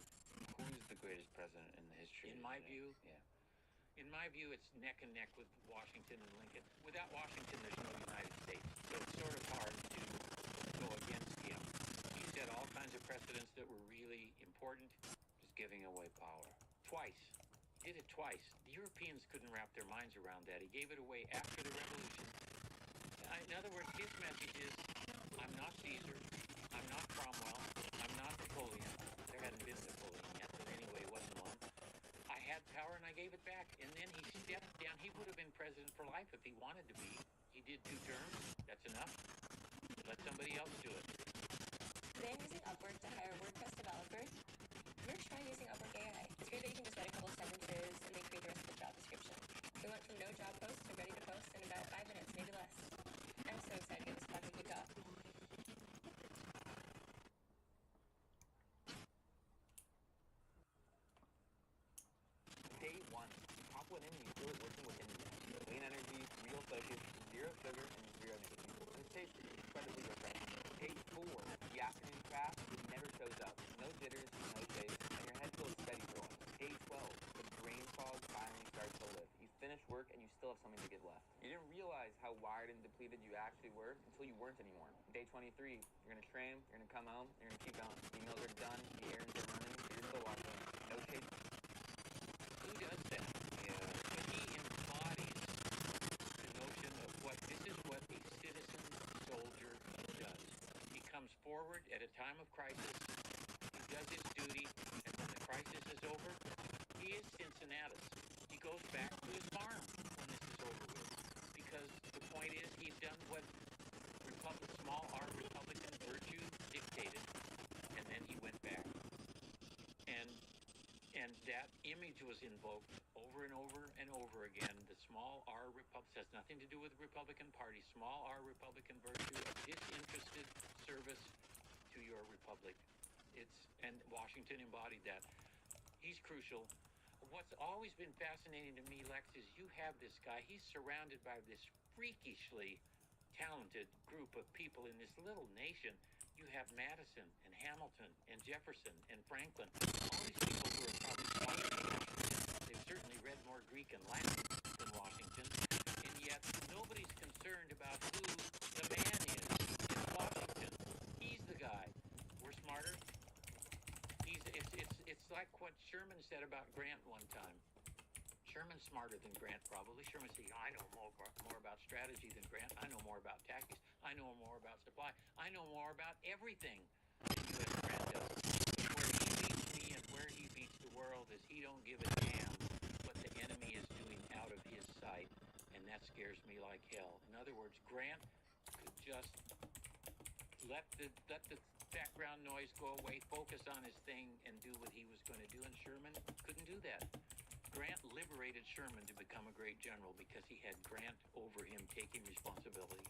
Who is the greatest president in the history? In my view, it's neck and neck with Washington and Lincoln. Without Washington, there's no United States, so it's sort of hard to go against him. He set all kinds of precedents that were really important. Just giving away power. Twice. He did it twice. The Europeans couldn't wrap their minds around that. He gave it away after the revolution. In other words, his message is, I'm not Caesar, I'm not Cromwell, I'm not Napoleon. There hadn't been Napoleon yet, but anyway, it wasn't one. I had power and I gave it back. And then he stepped down. He would have been president for life if he wanted to be. He did 2 terms. That's enough. Let somebody else do it. Today I'm using Upwork to hire WordPress developers. We're trying using Upwork AI. It's great that you can just write a couple sentences and they create the rest of the job description. We went from no job post to ready to post in about 5 minutes, maybe less. I'm so excited to get this project kicked off. Day 1. Pop one in and you feel it working within you. Clean energy, real focus, 0 sugar, and 0 nicotine. And it's tasty, incredibly refreshing. Day 4. The afternoon craft, it never shows up. No jitters, no chase, and your head feels steady for once. Day 12. The brain fog finally starts to lift. You finish work and you still have something to give left. You didn't realize how wired and depleted you actually were until you weren't anymore. Day 23. You're going to train, you're going to come home, you're going to keep going. The emails are done, the errands are running, but you're still watching. No chase. Who does that? Yeah. But he embodies the notion of this is what a citizen soldier does. He comes forward at a time of crisis, he does his duty, and when the crisis is over, he is Cincinnatus. He goes back to his farm when this is over with. Because the point is, he's done what small r Republican virtue dictated, and then he went back. And that image was invoked over and over and over again. The small r Republic has nothing to do with the Republican Party. Small r Republican virtue of disinterested service to your republic. And Washington embodied that. He's crucial. What's always been fascinating to me, Lex, is you have this guy. He's surrounded by this freakishly talented group of people in this little nation. You have Madison and Hamilton and Jefferson and Franklin. All these people who are probably twice the Washington. They've certainly read more Greek and Latin than Washington. And yet nobody's concerned about who the man is. It's Washington. He's the guy. We're smarter. It's like what Sherman said about Grant one time. Sherman's smarter than Grant, probably. Sherman said, I know more about strategy than Grant. I know more about tactics. I know more about supply. I know more about everything than U.S. Grant does. Where he beats me and where he beats the world is he don't give a damn what the enemy is doing out of his sight. And that scares me like hell. In other words, Grant could just let the background noise go away, focus on his thing, and do what he was going to do. And Sherman couldn't do that. Grant liberated Sherman to become a great general because he had Grant over him taking responsibility.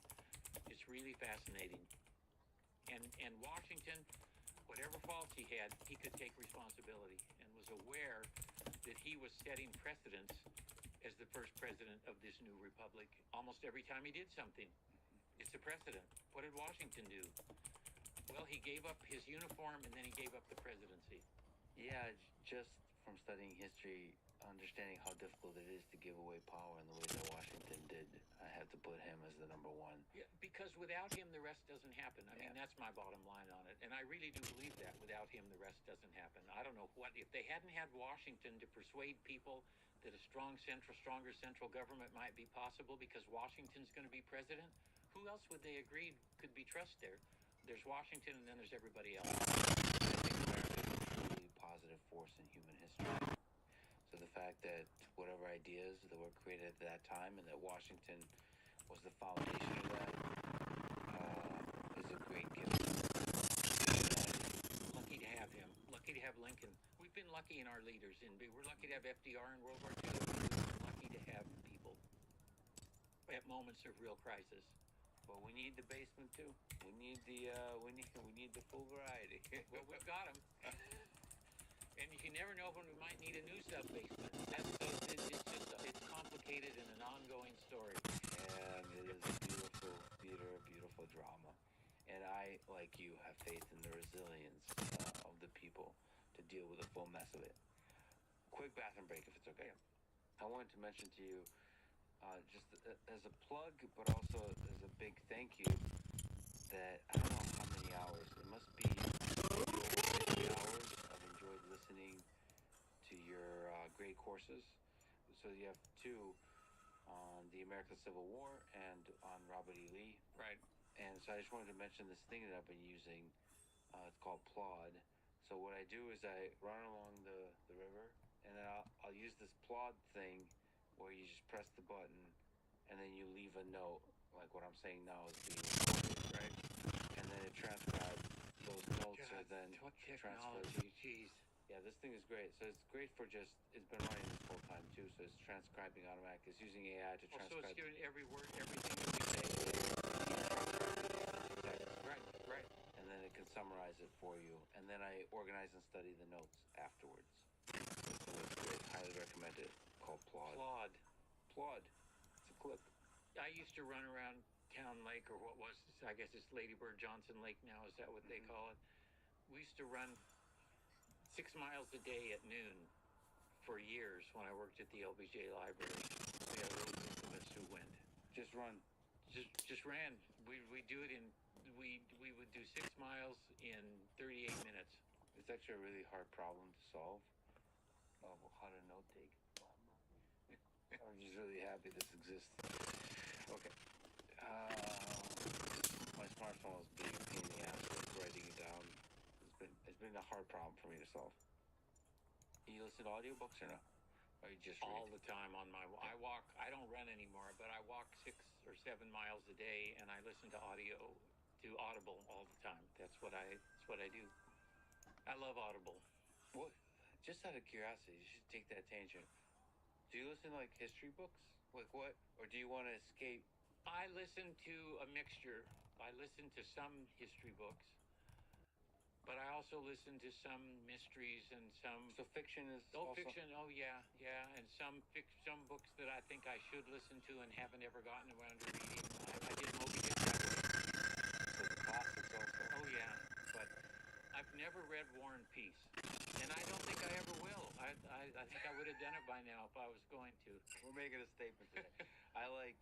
It's really fascinating. And Washington, whatever faults he had, he could take responsibility and was aware that he was setting precedents as the first president of this new republic. Almost every time he did something, it's a precedent. What did Washington do? Well, he gave up his uniform and then he gave up the presidency. Yeah, just from studying history, understanding how difficult it is to give away power in the way that Washington did, I have to put him as the number one. Yeah, because without him, the rest doesn't happen. I mean, that's my bottom line on it. And I really do believe that. Without him, the rest doesn't happen. I don't know if they hadn't had Washington to persuade people that a stronger central government might be possible because Washington's going to be president, who else would they agree could be trust there? There's Washington and then there's everybody else. I think America is a truly positive force in human history. So the fact that whatever ideas that were created at that time and that Washington was the foundation of that is a great gift. Lucky to have him. Lucky to have Lincoln. We've been lucky in our leaders. We're lucky to have FDR in World War II. We're lucky to have people at moments of real crisis. But we need the basement too. We need the full variety. Well, we've got them. And you never know when we might need a new sub-basement. It's complicated and an ongoing story. And it is a beautiful theater, beautiful drama. And I, like you, have faith in the resilience of the people to deal with the full mess of it. Quick bathroom break, if it's okay. I wanted to mention to you, just as a plug, but also as a big thank you, that I don't know how many hours, it must be maybe over 50 hours I've enjoyed listening to your great courses. So you have two on the American Civil War and on Robert E. Lee. Right. And so I just wanted to mention this thing that I've been using. It's called Plod. So what I do is I run along the river, and then I'll use this Plod thing where you just press the button, and then you leave a note, like what I'm saying now is being recorded, right? And then it transcribes. Those notes are then transferred. Jeez. Yeah, this thing is great. So it's great for it's been running this whole time too, so it's transcribing automatic. It's using AI to transcribe. So it's doing every word, everything that we say. Right, right. And then it can summarize it for you. And then I organize and study the notes afterwards. So it's great. Highly recommend it. Called Plod. Plod. It's a clip. I used to run around Town Lake, or what was, I guess it's Lady Bird Johnson Lake now. Is that what they call it? We used to run 6 miles a day at noon for years when I worked at the LBJ library. We had a little group of us who went. Just run. Just ran. We do it in. We would do 6 miles in 38 minutes. It's actually a really hard problem to solve. How to note take. I'm just really happy this exists. Okay. My smartphone is being a pain in the ass with writing it down. It's been a hard problem for me to solve. You listen to audiobooks or no? Or you just read? All the time on my. I walk. I don't run anymore, but I walk 6 or 7 miles a day, and I listen to Audible all the time. That's what I do. I love Audible. What? Just out of curiosity, you should take that tangent. Do you listen to like history books? Like what? Or do you want to escape? I listen to a mixture. I listen to some history books, but I also listen to some mysteries and some. So fiction is. Fiction. Oh yeah, and some books that I think I should listen to and haven't ever gotten around to reading. I did Moby Dick that way. So the classics also. Oh yeah, but I've never read War and Peace, and I don't think I ever will. I think I would have done it by now if I was going to. We're making a statement today. I like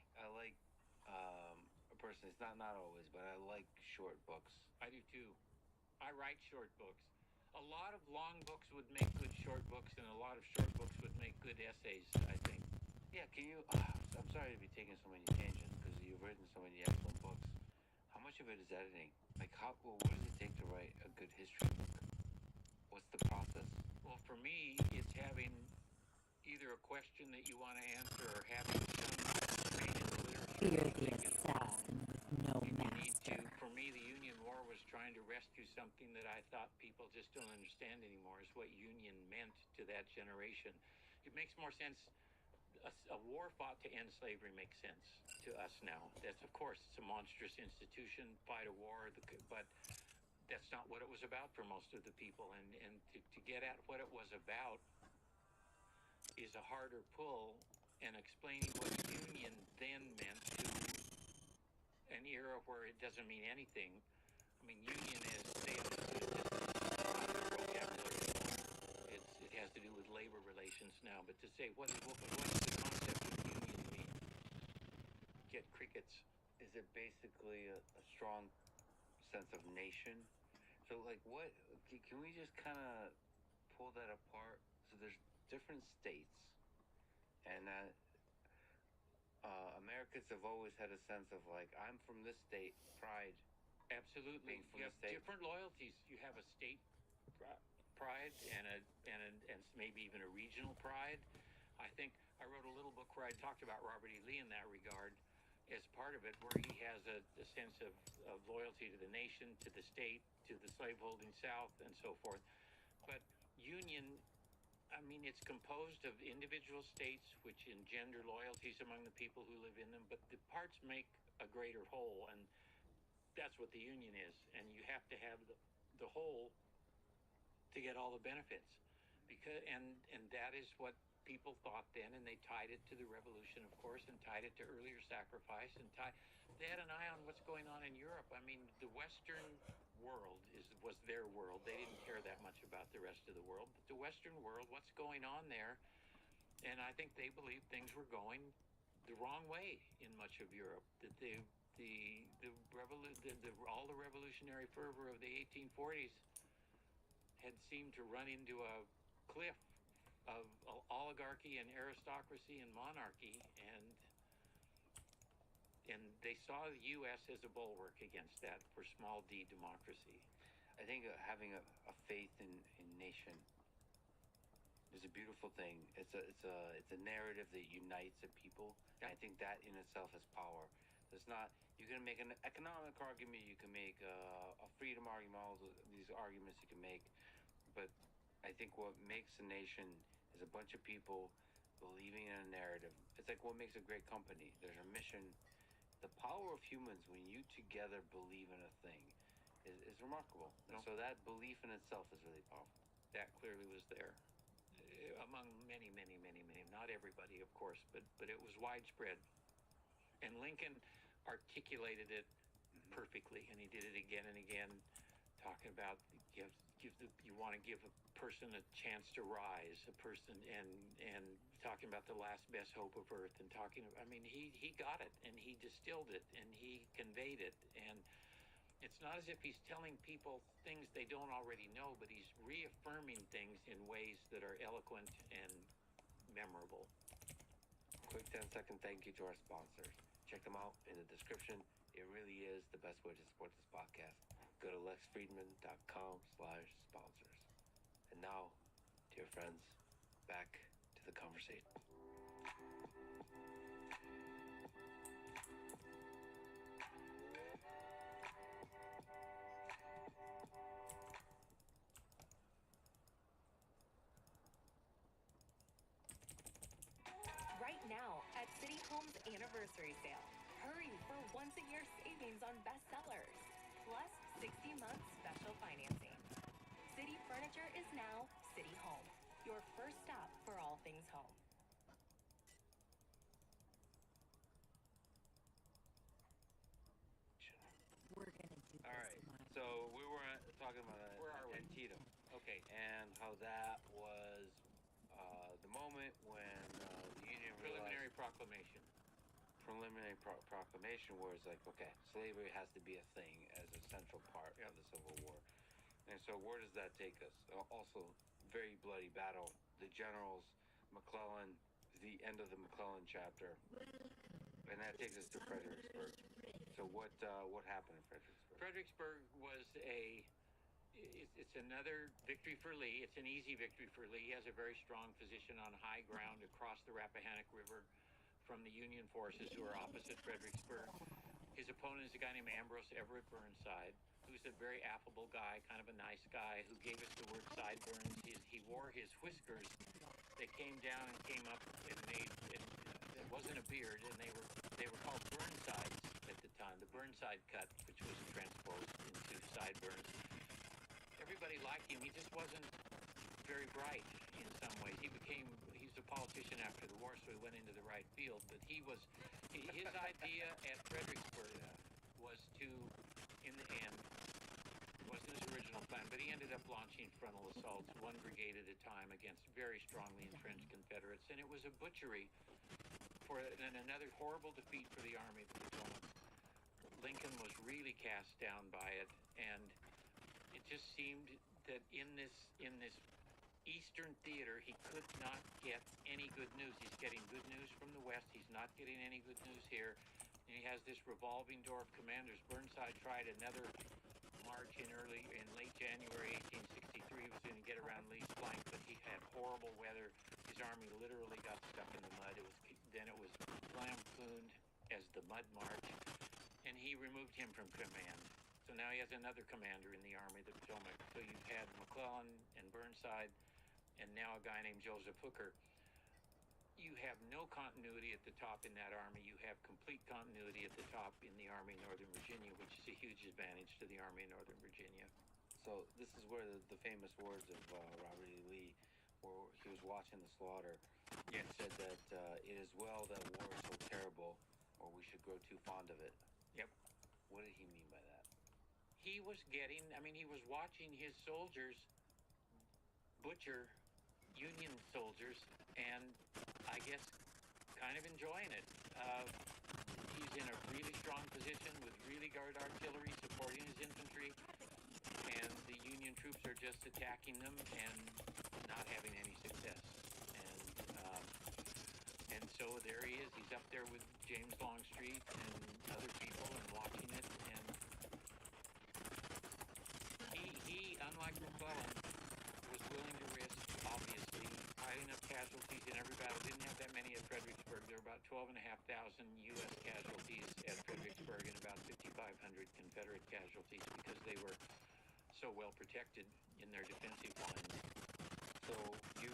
personally, it's not always, but I like short books. I do too. I write short books. A lot of long books would make good short books, and a lot of short books would make good essays, I think. Yeah, can you... I'm sorry to be taking so many tangents, because you've written so many excellent books. How much of it is editing? Like, what does it take to write a good history book? What's the process? Well, for me, it's having either a question that you want to answer or having some training in the literature. Fear the assassin with no master. For me, the Union War was trying to rescue something that I thought people just don't understand anymore, is what Union meant to that generation. It makes more sense. A war fought to end slavery makes sense to us now. That's, of course, it's a monstrous institution, fight a war, but that's not what it was about for most of the people. And to get at what it was about is a harder pull, and explaining what Union then meant to an era where it doesn't mean anything. I mean, Union is, say, vocabulary. It has to do with labor relations now, but to say, what does the concept of union mean? Get crickets. Is it basically a strong sense of nation? So, like, what, can we just kind of pull that apart? So there's different states, and Americans have always had a sense of, like, I'm from this state, pride. Absolutely. You have different loyalties. You have a state pride and maybe even a regional pride. I think I wrote a little book where I talked about Robert E. Lee in that regard as part of it, where he has a sense of loyalty to the nation, to the state, to the slaveholding South, and so forth. But Union I mean, it's composed of individual states which engender loyalties among the people who live in them, but the parts make a greater whole, and that's what the union is. And you have to have the whole to get all the benefits, because and that is what people thought then, and they tied it to the revolution, of course, and tied it to earlier sacrifice, and they had an eye on what's going on in Europe. I mean, the Western world was their world. They didn't care that much about the rest of the world, but the Western world, what's going on there? And I think they believed things were going the wrong way in much of Europe. That all the revolutionary fervor of the 1840s had seemed to run into a cliff of oligarchy and aristocracy and monarchy, and they saw the U.S. as a bulwark against that for small d democracy. I think having a faith in nation is a beautiful thing. It's a narrative that unites a people. And I think that in itself has power. It's not, you can make an economic argument, you can make a freedom argument, all these arguments you can make, but I think what makes a nation is a bunch of people believing in a narrative. It's like what makes a great company. There's a mission. The power of humans when you together believe in a thing is remarkable. And so that belief in itself is really powerful. That clearly was there among many, not everybody, of course, but it was widespread. And Lincoln articulated it perfectly, and he did it again and again, talking about you want to give a person a chance to rise, a person, and talking about the last best hope of earth, and he got it, and he distilled it, and he conveyed it, and it's not as if he's telling people things they don't already know, but he's reaffirming things in ways that are eloquent and memorable. Quick 10-second thank you to our sponsors. Check them out in the description. It really is the best way to support this podcast. Go to lexfriedman.com/sponsors. And now, dear friends, back to the conversation. Right now at City Home's anniversary sale. Hurry for once-a-year savings on bestsellers, plus 60-month special financing. City Furniture is now City Home, your first stop for all things home. We're gonna do All right, so we were talking about Antietam. Okay. And how that was the moment when the Union Preliminary proclamation. Proclamation where it's like, okay, slavery has to be a thing as a central part of the Civil War. And so where does that take us? Also, very bloody battle. The generals, McClellan, the end of the McClellan chapter. And that takes us to Fredericksburg. So what happened in Fredericksburg? Fredericksburg was it's another victory for Lee. It's an easy victory for Lee. He has a very strong position on high ground across the Rappahannock River from the Union forces who are opposite Fredericksburg. His opponent is a guy named Ambrose Everett Burnside, who's a very affable guy, kind of a nice guy, who gave us the word sideburns. He wore his whiskers. They came down and came up and made it wasn't a beard, and they were called Burnsides at the time. The Burnside cut, which was transposed into sideburns. Everybody liked him. He just wasn't very bright in some ways. He's a politician after the war, so he went into the right field. But his idea at Fredericksburg was to, in the end, it wasn't his original plan, but he ended up launching frontal assaults, one brigade at a time, against very strongly entrenched Confederates, and it was a butchery and another horrible defeat for the Army of the Potomac. Lincoln was really cast down by it, and it just seemed that in this Eastern theater, he could not get any good news. He's getting good news from the West. He's not getting any good news here. And he has this revolving door of commanders. Burnside tried another march in late January 1863. He was going to get around Lee's flank, but he had horrible weather. His army literally got stuck in the mud. Then it was lampooned as the Mud March, and he removed him from command. So now he has another commander in the Army of the Potomac. So you've had McClellan and Burnside and now a guy named Joseph Hooker, you have no continuity at the top in that army. You have complete continuity at the top in the Army of Northern Virginia, which is a huge advantage to the Army of Northern Virginia. So this is where the famous words of Robert E. Lee, where he was watching the slaughter, and said that it is well that war is so terrible, or we should grow too fond of it. Yep. What did he mean by that? He was getting, I mean, he was watching his soldiers butcher Union soldiers, and I guess kind of enjoying it. He's in a really strong position with really guard artillery supporting his infantry, and the Union troops are just attacking them and not having any success. And so there he is. He's up there with James Longstreet and other people and watching it. And he, unlike McClellan, was willing to risk, obviously, high enough casualties in every battle. Didn't have that many at Fredericksburg. There were about 12,500 U.S. casualties at Fredericksburg and about 5,500 Confederate casualties because they were so well protected in their defensive lines. So you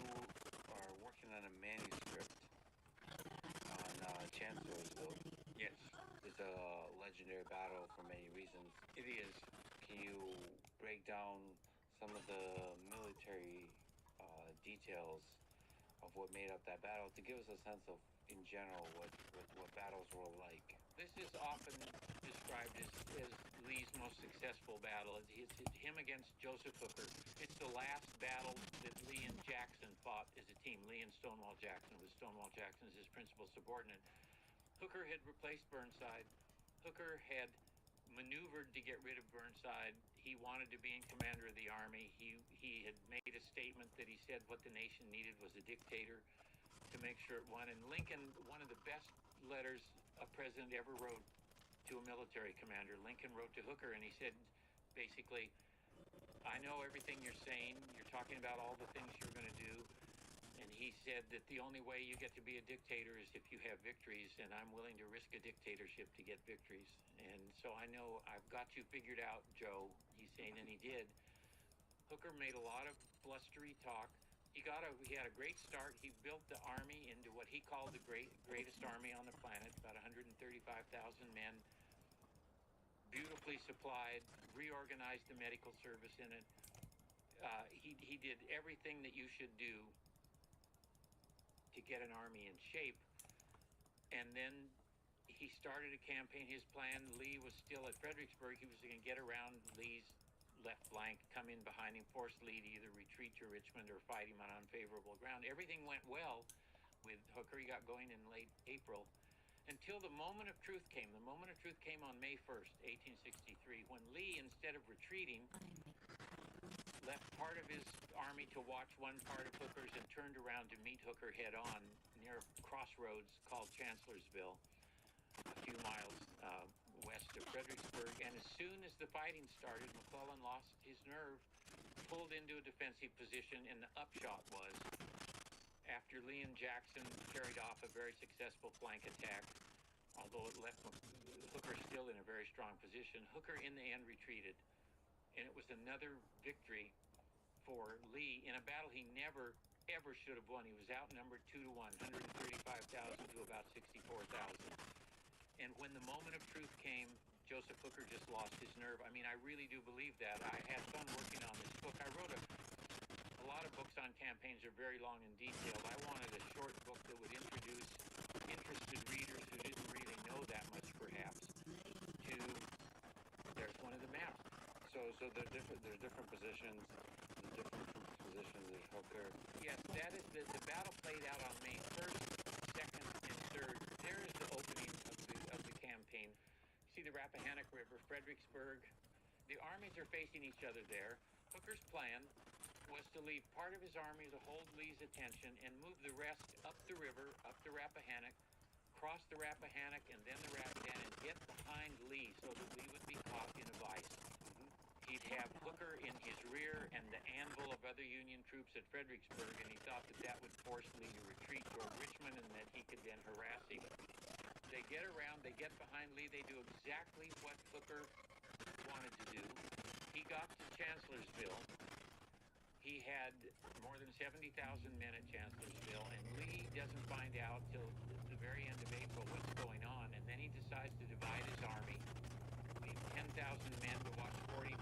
are working on a manuscript on Chancellorsville. Yes. It's a legendary battle for many reasons. It is. Can you break down some of the military details of what made up that battle to give us a sense of, in general, what battles were like? This is often described as Lee's most successful battle. It's him against Joseph Hooker. It's the last battle that Lee and Jackson fought as a team. Lee and Stonewall Jackson, with Stonewall Jackson as his principal subordinate. Hooker had replaced Burnside. Hooker had maneuvered to get rid of Burnside. He wanted to be in commander of the army. He had made a statement that he said what the nation needed was a dictator to make sure it won. And Lincoln, one of the best letters a president ever wrote to a military commander, Lincoln wrote to Hooker, and he said, basically, I know everything you're saying. You're talking about all the things you're going to do. And he said that the only way you get to be a dictator is if you have victories, and I'm willing to risk a dictatorship to get victories. And so I know I've got you figured out, Joe, he's saying, and he did. Hooker made a lot of blustery talk. He had a great start. He built the army into what he called the greatest army on the planet, about 135,000 men, beautifully supplied, reorganized the medical service in it. He did everything that you should do to get an army in shape. And then he started a campaign. His plan, Lee was still at Fredericksburg. He was going to get around Lee's left flank, come in behind him, force Lee to either retreat to Richmond or fight him on unfavorable ground. Everything went well with Hooker. He got going in late April until the moment of truth came. The moment of truth came on May 1st, 1863, when Lee, instead of retreating, left part of his army to watch one part of Hooker's and turned around to meet Hooker head on near a crossroads called Chancellorsville, a few miles west of Fredericksburg. And as soon as the fighting started, McClellan lost his nerve, pulled into a defensive position, and the upshot was, after Lee and Jackson carried off a very successful flank attack, although it left Hooker still in a very strong position, Hooker in the end retreated. And it was another victory for Lee in a battle he never, ever should have won. He was outnumbered 2-1, 135,000 to about 64,000. And when the moment of truth came, Joseph Hooker just lost his nerve. I mean, I really do believe that. I had fun working on this book. I wrote a lot of books on campaigns are very long and detailed. I wanted a short book that would introduce interested readers who didn't really know that much, perhaps, to, there's one of the maps. So there's different positions. The different positions of Hooker. Yes, that is the battle played out on May 1st, 2nd, and 3rd. There is the opening of the campaign. See the Rappahannock River, Fredericksburg. The armies are facing each other there. Hooker's plan was to leave part of his army to hold Lee's attention and move the rest up the river, up the Rappahannock, cross the Rappahannock and then the Rapidan, and get behind Lee so that Lee would be caught in a vice. He'd have Hooker in his rear and the anvil of other Union troops at Fredericksburg, and he thought that would force Lee to retreat toward Richmond and that he could then harass him. They get around, they get behind Lee, they do exactly what Hooker wanted to do. He got to Chancellorsville. he had more than 70,000 men at Chancellorsville, and Lee doesn't find out till the very end of April what's going on, and then he decides to divide his army, leave 10,000 men to watch 40,000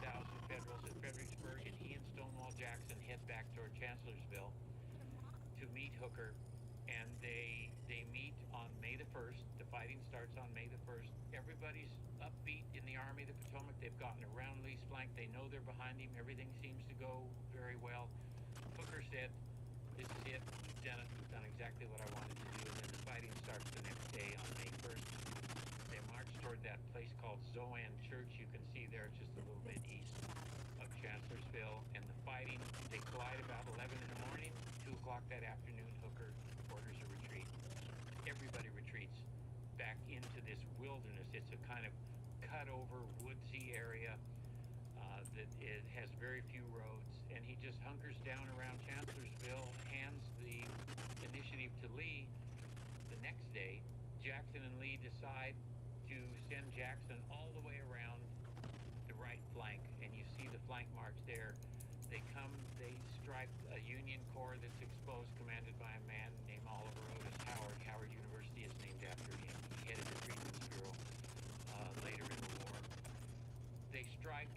Federals at Fredericksburg, and he and Stonewall Jackson head back toward Chancellorsville to meet Hooker, and they meet on May the 1st. The fighting starts on May the 1st. Everybody's upbeat in the Army of the Potomac. They've gotten around Lee's flank. They know they're behind him. Everything seems to go very well. Hooker said, "This is it. We've done it. We've done exactly what I wanted to do." And then the fighting starts the next day on May 1st. They march toward that place called Zoan Church. You can see there just a little bit east of Chancellorsville. And the fighting, they collide about 11 in the morning. 2 o'clock that afternoon, Hooker orders a retreat. Everybody retreats back into this wilderness. It's a kind of cut-over, woodsy area that it has very few roads, and he just hunkers down around Chancellorsville, hands the initiative to Lee. The next day, Jackson and Lee decide to send Jackson all the way around the right flank, and you see the flank march there. They strike a Union Corps that's exposed, commanded by a man named Oliver Otis Howard. Howard University is named after him. He headed the Freedmen's Bureau later in the war. They strike,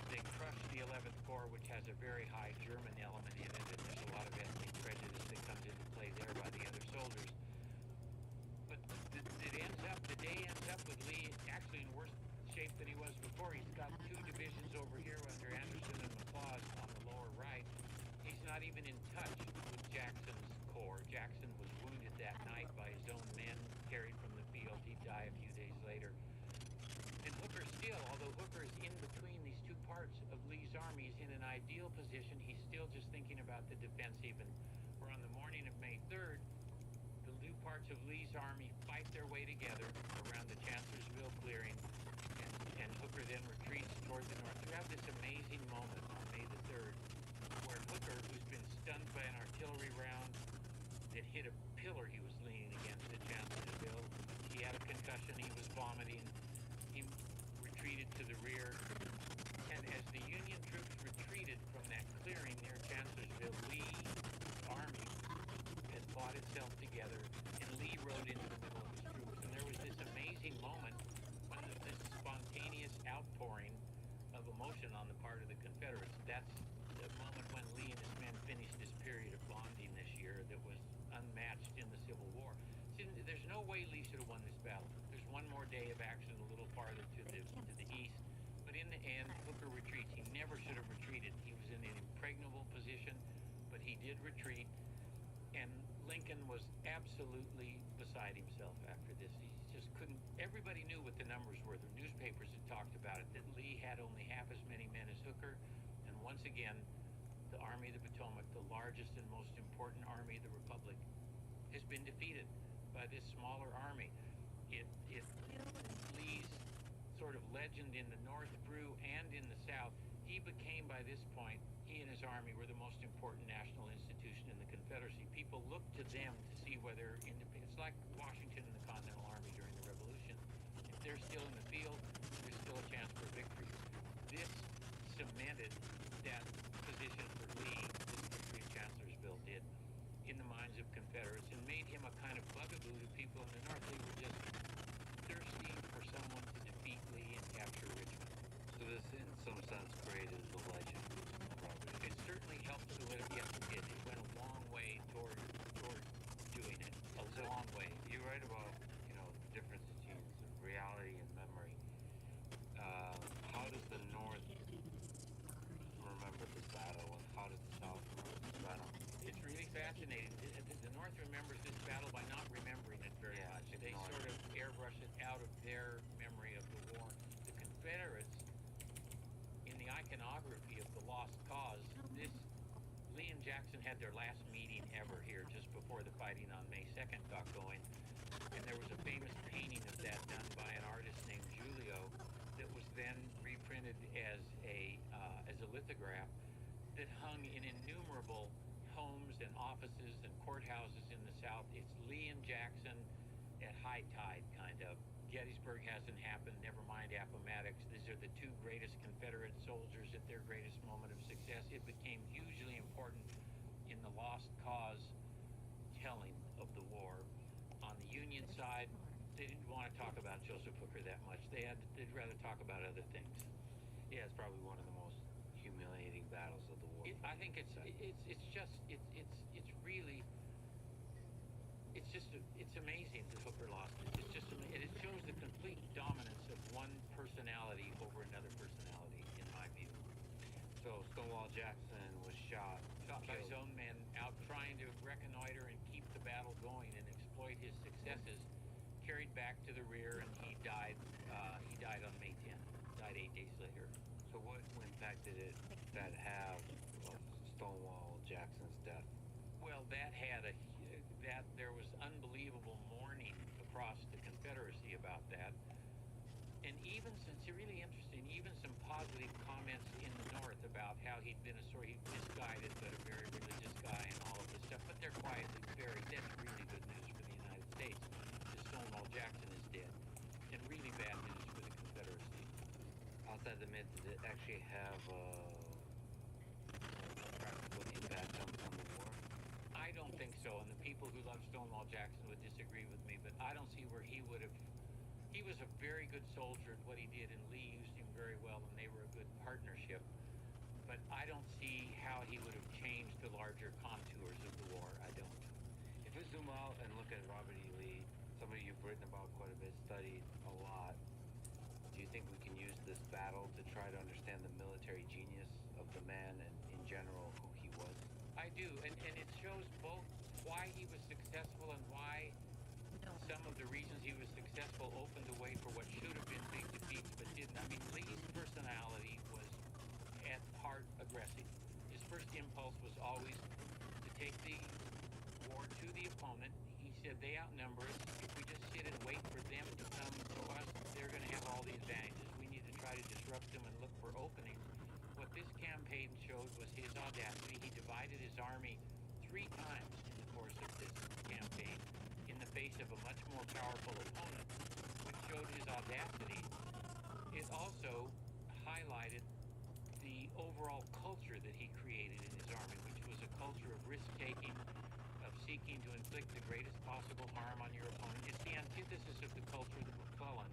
they crush the 11th Corps, which has a very high German element in it, and there's a lot of ethnic prejudice that comes into play there by the other soldiers. But the day ends up with Lee actually in worse shape than he was before. He's got 2 divisions over here under Anderson and McLaws on the lower right. He's not even in touch with Jackson's corps. Jackson was wounded that night by his own men, carried from the field. He'd die a few days later. And Hooker still, although Hooker is in between these 2 parts of Lee's army, he's in an ideal position. He's still just thinking about the defensive. And we're on the morning of May 3rd. The 2 parts of Lee's army fight their way together around the Chancellorsville clearing, and Hooker then retreats toward the north. You have this amazing moment on May the 3rd where Hooker, who's been stunned by an artillery round that hit a pillar he was leaning against at Chancellorsville, he had a concussion, he was vomiting, he retreated to the rear, and as the Union troops retreated from that clearing near Chancellorsville, Lee's army had fought itself together, and Lee rode into the middle of his troops, and there was this amazing moment when this spontaneous outpouring of emotion on the part of the Confederates. That's the moment when Lee and his men finished this period of bonding this year that was unmatched in the Civil War. See, there's no way Lee should have won this battle. There's one more day of action a little farther to the east, but in the end, Hooker retreats. He never should have retreated. He was in an impregnable position, but he did retreat, and Lincoln was absolutely beside himself after this. He just couldn't. Everybody knew what the numbers were. The newspapers had talked about it, that Lee had only half as many men as Hooker, and once again, the Army of the Potomac, the largest and most important army of the Republic, has been defeated by this smaller army. Lee's sort of legend in the North grew, and in the South, he became, by this point, he and his army were the most important national institution in the Confederacy. People looked to them to see whether it's like Washington and the Continental Army during the Revolution. If they're still in the field, there's still a chance for victory. This cemented that position for Lee, this victory at Chancellorsville did, in the minds of Confederates, and made him a kind of bugaboo to people in the North. They were just thirsty for someone to defeat Lee and capture Richmond. So this, in some sense, created the legend. It certainly helped to it. Yes, it did. It went a long way toward doing it. A long way. You write about, the difference between reality and memory. How does the North remember this battle, and how does the South remember this battle? It's really fascinating. The North remembers this battle by not remembering it very much. They sort of airbrush it out of their memory of the war. The Confederates, in the iconography of the lost cause, Lee and Jackson had their last meeting ever here just before the fighting on May 2nd got going. And there was a famous painting of that done by an artist named Giulio that was then reprinted as a lithograph that hung in innumerable homes and offices and courthouses in the South. It's Lee and Jackson at high tide, kind of. Gettysburg hasn't happened, never mind Appomattox. These are they're the two greatest Confederate soldiers at their greatest moment of success. It became hugely important in the lost cause telling of the war. On the Union side, they didn't want to talk about Joseph Hooker that much. They'd rather talk about other things. Yeah, it's probably one of the most humiliating battles of the war. I think it's amazing that Hooker lost it. It shows the complete dominance of one personality over another personality, in my view. So Stonewall Jackson was shot By his own men out trying to reconnoiter and keep the battle going and exploit his successes, carried back to the rear, and he died. He died on May 10th. Died 8 days later. So what impact did that have of Stonewall Jackson's death? Well, there was unbelievable mourning across the Confederacy about that. And even it's really interesting, even some positive comments in the North about how he'd been misguided, but a very religious guy and all of this stuff. But they're quietly buried. That's really good news for the United States, that Stonewall Jackson is dead. And really bad news for the Confederacy. Outside the myth, did it actually have a practical impact on the war? I don't think so, and the people who love Stonewall Jackson would disagree with me, but I don't see where he would have. He was a very good soldier at what he did, and Lee used him very well, and they were a good partnership. But I don't see how he would have changed the larger contours of the war. I don't. If we zoom out and look at Robert E. Lee, somebody you've written about quite a bit, studied a lot, do you think we can use this battle to try to understand the military genius of the man and, in general, who he was? I do, and it shows both why he was successful and why some of the reasons he was successful opened the way for what should have been big defeats but didn't. I mean, Lee's personality was at heart aggressive. His first impulse was always to take the war to the opponent. He said, they outnumber us. If we just sit and wait for them to come to us, they're going to have all the advantages. We need to try to disrupt them and look for openings. What this campaign showed was his audacity. He divided his army 3 times in the course of this campaign in the face of a much more powerful opponent, which showed his audacity. It also highlighted the overall culture that he created in his army, which was a culture of risk-taking, of seeking to inflict the greatest possible harm on your opponent. It's the antithesis of the culture that McClellan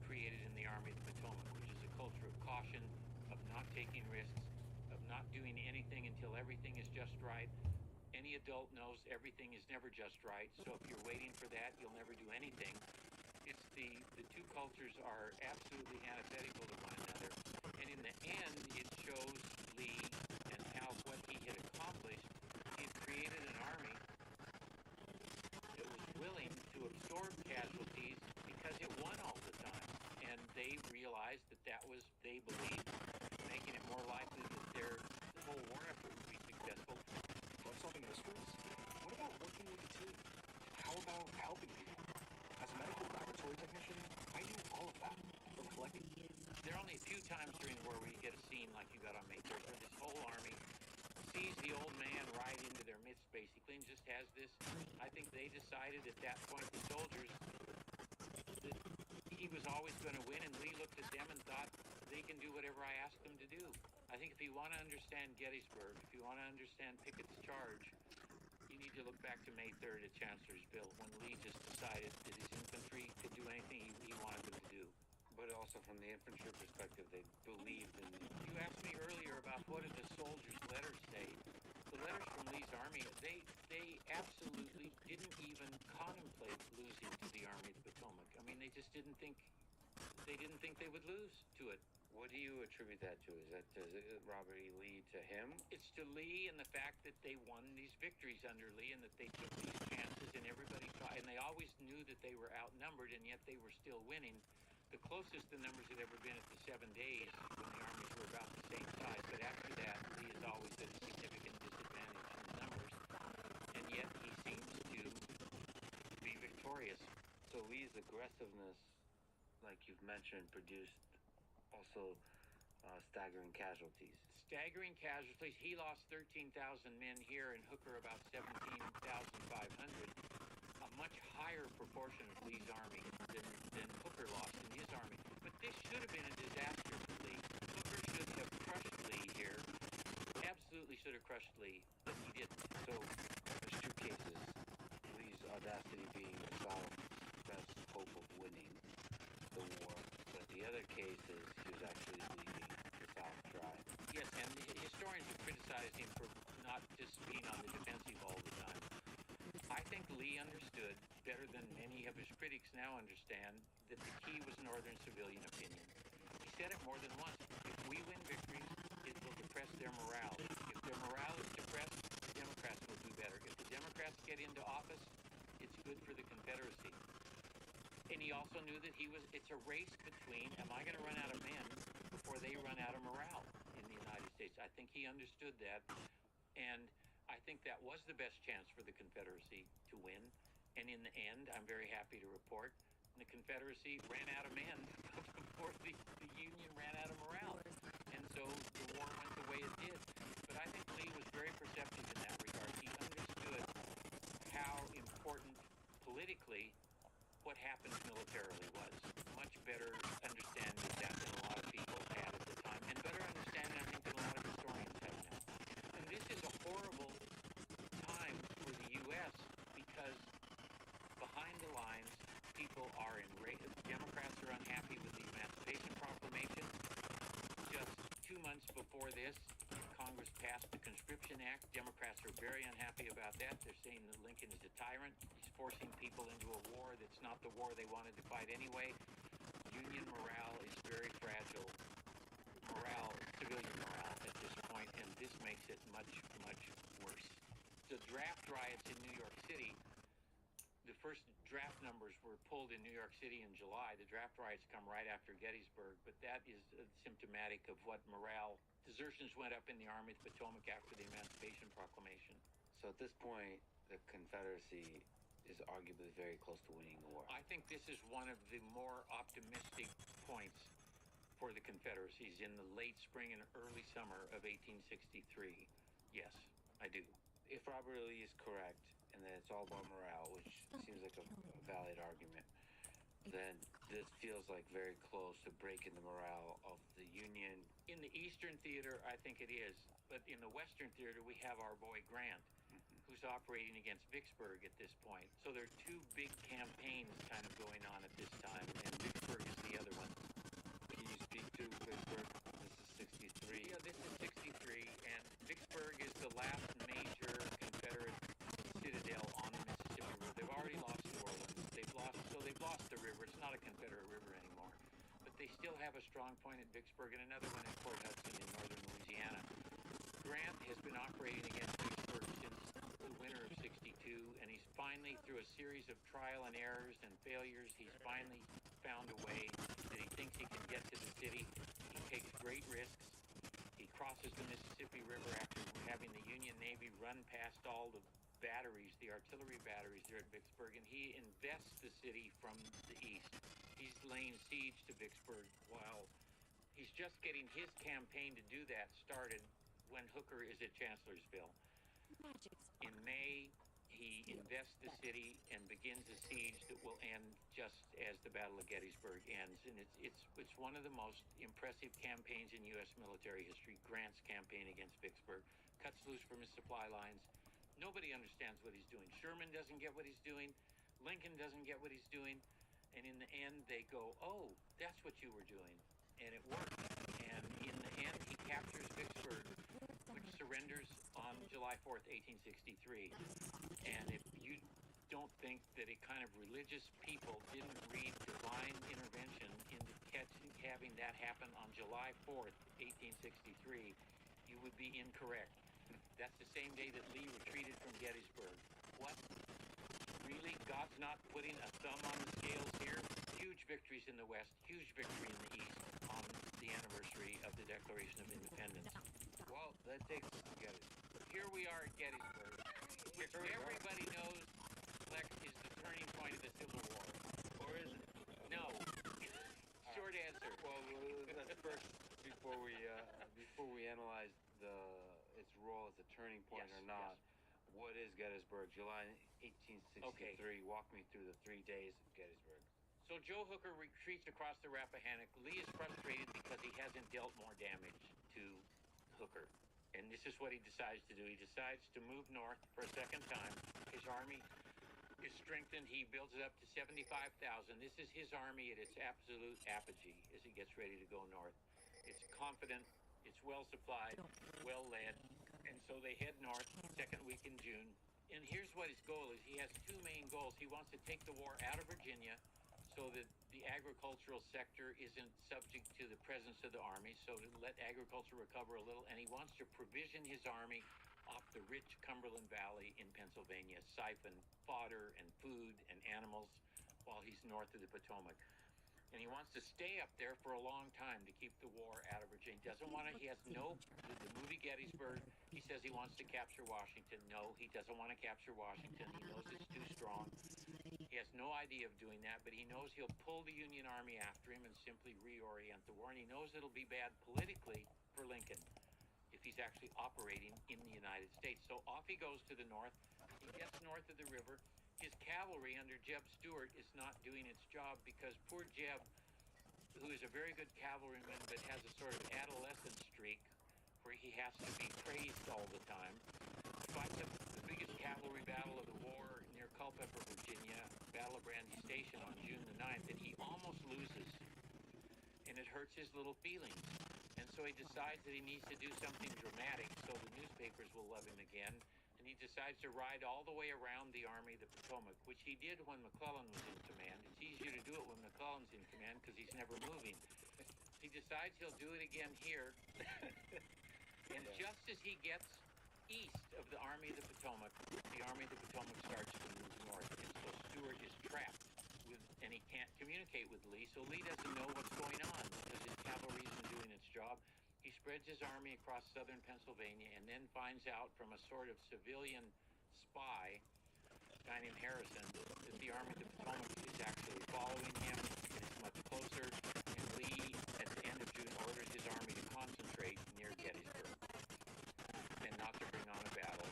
created in the Army of the Potomac, which is a culture of caution, of not taking risks, of not doing anything until everything is just right. Any adult knows everything is never just right, so if you're waiting for that, you'll never do anything. It's the two cultures are absolutely antithetical to one another, and in the end, it shows Lee and how what he had accomplished. He had created an army that was willing to absorb casualties because it won all the time, and they realized that was, they believed, making it more likely that their whole war effort would be successful. Solving mysteries? What about working with a team? How about helping people? As a medical laboratory technician, I do all of that. From collecting. There are only a few times during the war where you get a scene like you got on May 3rd, where this whole army sees the old man ride into their midst, basically, and just has this. I think they decided at that point, the soldiers, that he was always going to win, and Lee looked at them and thought, they can do whatever I ask them to do. I think if you want to understand Gettysburg, if you want to understand Pickett's charge, you need to look back to May 3rd at Chancellorsville, when Lee just decided that his infantry could do anything he wanted them to do. But also from the infantry perspective, they believed in... You asked me earlier about what did the soldiers' letters say. The letters from Lee's army, they absolutely didn't even contemplate losing to the Army of the Potomac. I mean, they just didn't think they would lose to it. What do you attribute that to? Is that Robert E. Lee to him? It's to Lee and the fact that they won these victories under Lee and that they took these chances and everybody thought, and they always knew that they were outnumbered and yet they were still winning. The closest the numbers had ever been at the 7 days when the armies were about the same size, but after that, Lee is always at a significant disadvantage in the numbers, and yet he seems to be victorious. So Lee's aggressiveness, like you've mentioned, produced also staggering casualties. Staggering casualties. He lost 13,000 men here, and Hooker about 17,500. A much higher proportion of Lee's army than Hooker lost in his army. But this should have been a disaster should have crushed Lee, but he didn't. So there's two cases. Lee's audacity being the South's best hope of winning the war, but the other case is he was actually bleeding the South dry. Yes, and historians have criticized him for not just being on the defensive all the time. I think Lee understood, better than many of his critics now understand, that the key was Northern civilian opinion. He said it more than once. If we win victories, it will depress their morale. If their morale is depressed, the Democrats will do better. If the Democrats get into office, it's good for the Confederacy. And he also knew that it's a race between, am I going to run out of men before they run out of morale in the United States? I think he understood that. And I think that was the best chance for the Confederacy to win. And in the end, I'm very happy to report, the Confederacy ran out of men before the Union ran out of morale. And so the war went the way it did. But I think Lee was very perceptive in that regard. He understood how important politically what happened militarily was. Much better understanding of that than a lot of people had at the time. And better understanding, I think, than a lot of historians have now. And this is a horrible time for the U.S. because behind the lines, people are enraged. Democrats are unhappy with the Emancipation Proclamation. Just 2 months before this, Congress passed the Conscription Act. Democrats are very unhappy about that. They're saying that Lincoln is a tyrant. He's forcing people into a war that's not the war they wanted to fight anyway. Union morale is very fragile. Civilian morale at this point, and this makes it much, much worse. The draft riots in New York City, the first draft numbers were pulled in New York City in July. The draft riots come right after Gettysburg, but that is symptomatic of what morale. Desertions went up in the Army of the Potomac after the Emancipation Proclamation. So at this point, the Confederacy is arguably very close to winning the war. I think this is one of the more optimistic points for the Confederacies in the late spring and early summer of 1863. Yes, I do. If Robert E. Lee is correct, and that it's all about morale, which seems like a valid argument, then this feels like very close to breaking the morale of the Union. In the Eastern Theater, I think it is. But in the Western Theater, we have our boy Grant, who's operating against Vicksburg at this point. So there are two big campaigns kind of going on at this time, and Vicksburg is the other one. Can you speak to Vicksburg? This is 63. Yeah, this is 63, and Vicksburg is the last major Confederate citadel on the Mississippi River. They've already lost New Orleans. They've lost the river. It's not a Confederate river anymore. But they still have a strong point at Vicksburg and another one at Port Hudson in northern Louisiana. Grant has been operating against Vicksburg since the winter of 62, and he's finally, through a series of trial and errors and failures, he's finally found a way that he thinks he can get to the city. He takes great risks. He crosses the Mississippi River after having the Union Navy run past all the batteries, the artillery batteries there at Vicksburg, and he invests the city from the east. He's laying siege to Vicksburg while he's just getting his campaign to do that started when Hooker is at Chancellorsville. In May, he invests the city and begins a siege that will end just as the Battle of Gettysburg ends. And it's one of the most impressive campaigns in U.S. military history, Grant's campaign against Vicksburg. Cuts loose from his supply lines. Nobody understands what he's doing. Sherman doesn't get what he's doing. Lincoln doesn't get what he's doing. And in the end, they go, oh, that's what you were doing. And it worked. And in the end, he captures Vicksburg, which surrenders on July 4th, 1863. And if you don't think that a kind of religious people didn't read divine intervention into having that happen on July 4th, 1863, you would be incorrect. That's the same day that Lee retreated from Gettysburg. What? Really? God's not putting a thumb on the scales here? Huge victories in the West, huge victory in the East on the anniversary of the Declaration of Independence. Well, that takes us to Gettysburg. Here we are at Gettysburg, which everybody knows, Lex, is the turning point of the Civil War. Or is it? No. Short answer. Well, let's first, before we analyze its role as a turning point or not, what is Gettysburg? July 1863. Okay. Walk me through the 3 days of Gettysburg. So Joe Hooker retreats across the Rappahannock. Lee is frustrated because he hasn't dealt more damage to Hooker. And this is what he decides to do. He decides to move north for a second time. His army is strengthened. He builds it up to 75,000. This is his army at its absolute apogee as he gets ready to go north. It's confident, it's well supplied, well led, and so they head north second week in June. And here's what his goal is. He has two main goals. He wants to take the war out of Virginia so that the agricultural sector isn't subject to the presence of the army, so to let agriculture recover a little. And he wants to provision his army off the rich Cumberland Valley in Pennsylvania, siphon fodder and food and animals while he's north of the Potomac. And he wants to stay up there for a long time to keep the war out of Virginia. He doesn't want to, he has no, the movie Gettysburg, he says he wants to capture Washington. No, he doesn't want to capture Washington. He knows it's too strong. He has no idea of doing that, but he knows he'll pull the Union Army after him and simply reorient the war. And he knows it'll be bad politically for Lincoln if he's actually operating in the United States. So off he goes to the north. He gets north of the river. His cavalry under Jeb Stuart is not doing its job because poor Jeb, who is a very good cavalryman but has a sort of adolescent streak where he has to be praised all the time, fights up the biggest cavalry battle of the war near Culpeper, Virginia, Battle of Brandy Station on June the 9th, and he almost loses. And it hurts his little feelings. And so he decides that he needs to do something dramatic so the newspapers will love him again. And he decides to ride all the way around the Army of the Potomac, which he did when McClellan was in command. It's easier to do it when McClellan's in command because he's never moving. He decides he'll do it again here. And just as he gets east of the Army of the Potomac, the Army of the Potomac starts to move north. And so Stuart is trapped and he can't communicate with Lee. So Lee doesn't know what's going on because his cavalry isn't doing its job. He spreads his army across southern Pennsylvania and then finds out from a sort of civilian spy, a guy named Harrison, that the Army of the Potomac is actually following him and is much closer. And Lee, at the end of June, orders his army to concentrate near Gettysburg and not to bring on a battle.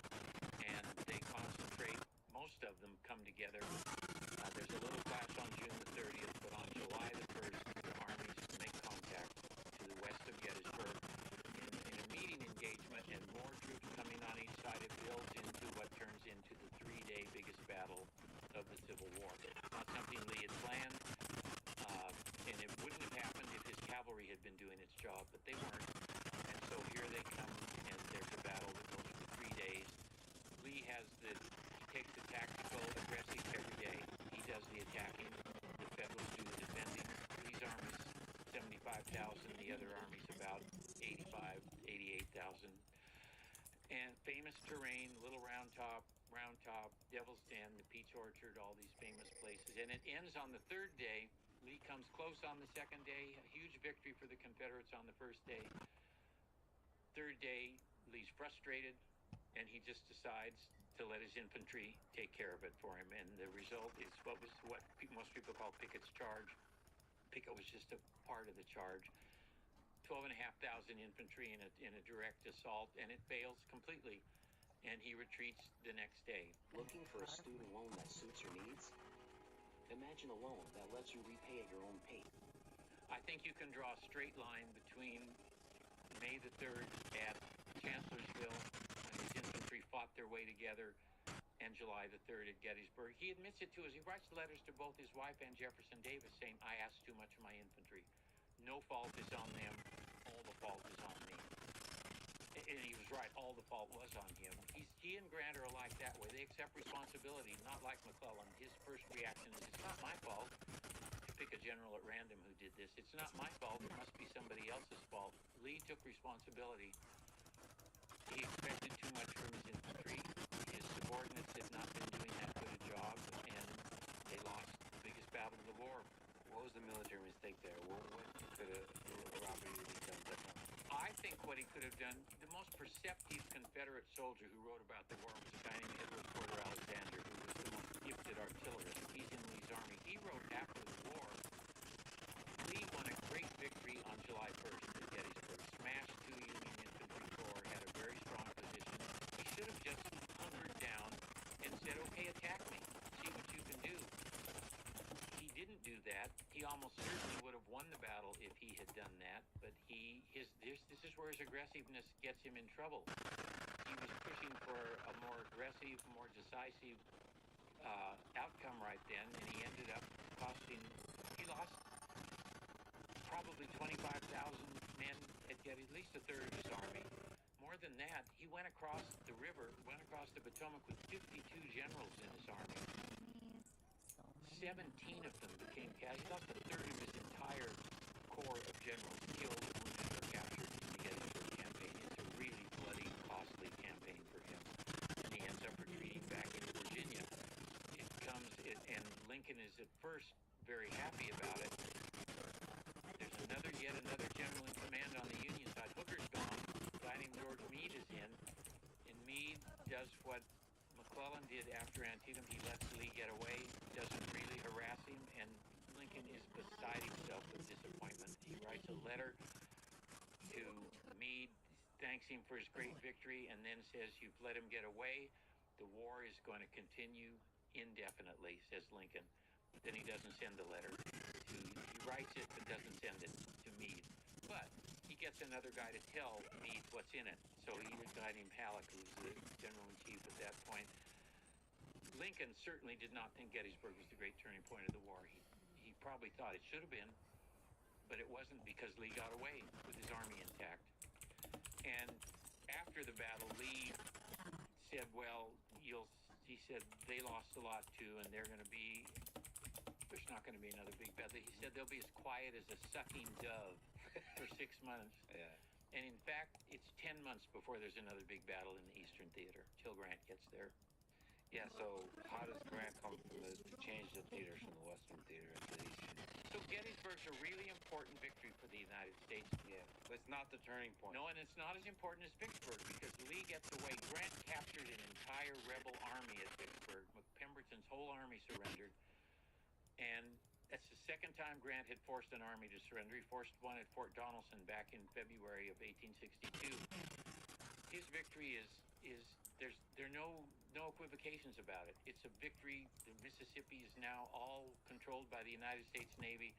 And they concentrate. Most of them come together. There's a little clash on June the 30th, but on July the 1st, the armies make contact to the west of Gettysburg. In a meeting engagement and more troops coming on each side, it builds into what turns into the three-day biggest battle of the Civil War. Not something Lee had planned, and it wouldn't have happened if his cavalry had been doing its job, but they weren't. And so here they come, and there's a battle that goes for 3 days. Lee takes the tactical aggressive every day. He does the attacking. The Federals do the defending. Lee's army's 75,000. The other army's about 85, 88,000. And famous terrain, Little Round Top, Devil's Den, the Peach Orchard, all these famous places. And it ends on the third day. Lee comes close on the second day. A huge victory for the Confederates on the first day. Third day, Lee's frustrated, and he just decides to let his infantry take care of it for him. And the result is what most people call Pickett's charge. Pickett was just a part of the charge. 12,500 infantry in a direct assault, and it fails completely. And he retreats the next day. Looking for a student loan that suits your needs? Imagine a loan that lets you repay at your own pace. I think you can draw a straight line between May the 3rd at Chancellorsville, when his infantry fought their way together, and July the 3rd at Gettysburg. He admits it to us. He writes letters to both his wife and Jefferson Davis saying, I asked too much of my infantry. No fault is on them. All the fault is on me. And he was right. All the fault was on him. He and Grant are alike that way. They accept responsibility, not like McClellan. His first reaction is, it's not my fault. To pick a general at random who did this. It's not my fault. It must be somebody else's fault. Lee took responsibility. He expected too much from his infantry. His subordinates had not been doing that good a job, and they lost the biggest battle of the war. What was the military mistake there? What could Robert E. Lee done different? I think what he could have done, the most perceptive Confederate soldier who wrote about the war was a guy named Edward Porter Alexander, who was the most gifted artillerist. He's in Lee's army. He wrote after the war, Lee won a great victory on July 1st at Gettysburg, smashed two Union infantry corps, had a very strong position. He should have just hunkered down and said, okay, attack me, see what you can do. He didn't do that. He almost certainly would have won the battle if he had done that, but there's this this is where his aggressiveness gets him in trouble. He was pushing for a more aggressive, more decisive outcome right then, and he ended up he lost probably 25,000 men at least a third of his army. More than that, he went across the river, went across the Potomac with 52 generals in his army. 17 of them became casualties. He lost a third of his entire corps of generals killed, wounded, or captured in the Gettysburg campaign. It's a really bloody, costly campaign for him. And he ends up retreating back into Virginia. And Lincoln is at first very happy about it. There's yet another general in command on the Union side. Hooker's gone. A guy named George Meade is in. And Meade does what McClellan did after Antietam. He lets Lee get away, doesn't really harass him, and Lincoln is beside himself with disappointment. He writes a letter to Meade, thanks him for his great victory, and then says, "You've let him get away. The war is going to continue indefinitely," says Lincoln. But then he doesn't send the letter. He writes it but doesn't send it to Meade. But he gets another guy to tell Meade what's in it. So he had a guy named Halleck, who was the general-in-chief at that point. Lincoln certainly did not think Gettysburg was the great turning point of the war. He probably thought it should have been, but it wasn't, because Lee got away with his army intact. And after the battle, Lee said, he said, they lost a lot too, and there's not going to be another big battle. He said they'll be as quiet as a sucking dove for 6 months. Yeah. And in fact, it's 10 months before there's another big battle in the Eastern Theater, till Grant gets there. Yeah, so how does Grant come from to change the theaters from the Western Theater into the Eastern? So Gettysburg's a really important victory for the United States. Yeah, but it's not the turning point. No, and it's not as important as Vicksburg, because Lee gets away. Grant captured an entire rebel army at Vicksburg. Pemberton's whole army surrendered. And that's the second time Grant had forced an army to surrender. He forced one at Fort Donelson back in February of 1862. His victory there are no equivocations about it. It's a victory. The Mississippi is now all controlled by the United States Navy,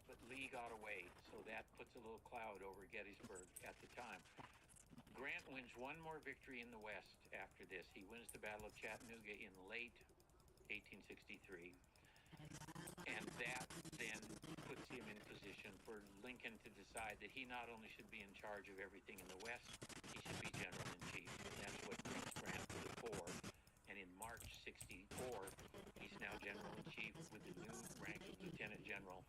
but Lee got away, so that puts a little cloud over Gettysburg at the time. Grant wins one more victory in the West after this. He wins the Battle of Chattanooga in late 1863. And that then puts him in position for Lincoln to decide that he not only should be in charge of everything in the West, he should be general-in-chief. And that's what brings Grant to the fore. And in March 64, he's now general-in-chief with the new rank of lieutenant general.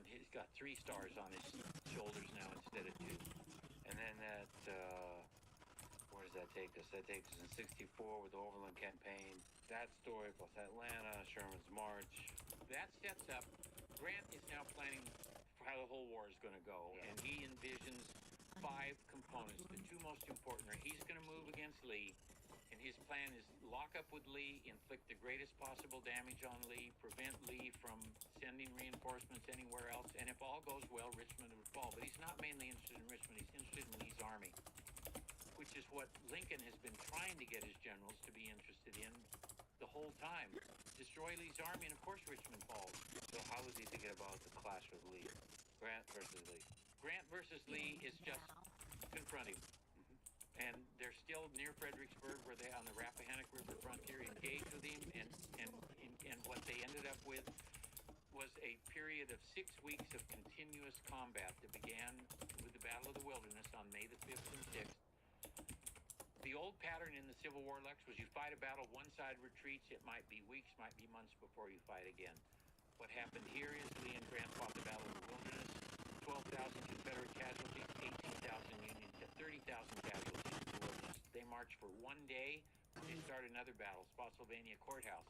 He's got 3 stars on his shoulders now instead of 2. And then where does that take us? That takes us in 64 with the Overland Campaign. That story plus Atlanta, Sherman's March. That sets up, Grant is now planning for how the whole war is going to go. And he envisions 5 components. The 2 most important are he's going to move against Lee. And his plan is lock up with Lee, inflict the greatest possible damage on Lee, prevent Lee from sending reinforcements anywhere else. And if all goes well, Richmond would fall. But he's not mainly interested in Richmond. He's interested in Lee's army, which is what Lincoln has been trying to get his generals to be interested in the whole time. Destroy Lee's army, and of course Richmond falls. So how was he thinking about the clash with Lee? Grant versus Lee. Grant versus Lee is just confront him. And they're still near Fredericksburg, where they on the Rappahannock River frontier engage with him, and what they ended up with was a period of 6 weeks of continuous combat that began with the Battle of the Wilderness on May the 5th and 6th. The old pattern in the Civil War, Lex, was you fight a battle, one side retreats. It might be weeks, might be months before you fight again. What happened here is Lee and Grant fought the Battle of the Wilderness, 12,000 Confederate casualties, 18,000 Union, 30,000 casualties in the Wilderness. They marched for 1 day. They started another battle, Spotsylvania Courthouse.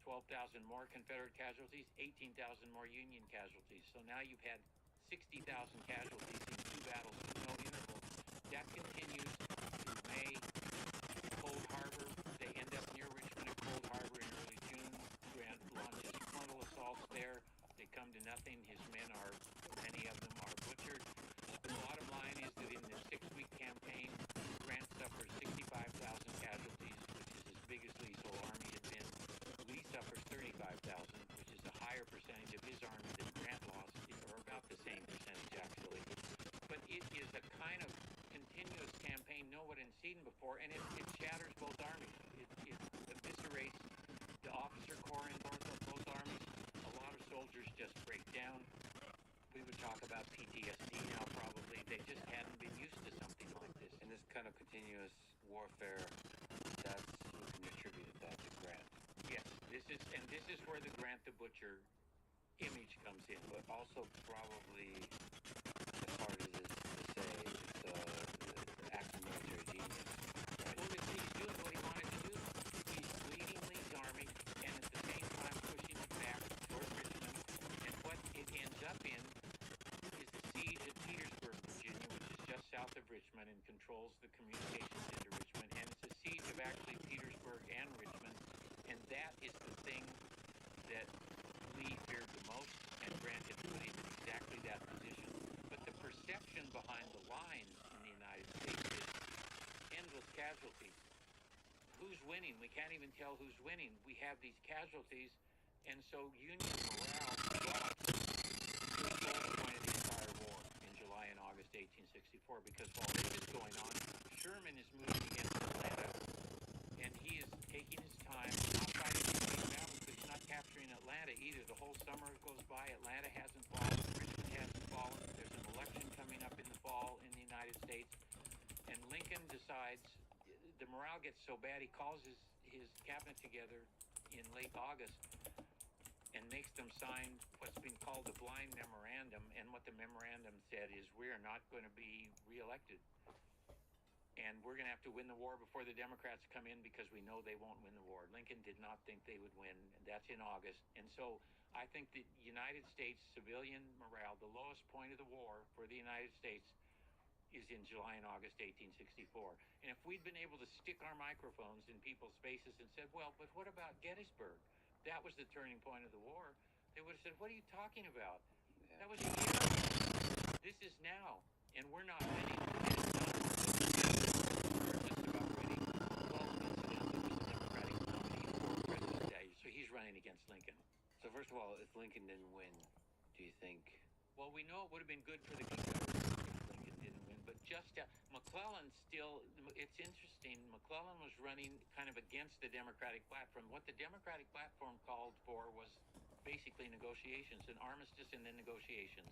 12,000 more Confederate casualties, 18,000 more Union casualties. So now you've had 60,000 casualties in 2 battles with no interval. That continues through May. Cold Harbor, they end up near Richmond at Cold Harbor in early June. Grant launches frontal assaults there. They come to nothing. Many of them are butchered. The bottom line is that in the 6-week campaign, Grant suffers 65,000 casualties, which is as big as Lee's whole army had been. Lee suffers 35,000, which is a higher percentage of his army than Grant lost, or about the same percentage actually. know what I've seen before, and it shatters both armies. It eviscerates the officer corps in both armies. A lot of soldiers just break down. We would talk about PTSD now, probably. They just hadn't been used to something like this. And this kind of continuous warfare, that's you can attribute that to Grant. Yes, this is where the Grant the Butcher image comes in. But also probably, as hard as it is to say, it's the act of military genius. Right? Well, he's doing what he wanted to do. He's leading Lee's army and at the same time pushing it back toward Richmond. And what it ends up in is the siege at Petersburg, Virginia, which is just south of Richmond and controls the communications into Richmond. And it's a siege of actually Petersburg and Richmond. And that is the thing that Lee feared the most, and Grant had put him in exactly that position. But the perception behind the lines in the United States is endless casualties. Who's winning? We can't even tell who's winning. We have these casualties, and so Union morale drops to the focal point of the entire war in July and August 1864, because while this is going on, Sherman is moving against Atlanta, and he is taking his time, not fighting the main battles, but he's not capturing Atlanta either. The whole summer goes by, Atlanta hasn't fallen, Richmond hasn't fallen, there's an election coming up in the fall in the United States, and Lincoln decides, the morale gets so bad, he calls his cabinet together in late August and makes them sign what's been called the blind memorandum, and what the memorandum said is, we are not going to be reelected. And we're going to have to win the war before the Democrats come in, because we know they won't win the war. Lincoln did not think they would win. That's in August. And so I think the United States civilian morale, the lowest point of the war for the United States, is in July and August 1864. And if we'd been able to stick our microphones in people's faces and said, well, but what about Gettysburg? That was the turning point of the war. They would have said, what are you talking about? Yeah. That was a year ago. This is now. And we're not winning. And it's not. We're just about winning. Well, incidentally, was the Democratic nominee for president that year. So he's running against Lincoln. So first of all, if Lincoln didn't win, do you think? Well, we know it would have been good for the Confederacy if Lincoln didn't win, but just McClellan still, it's interesting, McClellan was running kind of against the Democratic platform. What the Democratic platform called for was basically negotiations, an armistice and then negotiations.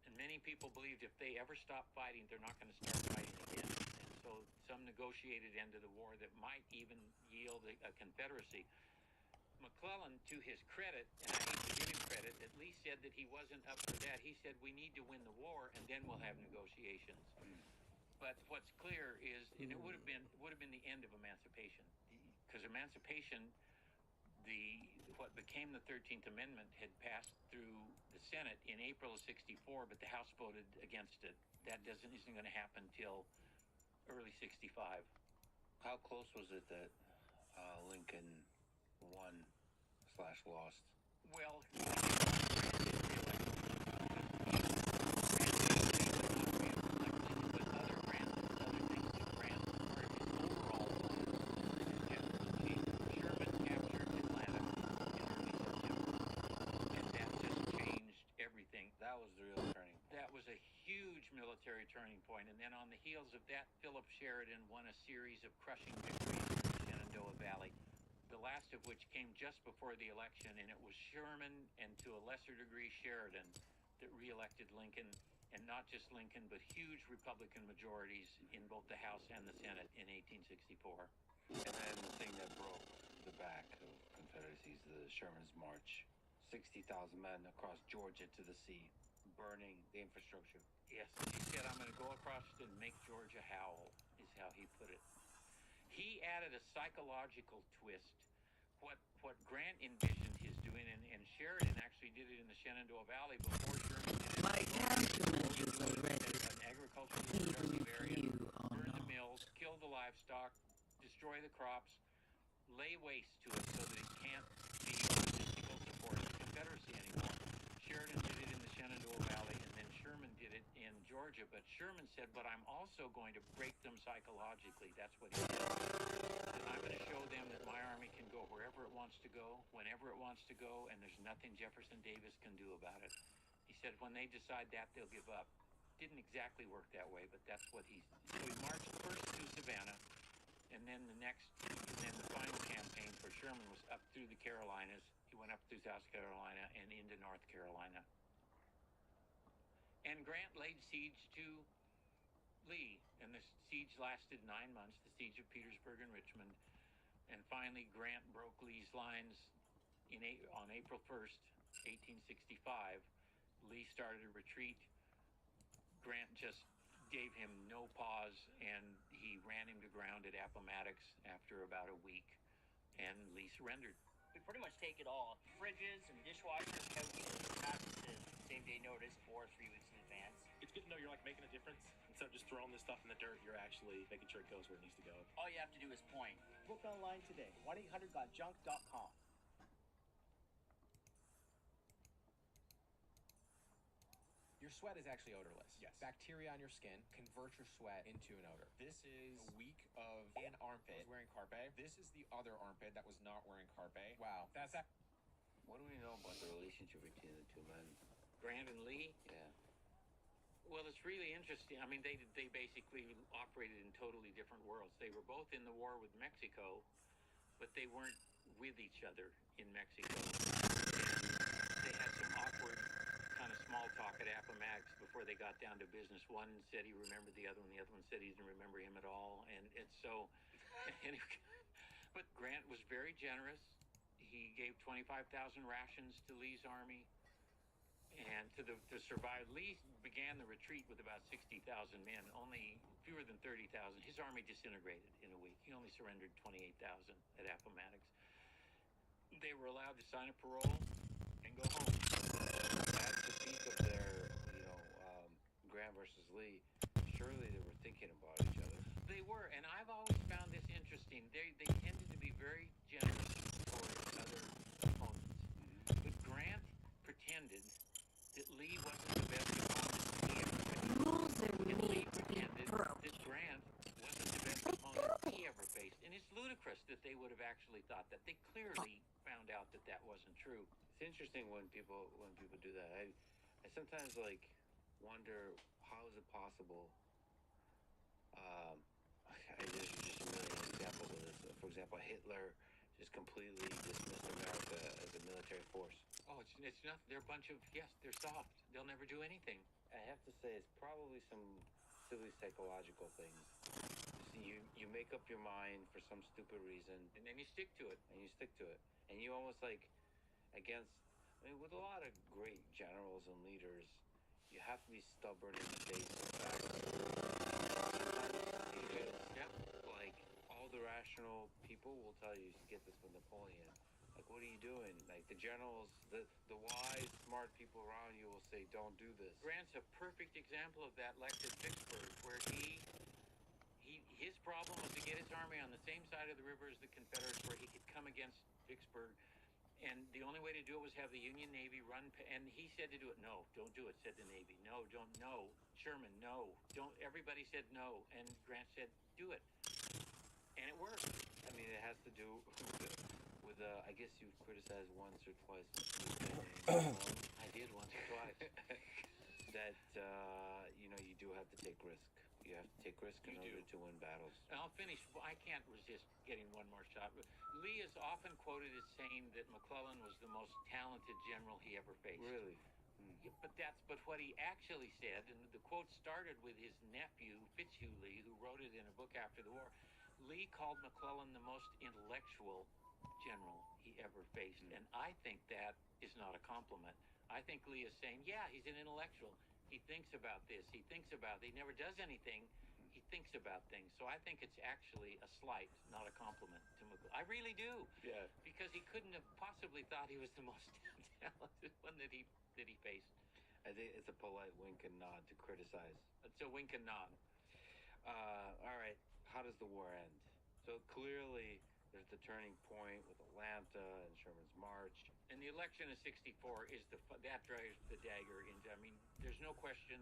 And many people believed if they ever stop fighting, they're not going to start fighting again. And so some negotiated end of the war that might even yield a Confederacy. McClellan, to his credit, and I hate to give him credit, at least said that he wasn't up for that. He said, we need to win the war, and then we'll have negotiations. But what's clear is, and it would have been the end of emancipation, because emancipation, what became the 13th Amendment, had passed through the Senate in April of '64, but the House voted against it. That isn't going to happen till early '65. How close was it that Lincoln won/lost? Well, Grant didn't reelect him. But other things that Grant, part of his overall plan, his general chief, Sherman captured Atlanta in early September, and that just changed everything. That was the real turning point. That was a huge military turning point, and then on the heels of that, Philip Sheridan won a series of crushing victories in the Shenandoah Valley, the last of which came just before the election, and it was Sherman, and to a lesser degree Sheridan, that reelected Lincoln, and not just Lincoln, but huge Republican majorities in both the House and the Senate in 1864. And then the thing that broke the back of Confederacy is the Sherman's March. 60,000 men across Georgia to the sea, burning the infrastructure. Yes, he said, I'm going to go across and make Georgia howl, is how he put it. He added a psychological twist. What Grant envisioned his doing, and Sheridan actually did it in the Shenandoah Valley before Sherman did it. My calculator is ready. An agriculturally productive area, burn the mills, kill the livestock, destroy the crops, lay waste to it so that it can't be logistical support of the Confederacy anymore. Sheridan did it in the Shenandoah Valley, and then Sherman did it in Georgia. But Sherman said, but I'm also going to break them psychologically. That's what he did. And I'm going to show them that my army can go wherever it wants to go, whenever it wants to go, and there's nothing Jefferson Davis can do about it. He said, when they decide that, they'll give up. didn't exactly work that way, but that's what so he marched first to Savannah, and then the final campaign for Sherman was up through the Carolinas. He went up through South Carolina and into North Carolina. And Grant laid siege to Lee, and the siege lasted 9 months, the siege of Petersburg and Richmond. And finally, Grant broke Lee's lines on April 1st, 1865. Lee started a retreat. Grant just gave him no pause, and he ran him to ground at Appomattox after about a week, and Lee surrendered. We pretty much take it all. Fridges and dishwashers have weekly packages, same-day notice for 3 weeks in advance. It's good to know you're like making a difference. Instead of just throwing this stuff in the dirt, you're actually making sure it goes where it needs to go. All you have to do is point. Book online today. 1-800-GOT-JUNK.com. Your sweat is actually odorless. Yes. Bacteria on your skin convert your sweat into an odor. This is a week of an armpit was wearing carpe. This is the other armpit that was not wearing carpe. Wow. What do we know about the relationship between the two men? Grant and Lee? Yeah. Well, it's really interesting. I mean, they basically operated in totally different worlds. They were both in the war with Mexico, but they weren't with each other in Mexico. And they had some awkward kind of small talk at Appomattox before they got down to business. One said he remembered the other one said he didn't remember him at all. And it's so... But Grant was very generous. He gave 25,000 rations to Lee's army. And to survive, Lee began the retreat with about 60,000 men, only fewer than 30,000. His army disintegrated in a week. He only surrendered 28,000 at Appomattox. They were allowed to sign a parole and go home. At the peak of their, Grant versus Lee, surely they were thinking about each other. They were, and I've always found this interesting. They tended to be very generous towards other opponents. But Grant pretended that Lee wasn't the best opponent he ever faced. And Lee pretended that Grant wasn't the best opponent he ever faced. And it's ludicrous that they would have actually thought that. They clearly found out that wasn't true. It's interesting when people do that. I sometimes wonder, how is it possible? There's just a million examples of this. For example, Hitler just completely dismissed America as a military force. Oh, it's not. They're a bunch of, they're soft. They'll never do anything. I have to say, it's probably some silly psychological things. You make up your mind for some stupid reason, and then you stick to it. And you almost with a lot of great generals and leaders, you have to be stubborn in the face of facts. All the rational people will tell you get this from Napoleon. What are you doing? The generals, the wise, smart people around you will say, don't do this. Grant's a perfect example of that left at Vicksburg, where his problem was to get his army on the same side of the river as the Confederates, where he could come against Vicksburg. And the only way to do it was have the Union Navy run, and he said to do it. No, don't do it, said the Navy. No, don't, no. Sherman, no. Don't. Everybody said no, and Grant said, do it. And it worked. I mean, it has to do with I guess you've criticized once or twice. I did once or twice. That, you do have to take risk. You have to take risk in order to win battles. And I'll finish. I can't resist getting one more shot. Lee is often quoted as saying that McClellan was the most talented general he ever faced. Really? Yeah, but what he actually said, and the quote started with his nephew, Fitzhugh Lee, who wrote it in a book after the war. Lee called McClellan the most intellectual general he ever faced. And I think that is not a compliment. I think Lee is saying, yeah, he's an intellectual. He thinks about this. He never does anything. He thinks about things. So I think it's actually a slight, not a compliment to McClellan. I really do. Yeah. Because he couldn't have possibly thought he was the most talented one that he faced. I think it's a polite wink and nod to criticize. It's a wink and nod. All right. How does the war end? So clearly there's the turning point with Atlanta and Sherman's march. And the election of 64 that drives the dagger into, there's no question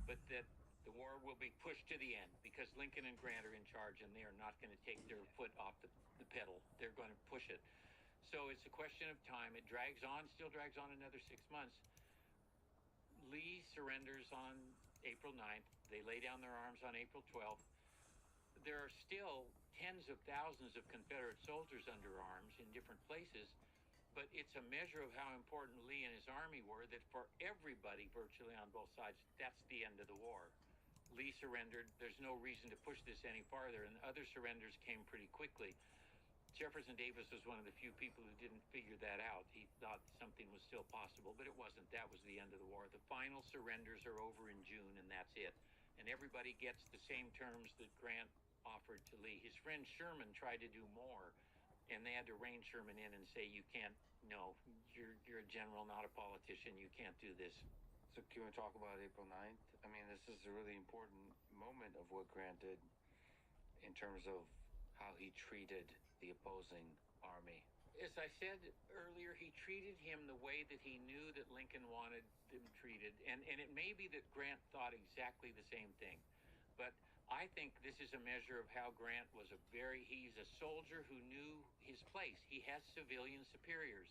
but that the war will be pushed to the end because Lincoln and Grant are in charge and they are not going to take their foot off the pedal. They're going to push it. So it's a question of time. It still drags on another 6 months. Lee surrenders on April 9th. They lay down their arms on April 12th. There are still tens of thousands of Confederate soldiers under arms in different places, but it's a measure of how important Lee and his army were that for everybody virtually on both sides, that's the end of the war. Lee surrendered. There's no reason to push this any farther, and other surrenders came pretty quickly. Jefferson Davis was one of the few people who didn't figure that out. He thought something was still possible, but it wasn't. That was the end of the war. The final surrenders are over in June, and that's it. And everybody gets the same terms that Grant offered to Lee. His friend Sherman tried to do more, and they had to rein Sherman in and say, you can't, no, you're a general, not a politician. You can't do this. So can we talk about April 9th? I mean, this is a really important moment of what Grant did in terms of how he treated the opposing army. As I said earlier, he treated him the way that he knew that Lincoln wanted them treated. And it may be that Grant thought exactly the same thing. But I think this is a measure of how Grant was he's a soldier who knew his place. He has civilian superiors.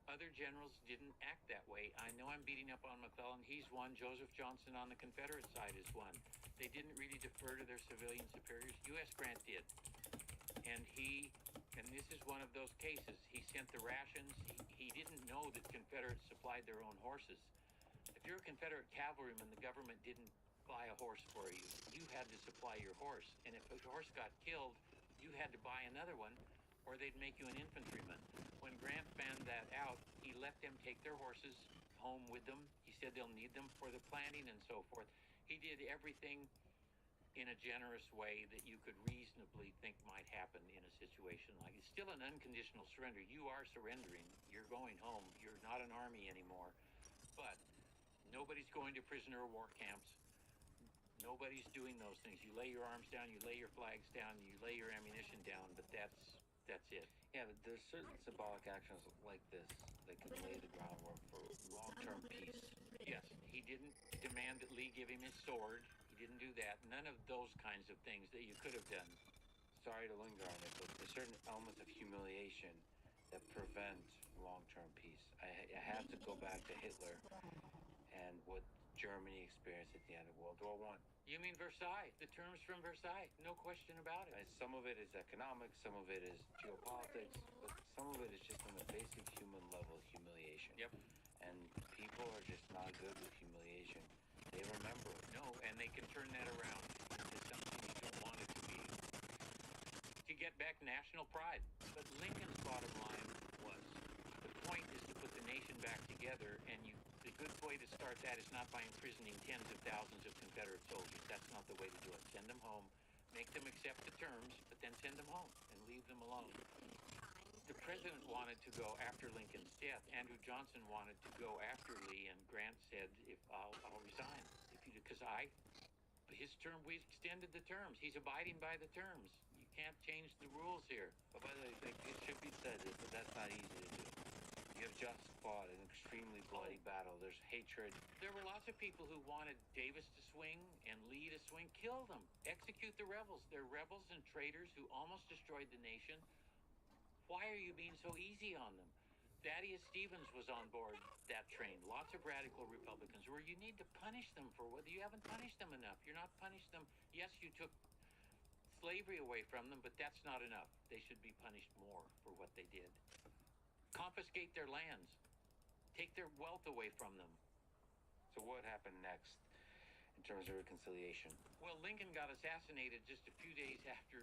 Other generals didn't act that way. I know I'm beating up on McClellan. He's one. Joseph Johnson on the Confederate side is one. They didn't really defer to their civilian superiors. U.S. Grant did. And this is one of those cases. He sent the rations. He didn't know that Confederates supplied their own horses. If you're a Confederate cavalryman, the government didn't buy a horse for you. You had to supply your horse. And if a horse got killed, you had to buy another one, or they'd make you an infantryman. When Grant found that out, he let them take their horses home with them. He said they'll need them for the planting and so forth. He did everything in a generous way that you could reasonably think might happen in a situation like it's still an unconditional surrender. You are surrendering. You're going home. You're not an army anymore. But nobody's going to prisoner of war camps. Nobody's doing those things. You lay your arms down, you lay your flags down, you lay your ammunition down, but that's it. Yeah, but there's certain symbolic actions like this that can lay the groundwork for long-term peace. Yes, he didn't demand that Lee give him his sword. He didn't do that. None of those kinds of things that you could have done. Sorry to linger on it, but there's certain elements of humiliation that prevent long-term peace. I have to go back to Hitler and what Germany experienced at the end of World War I. You mean Versailles, the terms from Versailles, no question about it. Some of it is economics, some of it is geopolitics, but some of it is just on the basic human level of humiliation. Yep. And people are just not good with humiliation. They remember it. No, and they can turn that around into something you don't want it to be. To get back national pride. But Lincoln's bottom line was, the point is to put the nation back together, and the good way to start that is not by imprisoning tens of thousands of Confederate soldiers. That's not the way to do it. Send them home, make them accept the terms, but then send them home and leave them alone. The president wanted to go after Lincoln's death. Andrew Johnson wanted to go after Lee, and Grant said, I'll resign. Because his term, we extended the terms. He's abiding by the terms. You can't change the rules here. But by the way, it should be said that that's not easy to do. You have just fought an extremely bloody battle. There's hatred. There were lots of people who wanted Davis to swing and Lee to swing. Kill them. Execute the rebels. They're rebels and traitors who almost destroyed the nation. Why are you being so easy on them? Thaddeus Stevens was on board that train. Lots of radical Republicans where you need to punish them for what you haven't punished them enough. You're not punished them. Yes, you took slavery away from them, but that's not enough. They should be punished more for what they did. Confiscate their lands. Take their wealth away from them. So what happened next in terms of reconciliation? Well, Lincoln got assassinated just a few days after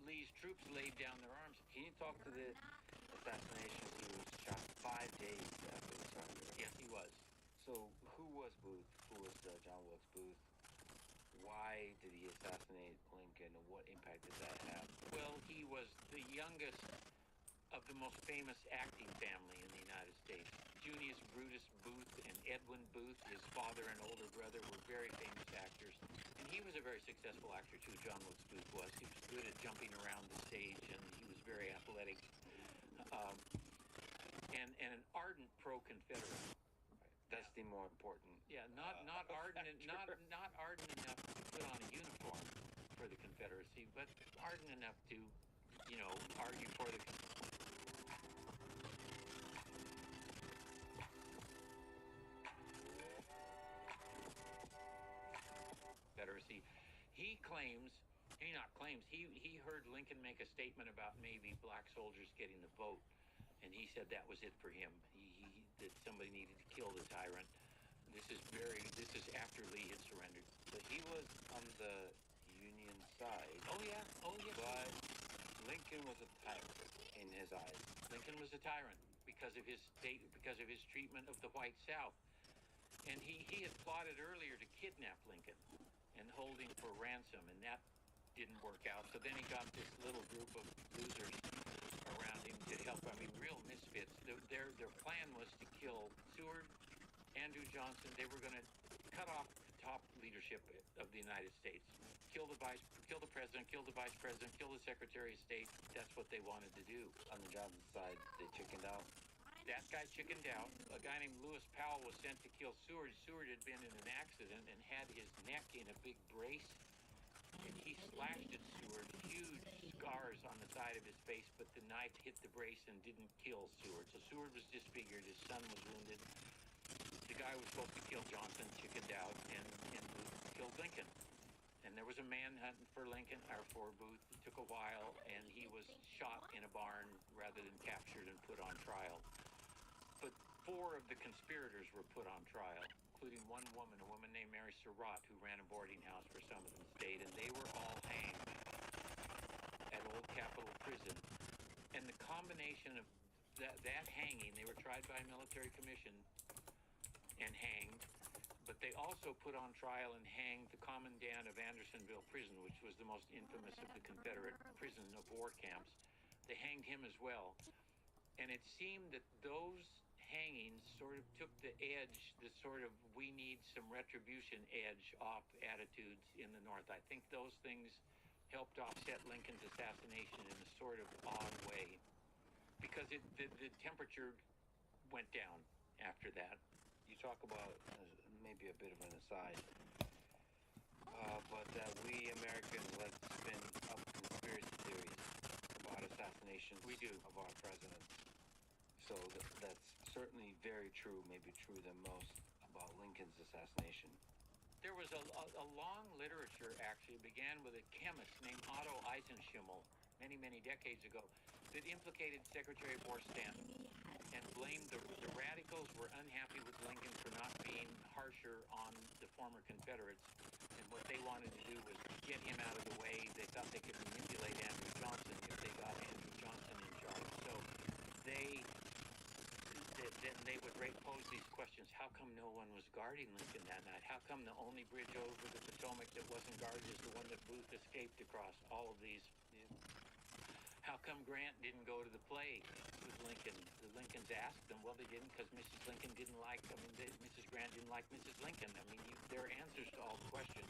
Lee's troops laid down their arms. Can you talk to the assassination? He was shot 5 days after the surrender. Yes, he was. So who was Booth? Who was John Wilkes Booth? Why did he assassinate Lincoln, and what impact did that have? Well, he was the youngest of the most famous acting family in the United States. Junius Brutus Booth and Edwin Booth, his father and older brother, were very famous actors. And he was a very successful actor, too, John Wilkes Booth was. He was good at jumping around the stage, and he was very athletic. And an ardent pro-Confederate. That's the more important. Yeah, not ardent enough to put on a uniform for the Confederacy, but ardent enough to, argue for the conspiracy. He claims, he not claims, he heard Lincoln make a statement about maybe black soldiers getting the vote, and he said that was it for him. That somebody needed to kill the tyrant. This is after Lee had surrendered. But he was on the Union side. Oh yeah, But Lincoln was a tyrant in his eyes. Lincoln was a tyrant because of his treatment of the white South. And he had plotted earlier to kidnap Lincoln and hold him for ransom, and that didn't work out. So then he got this little group of losers around him to help. I mean, real misfits. Their plan was to kill Seward, Andrew Johnson. They were going to cut off the top leadership of the United States. Kill the president, kill the vice president, kill the secretary of state. That's what they wanted to do. On the Johnson side, they chickened out. That guy chickened out. A guy named Lewis Powell was sent to kill Seward. Seward had been in an accident and had his neck in a big brace. And he slashed at Seward, huge scars on the side of his face, but the knife hit the brace and didn't kill Seward. So Seward was disfigured. His son was wounded. The guy who was supposed to kill Johnson chickened out and killed Lincoln. And there was a manhunt for Lincoln, or for Booth. It took a while, and he was shot in a barn rather than captured and put on trial. But 4 of the conspirators were put on trial, including one woman, a woman named Mary Surratt, who ran a boarding house where some of them stayed, and they were all hanged at Old Capitol Prison. And the combination of that hanging, they were tried by a military commission and hanged, but they also put on trial and hanged the commandant of Andersonville Prison, which was the most infamous of the Confederate prison of war camps. They hanged him as well. And it seemed that those hangings sort of took the edge, the sort of we need some retribution edge off attitudes in the North. I think those things helped offset Lincoln's assassination in a sort of odd way, because the temperature went down after that. You talk about maybe a bit of an aside, but that we Americans like to spin up conspiracy theories about assassinations of our presidents. So that's certainly very true, maybe truer than most, about Lincoln's assassination. There was a long literature, actually, began with a chemist named Otto Eisenschimmel many, many decades ago that implicated Secretary of War Stanton and blamed the radicals were unhappy with Lincoln for not being harsher on the former Confederates. And what they wanted to do was get him out of the way. They thought they could manipulate Andrew Johnson if they got Andrew Johnson in charge. So then they would pose these questions. How come no one was guarding Lincoln that night? How come the only bridge over the Potomac that wasn't guarded is the one that Booth escaped across? All of these. How come Grant didn't go to the play with Lincoln? The Lincolns asked them. Well, they didn't, because Mrs. Lincoln didn't like, Mrs. Grant didn't like Mrs. Lincoln. I mean, there are answers to all the questions.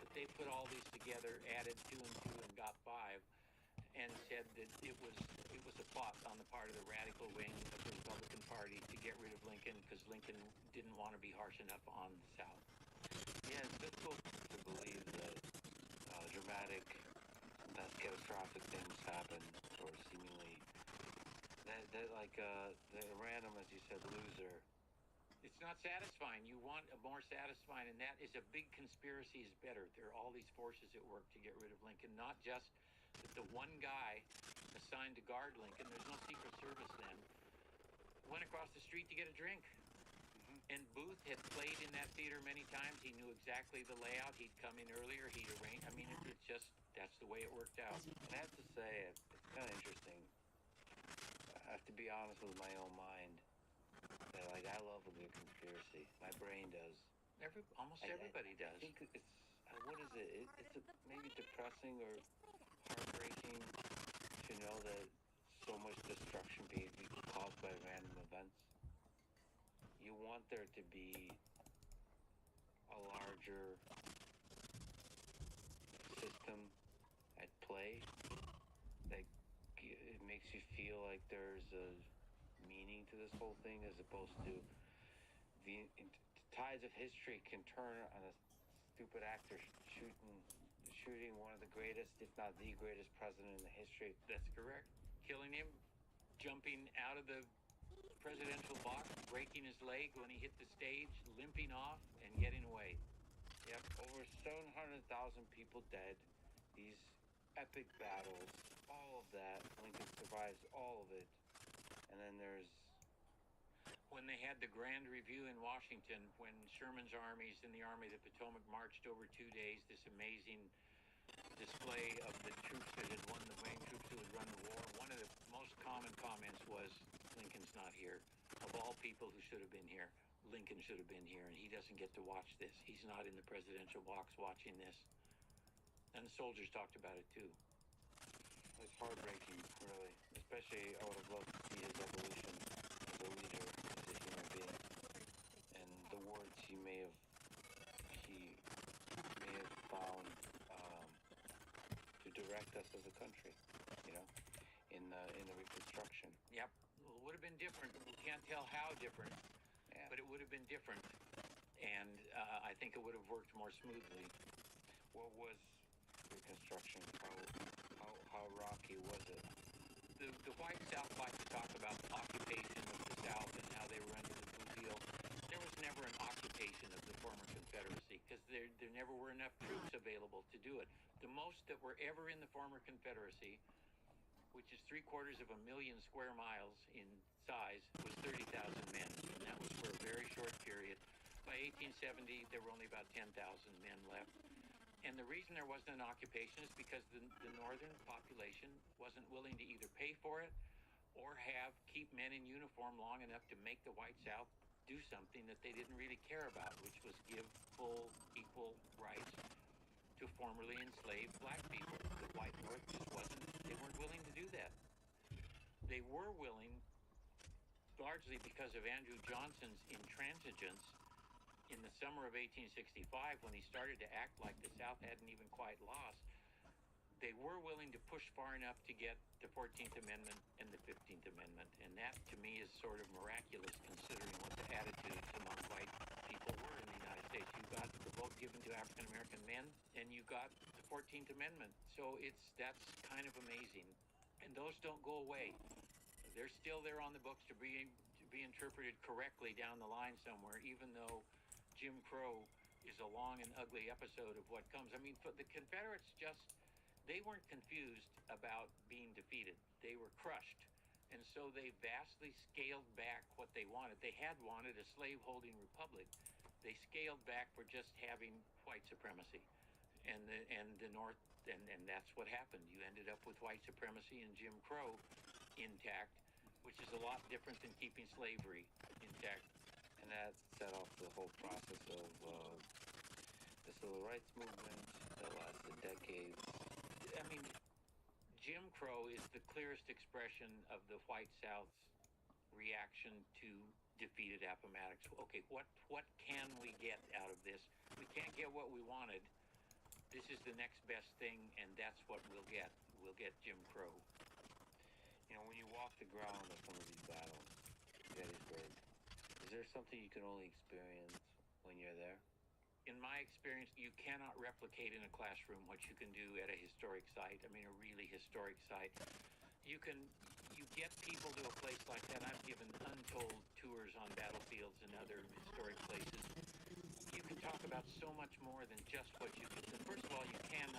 But they put all these together, added 2 and 2 and got 5, and said that it was a plot on the part of the radical wing of the Republican Party to get rid of Lincoln, because Lincoln didn't want to be harsh enough on the South. Yeah, it's difficult to believe that dramatic, that catastrophic things happen, or seemingly that like the random, as you said, loser. It's not satisfying. You want a more satisfying, and that is a big conspiracy is better. There are all these forces at work to get rid of Lincoln, not just that the one guy assigned to guard Lincoln, there's no Secret Service then, went across the street to get a drink. And Booth had played in that theater many times. He knew exactly the layout. He'd come in earlier. He'd arrange. I mean, it's just, that's the way it worked out. I have to say, it's kind of interesting. I have to be honest with my own mind. That, like, I love a good conspiracy. My brain does. Almost everybody does. I think it's, what is it? It's maybe depressing or heartbreaking to know that so much destruction being caused by random events. You want there to be a larger system at play that it makes you feel like there's a meaning to this whole thing, as opposed to the tides of history can turn on a stupid actor shooting one of the greatest, if not the greatest president in the history. That's correct. Killing him, jumping out of the presidential box, breaking his leg when he hit the stage, limping off, and getting away. Yep, over 700,000 people dead. These epic battles, all of that. Lincoln survives all of it. And then there's when they had the Grand Review in Washington, when Sherman's armies and the Army of the Potomac marched over 2 days, this amazing display of the troops that had won, the main troops who had run the war. One of the most common comments was, Lincoln's not here. Of all people who should have been here, Lincoln should have been here, and he doesn't get to watch this. He's not in the presidential box watching this. And the soldiers talked about it too. It's heartbreaking, really. Especially, I would have loved to see his evolution as a leader, as a human being. And the words he may have found to direct us as a country, you know, in the Reconstruction. Yep, well, it would have been different. We can't tell how different, but it would have been different. And I think it would have worked more smoothly. What was Reconstruction? How rocky was it? The white South like to talk about the occupation of the South and how they were under the Blue Deal. There was never an occupation of the former Confederacy because there never were enough troops available to do it. The most that were ever in the former Confederacy, which is 750,000 square miles in size, was 30,000 men, and that was for a very short period. By 1870, there were only about 10,000 men left. And the reason there wasn't an occupation is because the northern population wasn't willing to either pay for it or keep men in uniform long enough to make the white South do something that they didn't really care about, which was give full, equal rights to formerly enslaved black people. The white North just they weren't willing to do that. They were willing, largely because of Andrew Johnson's intransigence in the summer of 1865, when he started to act like the South hadn't even quite lost. They were willing to push far enough to get the 14th Amendment and the 15th Amendment. And that, to me, is sort of miraculous considering what the attitudes among white people were in the United States. You got the vote given to African-American men, and you got the 14th Amendment. So that's kind of amazing. And those don't go away. They're still there on the books to be interpreted correctly down the line somewhere, even though Jim Crow is a long and ugly episode of what comes. I mean, for the Confederates they weren't confused about being defeated. They were crushed. And so they vastly scaled back what they wanted. They had wanted a slave-holding republic. They scaled back for just having white supremacy. And the North, and that's what happened. You ended up with white supremacy and Jim Crow intact, which is a lot different than keeping slavery intact. And that set off the whole process of the civil rights movement that lasted decades. I mean, Jim Crow is the clearest expression of the white South's reaction to defeated Appomattox. Okay, what can we get out of this? We can't get what we wanted. This is the next best thing, and that's what we'll get. We'll get Jim Crow. You know, when you walk the ground of some of these battles, Gettysburg, is there something you can only experience when you're there? In my experience, you cannot replicate in a classroom what you can do at a historic site. I mean, a really historic site. You get people to a place like that. I've given untold tours on battlefields and other historic places. You can talk about so much more than just what you can. First of all, you can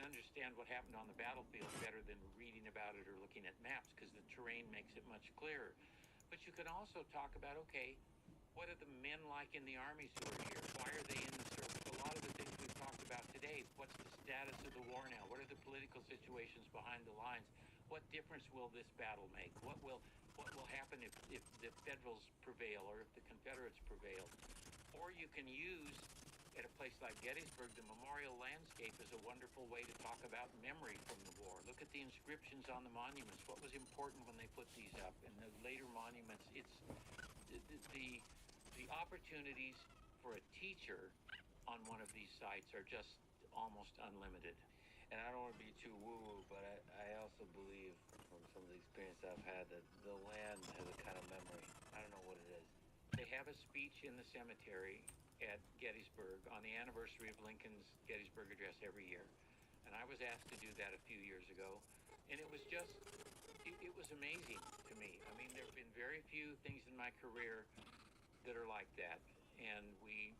understand what happened on the battlefield better than reading about it or looking at maps, because the terrain makes it much clearer. But you can also talk about, okay, what are the men like in the armies who are here? Why are they in the service? A lot of the things we've talked about today. What's the status of the war now? What are the political situations behind the lines? What difference will this battle make? What will happen if the Federals prevail or if the Confederates prevail? Or you can use, at a place like Gettysburg, the memorial landscape is a wonderful way to talk about memory from the war. Look at the inscriptions on the monuments. What was important when they put these up? And the later monuments, it's the opportunities for a teacher on one of these sites are just almost unlimited. And I don't want to be too woo-woo, but I also believe from some of the experience I've had that the land has a kind of memory. I don't know what it is. They have a speech in the cemetery at Gettysburg on the anniversary of Lincoln's Gettysburg Address every year. And I was asked to do that a few years ago. And it was amazing to me. I mean, there have been very few things in my career that are like that. And we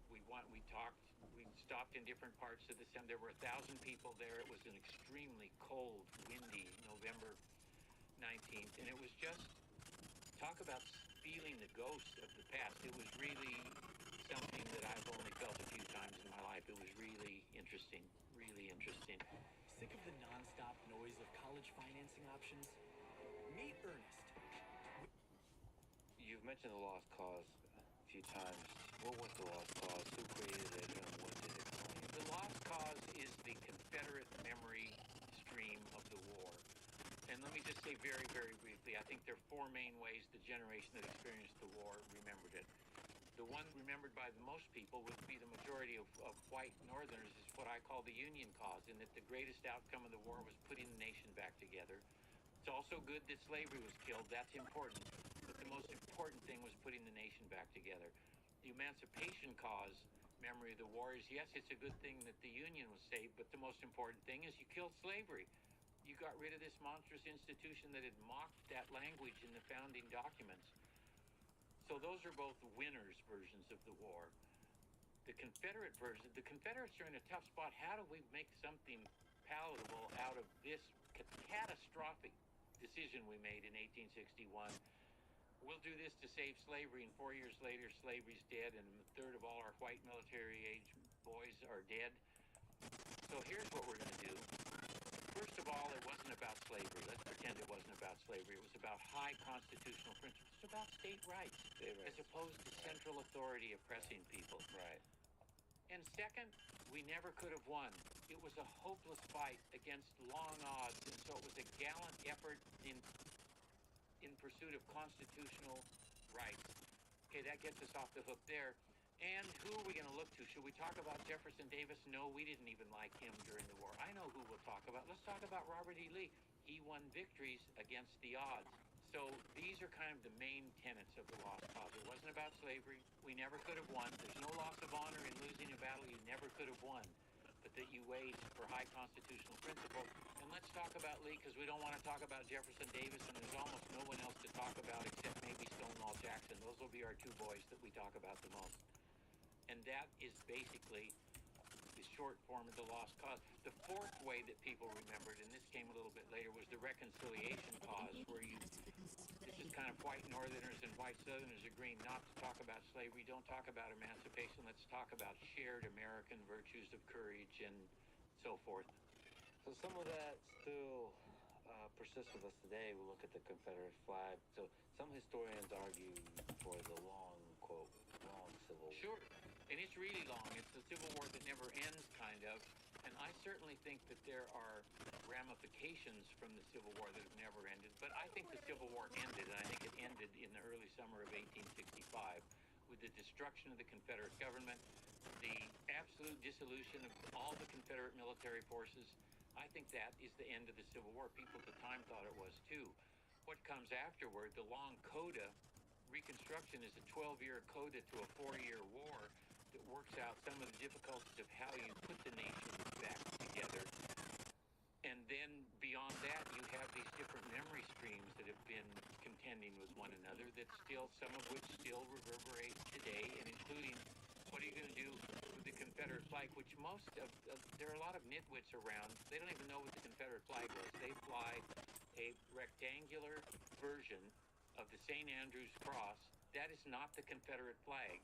stopped in different parts of the center. There were 1,000 people there. It was an extremely cold, windy November 19th, and it was just talk about feeling the ghosts of the past. It was really something that I've only felt a few times in my life. It was really interesting, really interesting. Sick of the non-stop noise of college financing options? Meet Ernest. You've mentioned the Lost Cause a few times. What was the Lost Cause? Who created it, and what did it claim? The Lost Cause is the Confederate memory stream of the war. And let me just say very, very briefly, I think there are four main ways the generation that experienced the war remembered it. The one remembered by the most people would be the majority of white Northerners is what I call the Union cause, in that the greatest outcome of the war was putting the nation back together. It's also good that slavery was killed. That's important. But the most important thing was putting the nation back together. The emancipation cause memory of the war is, yes, it's a good thing that the Union was saved, but the most important thing is you killed slavery. You got rid of this monstrous institution that had mocked that language in the founding documents. So those are both winners' versions of the war. The Confederate version, the Confederates are in a tough spot. How do we make something palatable out of this catastrophic decision we made in 1861? We'll do this to save slavery, and 4 years later, slavery's dead, and a third of all our white military-age boys are dead. So here's what we're going to do. First of all, it wasn't about slavery. Let's pretend it wasn't about slavery. It was about high constitutional principles. It's about state rights, as opposed to central authority oppressing people. Right. And second, we never could have won. It was a hopeless fight against long odds, and so it was a gallant effort in pursuit of constitutional rights. Okay, that gets us off the hook there. And who are we going to look to? Should we talk about Jefferson Davis? No, we didn't even like him during the war. I know who we'll talk about. Let's talk about Robert E. Lee. He won victories against the odds. So these are kind of the main tenets of the Lost Cause. It wasn't about slavery. We never could have won. There's no loss of honor in losing a battle you never could have won, but that you waged for high constitutional principle. And let's talk about Lee, because we don't want to talk about Jefferson Davis, and there's almost no one else to talk about except maybe Stonewall Jackson. Those will be our two boys that we talk about the most. And that is basically the short form of the Lost Cause. The fourth way that people remembered, and this came a little bit later, was the Reconciliation Cause, where this is kind of white Northerners and white Southerners agreeing not to talk about slavery, don't talk about emancipation, let's talk about shared American virtues of courage and so forth. So some of that still persists with us today. We look at the Confederate flag. So some historians argue for the long, quote, long Civil War. Sure. And it's really long. It's the Civil War that never ends, kind of. And I certainly think that there are ramifications from the Civil War that have never ended. But I think the Civil War ended, and I think it ended in the early summer of 1865 with the destruction of the Confederate government, the absolute dissolution of all the Confederate military forces. I think that is the end of the Civil War. People at the time thought it was, too. What comes afterward, the long coda, Reconstruction is a 12-year coda to a 4-year war that works out some of the difficulties of how you put the nation back together. And then beyond that, you have these different memory streams that have been contending with one another that still, some of which still reverberate today, and including what are you going to do with the Confederate flag, which there are a lot of nitwits around. They don't even know what the Confederate flag was. They fly a rectangular version of the St. Andrew's cross. That is not the Confederate flag.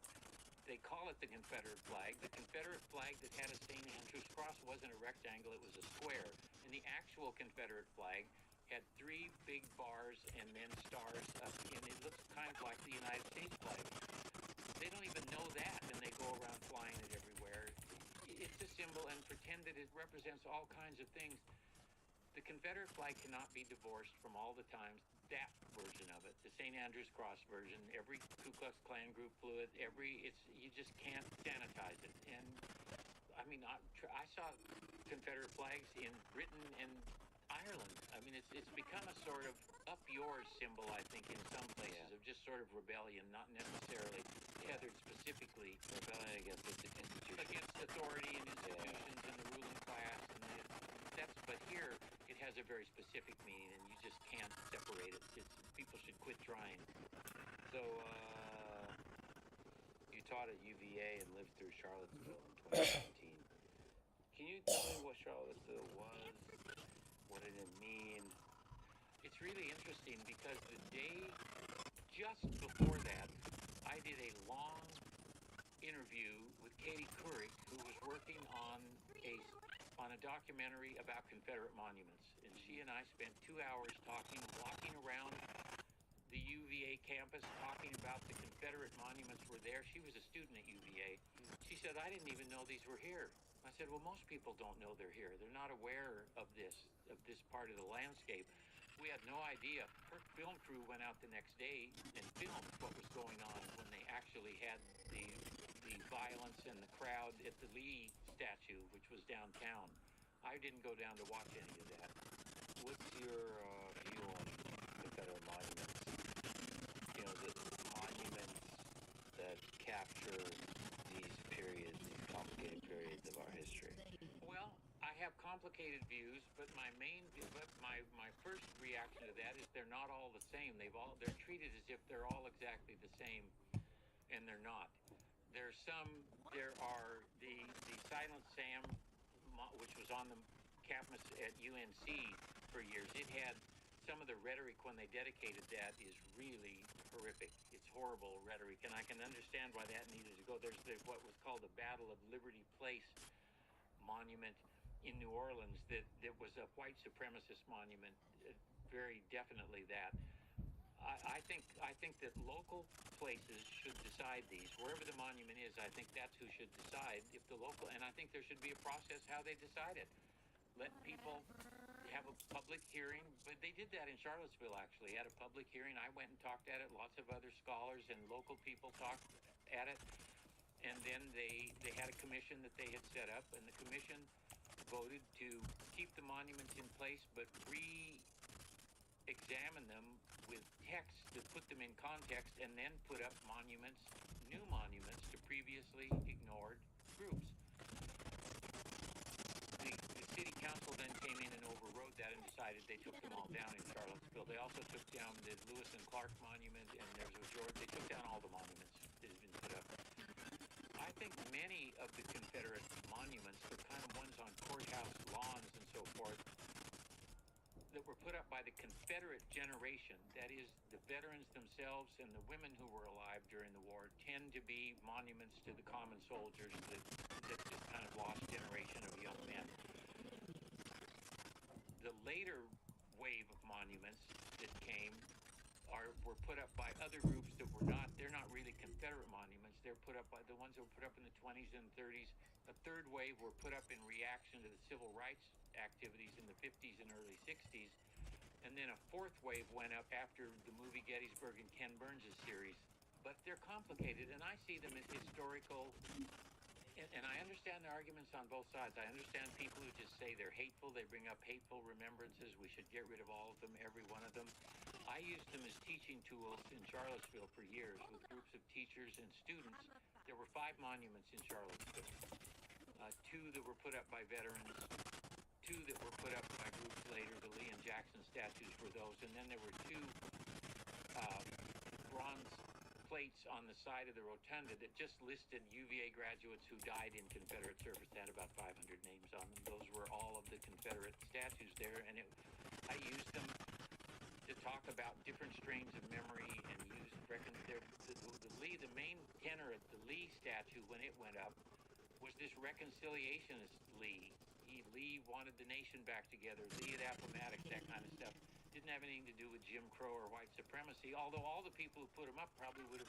They call it the Confederate flag. The Confederate flag that had a St. Andrew's cross wasn't a rectangle, it was a square. And the actual Confederate flag had 3 big bars and then stars up, and it looks kind of like the United States flag. They don't even know that, and they go around flying it everywhere. It's a symbol, and pretend that it represents all kinds of things. The Confederate flag cannot be divorced from all the times that version of it, the St. Andrew's Cross version. Every Ku Klux Klan group flew it. You just can't sanitize it. And I mean, I saw Confederate flags in Britain and Ireland. I mean, it's become a sort of up yours symbol, I think, in some places, of just sort of rebellion, not necessarily tethered specifically rebellion against institutions, against authority and institutions and the ruling class. And but here it has a very specific meaning, and you just can't separate it. People should quit trying. So you taught at UVA and lived through Charlottesville in 2017. you tell me what Charlottesville was? What did it mean? It's really interesting because the day just before that, I did a long interview with Katie Couric, who was working on a documentary about Confederate monuments, and she and I spent 2 hours talking, walking around the UVA campus, talking about the Confederate monuments were there. She was a student at UVA. She said, I didn't even know these were here. I said, well, most people don't know they're here. They're not aware of this part of the landscape. We had no idea. Her film crew went out the next day and filmed what was going on when they actually had the violence and the crowd at the Lee statue, which was downtown. I didn't go down to watch any of that. What's your view on Confederate monuments? You know, the monuments that capture these periods, these complicated periods of our history. Well, I have complicated views, but my first reaction to that is they're not all the same. They're treated as if they're all exactly the same, and they're not. There are the Silent Sam, which was on the campus at UNC for years. It had some of the rhetoric when they dedicated that is really horrific. It's horrible rhetoric, and I can understand why that needed to go. There's what was called the Battle of Liberty Place monument in New Orleans that was a white supremacist monument, very definitely that. I think that local places should decide these. Wherever the monument is, I think that's who should decide. And I think there should be a process how they decide it. Let people have a public hearing. But they did that in Charlottesville, actually, at a public hearing. I went and talked at it. Lots of other scholars and local people talked at it. And then they had a commission that they had set up, and the commission voted to keep the monuments in place, but re-examine them with text to put them in context, and then put up new monuments to previously ignored groups. The city council then came in and overrode that and decided they took them all down in Charlottesville. They also took down the Lewis and Clark monument, and there's a George. They took down all the monuments that had been put up. I think many of the Confederate monuments, the kind of ones on courthouse lawns and so forth, that were put up by the Confederate generation, that is, the veterans themselves and the women who were alive during the war, tend to be monuments to the common soldiers that this kind of lost generation of young men. The later wave of monuments that came were put up by other groups that they're not really Confederate monuments. They're put up by the ones that were put up in the 20s and 30s. A third wave were put up in reaction to the civil rights activities in the 50s and early 60s. And then a fourth wave went up after the movie Gettysburg and Ken Burns' series. But they're complicated, and I see them as historical. And I understand the arguments on both sides. I understand people who just say they're hateful. They bring up hateful remembrances. We should get rid of all of them, every one of them. I used them as teaching tools in Charlottesville for years with groups of teachers and students. There were 5 monuments in Charlottesville. 2 that were put up by veterans, 2 that were put up by groups later. The Lee and Jackson statues were those. And then there were 2 bronze plates on the side of the rotunda that just listed UVA graduates who died in Confederate service. They had about 500 names on them. Those were all of the Confederate statues there, and I used them to talk about different strains of memory and the main tenor of the Lee statue when it went up was this reconciliationist Lee. Lee wanted the nation back together. Lee at Appomattox, that kind of stuff. Didn't have anything to do with Jim Crow or white supremacy, although all the people who put them up probably would have,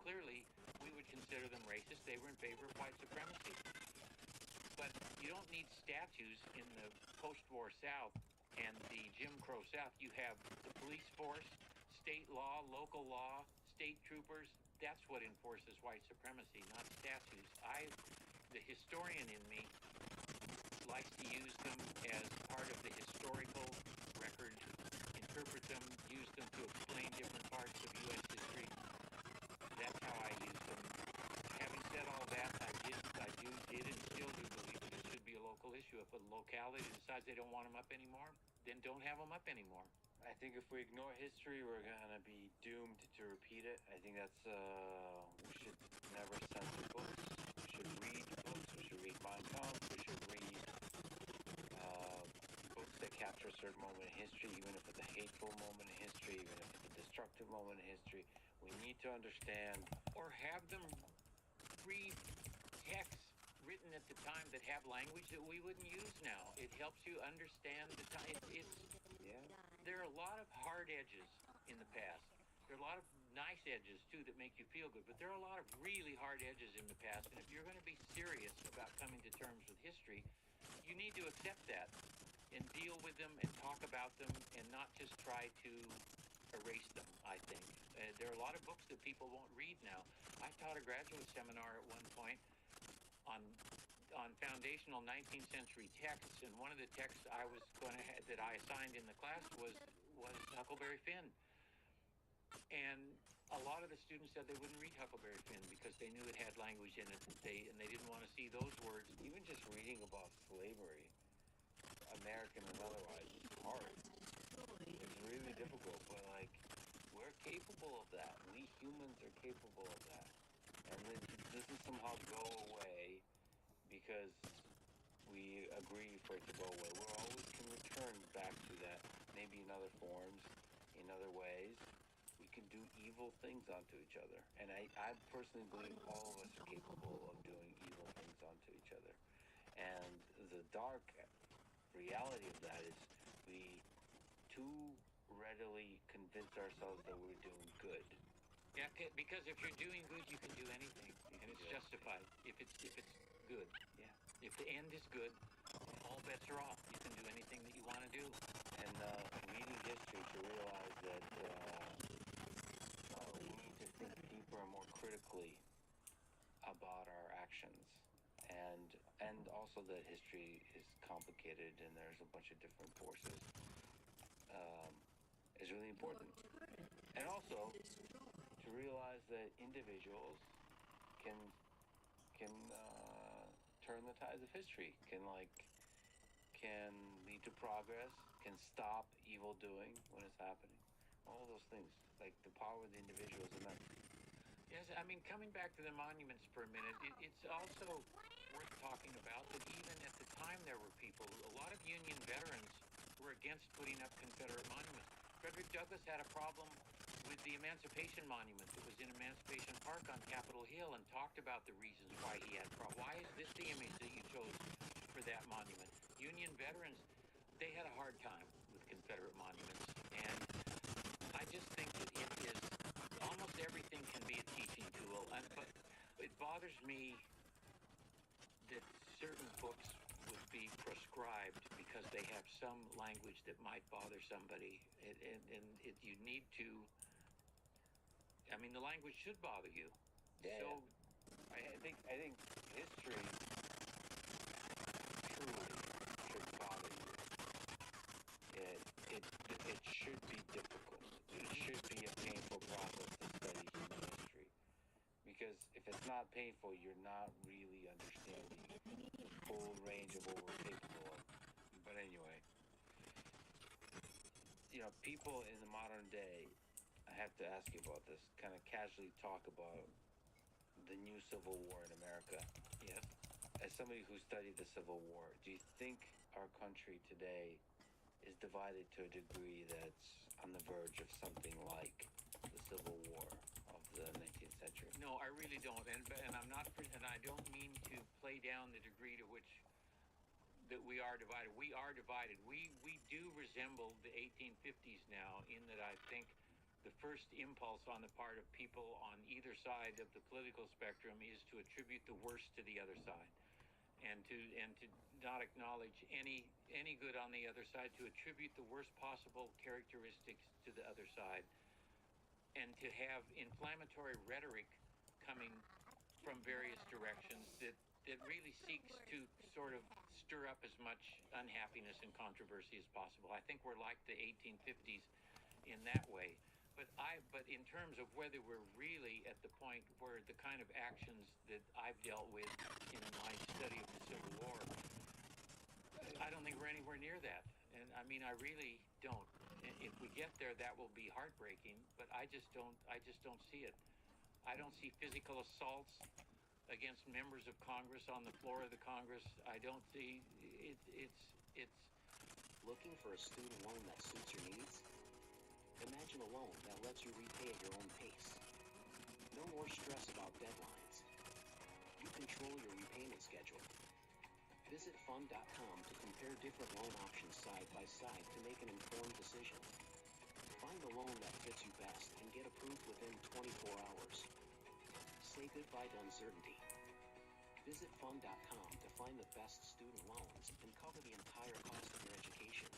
clearly, we would consider them racist. They were in favor of white supremacy. But you don't need statues in the post-war South and the Jim Crow South. You have the police force, state law, local law, state troopers. That's what enforces white supremacy, not statues. The historian in me likes to use them as part of the historical record, interpret them, use them to explain different parts of U.S. history. That's how I use them. Having said all that, I did and still do believe that it should be a local issue. If a locality decides they don't want them up anymore, then don't have them up anymore. I think if we ignore history, we're going to be doomed to repeat it. I think that's, we should never censor books. We should read books. We should read Mein Kampf. We should read capture a certain moment in history, even if it's a hateful moment in history, even if it's a destructive moment in history. We need to understand. Or have them read texts written at the time that have language that we wouldn't use now. It helps you understand the time. There are a lot of hard edges in the past. There are a lot of nice edges too that make you feel good, but there are a lot of really hard edges in the past. And if you're going to be serious about coming to terms with history, you need to accept that and deal with them and talk about them and not just try to erase them, I think. There are a lot of books that people won't read now. I taught a graduate seminar at one point on foundational 19th century texts, and one of the texts I was going to that I assigned in the class was Huckleberry Finn. And a lot of the students said they wouldn't read Huckleberry Finn because they knew it had language in it and they didn't want to see those words. Even just reading about slavery, American and otherwise, is hard. It's really difficult, but like, we're capable of that. We humans are capable of that. And it doesn't somehow go away because we agree for it to go away. We always can return back to that, maybe in other forms, in other ways. We can do evil things onto each other. And I personally believe all of us are capable of doing evil things onto each other. And the dark reality of that is we too readily convince ourselves that we're doing good. Yeah, because if you're doing good, you can do anything, and it's justified if it's good. Yeah. If the end is good, all bets are off. You can do anything that you want to do. And reading history to realize that we need to think deeper and more critically about our actions, and also that history is complicated and there's a bunch of different forces. Is really important. And also to realize that individuals can turn the tides of history, can lead to progress, can stop evil doing when it's happening. All those things, like the power of the individual is immense. Yes, I mean, coming back to the monuments for a minute, it's also worth talking about that even at the time there were people, a lot of Union veterans were against putting up Confederate monuments. Frederick Douglass had a problem with the Emancipation Monument that was in Emancipation Park on Capitol Hill and talked about the reasons why he had problems. Why is this the image that you chose for that monument? Union veterans, they had a hard time with Confederate monuments, and I just think that it is, almost everything can be a teaching tool, but it bothers me that certain books would be proscribed because they have some language that might bother somebody, and you need to, I mean, the language should bother you. Yeah. So I think history truly should bother you. It should be difficult. It should be a painful process to study human history. Because if it's not painful, you're not really understanding the full range of what we're capable of. But anyway, people in the modern day, I have to ask you about this, kind of casually talk about the new Civil War in America. Yes. As somebody who studied the Civil War, do you think our country today is divided to a degree that's on the verge of something like the Civil War of the 19th century? no, I really don't, and I'm not, and I don't mean to play down the degree to which that we are divided. We are divided. We do resemble the 1850s now, in that I think the first impulse on the part of people on either side of the political spectrum is to attribute the worst to the other side, and to not acknowledge any good on the other side, to attribute the worst possible characteristics to the other side, and to have inflammatory rhetoric coming from various directions that really seeks to sort of stir up as much unhappiness and controversy as possible. I think we're like the 1850s in that way. But in terms of whether we're really at the point where the kind of actions that I've dealt with in my study of the Civil War, I don't think we're anywhere near that. And I mean, I really don't. If we get there, that will be heartbreaking, but I just don't see it. I don't see physical assaults against members of Congress on the floor of the Congress. I don't see it. It's Looking for a student loan that suits your needs? Imagine a loan that lets you repay at your own pace. No more stress about deadlines. You control your repayment schedule. Visit fund.com to compare different loan options side by side to make an informed decision. Find the loan that fits you best and get approved within 24 hours. Say goodbye to uncertainty. Visit fund.com to find the best student loans and cover the entire cost of your education.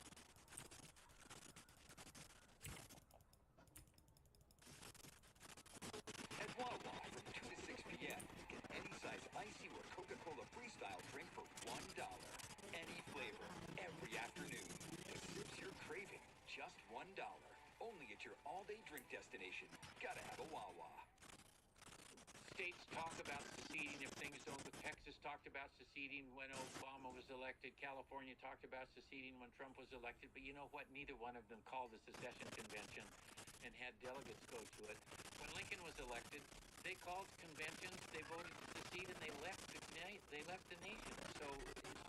At Wawa from 2 to 6 p.m., get any size icy or Coca-Cola Freestyle drink for $1. Any flavor, every afternoon. The sips you're craving, just $1. Only at your all-day drink destination. Gotta have a Wawa. States talk about seceding if things don't. Texas talked about seceding when Obama was elected. California talked about seceding when Trump was elected. But you know what? Neither one of them called a secession convention and had delegates go to it. When Lincoln was elected, they called conventions, they voted to secede, and they left the nation. So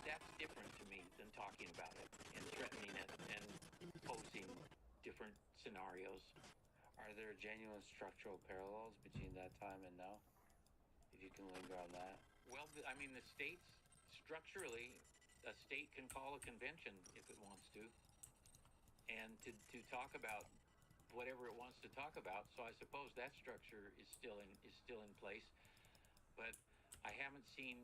that's different to me than talking about it and threatening it and posing different scenarios. Are there genuine structural parallels between that time and now? If you can linger on that. Well, I mean, the states, structurally, a state can call a convention if it wants to, and to talk about whatever it wants to talk about. So I suppose that structure is still in place, but I haven't seen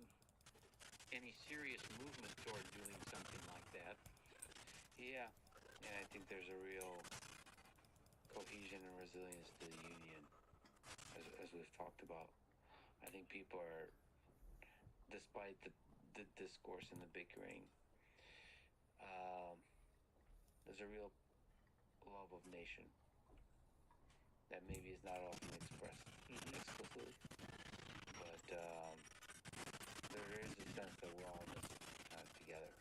any serious movement toward doing something like that. Yeah, and I think there's a real cohesion and resilience to the union, as we've talked about. I think people are, despite the discourse and the bickering, there's a real love of nation that maybe is not often expressed explicitly, but there is a sense that we're all in this together,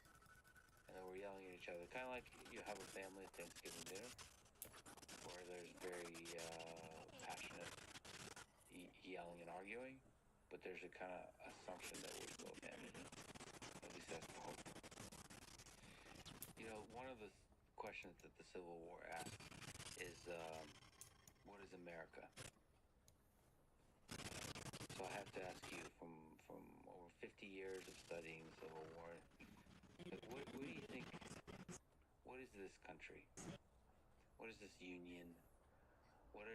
and that we're yelling at each other, kind of like you have a family at Thanksgiving dinner, where there's very passionate yelling and arguing, but there's a kind of assumption that we're still family. At least that's the hope. You know, one of the questions that the Civil War asked is, what is America? So I have to ask you, from over 50 years of studying the Civil War, like, what do you think? What is this country? What is this union? What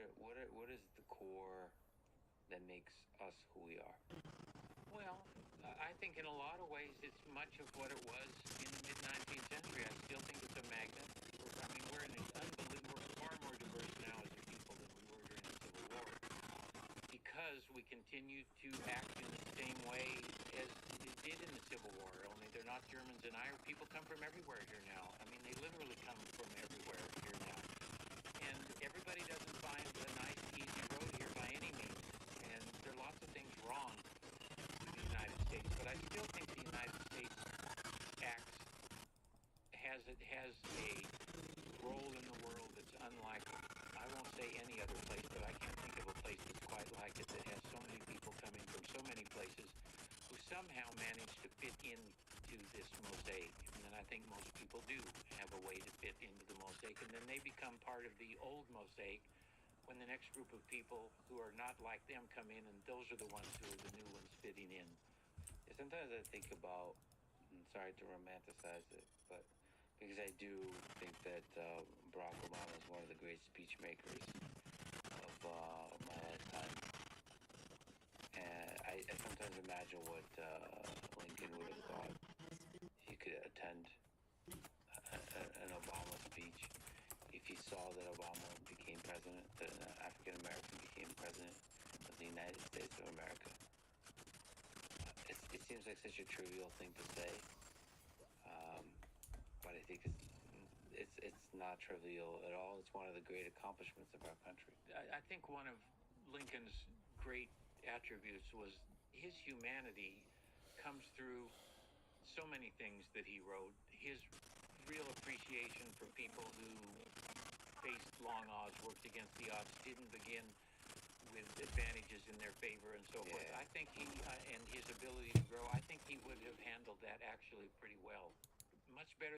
is the core that makes us who we are? Well, I think in a lot of ways it's much of what it was in the mid-19th century. I still think it's a magnet. We're far more diverse now as a people than we were during the Civil War, because we continue to act in the same way as they did in the Civil War, only they're not Germans and Irish. People come from everywhere here now. I mean, they literally come from everywhere here now. And everybody doesn't find a nice, easy road here by any means. And there are lots of things wrong with the United States, but I still think the United States has a role in the world that's unlike, I won't say any other place, but I can't think of a place that's quite like it, that has so many people coming from so many places who somehow manage to fit into this mosaic. And I think most people do have a way to fit into the mosaic, and then they become part of the old mosaic when the next group of people who are not like them come in, and those are the ones who are the new ones fitting in. Yeah, sometimes I think about, and sorry to romanticize it, but because I do think that Barack Obama is one of the great speech makers of my lifetime. And I sometimes imagine what Lincoln would have thought if he could attend an Obama speech, if he saw that Obama became president, that an African American became president of the United States of America. It seems like such a trivial thing to say, but I think it's not trivial at all. It's one of the great accomplishments of our country. I think one of Lincoln's great attributes was his humanity comes through so many things that he wrote. His real appreciation for people who faced long odds, worked against the odds, didn't begin with advantages in their favor and so forth. I think he, and his ability to grow, I think he would have handled that actually pretty well. Much better